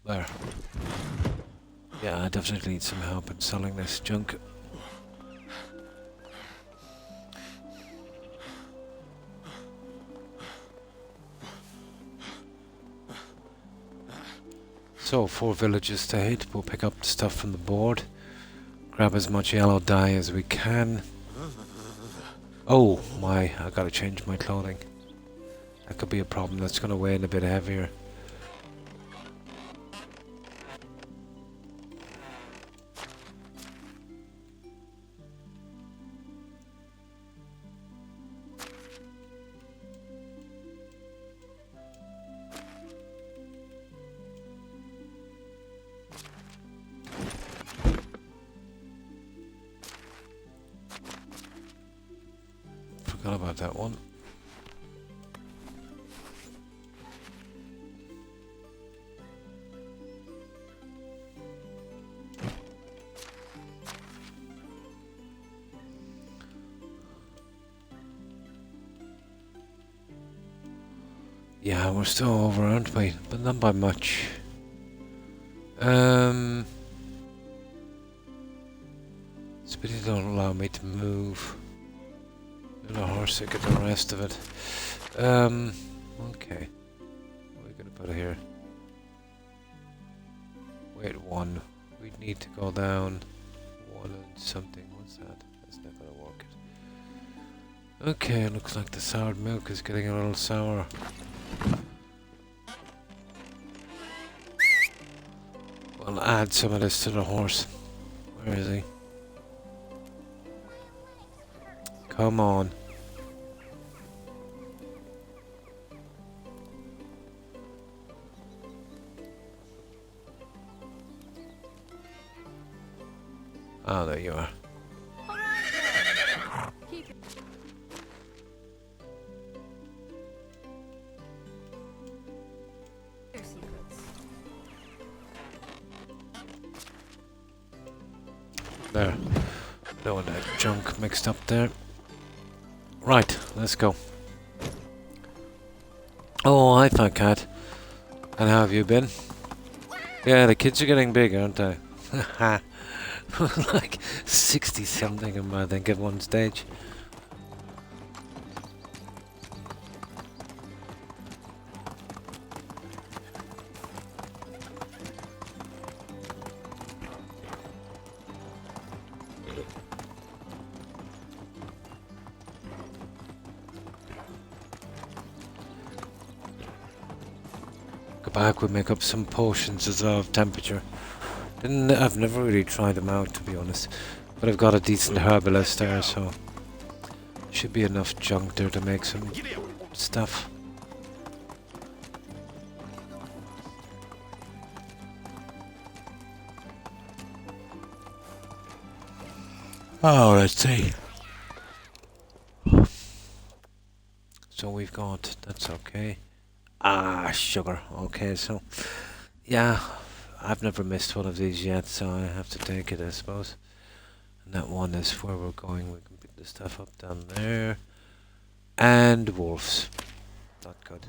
There. Yeah, I definitely need some help in selling this junk. So, 4 villages to hit. We'll pick up the stuff from the board. Grab as much yellow dye as we can. Oh my, I gotta change my clothing. That could be a problem. That's gonna weigh in a bit heavier. Forgot about that one. Yeah, we're still over, aren't we? But not by much. Speedy don't allow me to move. And a horse to get the rest of it. Okay. What are we gonna put here? Wait, 1. We'd need to go down 1 and something. What's that? That's not gonna work. Okay, looks like the soured milk is getting a little sour. We'll add some of this to the horse. Where is he? Come on. Oh, there you are. Your secrets. There. Don't want that junk mixed up there. Right, let's go. Oh, hi, Fat Cat. And how have you been? Yeah, the kids are getting big, aren't they? Like 60 something of them, I think, at one stage. Go back, we'll make up some potions as well of temperature. I've never really tried them out, to be honest. But I've got a decent herbalist there, so should be enough junk there to make some stuff. Oh, let's see. So we've got, that's okay. Ah, sugar. Okay, so yeah, I've never missed one of these yet, so I have to take it, I suppose. And that one is where we're going. We can pick the stuff up down there. And wolves. Not good.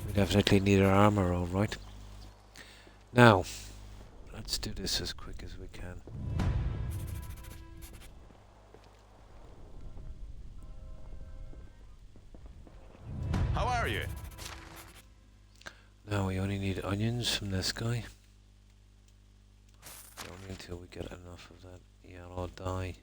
We definitely need our armor, alright. Now, let's do this as quick as we can. How are you? Now we only need onions from this guy. Only until we get enough of that yellow dye.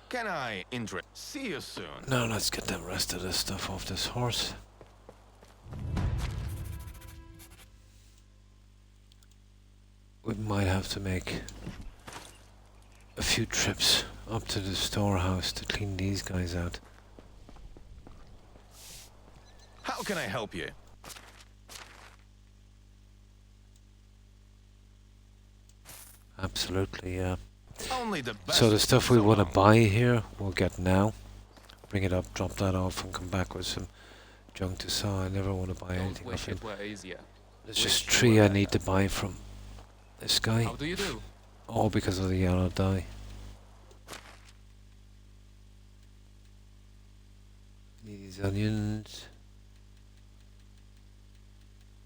Can I interest? See you soon. Now let's get the rest of this stuff off this horse. We might have to make a few trips up to the storehouse to clean these guys out. How can I help you? Absolutely, yeah. Only the best. So the stuff we so want to long. buy here, we'll get now. Bring it up, drop that off, and come back with some junk to sell. I never want to buy Don't anything wish off him. it were easier. There's Wish just it 3 were I need to better. buy from this guy. How do you do? All because of the yellow dye. These onions.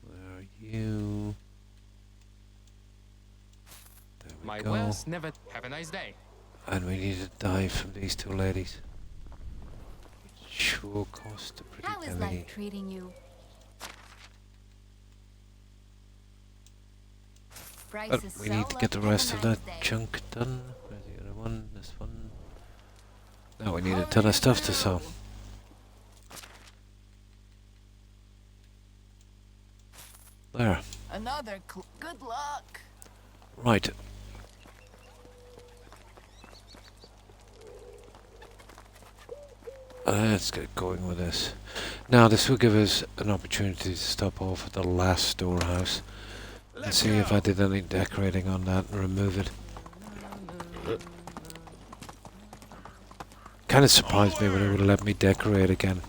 Where are you? There we My go. wares never. Have a nice day. And we need a dye from these 2 ladies. Which will cost a pretty How is penny. life treating you? But Prices we so need to get the low. Have a rest of nice that day. chunk done. Where's the other one? This one. Now we need a ton of stuff to sell. There. Another good luck. Right. Let's get going with this. Now, this will give us an opportunity to stop off at the last storehouse and Let's see if go. I did any decorating on that and remove it. Kind of surprised me when it would have let me decorate again.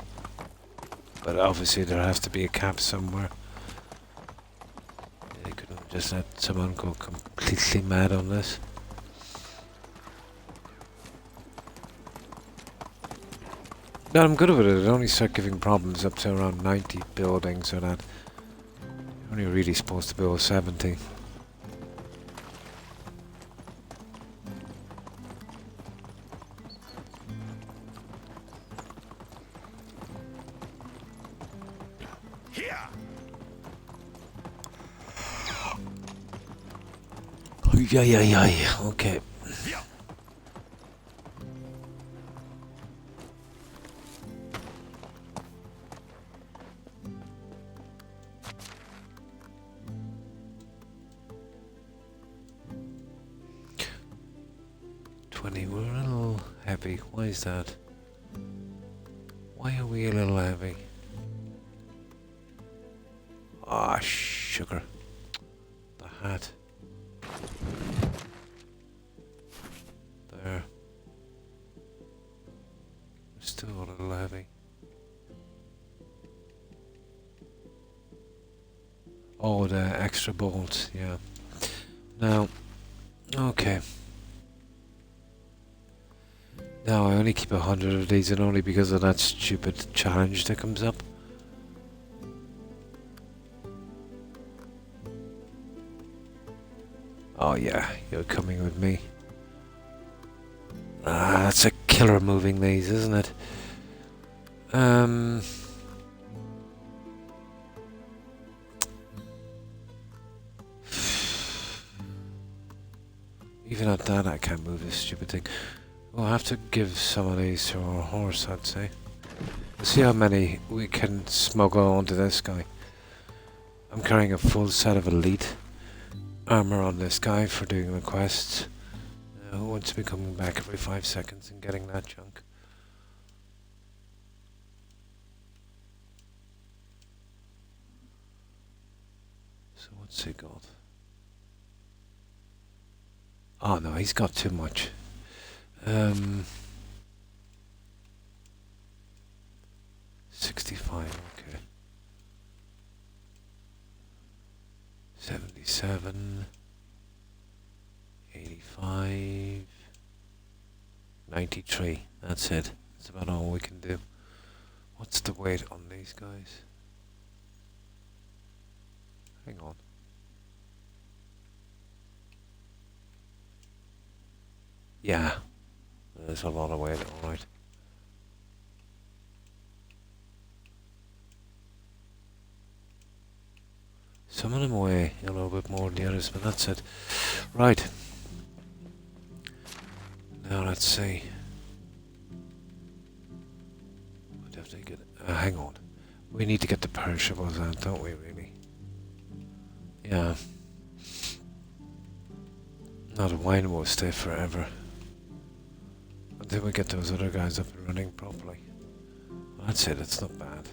But obviously there has to be a cap somewhere. They couldn't just let someone go completely mad on this. No, I'm good with it. It only start giving problems up to around 90 buildings or that. You're only really supposed to build 70. Here. Yeah. Okay. Yeah. We're a little heavy. Why is that? Why are we a little heavy? Ah, sugar. The hat. There. We're still a little heavy. Oh, the extra bolts, yeah. Now, okay. Now I only keep 100 of these, and only because of that stupid challenge that comes up. Oh yeah, you're coming with me. Ah, that's a killer moving these, isn't it? Even at that, I can't move this stupid thing. We'll have to give some of these to our horse, I'd say. Let's see how many we can smuggle onto this guy. I'm carrying a full set of elite armor on this guy for doing the quests. Who wants to be coming back every 5 seconds and getting that junk? So what's he got? Oh no, he's got too much. 65, okay. 77, 85, 93. That's it. That's about all we can do. What's the weight on these guys? Hang on. Yeah. There's a lot of weight, alright. Some of them weigh a little bit more than the others, but that's it. Right. Now let's see. We'll definitely get... hang on. We need to get the perishables out, don't we, really? Yeah. No, the wine will stay forever. Until we get those other guys up and running properly. Well, that's it, it's not bad.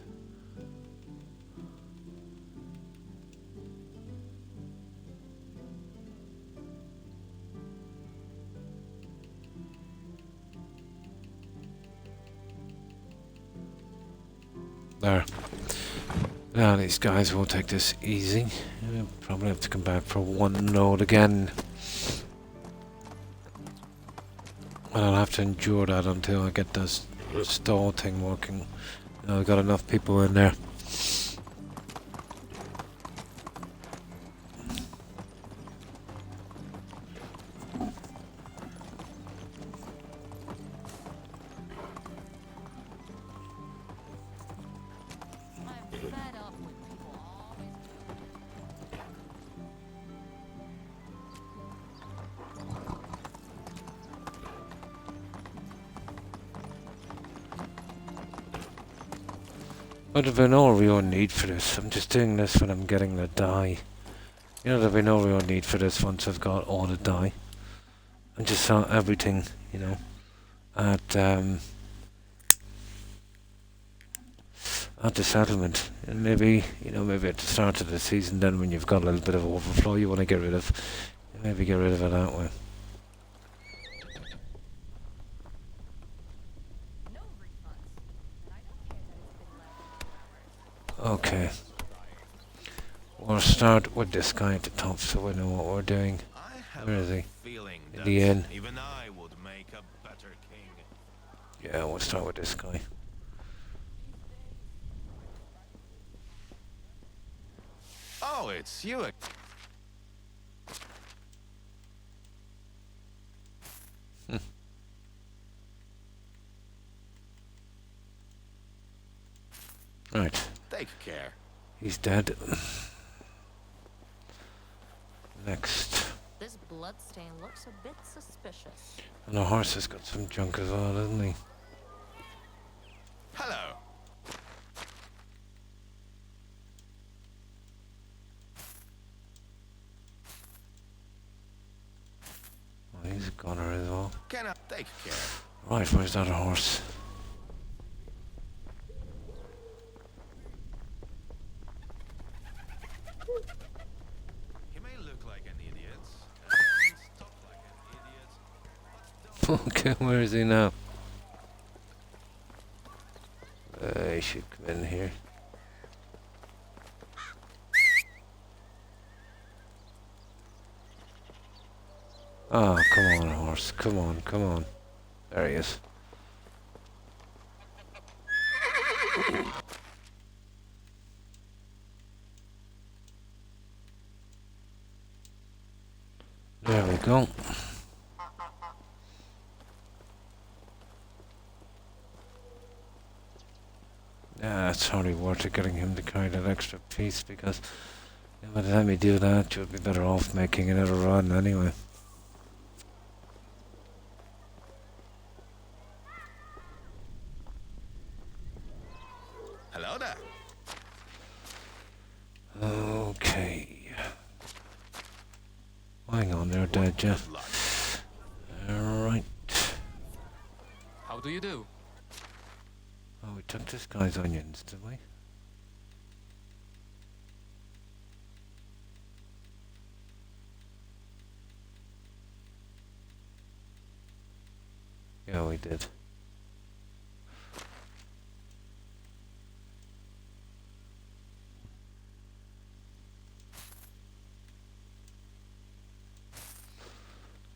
There. Now these guys will take this easy. We'll probably have to come back for one load again. And I'll have to endure that until I get this stall thing working. I've got enough people in there. I'm fed up with people always. But there'll be no real need for this. I'm just doing this when I'm getting the dye. You know, there'll be no real need for this once I've got all the dye. I'm just selling everything, you know, at at the settlement. And maybe, you know, maybe at the start of the season, then when you've got a little bit of overflow you want to get rid of, maybe get rid of it that way. Okay. We'll start with this guy at the top so we know what we're doing. I have Where is a he? feeling In that the inn. even I would make a better king. Yeah, we'll start with this guy. Oh, it's you. Right. Take care. He's dead. Next. This bloodstain looks a bit suspicious. And the horse has got some junk as well, doesn't he? Hello. Well, he's a gunner as well. Can I take care? Right, where's that horse? He may look like an idiot, and talk like an idiot, Okay, where is he now? He should come in here. Oh, come on, horse. Come on, come on. There he is. There we go. Yeah, it's hardly worth it getting him to carry that extra piece because by the time you do that, you'll be better off making another run anyway. Hello there. Okay. Hang on there, Dad, Jeff. Good luck. Alright. How do you do? Oh, we took this guy's onions, did we? Yeah, we did.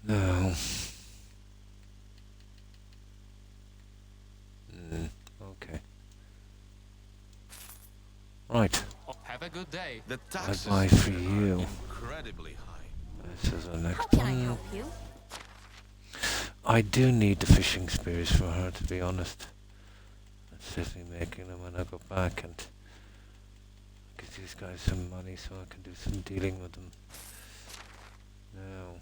No. Okay. Right. Have a good day. The taxes buy for are you. incredibly high. This is the How next can I one. help you? I do need the fishing spears for her, to be honest. I'm certainly making them when I go back and give these guys some money so I can do some dealing with them. Now.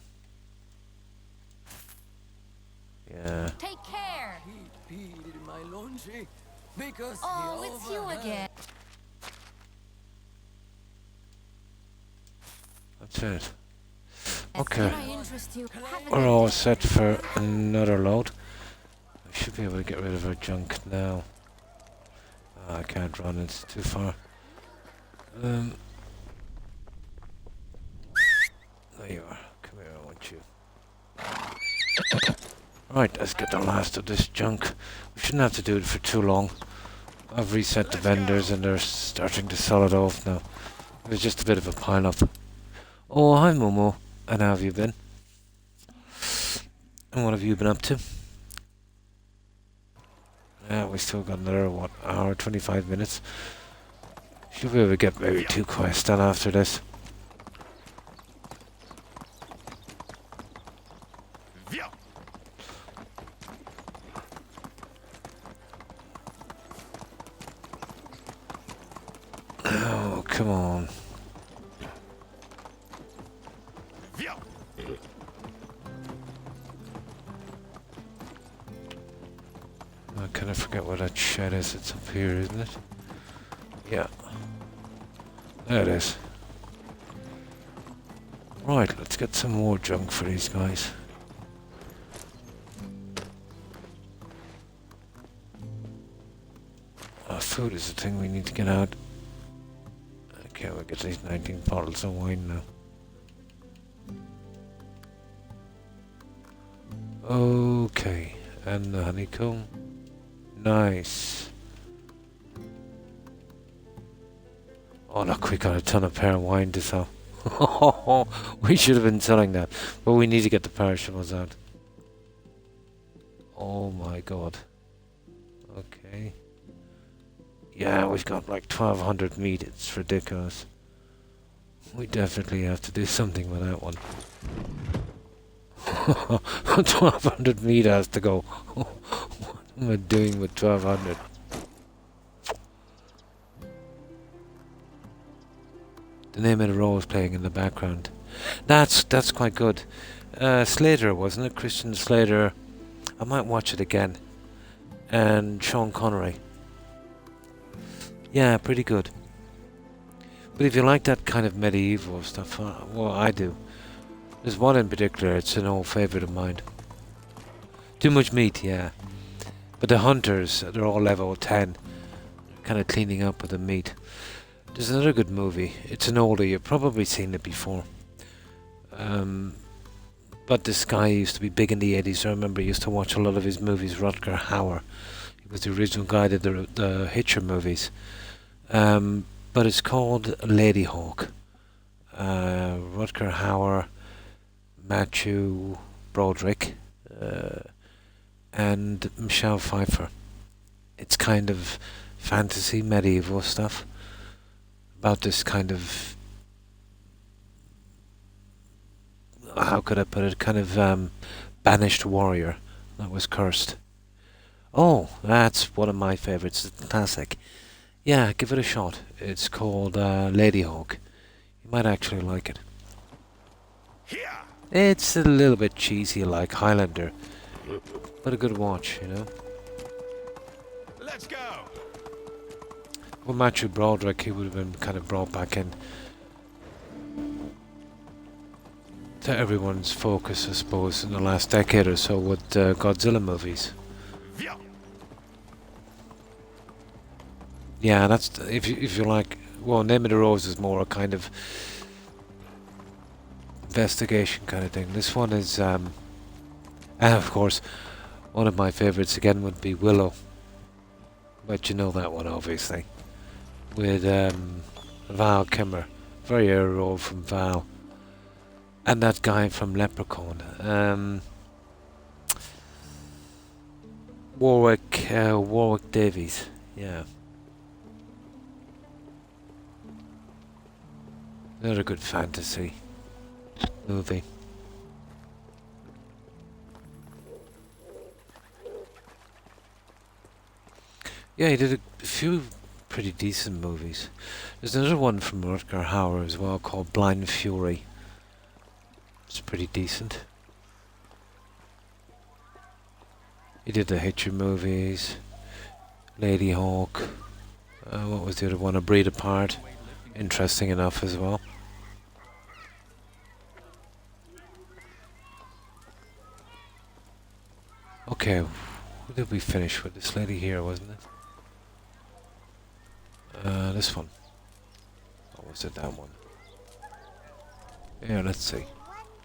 Yeah. Take care. He peed in my laundry because Oh, he it's you overheard. again. That's it. Can Okay. I interest you? Have a We're good all day. set for another load. I should be able to get rid of our junk now. I can't run, it's too far. There you are. Come here, I want you. Right, let's get the last of this junk. We shouldn't have to do it for too long. I've reset the vendors and they're starting to sell it off now. It was just a bit of a pile up. Oh, hi Momo. And how have you been? And what have you been up to? Yeah, we still got another, what, hour, 25 minutes. Should be able to get maybe 2 quests done after this. Via. Oh, come on. Via. I kind of forget where that shed is. It's up here, isn't it? Yeah. There it is. Right, let's get some more junk for these guys. Food is the thing we need to get out. Okay, we'll get these 19 bottles of wine now. Okay, and the honeycomb. Nice. Oh look, we got a ton of pear wine to sell. We should have been selling that, but we need to get the perishables out. Oh my god. Okay. Yeah, we've got like 1200 meat, it's ridiculous. We definitely have to do something with that one. 1200 meat has to go. What am I doing with 1200? The Name of the Rose playing in the background. That's quite good. Slater, wasn't it? Christian Slater. I might watch it again. And Sean Connery. Yeah, pretty good. But if you like that kind of medieval stuff, well, I do. There's one in particular, it's an old favourite of mine. Too much meat, yeah. But the hunters, they're all level 10. Kind of cleaning up with the meat. There's another good movie. It's an older, you've probably seen it before. But this guy used to be big in the 80s. I remember I used to watch a lot of his movies, Rutger Hauer. He was the original guy that did the Hitcher movies. But it's called Ladyhawke. Rutger Hauer, Matthew Broderick, and Michelle Pfeiffer. It's kind of fantasy, medieval stuff. About this kind of, how could I put it, kind of banished warrior that was cursed. Oh, that's one of my favourites, it's a classic. Yeah, give it a shot. It's called Ladyhawke. You might actually like it. Here! It's a little bit cheesy like Highlander, but a good watch, you know. Let's go! Well, Matthew Broderick, he would have been kind of brought back in to everyone's focus, I suppose, in the last decade or so with Godzilla movies. Yeah, that's if you like. Well, Name of the Rose is more a kind of investigation kind of thing. This one is, and of course, one of my favourites again would be Willow. But you know that one, obviously, with Val Kilmer, very early role from Val, and that guy from Leprechaun, Warwick Davies, yeah. Another good fantasy movie. Yeah, he did a few pretty decent movies. There's another one from Rutger Hauer as well called Blind Fury. It's pretty decent. He did the Hitcher movies, Ladyhawke. What was the other one? A Breed Apart. Interesting enough as well. Okay, who did we finish with? This lady here, wasn't it? This one. Or was it that one? Yeah, let's see.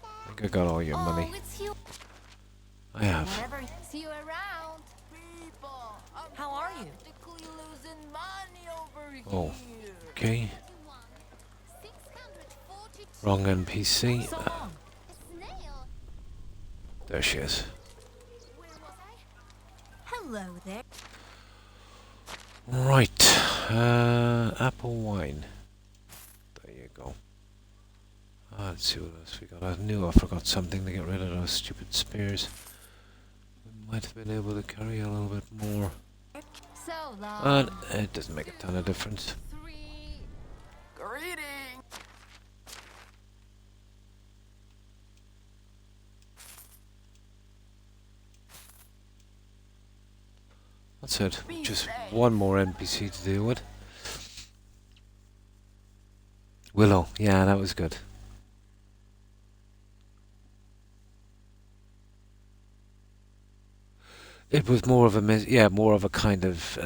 I think I got all your money. I have. See you around. People, How are you? practically losing money over Oh, here. okay. Wrong NPC. So long. Snail. There she is. Where was I? Hello there. Right. Apple wine. There you go. Let's see what else we got. I knew I forgot something to get rid of those stupid spears. We might have been able to carry a little bit more. So long. And it doesn't make a ton of difference. 3. Greetings. That's it. Just one more NPC to deal with. Willow. Yeah, that was good. It was more of a more of a kind of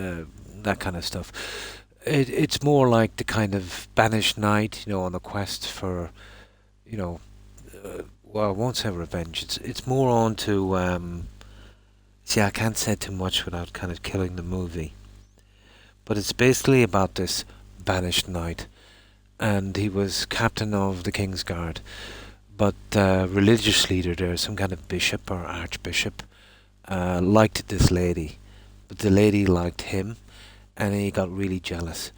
that kind of stuff. It's more like the kind of banished knight, on the quest for, you know, well, I won't say revenge. It's more on to. See, I can't say too much without kind of killing the movie. But it's basically about this banished knight, and he was captain of the King's Guard. But religious leader there, some kind of bishop or archbishop, liked this lady, but the lady liked him, and he got really jealous,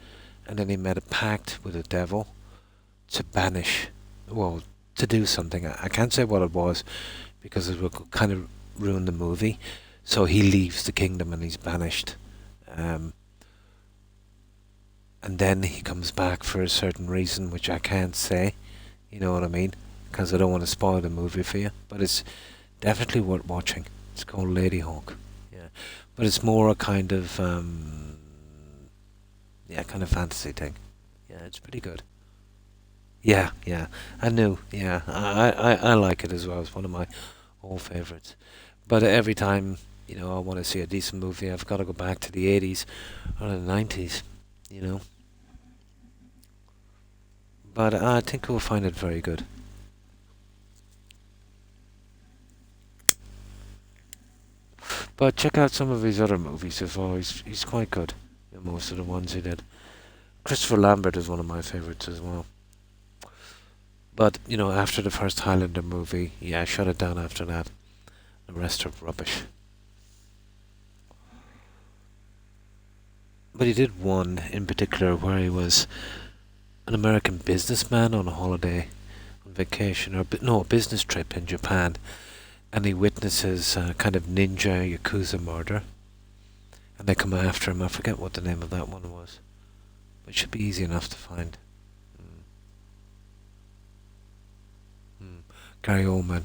and then he made a pact with the devil to banish, well, to do something. I can't say what it was because it would kind of ruin the movie. So he leaves the kingdom and he's banished. And then he comes back for a certain reason, which I can't say. You know what I mean? Because I don't want to spoil the movie for you. But it's definitely worth watching. It's called Ladyhawke. Yeah. But it's more a kind of, kind of fantasy thing. Yeah, it's pretty good. Yeah, I knew. Yeah, I like it as well. It's one of my old favourites. But every time, I want to see a decent movie, I've got to go back to the 80s or the 90s, But I think we'll find it very good. But check out some of his other movies as well. He's quite good. Most of the ones he did. Christopher Lambert is one of my favourites as well. But, after the first Highlander movie, I shut it down after that. The rest are rubbish. But he did one in particular where he was an American businessman on a holiday, on vacation, or a business trip in Japan, and he witnesses a kind of ninja Yakuza murder, and they come after him. I forget what the name of that one was, but it should be easy enough to find. Gary Oldman.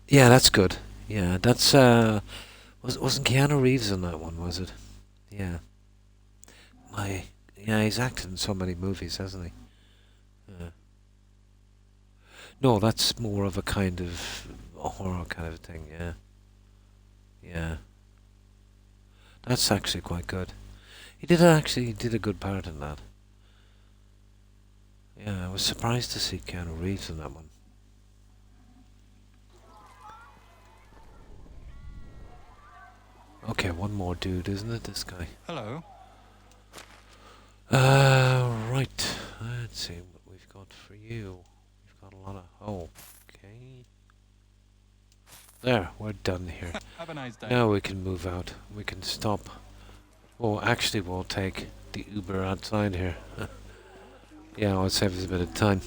Yeah, that's good. Yeah, that's wasn't Keanu Reeves in that one, was it? Yeah. He's acted in so many movies, hasn't he? No, that's more of a kind of a horror kind of thing, yeah. Yeah. That's actually quite good. He did a good part in that. Yeah, I was surprised to see Keanu Reeves in that one. Okay, one more dude, isn't it, this guy? Hello. Right. Let's see what we've got for you. We've got a lot of... okay. There, we're done here. Have a nice day. Now we can move out. We can stop. Oh, actually, we'll take the Uber outside here. Yeah, I'll save us a bit of time.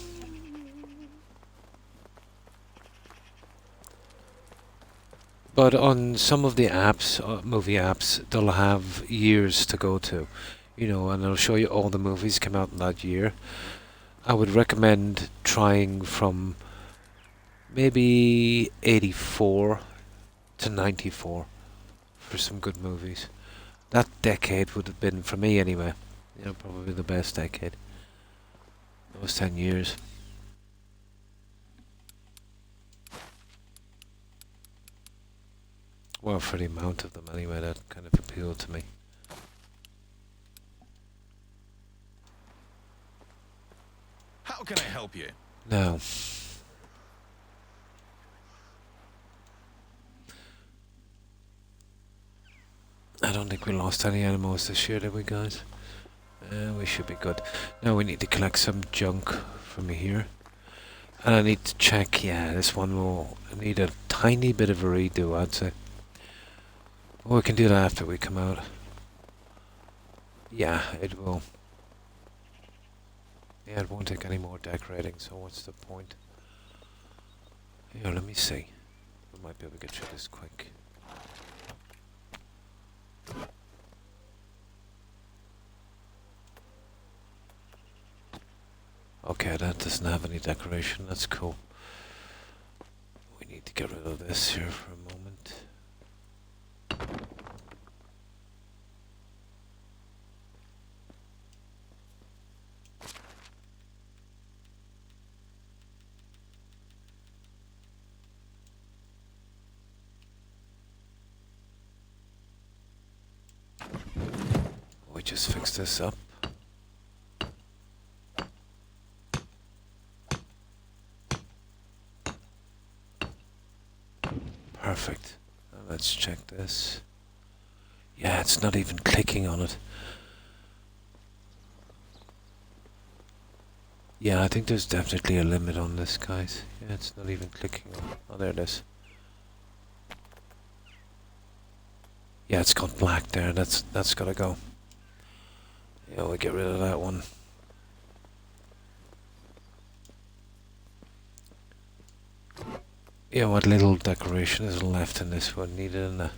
But on some of the apps, movie apps, they'll have years to go to, and they'll show you all the movies came out in that year. I would recommend trying from maybe 84 to 94 for some good movies. That decade would have been, for me anyway, probably the best decade. Those 10 years. Well, for the amount of them anyway, that kind of appealed to me. How can I help you? Now, I don't think we lost any animals this year, did we, guys? We should be good. Now we need to collect some junk from here. And I need to check, this one will need a tiny bit of a redo, I'd say. Well, we can do that after we come out. Yeah, it will. Yeah, it won't take any more decorating, so what's the point? Here, let me see. We might be able to get through this quick. Okay, that doesn't have any decoration, that's cool. We need to get rid of this here for a moment. just fix this up. Perfect. Now let's check this. Yeah, it's not even clicking on it. Yeah, I think there's definitely a limit on this, guys. Yeah, it's not even clicking on it. Oh, there it is. Yeah, it's got black there. That's gotta go. Yeah, we'll get rid of that one. Yeah, what little decoration is left in this one needed in the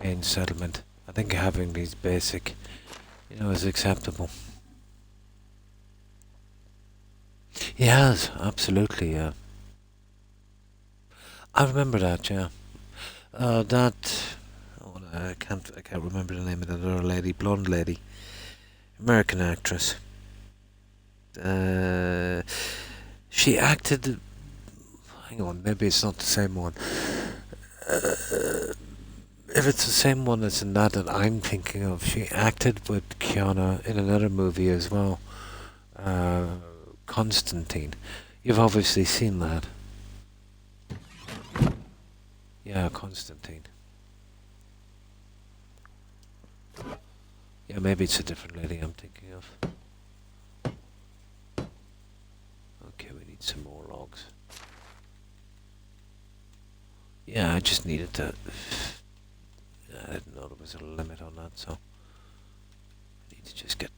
main settlement. I think having these basic, is acceptable. Yes, absolutely, yeah. I remember that, yeah. I can't remember the name of that other lady, blonde lady, American actress. She acted. Hang on, maybe it's not the same one. If it's the same one as in that I'm thinking of, she acted with Kiana in another movie as well. Constantine. You've obviously seen that. Yeah, Constantine. Yeah, maybe it's a different lady I'm thinking of. Okay, we need some more logs. Yeah, I just needed to... I didn't know there was a limit on that, so... I need to just get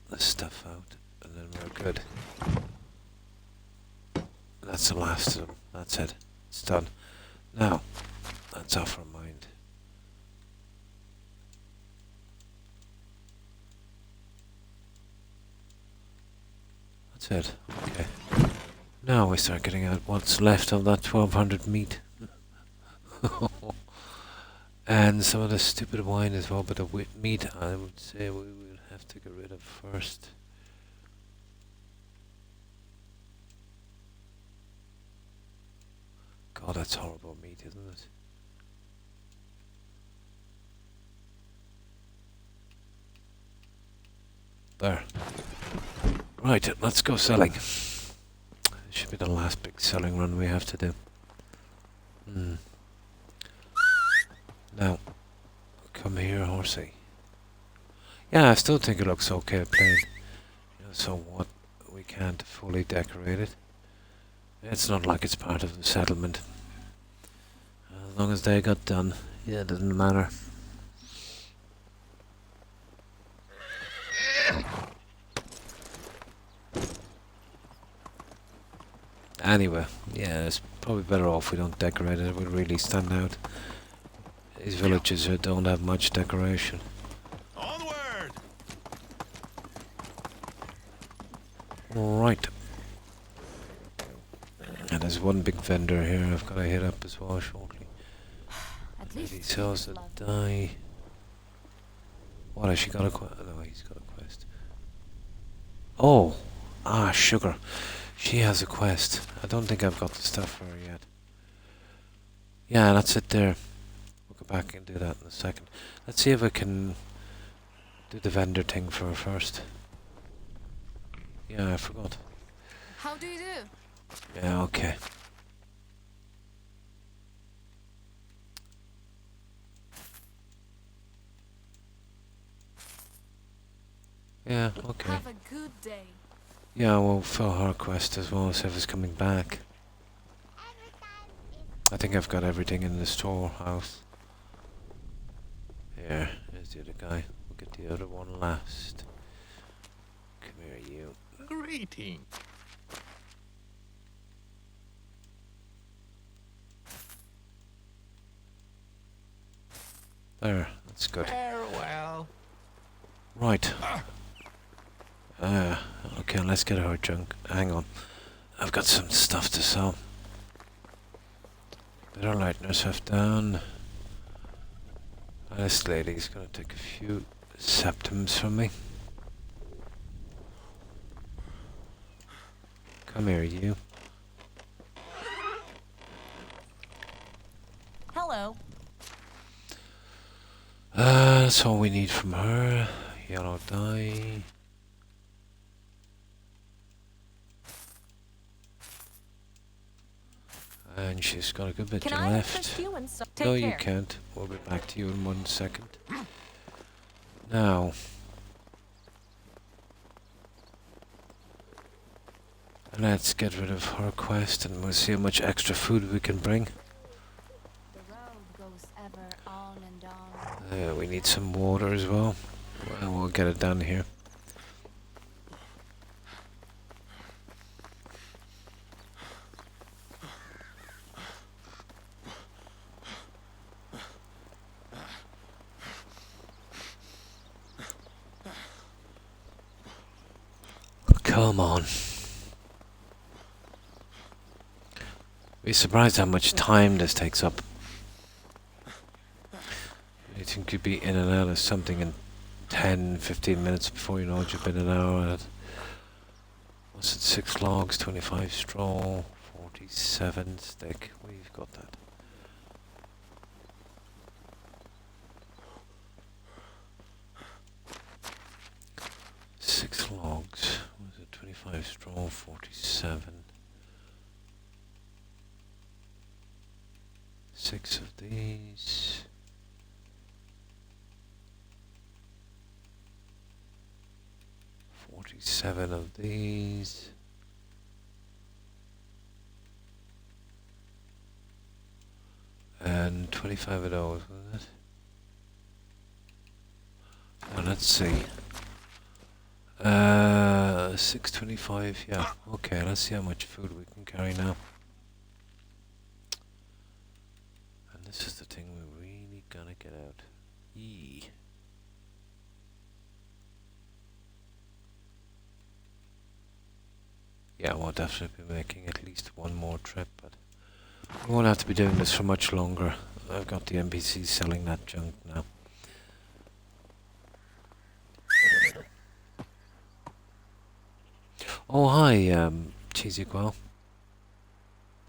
this stuff out, and then we're good. That's the last of them. That's it. It's done. Now, that's off our mind. That's it. Okay. Now we start getting out what's left of that 1200 meat. And some of the stupid wine as well, but the meat I would say we will have to get rid of first. God, that's horrible meat, isn't it? There. Right, let's go selling. This should be the last big selling run we have to do. Now, come here, horsey. Yeah, I still think it looks okay plain. So what? We can't fully decorate it. It's not like it's part of the settlement. As long as they got done, yeah, it doesn't matter. Anyway, yeah, it's probably better off we don't decorate it. It would really stand out. These villages here don't have much decoration. Onward! Right. And there's one big vendor here I've got to hit up as well shortly. At He least sells a dye. What, has she got a quest? No, he's got a quest. Oh! Ah, sugar. She has a quest. I don't think I've got the stuff for her yet. Yeah, that's it there. We'll go back and do that in a second. Let's see if I can do the vendor thing for her first. Yeah, I forgot. How do you do? Yeah, okay. Yeah, okay. Have a good day. Yeah, we'll fill her quest as well, see if it's coming back. I think I've got everything in the storehouse. Here, there's the other guy. We'll get the other one last. Come here, you. Greeting. There, that's good. Farewell. Right. Okay, let's get her junk. Hang on. I've got some stuff to sell. Better lighten herself down. This lady's gonna take a few septums from me. Come here, you. Hello. That's all we need from her. yellow dye. And she's got a good bit Can to I left. assist you in so No, take you care. can't. We'll be back to you in 1 second. Now, let's get rid of her quest and we'll see how much extra food we can bring. The road goes ever on and on. We need some water as well. Well, we'll get it down here. Come on. Be surprised how much time this takes up. You think you'd be in and out of something in 10-15 minutes before you know it, you've been an hour at it. What's it? 6 logs, 25 straw, 47 stick. We've got that. Six logs. What was it? 25 straw, 47. 6 of these. Seven of these. And 25 of those, wasn't it? Now let's see. 625, yeah. Okay, let's see how much food we can carry now. And this is the thing we're really gonna get out. Yee. Yeah, we'll definitely be making at least one more trip, but we won't have to be doing this for much longer. I've got the NPCs selling that junk now. Oh, hi, Cheesy Quell.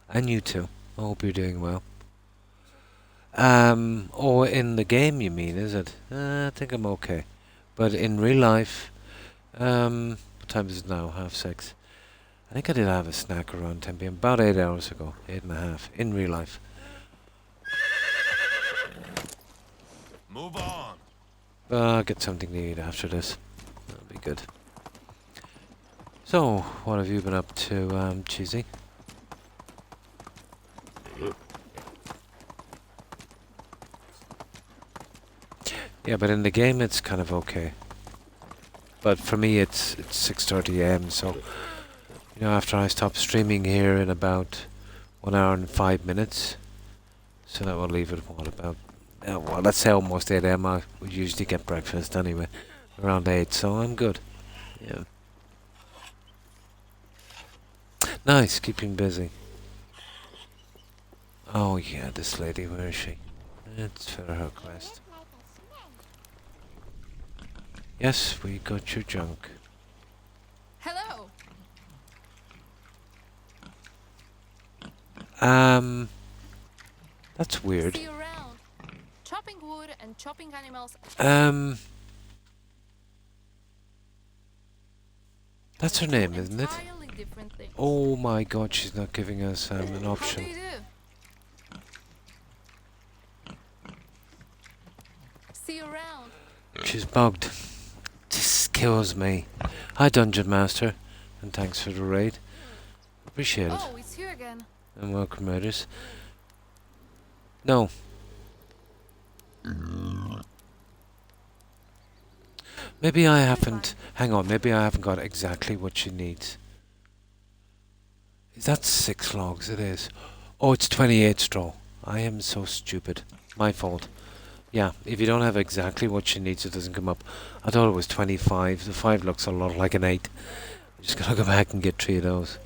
And you too. I hope you're doing well. Oh, in the game you mean, is it? I think I'm okay. But in real life, what time is it now? 6:30. I think I did have a snack around 10 p.m. about 8 hours ago, 8.5, in real life. Move on. But I'll get something to eat after this. That'll be good. So, what have you been up to, Cheesy? Yeah, but in the game it's kind of okay. But for me it's 6:30 a.m. so you know, after I stop streaming here in about 1 hour and 5 minutes, so that will leave it, what, about, well, let's say almost 8 a.m. I would usually get breakfast anyway, around 8, so I'm good. Yeah. Nice, keeping busy. Oh yeah, this lady, where is she? Let's fill her quest. Yes, we got your junk. Hello. That's weird. See you around. Chopping wood and chopping animals. That's her name, isn't it? Entirely different things. Oh my god, she's not giving us an How do option. you do? See you around. She's bugged. This kills me. Hi, Dungeon Master, and thanks for the raid. Appreciate it. Oh, it's you again. And welcome, raiders. No. Maybe I haven't... Hang on, maybe I haven't got exactly what she needs. Is that 6 logs? It is. Oh, it's 28 straw. I am so stupid. My fault. Yeah, if you don't have exactly what she needs, it doesn't come up. I thought it was 25. The 5 looks a lot like an 8. I'm just gonna go back and get 3 of those.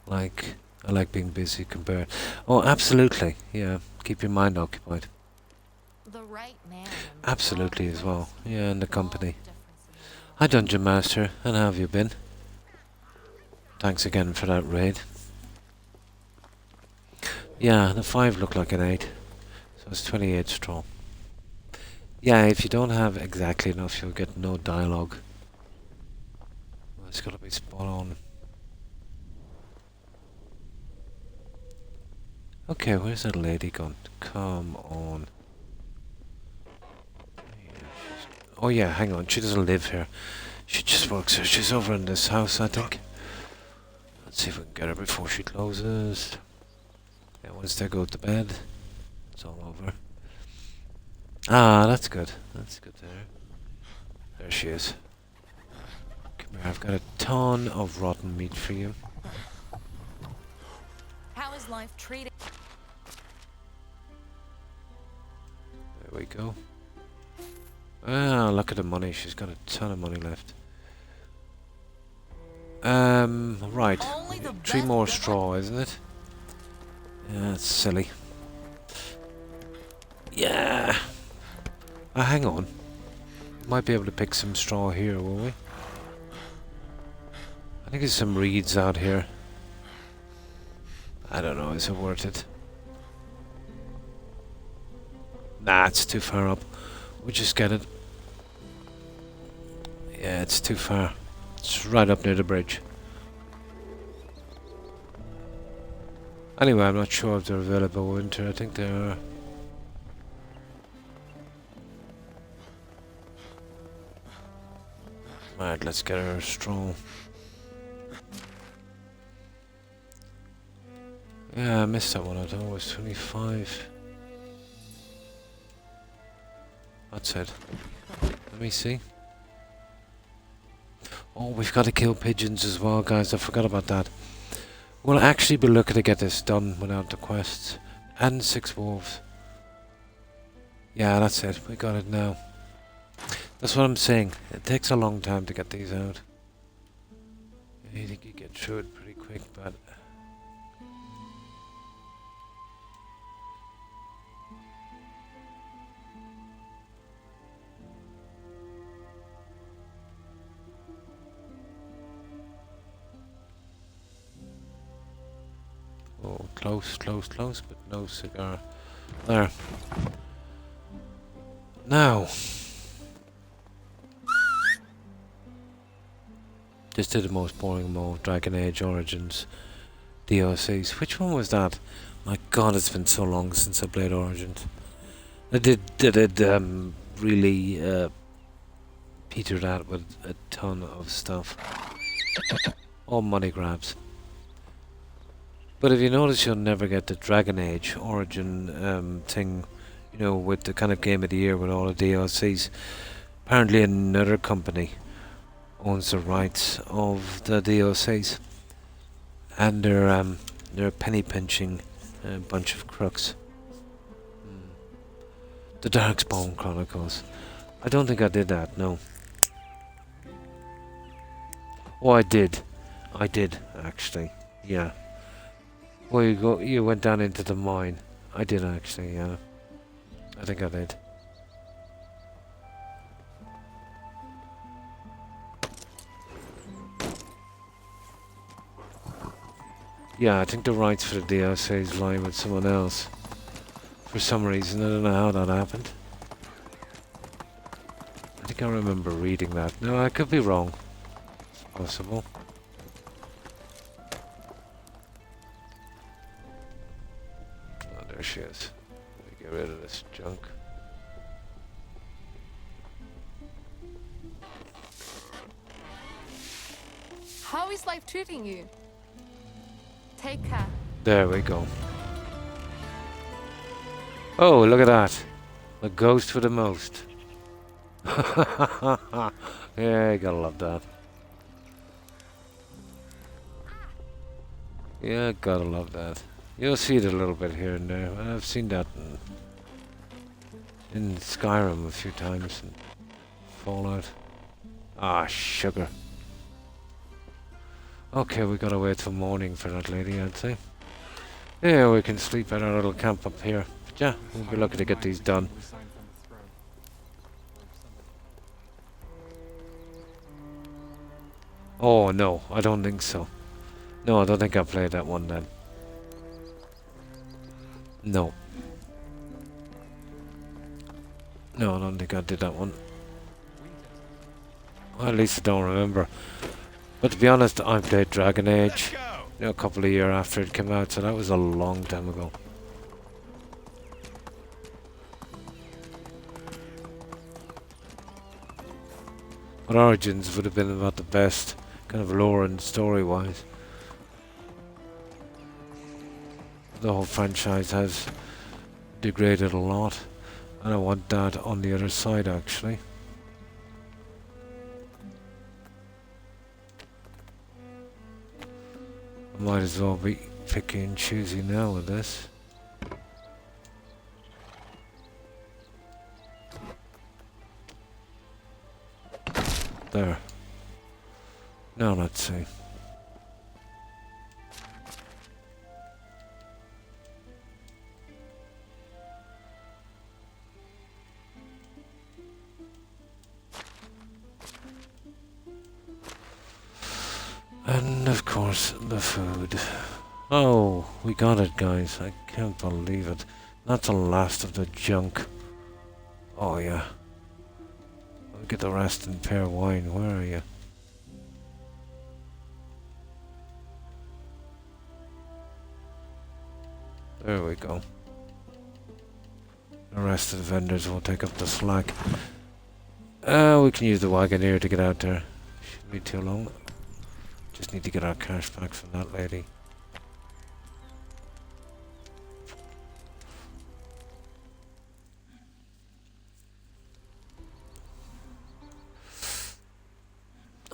I like being busy compared. Oh, absolutely. Yeah, keep your mind occupied. The right man. Absolutely as well. Yeah, and the company. Hi, Dungeon Master, and how have you been? Thanks again for that raid. Yeah, the 5 looked like an 8. So it's 28 straw. Yeah, if you don't have exactly enough, you'll get no dialogue. Well, it's gotta be spot on. Okay, where's that lady gone? Come on. Oh yeah, hang on, she doesn't live here. She just works here. She's over in this house, I think. Let's see if we can get her before she closes. Yeah, once they go to bed, it's all over. Ah, that's good. That's good there. There she is. Come here, I've got a ton of rotten meat for you. How is life treating? There we go. Ah, look at the money. She's got a ton of money left. Right. Only the 3 best more of straw, isn't it? Yeah, that's silly. Yeah. Hang on. Might be able to pick some straw here, will we? I think there's some reeds out here. I don't know, is it worth it? Nah, it's too far up. We'll just get it. Yeah, it's too far. It's right up near the bridge. Anyway, I'm not sure if they're available winter. I think they are. Right, let's get our straw. Yeah, I missed that one. I thought it was 25. That's it. Let me see. Oh, we've got to kill pigeons as well, guys. I forgot about that. We'll actually be looking to get this done without the quests. And 6 wolves. Yeah, that's it. We got it now. That's what I'm saying. It takes a long time to get these out. I think you get through it pretty quick, but... Oh, close, close, close, but no cigar. There. Now. Just did the most boring mode, Dragon Age Origins DLCs. Which one was that? My god, it's been so long since I played Origins. I did really petered out with a ton of stuff. All money grabs. But if you notice, you'll never get the Dragon Age Origin thing, you know, with the kind of Game of the Year with all the DLCs. Apparently another company owns the rights of the DLCs. And they're penny pinching a bunch of crooks. The Darkspawn Chronicles. I don't think I did that, no. Oh, I did. I did, actually. Yeah. Well, you went down into the mine. I did actually, yeah. I think I did. Yeah, I think the rights for the DLCs lie with someone else. For some reason, I don't know how that happened. I think I remember reading that. No, I could be wrong. It's possible. There she is. Let me get rid of this junk. How is life treating you? Take care. There we go. Oh, look at that. The ghost for the most. Yeah, you gotta love that. Yeah, gotta love that. You'll see it a little bit here and there. I've seen that in Skyrim a few times and Fallout. Ah, sugar. Okay, we gotta wait till morning for that lady, I'd say. Yeah, we can sleep at our little camp up here. But yeah, we'll be lucky to get these done. Oh no, I don't think so. No, I don't think I played that one then. No. No, I don't think I did that one. We need to Well, at least I don't remember. But to be honest, I played Dragon Let's Age, go. you know, a couple of years after it came out, so that was a long time ago. But Origins would have been about the best, kind of lore and story-wise. The whole franchise has degraded a lot, and I want that on the other side, actually. I might as well be picky and choosy now with this. There. Now let's see. And of course, the food. Oh, we got it, guys. I can't believe it. That's the last of the junk. Oh, yeah. We'll get the rest in pear wine. Where are you? There we go. The rest of the vendors will take up the slack. We can use the Wagoneer to get out there. Shouldn't be too long. Just need to get our cash back from that lady.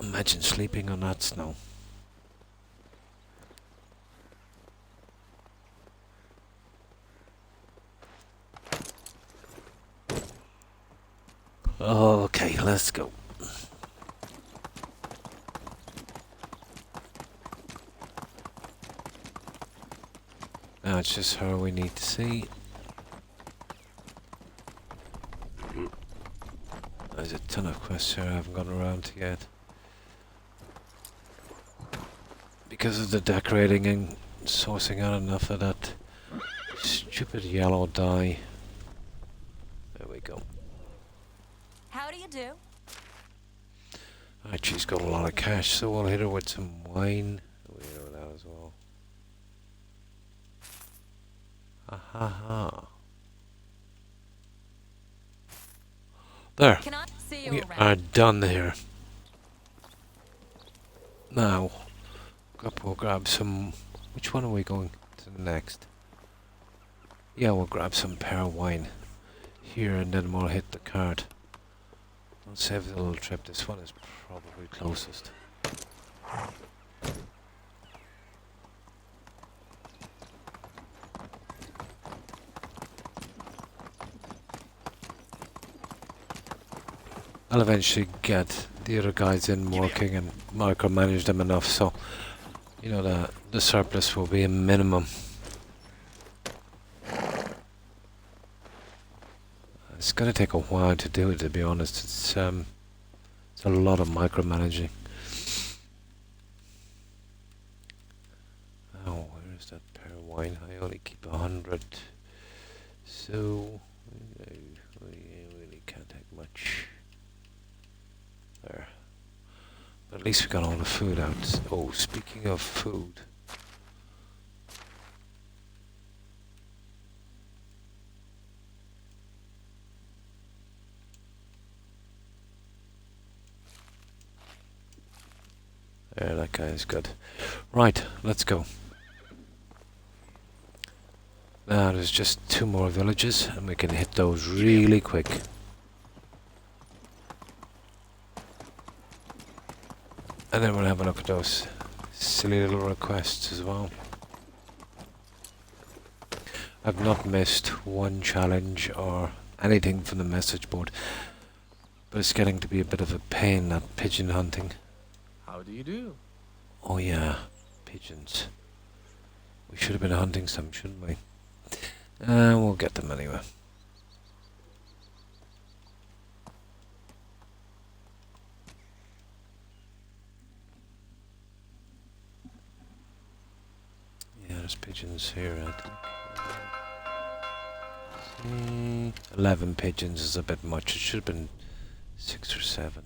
Imagine sleeping on that snow. Okay, let's go. Now it's just her we need to see. There's a ton of quests here I haven't gotten around to yet. Because of the decorating and sourcing out enough of that stupid yellow dye. There we go. How do you do? Alright, she's got a lot of cash, so we'll hit her with some wine. We hit her with that as well. Ha. There. Can I see you We around? are done here. Now, we'll grab some... Which one are we going to next? Yeah, we'll grab some pear wine here and then we'll hit the cart. We'll save the little trip. This one is probably closest. I'll eventually get the other guys in working and micromanage them enough so, you know, the surplus will be a minimum. It's going to take a while to do it, to be honest. It's a lot of micromanaging. Oh, where is that pear wine? I only keep 100, so we really can't take much. There. But at least we got all the food out. Oh, speaking of food. There, that guy is good. Right, let's go. Now there's just 2 more villages and we can hit those really quick. And then we'll have a look at those silly little requests as well. I've not missed one challenge or anything from the message board, but it's getting to be a bit of a pain, that pigeon hunting. How do you do? Oh yeah, pigeons. We should have been hunting some, shouldn't we? We'll get them anyway. Yeah, there's pigeons here, I think. 11 pigeons is a bit much. It should have been 6 or 7.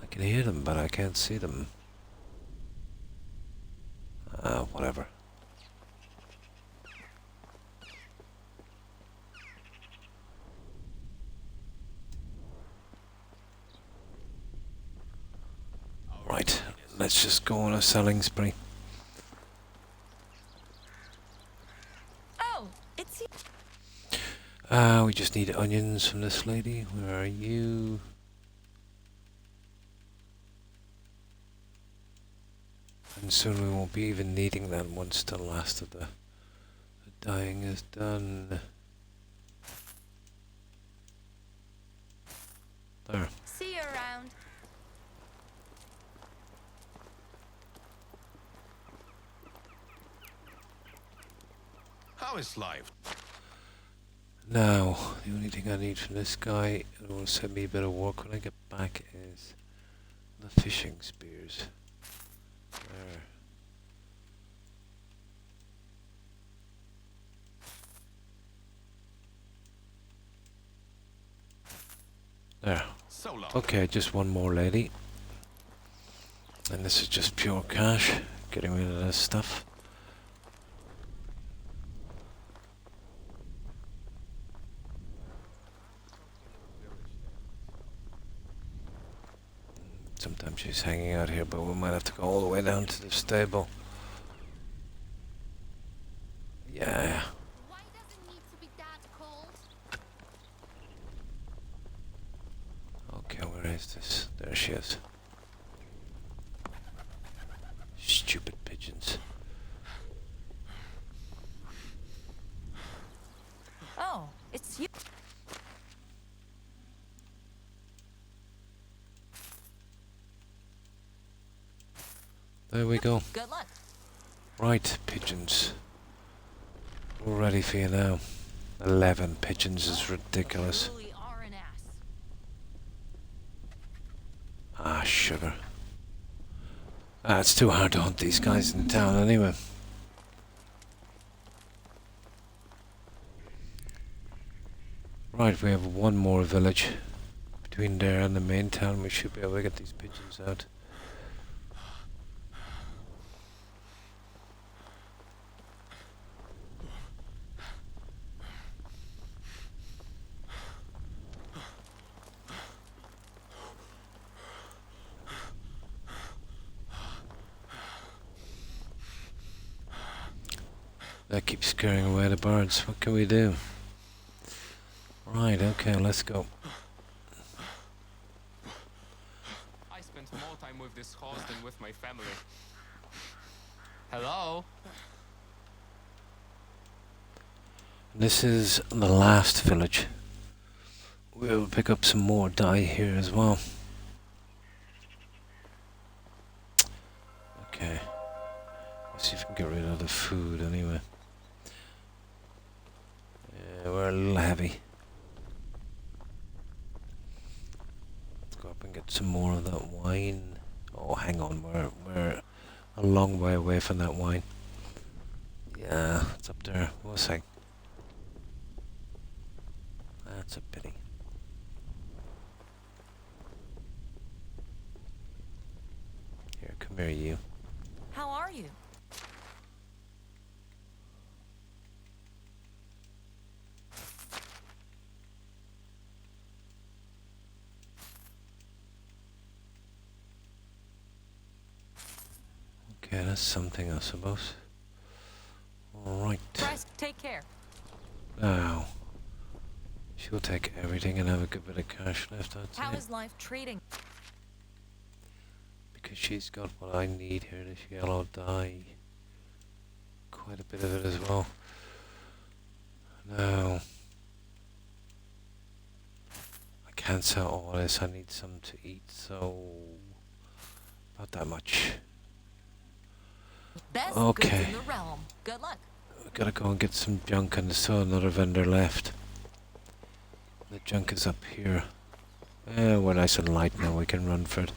I can hear them, but I can't see them. Whatever. Right, let's just go on a selling spree. Oh, it's you. We just need onions from this lady. Where are you? And soon we won't be even needing that once the last of the dyeing is done. There. See you around. How is life? Now, the only thing I need from this guy who will send me a bit of work when I get back is the fishing spears. There. There. So long. Okay, just one more lady. And this is just pure cash. Getting rid of this stuff. Sometimes she's hanging out here, but we might have to go all the way down to the stable. Yeah. Why does it need to be that cold? Okay, where is this? There she is. Stupid pigeons. Oh, it's you. There we go. Good luck. Right, pigeons. We're ready for you now. 11 pigeons is ridiculous. You really are an ass. Ah, sugar. Ah, it's too hard to hunt these guys in town anyway. Right, we have one more village between there and the main town. We should be able to get these pigeons out. That keeps scaring away the birds. What can we do? Right, okay, let's go. I spent more time with this horse than with my family. Hello? This is the last village. We'll pick up some more dye here as well. Okay. Let's see if we can get rid of the food anyway. Yeah, we're a little heavy. Let's go up and get some more of that wine. Oh, hang on, we're a long way away from that wine. Yeah, it's up there. We'll see. That's a pity. Here, come here, you. How are you? Okay, that's something, I suppose. Alright. Bryce, take care. Now, she'll take everything and have a good bit of cash left, I'd How say. is life treating? Because she's got what I need here, this yellow dye. Quite a bit of it as well. Now, I can't sell all this, I need some to eat, so about that much. Best Okay. goods in the realm. Good luck. We gotta go and get some junk, and there's still another vendor left. The junk is up here. We're nice and light now, we can run for it.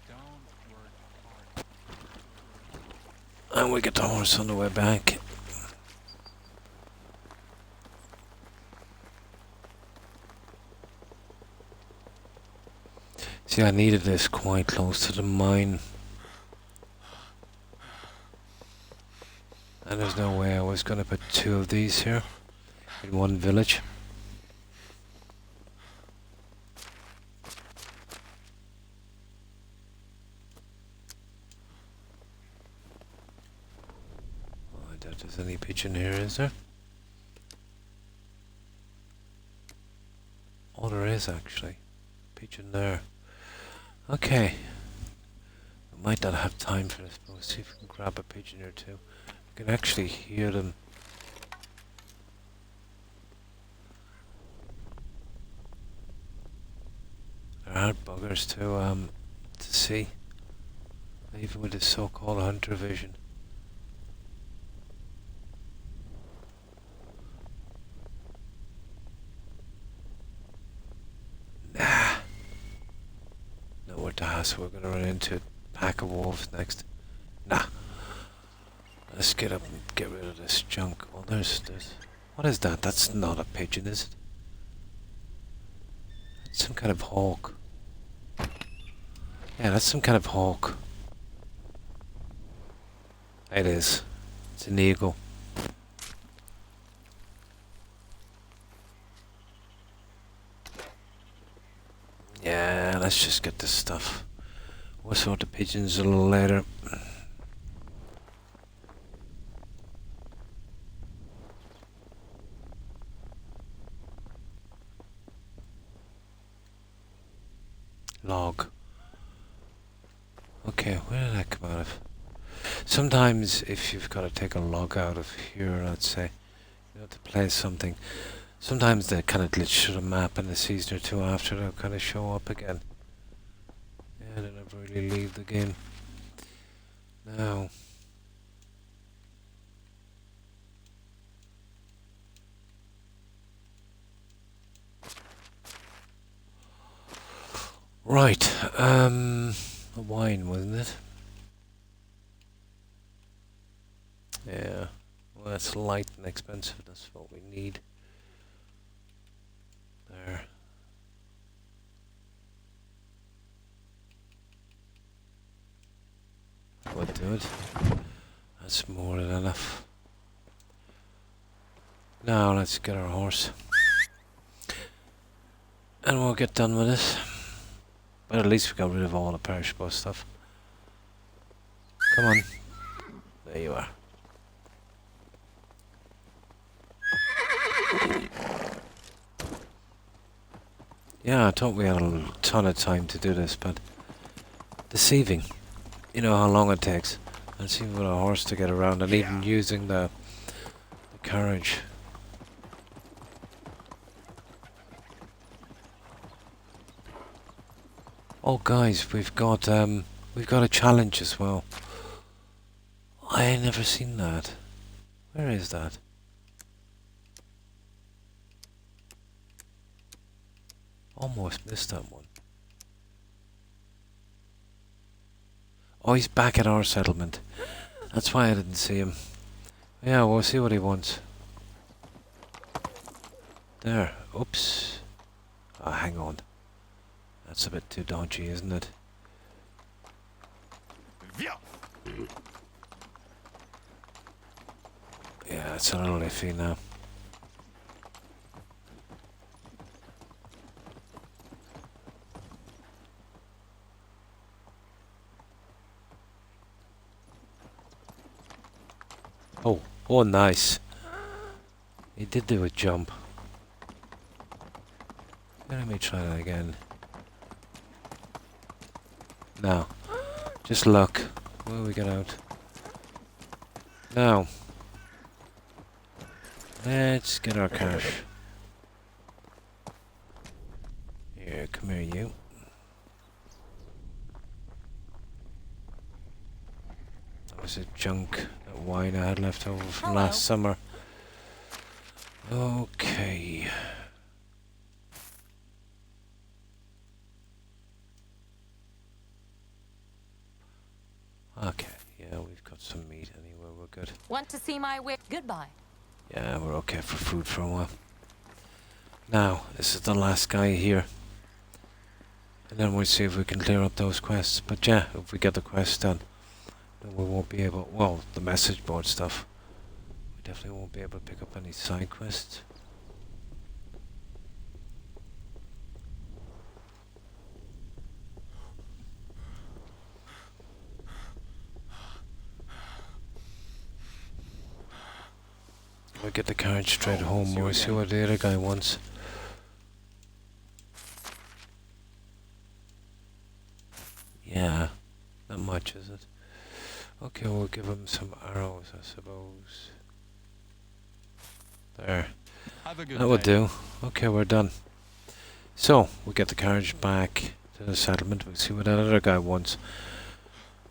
Don't work And we get the horse on the way back. See, I needed this quite close to the mine. And there's no way I was going to put two of these here in one village. Oh, I doubt there's any pigeon here, is there? Oh, there is actually. Pigeon there. Okay. We might not have time for this, but we'll see if we can grab a pigeon or two. We can actually hear them. There are buggers to see. Even with this so-called hunter vision. Nah. Nowhere to hassle. We're gonna run into a pack of wolves next. Nah. Let's get up and get rid of this junk. Oh, there's... What is that? That's not a pigeon, is it? It's some kind of hawk. Yeah, that's some kind of hawk. It is. It's an eagle. Yeah, let's just get this stuff. We'll sort the pigeons a little later. Log. Okay, where did that come out of? Sometimes if you've got to take a log out of here, let's say, you know, to play something, sometimes they kind of glitch through the map and a season or two after they'll kind of show up again. Yeah, they never really leave the game. Now, right, a wine, wasn't it? Yeah, well, that's light and expensive, that's what we need. There. Would do it. That's more than enough. Now let's get our horse. And we'll get done with this. But at least we got rid of all the perishable stuff. Come on. There you are. Yeah, I thought we had a ton of time to do this, but deceiving. You know how long it takes. And see with a horse to get around and even using the carriage. Oh guys, we've got a challenge as well. I ain't never seen that. Where is that? Almost missed that one. Oh, he's back at our settlement. That's why I didn't see him. Yeah, we'll see what he wants. There. Oops. Ah, hang on. That's a bit too dodgy, isn't it? Yeah, it's a little iffy now. Oh, nice. He did do a jump. Let me try that again. Now, just look. Where we get out? Now, let's get our cash. Here, come here, you. That was a junk. Wine I had left over from last summer. Okay. Okay. Yeah, we've got some meat anyway, we're good. Want to see my way? Goodbye. Yeah, we're okay for food for a while. Now, this is the last guy here. And then we'll see if we can clear up those quests. But yeah, if we get the quest done, then we won't be able... Well, the message board stuff. We definitely won't be able to pick up any side quests. We'll get the carriage straight home. We'll see what the other guy wants. Yeah, not much, is it? Okay, we'll give him some arrows, I suppose. There. Have a good That would day. do. Okay, we're done. So, we'll get the carriage back to the settlement. We'll see what that other guy wants.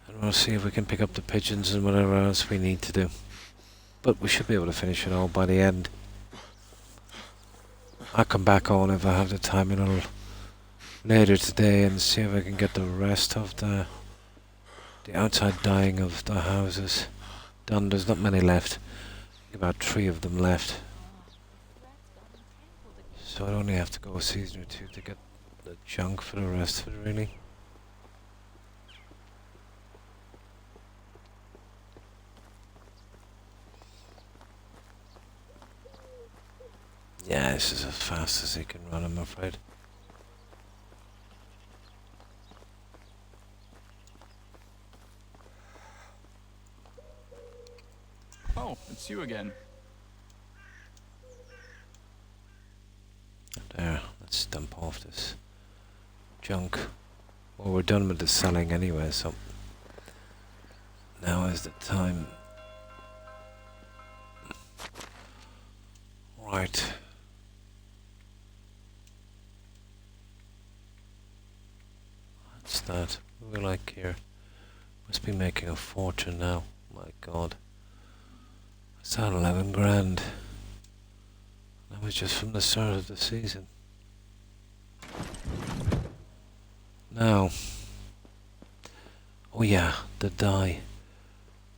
And we'll see if we can pick up the pigeons and whatever else we need to do. But we should be able to finish it all by the end. I'll come back on if I have the time a little later today and see if I can get the rest of the outside dyeing of the houses done. There's not many left. About 3 of them left. So I'd only have to go a season or 2 to get the junk for the rest of it, really. Yeah, this is as fast as he can run, I'm afraid. Oh, it's you again. There, let's dump off this junk. Well, we're done with the selling anyway, so now is the time. Right. What's that? What do we like here? Must be making a fortune now. My God. It's at 11 grand. That was just from the start of the season. Now. Oh yeah, the dye.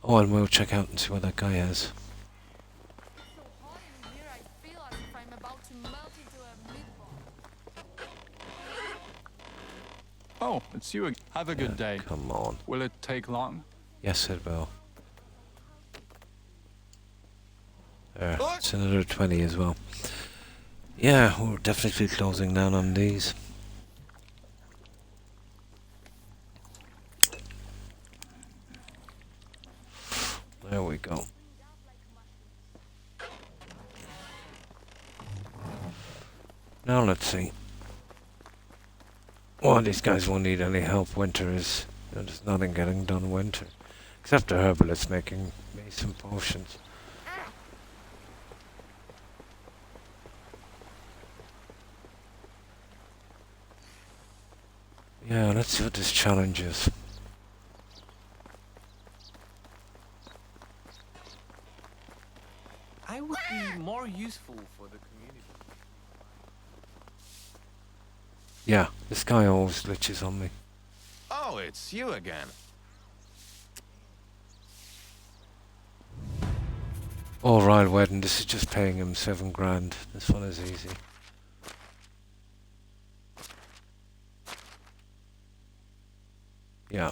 Oh, and we'll check out and see what that guy has. It's so hot in here, I feel as if I'm about to melt into a meatball. Oh, it's you again. Have a good day. Come on. Will it take long? Yes, it will. There, it's another 20 as well. Yeah, we're definitely closing down on these. There we go. Now let's see. Well, these guys won't need any help. Winter is... There's nothing getting done winter. Except the herbalist making me some potions. Yeah, let's see what this challenge is. I would be more useful for the community. Yeah, this guy always glitches on me. Oh, it's you again. Oh, Royal Wedding, this is just paying him 7 grand. This one is easy. Yeah.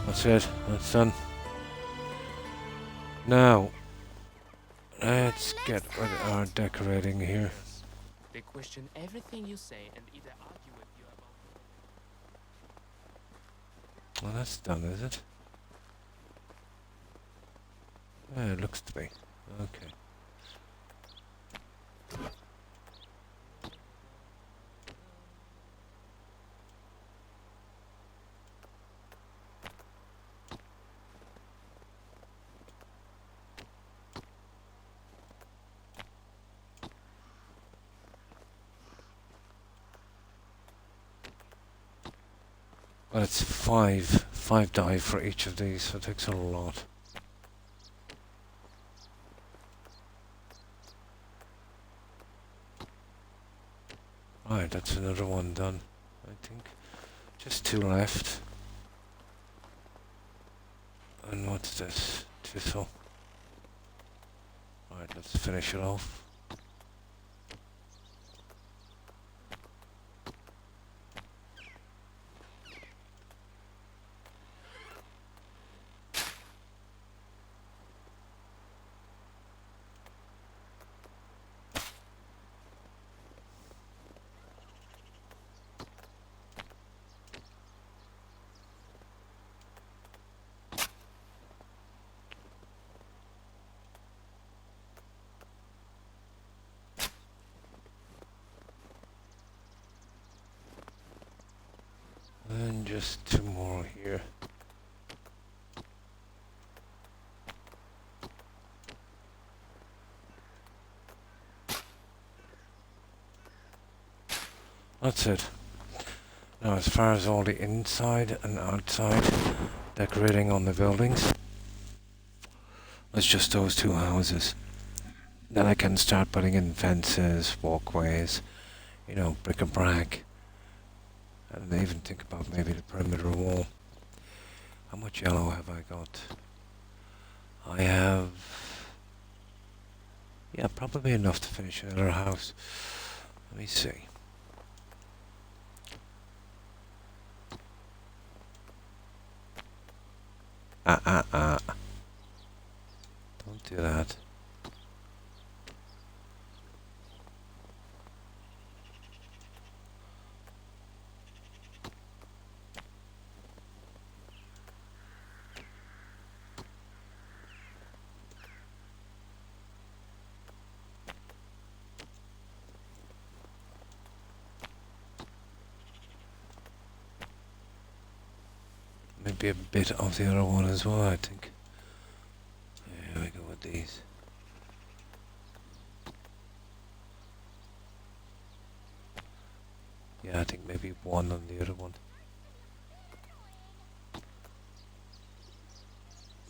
That's it. That's done. Now, let's get rid of our decorating here. They question everything you say and either argue with you about... Well, that's done, is it? Yeah, it looks to be. Okay. Well, it's 5 dye for each of these, so it takes a lot. Right. Right, that's another one done, I think. Just 2 left. And what's this? Chisel. Alright, let's finish it off. And just 2 more here. That's it. Now as far as all the inside and outside decorating on the buildings, it's just those 2 houses. Then I can start putting in fences, walkways, you know, bric-a-brac. And even think about maybe the perimeter wall. How much yellow have I got? I have... yeah, probably enough to finish another house. Let me see. Don't do that. Maybe a bit of the other one as well, I think. Here we go with these. Yeah, I think maybe 1 on the other one.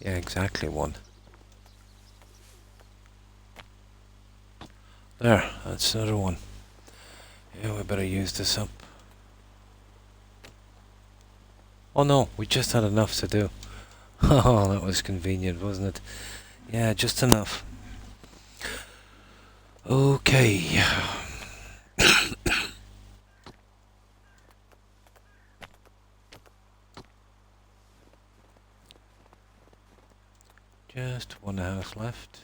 Yeah, exactly 1. There, that's another one. Yeah, we better use this up. Oh no, we just had enough to do. Oh, that was convenient, wasn't it? Yeah, just enough. Okay. Just 1 house left.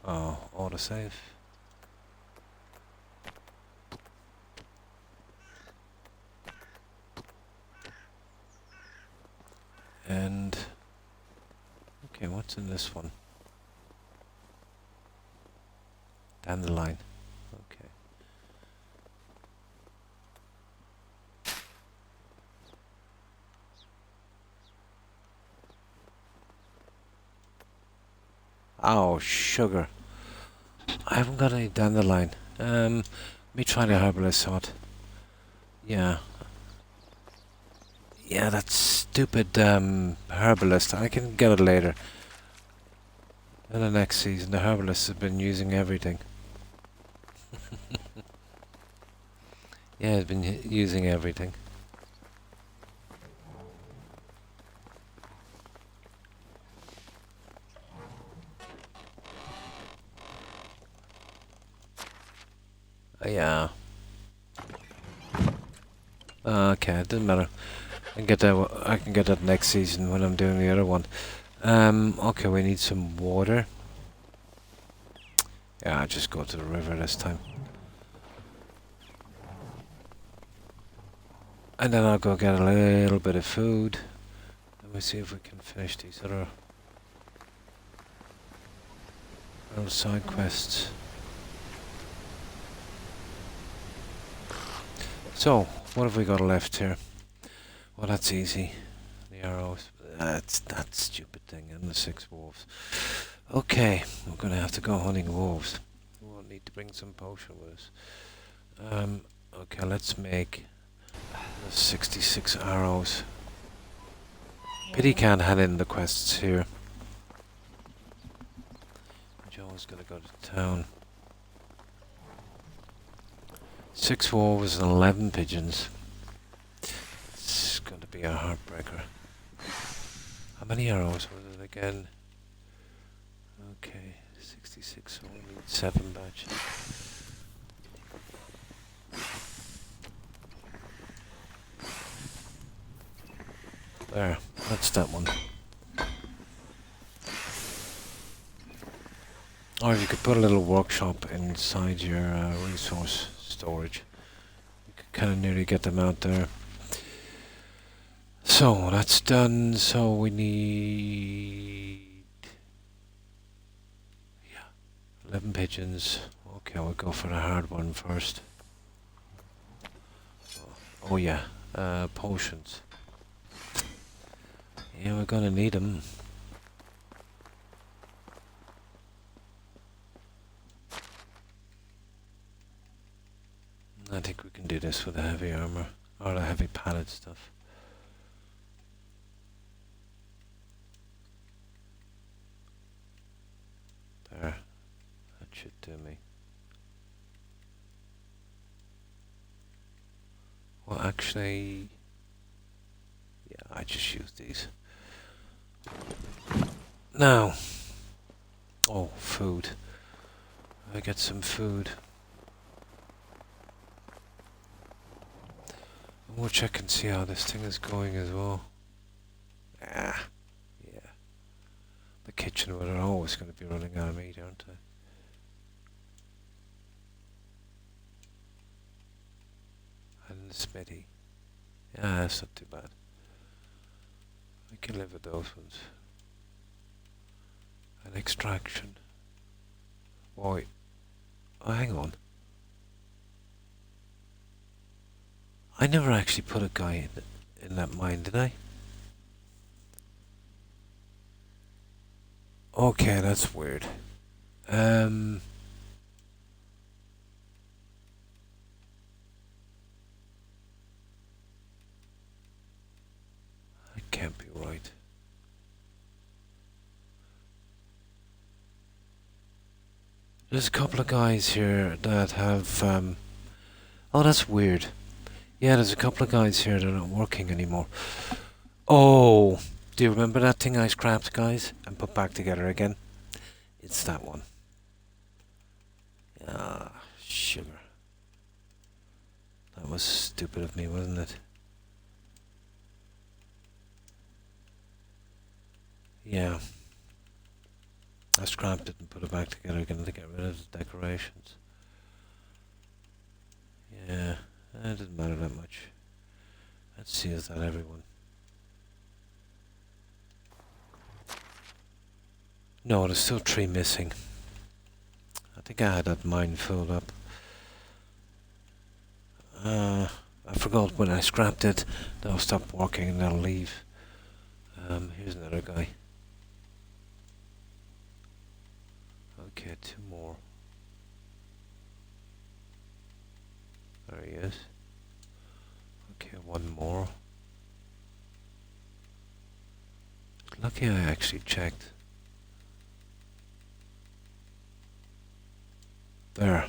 Oh, autosave. And okay, what's in this one? Dandelion. Okay. Oh, sugar. I haven't got any dandelion. Let me try the herbalist sod. Yeah. Yeah, that stupid herbalist. I can get it later. In the next season, the herbalist has been using everything. Yeah, he's been using everything. Yeah. Okay, it doesn't matter. I can get that next season when I'm doing the other one. Okay, we need some water. Yeah, I'll just go to the river this time. And then I'll go get a little bit of food. Let me see if we can finish these other little side quests. So, what have we got left here? Well, that's easy. The arrows. That's that stupid thing and the 6 wolves. Okay, we're gonna have to go hunting wolves. We'll need to bring some potion with us. Okay, let's make 66 arrows. Pity can't hand in the quests here. Joe's gonna go to town. 6 wolves and 11 pigeons. It's going to be a heartbreaker. How many arrows was it again? Okay, 66, so we need 7 batches. There, that's that one. Or you could put a little workshop inside your resource storage. You could kind of nearly get them out there. So that's done. So we need 11 pigeons. Okay, we'll go for the hard one first. Oh yeah, potions. Yeah, we're gonna need them. I think we can do this with the heavy armor or the heavy padded stuff. There, that should do me. Well, actually, yeah, I just use these. Now, oh, food. I get some food. We'll check and see how this thing is going as well. Ah, yeah. The kitchen, well, they're always going to be running out of meat, aren't they? And the smithy. Yeah, that's not too bad. We can live with those ones. An extraction. Wait. Oh, hang on. I never actually put a guy in that mine, did I? Okay, that's weird. That can't be right. There's a couple of guys here that have, oh, that's weird. Yeah, there's a couple of guys here that are not working anymore. Oh, do you remember that thing I scrapped, guys, and put back together again? It's that one. Ah, sugar. That was stupid of me, wasn't it? Yeah. I scrapped it and put it back together again to get rid of the decorations. Yeah. It doesn't matter that much. Let's see, is that everyone? No, there's still 3 missing. I think I had that mine filled up. I forgot when I scrapped it, they'll stop working and they'll leave. Here's another guy. Okay, 2 more. There he is. Okay, 1 more. Lucky I actually checked. There.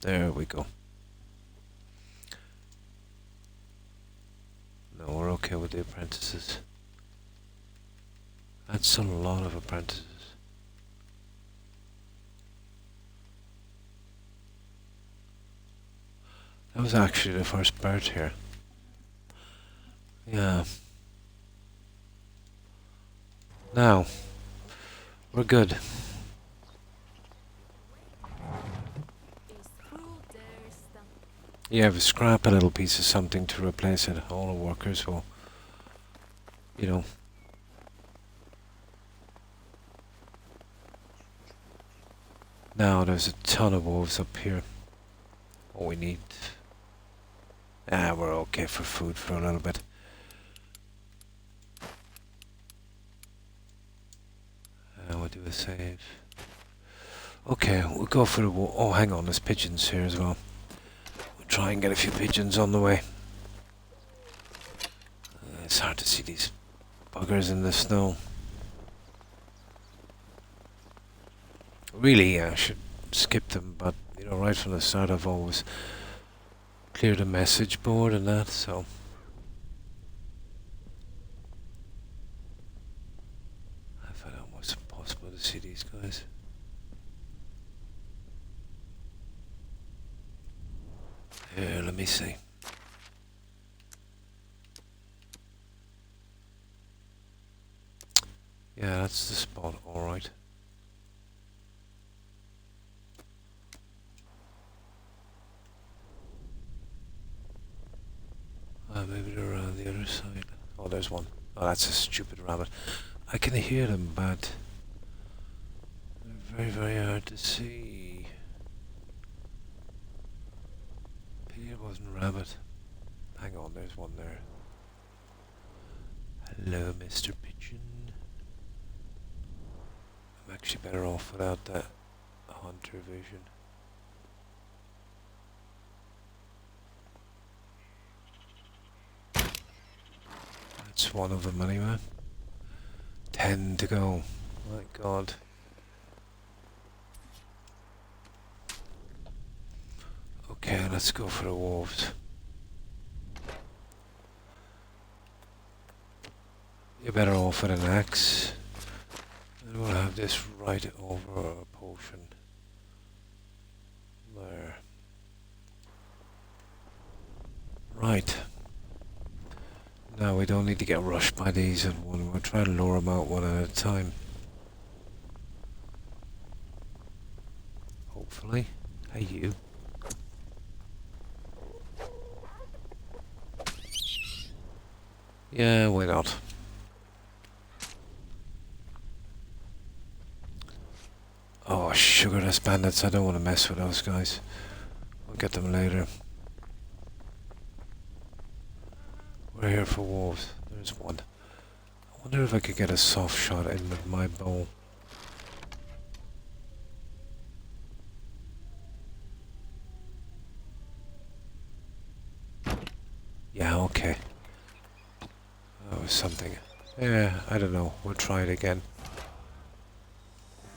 There we go. No, we're okay with the apprentices. That's a lot of apprentices. That was actually the first bird here. Yeah. Now, we're good. Yeah, if we scrap a little piece of something to replace it, all the workers will, you know. Now, there's a ton of wolves up here. All we need... we're okay for food for a little bit. We'll do a save. Okay, we'll go for the wall. Oh, hang on, there's pigeons here as well. We'll try and get a few pigeons on the way. It's hard to see these buggers in the snow. Really, I should skip them, but You know, right from the start I've always cleared a message board and that, so... I find out what's impossible to see these guys. Here, let me see. Yeah, that's the spot, alright. Maybe they're around the other side. Oh, there's one. Oh, that's a stupid rabbit. I can hear them, but they're very, very hard to see. Pity it wasn't rabbit. Hang on, there's one there. Hello, Mr. Pigeon. I'm actually better off without that hunter vision. That's one of them anyway. 10 to go. My God. Okay, let's go for the wolves. You're better off with an axe. And we'll have this right over a potion. There. Right. Now we don't need to get rushed by these at one. We'll try to lure them out one at a time. Hopefully. Hey, you. Yeah, why not? Oh, sugarless bandits. I don't want to mess with those guys. We'll get them later. We're here for wolves. There's one. I wonder if I could get a soft shot in with my bow. Yeah, okay. That was something. Yeah, I don't know. We'll try it again.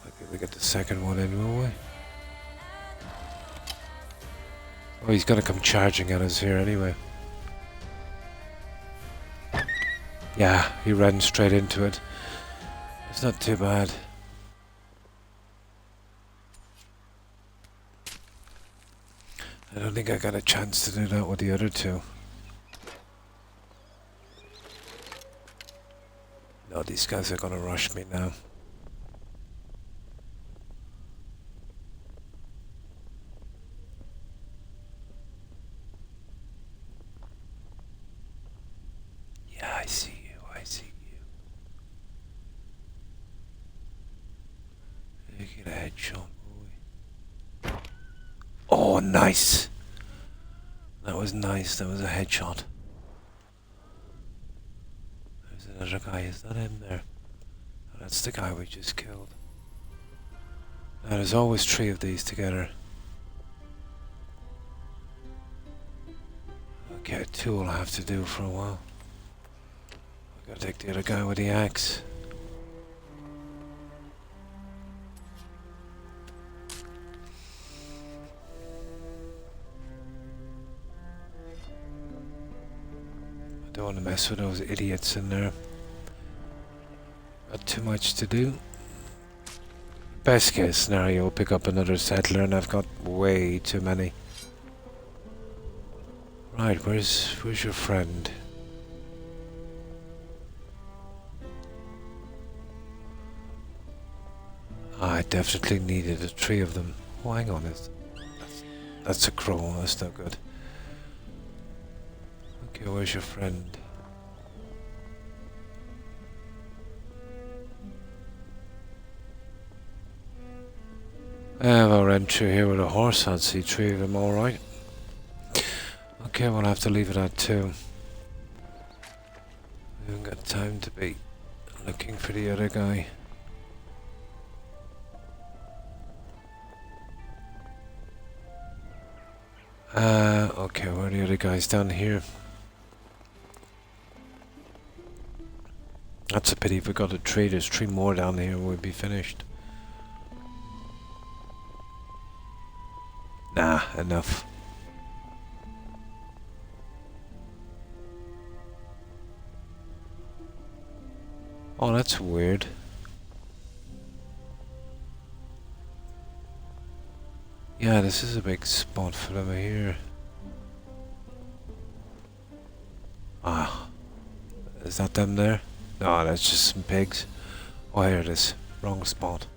Maybe we get the second one in, will we? Oh, he's gonna come charging at us here anyway. Yeah, he ran straight into it. It's not too bad. I don't think I got a chance to do that with the other two. No, these guys are gonna rush me now. Yeah, I see you, I see you. You get a headshot, boy. Oh, nice! That was nice, that was a headshot. There's another guy, is that him there? Oh, that's the guy we just killed. Now there's always 3 of these together. Okay, 2 will have to do for a while. I gotta take the other guy with the axe. I don't want to mess with those idiots in there. Got too much to do. Best case scenario, pick up another settler, and I've got way too many. Right, where's your friend? I definitely needed 3 of them. Oh, hang on, that's a crow. That's not good. Okay, where's your friend? If I ran through here with a horse, I'd see 3 of them, alright. Okay, we'll have to leave it at 2. We haven't got time to be looking for the other guy. Okay, where are the other guys? Down here. That's a pity. If we got a tree, there's 3 more down here, we'll be finished. Nah, enough. Oh, that's weird. Yeah, this is a big spot for them here. Ah, is that them there? No, that's just some pigs. Oh, here it is. Wrong spot.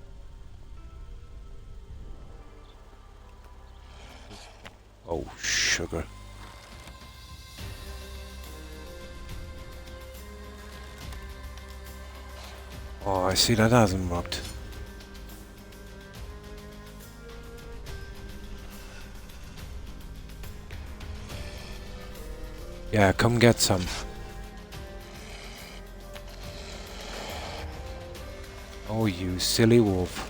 Oh, sugar. Oh, I see that hasn't worked. Yeah, come get some. Oh, you silly wolf.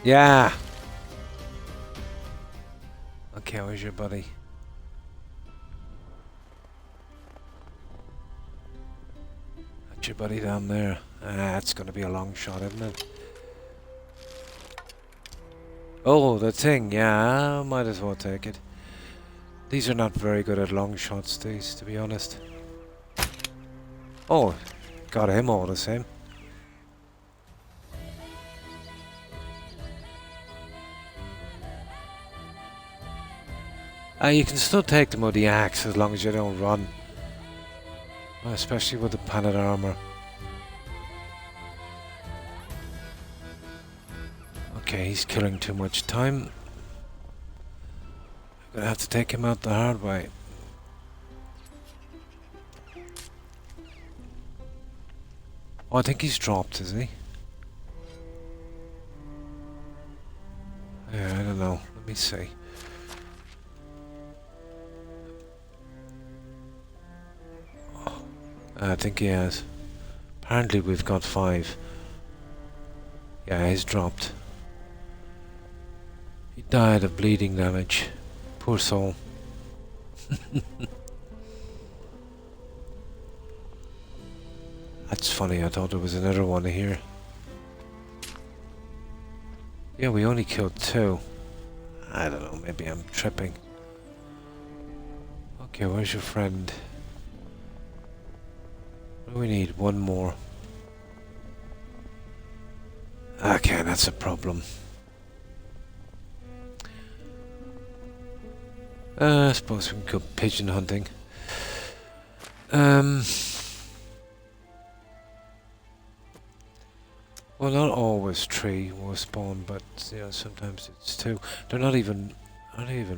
Yeah! Okay, where's your buddy? That's your buddy down there. Ah, it's gonna be a long shot, isn't it? Oh, the thing, yeah, might as well take it. These are not very good at long shots, these, to be honest. Oh, got him all the same. You can still take them with the axe as long as you don't run. Especially with the padded armor. Okay, he's killing too much time. I'm gonna have to take him out the hard way. Oh, I think he's dropped, is he? Yeah, I don't know. Let me see. I think he has. Apparently we've got 5. Yeah, he's dropped. He died of bleeding damage. Poor soul. That's funny, I thought there was another one here. Yeah, we only killed 2. I don't know, maybe I'm tripping. Okay, where's your friend? What do we need? 1 more. Okay, that's a problem. I suppose we can go pigeon hunting. Well, not always 3 will spawn, but you know, sometimes it's 2. They're not even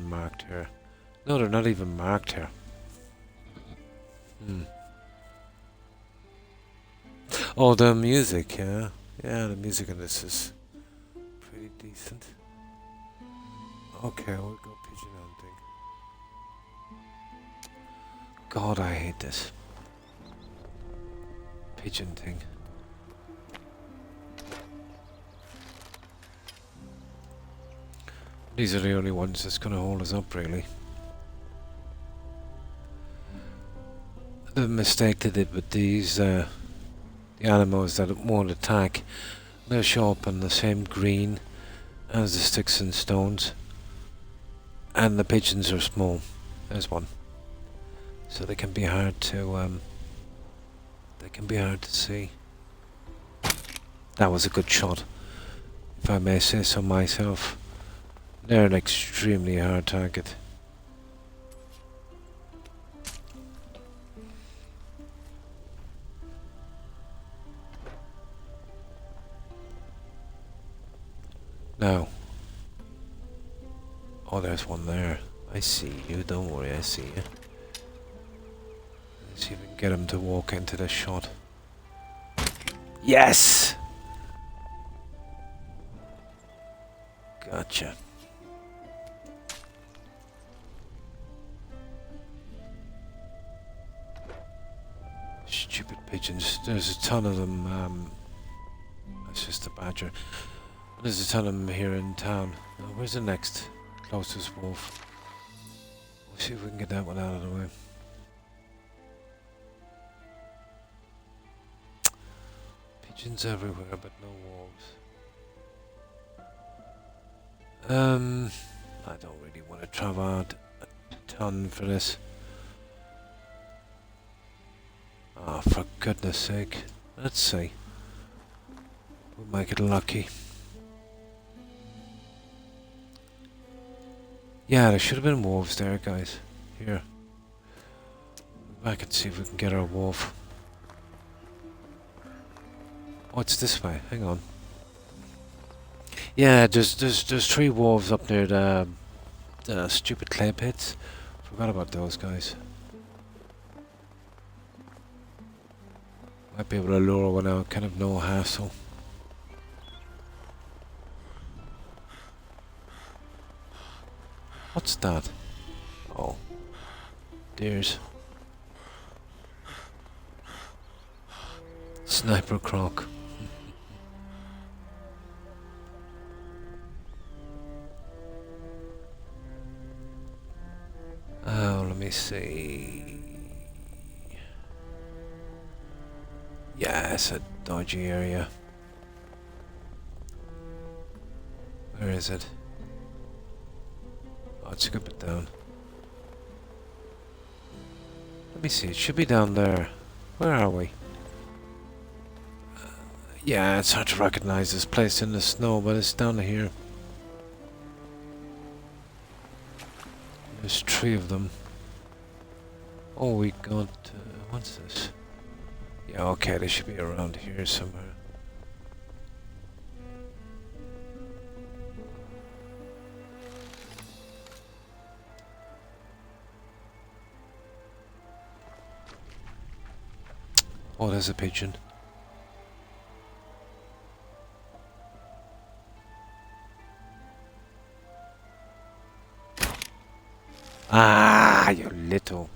marked here. No, they're not even marked here. Oh, the music, yeah. Yeah, the music in this is pretty decent. Okay, we'll go pigeon hunting. God, I hate this pigeon thing. These are the only ones that's going to hold us up, really. The mistake they did with these, the animals that won't attack, they'll show up on the same green as the sticks and stones, and the pigeons are small. There's one, so they can be hard to see. That was a good shot, if I may say so myself. They're an extremely hard target. Now. Oh, there's one there. I see you, don't worry, I see you. Let's see if we can get him to walk into the shot. Yes! Gotcha. Stupid pigeons. There's a ton of them. That's just a badger. There's a ton of them here in town. Where's the next closest wolf? We'll see if we can get that one out of the way. Pigeons everywhere, but no wolves. I don't really want to travel out a ton for this. Oh, for goodness sake. Let's see. We'll make it lucky. Yeah, there should have been wolves there, guys. Here. Go back and see if we can get our wolf. Oh, it's this way. Hang on. Yeah, there's 3 wolves up near the stupid clay pits. Forgot about those guys. Might be able to lure one out, kind of no hassle. What's that? Oh. Deers. Sniper croc. Oh, let me see. Yeah, it's a dodgy area. Where is it? Oh, it's a good bit down. Let me see, it should be down there. Where are we? Yeah, it's hard to recognize this place in the snow, but it's down here. There's 3 of them. Oh, we got... what's this? Yeah, okay, they should be around here somewhere. Oh, there's a pigeon. Ah, you little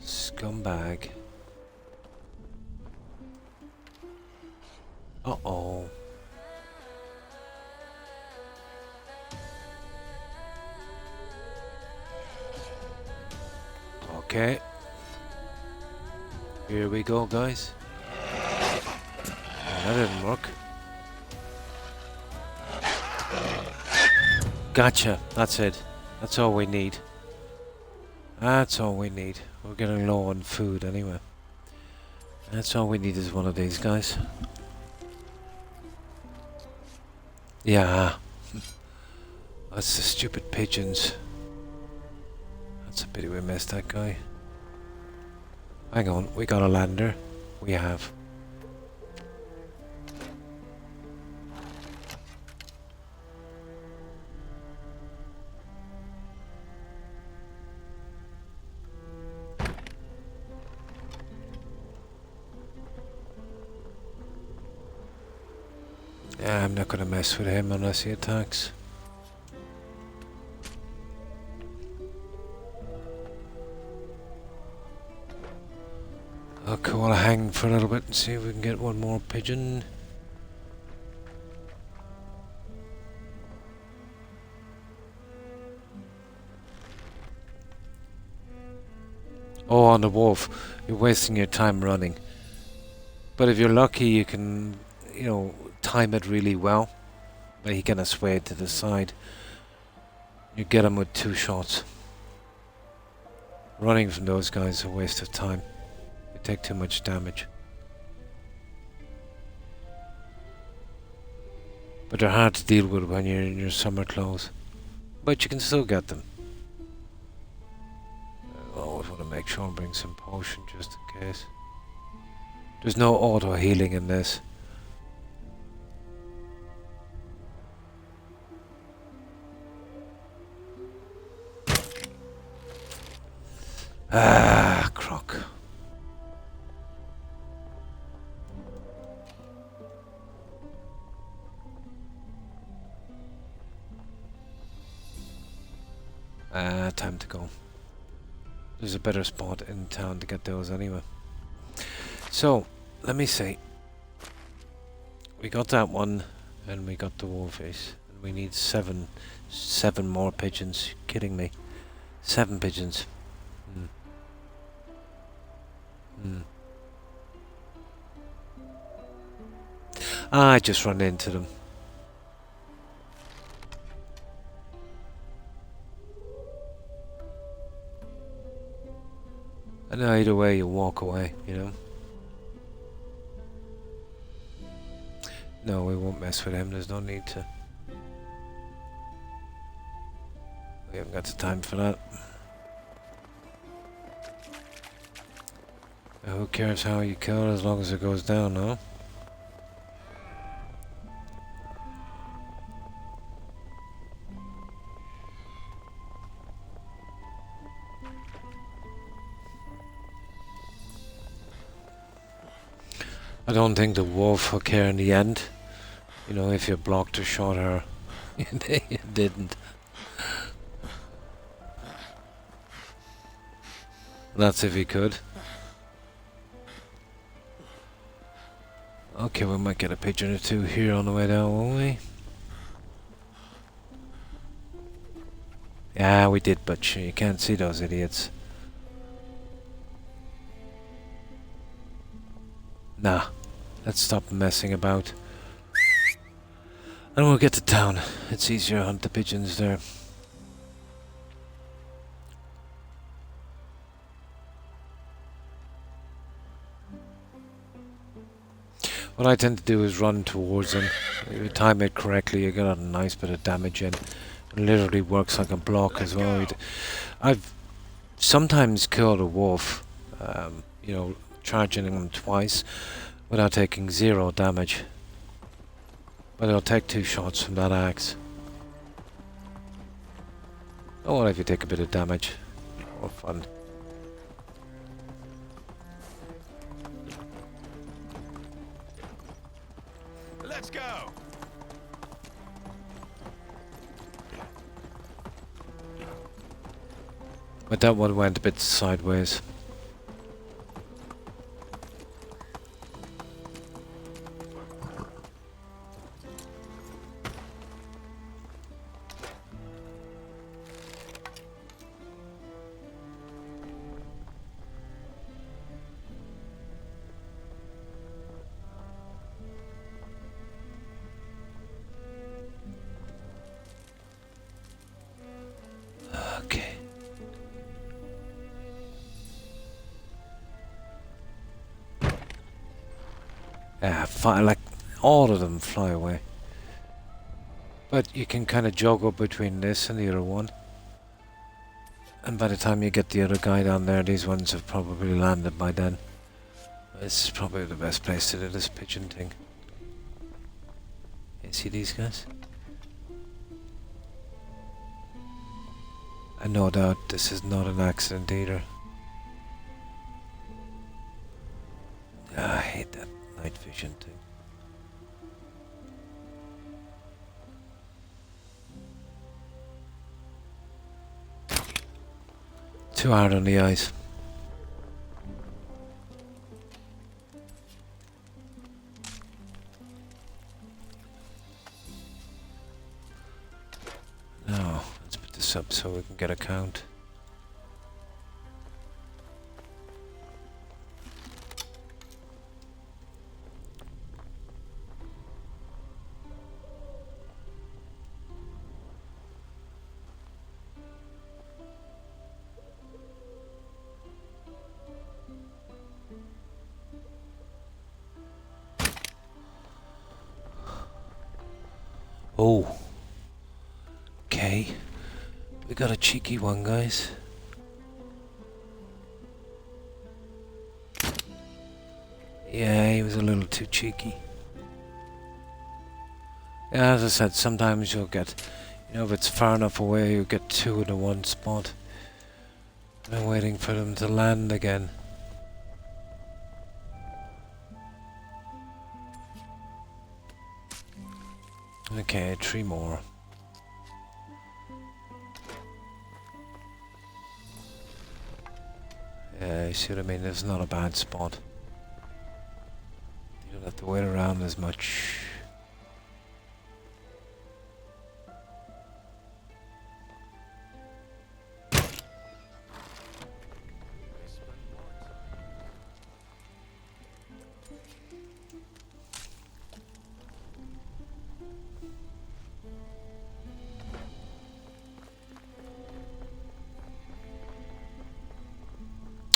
scumbag. Uh-oh. Okay. Here we go, guys. Oh, that didn't work. Gotcha. That's it. That's all we need. That's all we need. We're getting low on food anyway. That's all we need is one of these guys. Yeah. That's the stupid pigeons. That's a pity we missed that guy. Hang on, we got a lander. We have. Yeah, I'm not gonna mess with him unless he attacks. Okay, we'll hang for a little bit and see if we can get one more pigeon. Oh, on the wolf. You're wasting your time running. But if you're lucky, you can, you know, time it really well. But he kind of swayed to the side. You get him with 2 shots. Running from those guys is a waste of time. You take too much damage. But they're hard to deal with when you're in your summer clothes. But you can still get them. I always want to make sure and bring some potion just in case. There's no auto healing in this. Ah, croc. Time to go. There's a better spot in town to get those anyway. So, let me see. We got that one, and we got the wolfish. And we need 7 more pigeons. You're kidding me. 7 pigeons. I just run into them. And either way, you walk away, you know. No, we won't mess with him. There's no need to. We haven't got the time for that. Who cares how you kill it as long as it goes down, no? I don't think the wolf will care in the end. You know, if you blocked or shot her. You didn't. That's if he could. Okay, we might get a pigeon or two here on the way down, won't we? Yeah, we did, but you can't see those idiots. Nah, let's stop messing about. And we'll get to town. It's easier to hunt the pigeons there. What I tend to do is run towards them. If you time it correctly, you get a nice bit of damage in. It literally works like a block as well. I've sometimes killed a wolf, you know, charging him twice without taking 0 damage. But it'll take 2 shots from that axe. Oh, what if you take a bit of damage? More fun. Let's go. But that one went a bit sideways. Okay. Like all of them fly away. But you can kind of juggle between this and the other one. And by the time you get the other guy down there, these ones have probably landed by then. This is probably the best place to do this pigeon thing. You see these guys? And no doubt this is not an accident either. I hate that night vision thing. Too hard on the eyes. Now, let's put this up so we can get a count. Oh. Okay. We got a cheeky one, guys. Yeah, he was a little too cheeky. Yeah, as I said, sometimes you'll get, you know, if it's far enough away, you'll get 2 in the one spot. And I'm waiting for them to land again. Okay, 3 more. Yeah, you see what I mean? It's not a bad spot. You don't have to wait around as much.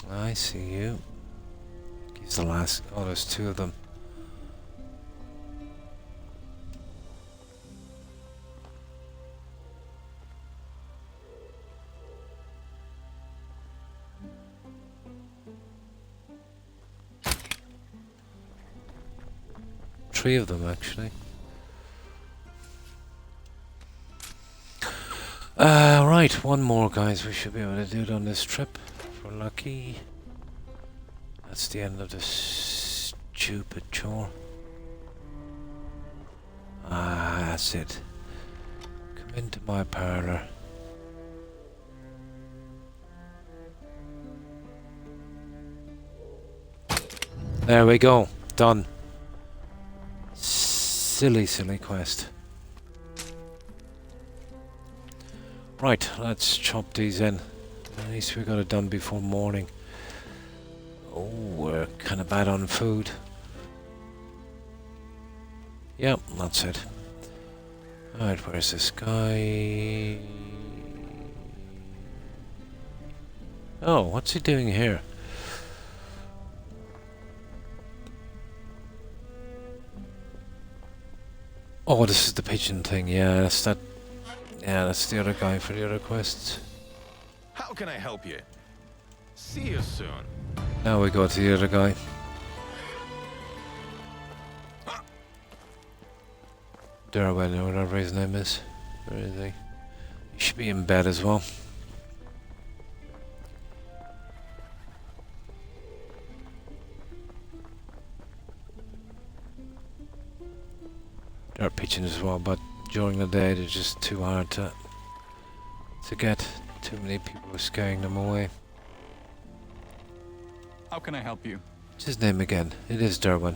I see you. He's the last. Oh, there's two of them. Three of them, actually. Right, one more, guys. We should be able to do it on this trip. If we're lucky. That's the end of this stupid chore. Ah, that's it. Come into my parlour. There we go. Done. Silly quest. Right, let's chop these in. At least we got it done before morning. Oh, we're kind of bad on food. Yep, that's it. Alright, where's this guy? Oh, what's he doing here? Oh, this is the pigeon thing. Yeah, that's that. Yeah, that's the other guy for the other quests. How can I help you? See you soon. Now we go to the other guy. Derwin, or whatever his name is. Where is he? He should be in bed as well. There are pigeons as well, but during the day they're just too hard to get. Too many people are scaring them away. How can I help you? What's his name again? It is Derwin.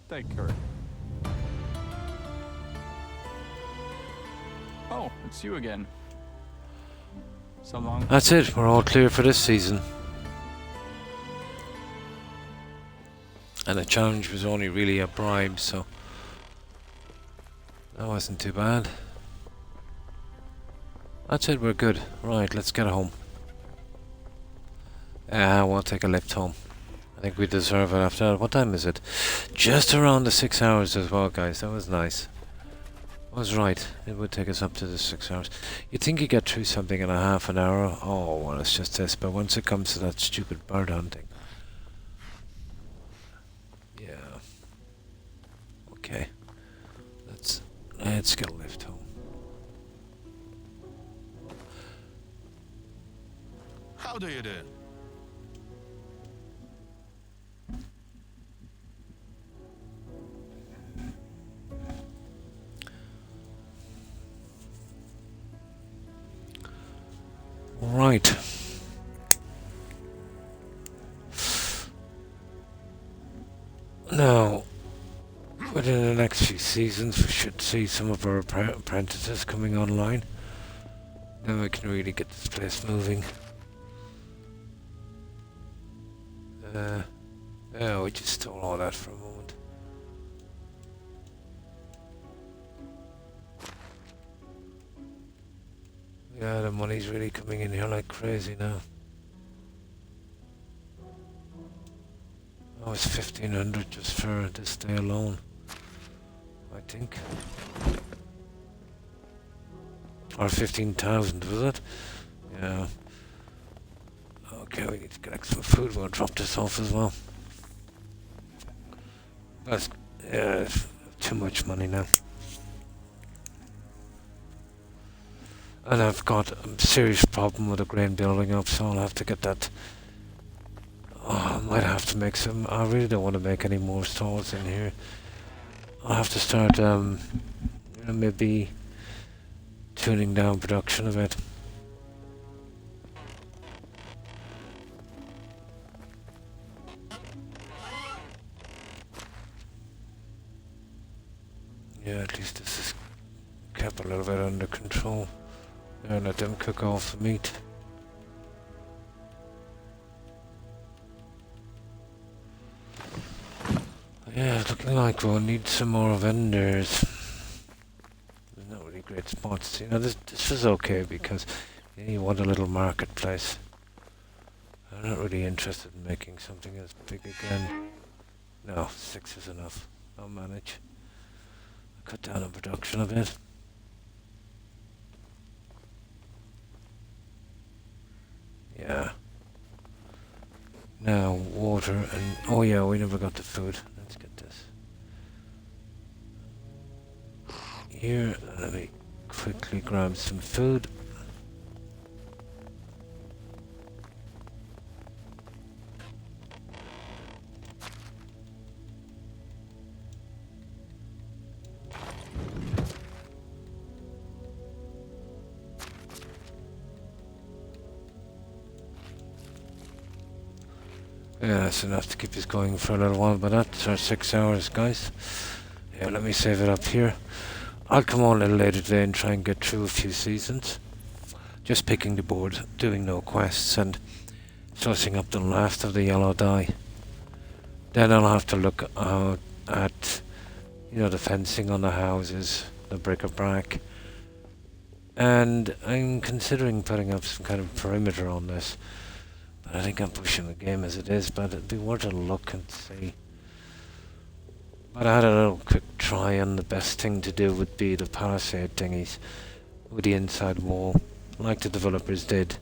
Take her. Oh, it's you again. So long. That's it, we're all clear for this season. And the challenge was only really a bribe, so that wasn't too bad. That's it, we're good. Right, let's get home. We'll take a lift home. I think we deserve it after that. What time is it? Just around the 6 hours as well, guys. That was nice. I was right. It would take us up to the 6 hours. You'd think you get through something in a half an hour. Oh, well, it's just this. But once it comes to that stupid bird hunting. Yeah. Okay. Let's get a lift home. How do you do? Right. Now, within the next few seasons, we should see some of our apprentices coming online. Then we can really get this place moving. Yeah, we just stole all that for a moment. Yeah, the money's really coming in here like crazy now. Oh, it's 1,500 just for this day alone, I think. Or 15,000, was it? Yeah. Okay, we need to collect some food. We'll drop this off as well. That's too much money now. And I've got a serious problem with the grain building up, so I'll have to get that. Oh, I might have to make some. I really don't want to make any more stalls in here. I'll have to start, maybe tuning down production a bit. Yeah, at least this is kept a little bit under control. There, let them cook off the meat. Yeah, it's looking like we'll need some more vendors. There's not really great spots. You know, this was okay because you want a little marketplace. I'm not really interested in making something as big again. No, 6 is enough. I'll manage. I'll cut down on production a bit. Yeah. Now, water and... Oh yeah, we never got the food. Let's get this. Here, let me quickly grab some food. Yeah, that's enough to keep us going for a little while, but that's our 6 hours, guys. Yeah, let me save it up here. I'll come on a little later today and try and get through a few seasons. Just picking the board, doing no quests, and sussing up the last of the yellow dye. Then I'll have to look out at, you know, the fencing on the houses, the bric-a-brac. And I'm considering putting up some kind of perimeter on this. But I think I'm pushing the game as it is, but it'd be worth a look and see. But I had a little quick try, and the best thing to do would be the palisade thingies with the inside wall, like the developers did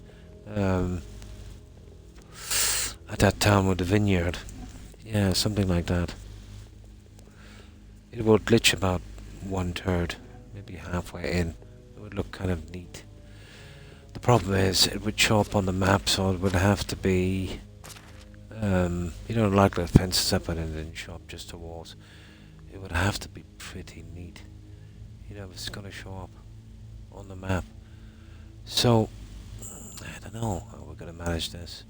at that time with the vineyard. Yeah, something like that. It would glitch about 1/3, maybe halfway in. It would look kind of neat. The problem is, it would show up on the map, so it would have to be, you know, like the fences up and it didn't show up, just the walls. It would have to be pretty neat, you know, if it's going to show up on the map. So, I don't know how we're going to manage this.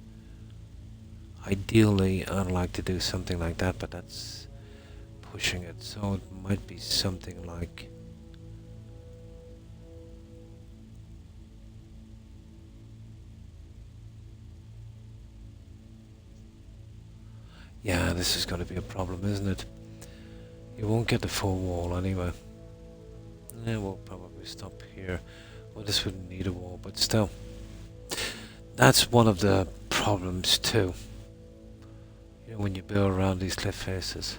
Ideally, I'd like to do something like that, but that's pushing it. So it might be something like... Yeah, this is going to be a problem, isn't it? You won't get the full wall anyway. Yeah, we'll probably stop here. Well, this wouldn't need a wall, but still. That's one of the problems too. You know, when you build around these cliff faces.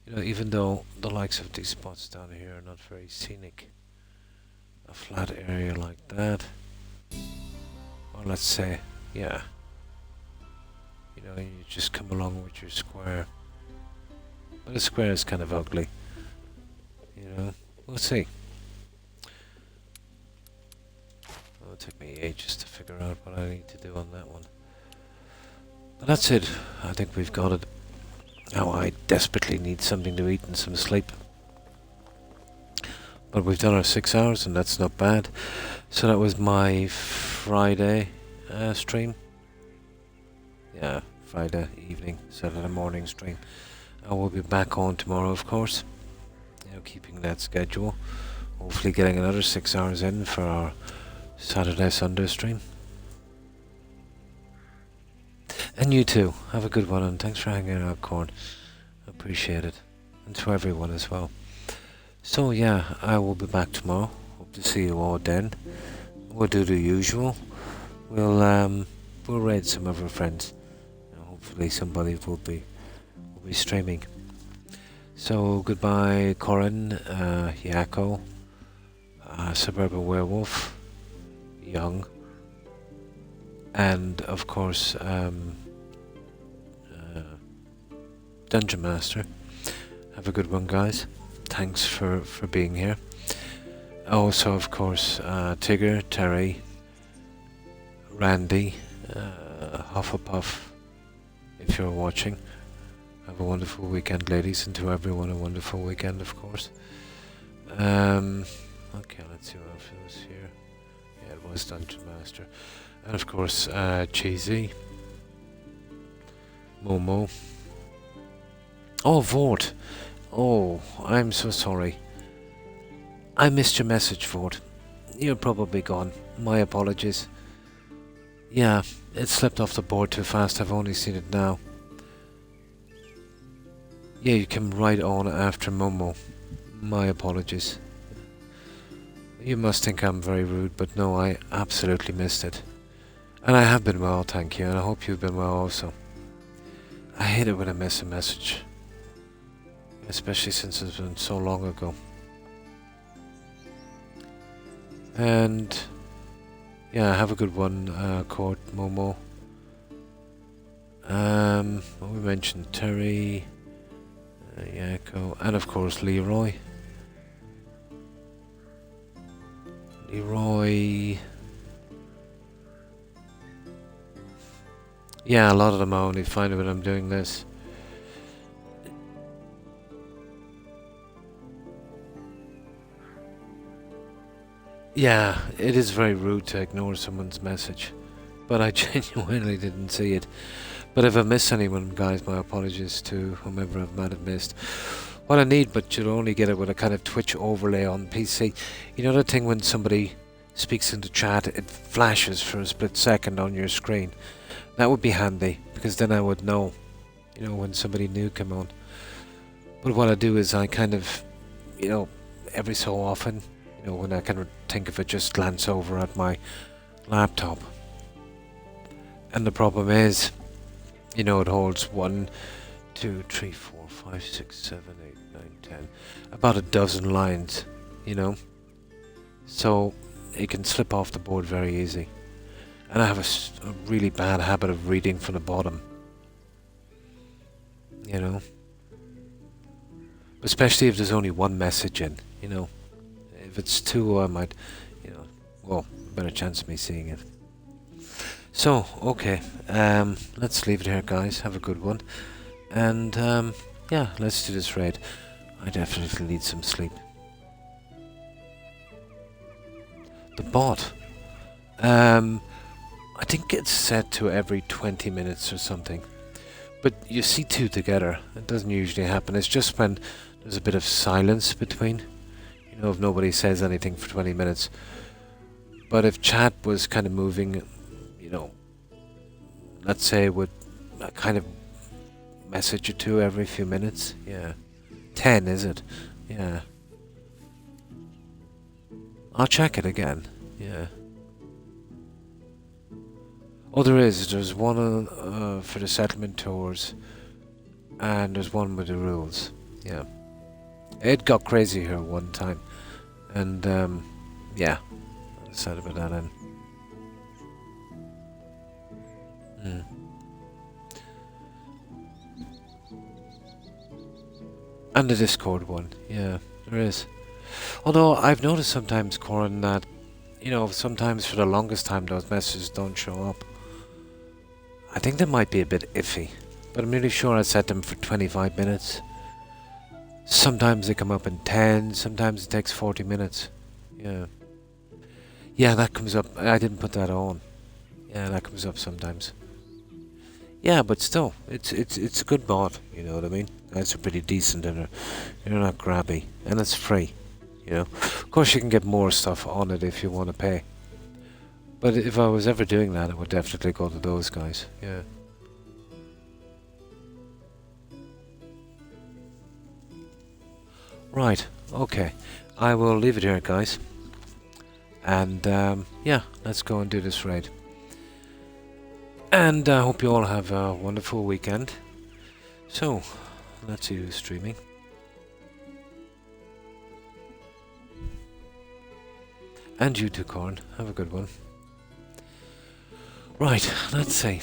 You know, even though the likes of these spots down here are not very scenic. A flat area like that. Or let's say, yeah. You know, you just come along with your square. But a square is kind of ugly. You know, we'll see. It'll take me ages to figure out what I need to do on that one. But that's it. I think we've got it. Now I desperately need something to eat and some sleep. But we've done our 6 hours and that's not bad. So that was my Friday stream. Yeah, Friday evening, Saturday morning stream. I will be back on tomorrow, of course. You know, keeping that schedule. Hopefully getting another 6 hours in for our Saturday, Sunday stream. And you too. Have a good one, and thanks for hanging out, Corn. Appreciate it. And to everyone as well. So yeah, I will be back tomorrow. Hope to see you all then. We'll do the usual. We'll raid some of our friends. Hopefully somebody will be streaming. So goodbye, Corin, Yako, Suburban Werewolf, Young, and of course Dungeon Master. Have a good one, guys. Thanks for being here. Also, of course, Tigger, Terry, Randy, Hufflepuff. If you're watching, have a wonderful weekend, ladies, and to everyone a wonderful weekend, of course. Okay, let's see what else was here. Yeah, it was Dungeon Master. And of course, Cheesy, Momo. Oh, Vort. Oh, I'm so sorry. I missed your message, Vort. You're probably gone. My apologies. Yeah, it slipped off the board too fast. I've only seen it now. Yeah, you came right on after Momo. My apologies. You must think I'm very rude, but no, I absolutely missed it. And I have been well, thank you, and I hope you've been well also. I hate it when I miss a message. Especially since it's been so long ago. And yeah, have a good one, Court Momo. We mentioned Terry, Yako, and of course Leroy. Yeah, a lot of them I only find when I'm doing this. Yeah, it is very rude to ignore someone's message, but I genuinely didn't see it. But if I miss anyone, guys, my apologies to whomever I might have missed. What I need, but you'll only get it with a kind of Twitch overlay on PC. You know the thing when somebody speaks into chat, it flashes for a split second on your screen. That would be handy, because then I would know, you know, when somebody new came on. But what I do is I kind of, you know, every so often, you know, when I can think of it, just glance over at my laptop. And the problem is, you know, it holds 1, 2, 3, 4, 5, 6, 7, 8, 9, 10, about a dozen lines, you know. So it can slip off the board very easy. And I have a really bad habit of reading from the bottom, you know. Especially if there's only one message in, you know. If it's two, I might, you know, well, better chance of me seeing it. So, okay, let's leave it here, guys. Have a good one. And, yeah, let's do this raid. I definitely need some sleep. The bot. I think it's set to every 20 minutes or something. But you see two together. It doesn't usually happen. It's just when there's a bit of silence between. You know, if nobody says anything for 20 minutes. But if chat was kind of moving, you know, let's say with a kind of message or two every few minutes. Yeah. 10, is it? Yeah. I'll check it again. Yeah. Oh, there's one for the settlement tours, and there's one with the rules. Yeah. It got crazy here one time, and yeah, I decided about that then. And the Discord one, yeah, there is. Although I've noticed sometimes, Corin, that, you know, sometimes for the longest time those messages don't show up. I think that might be a bit iffy, but I'm really sure I set them for 25 minutes. Sometimes they come up in 10, sometimes it takes 40 minutes. Yeah. Yeah, that comes up. I didn't put that on. Yeah, that comes up sometimes. Yeah, but still, it's a good bot, you know what I mean? Guys are pretty decent and they're not grabby, and it's free, you know. Of course you can get more stuff on it if you want to pay. But if I was ever doing that, I would definitely go to those guys, yeah. Right, okay. I will leave it here, guys. And, yeah, let's go and do this raid. And I hope you all have a wonderful weekend. So, let's see who's streaming. And you too, Corn. Have a good one. Right, let's see.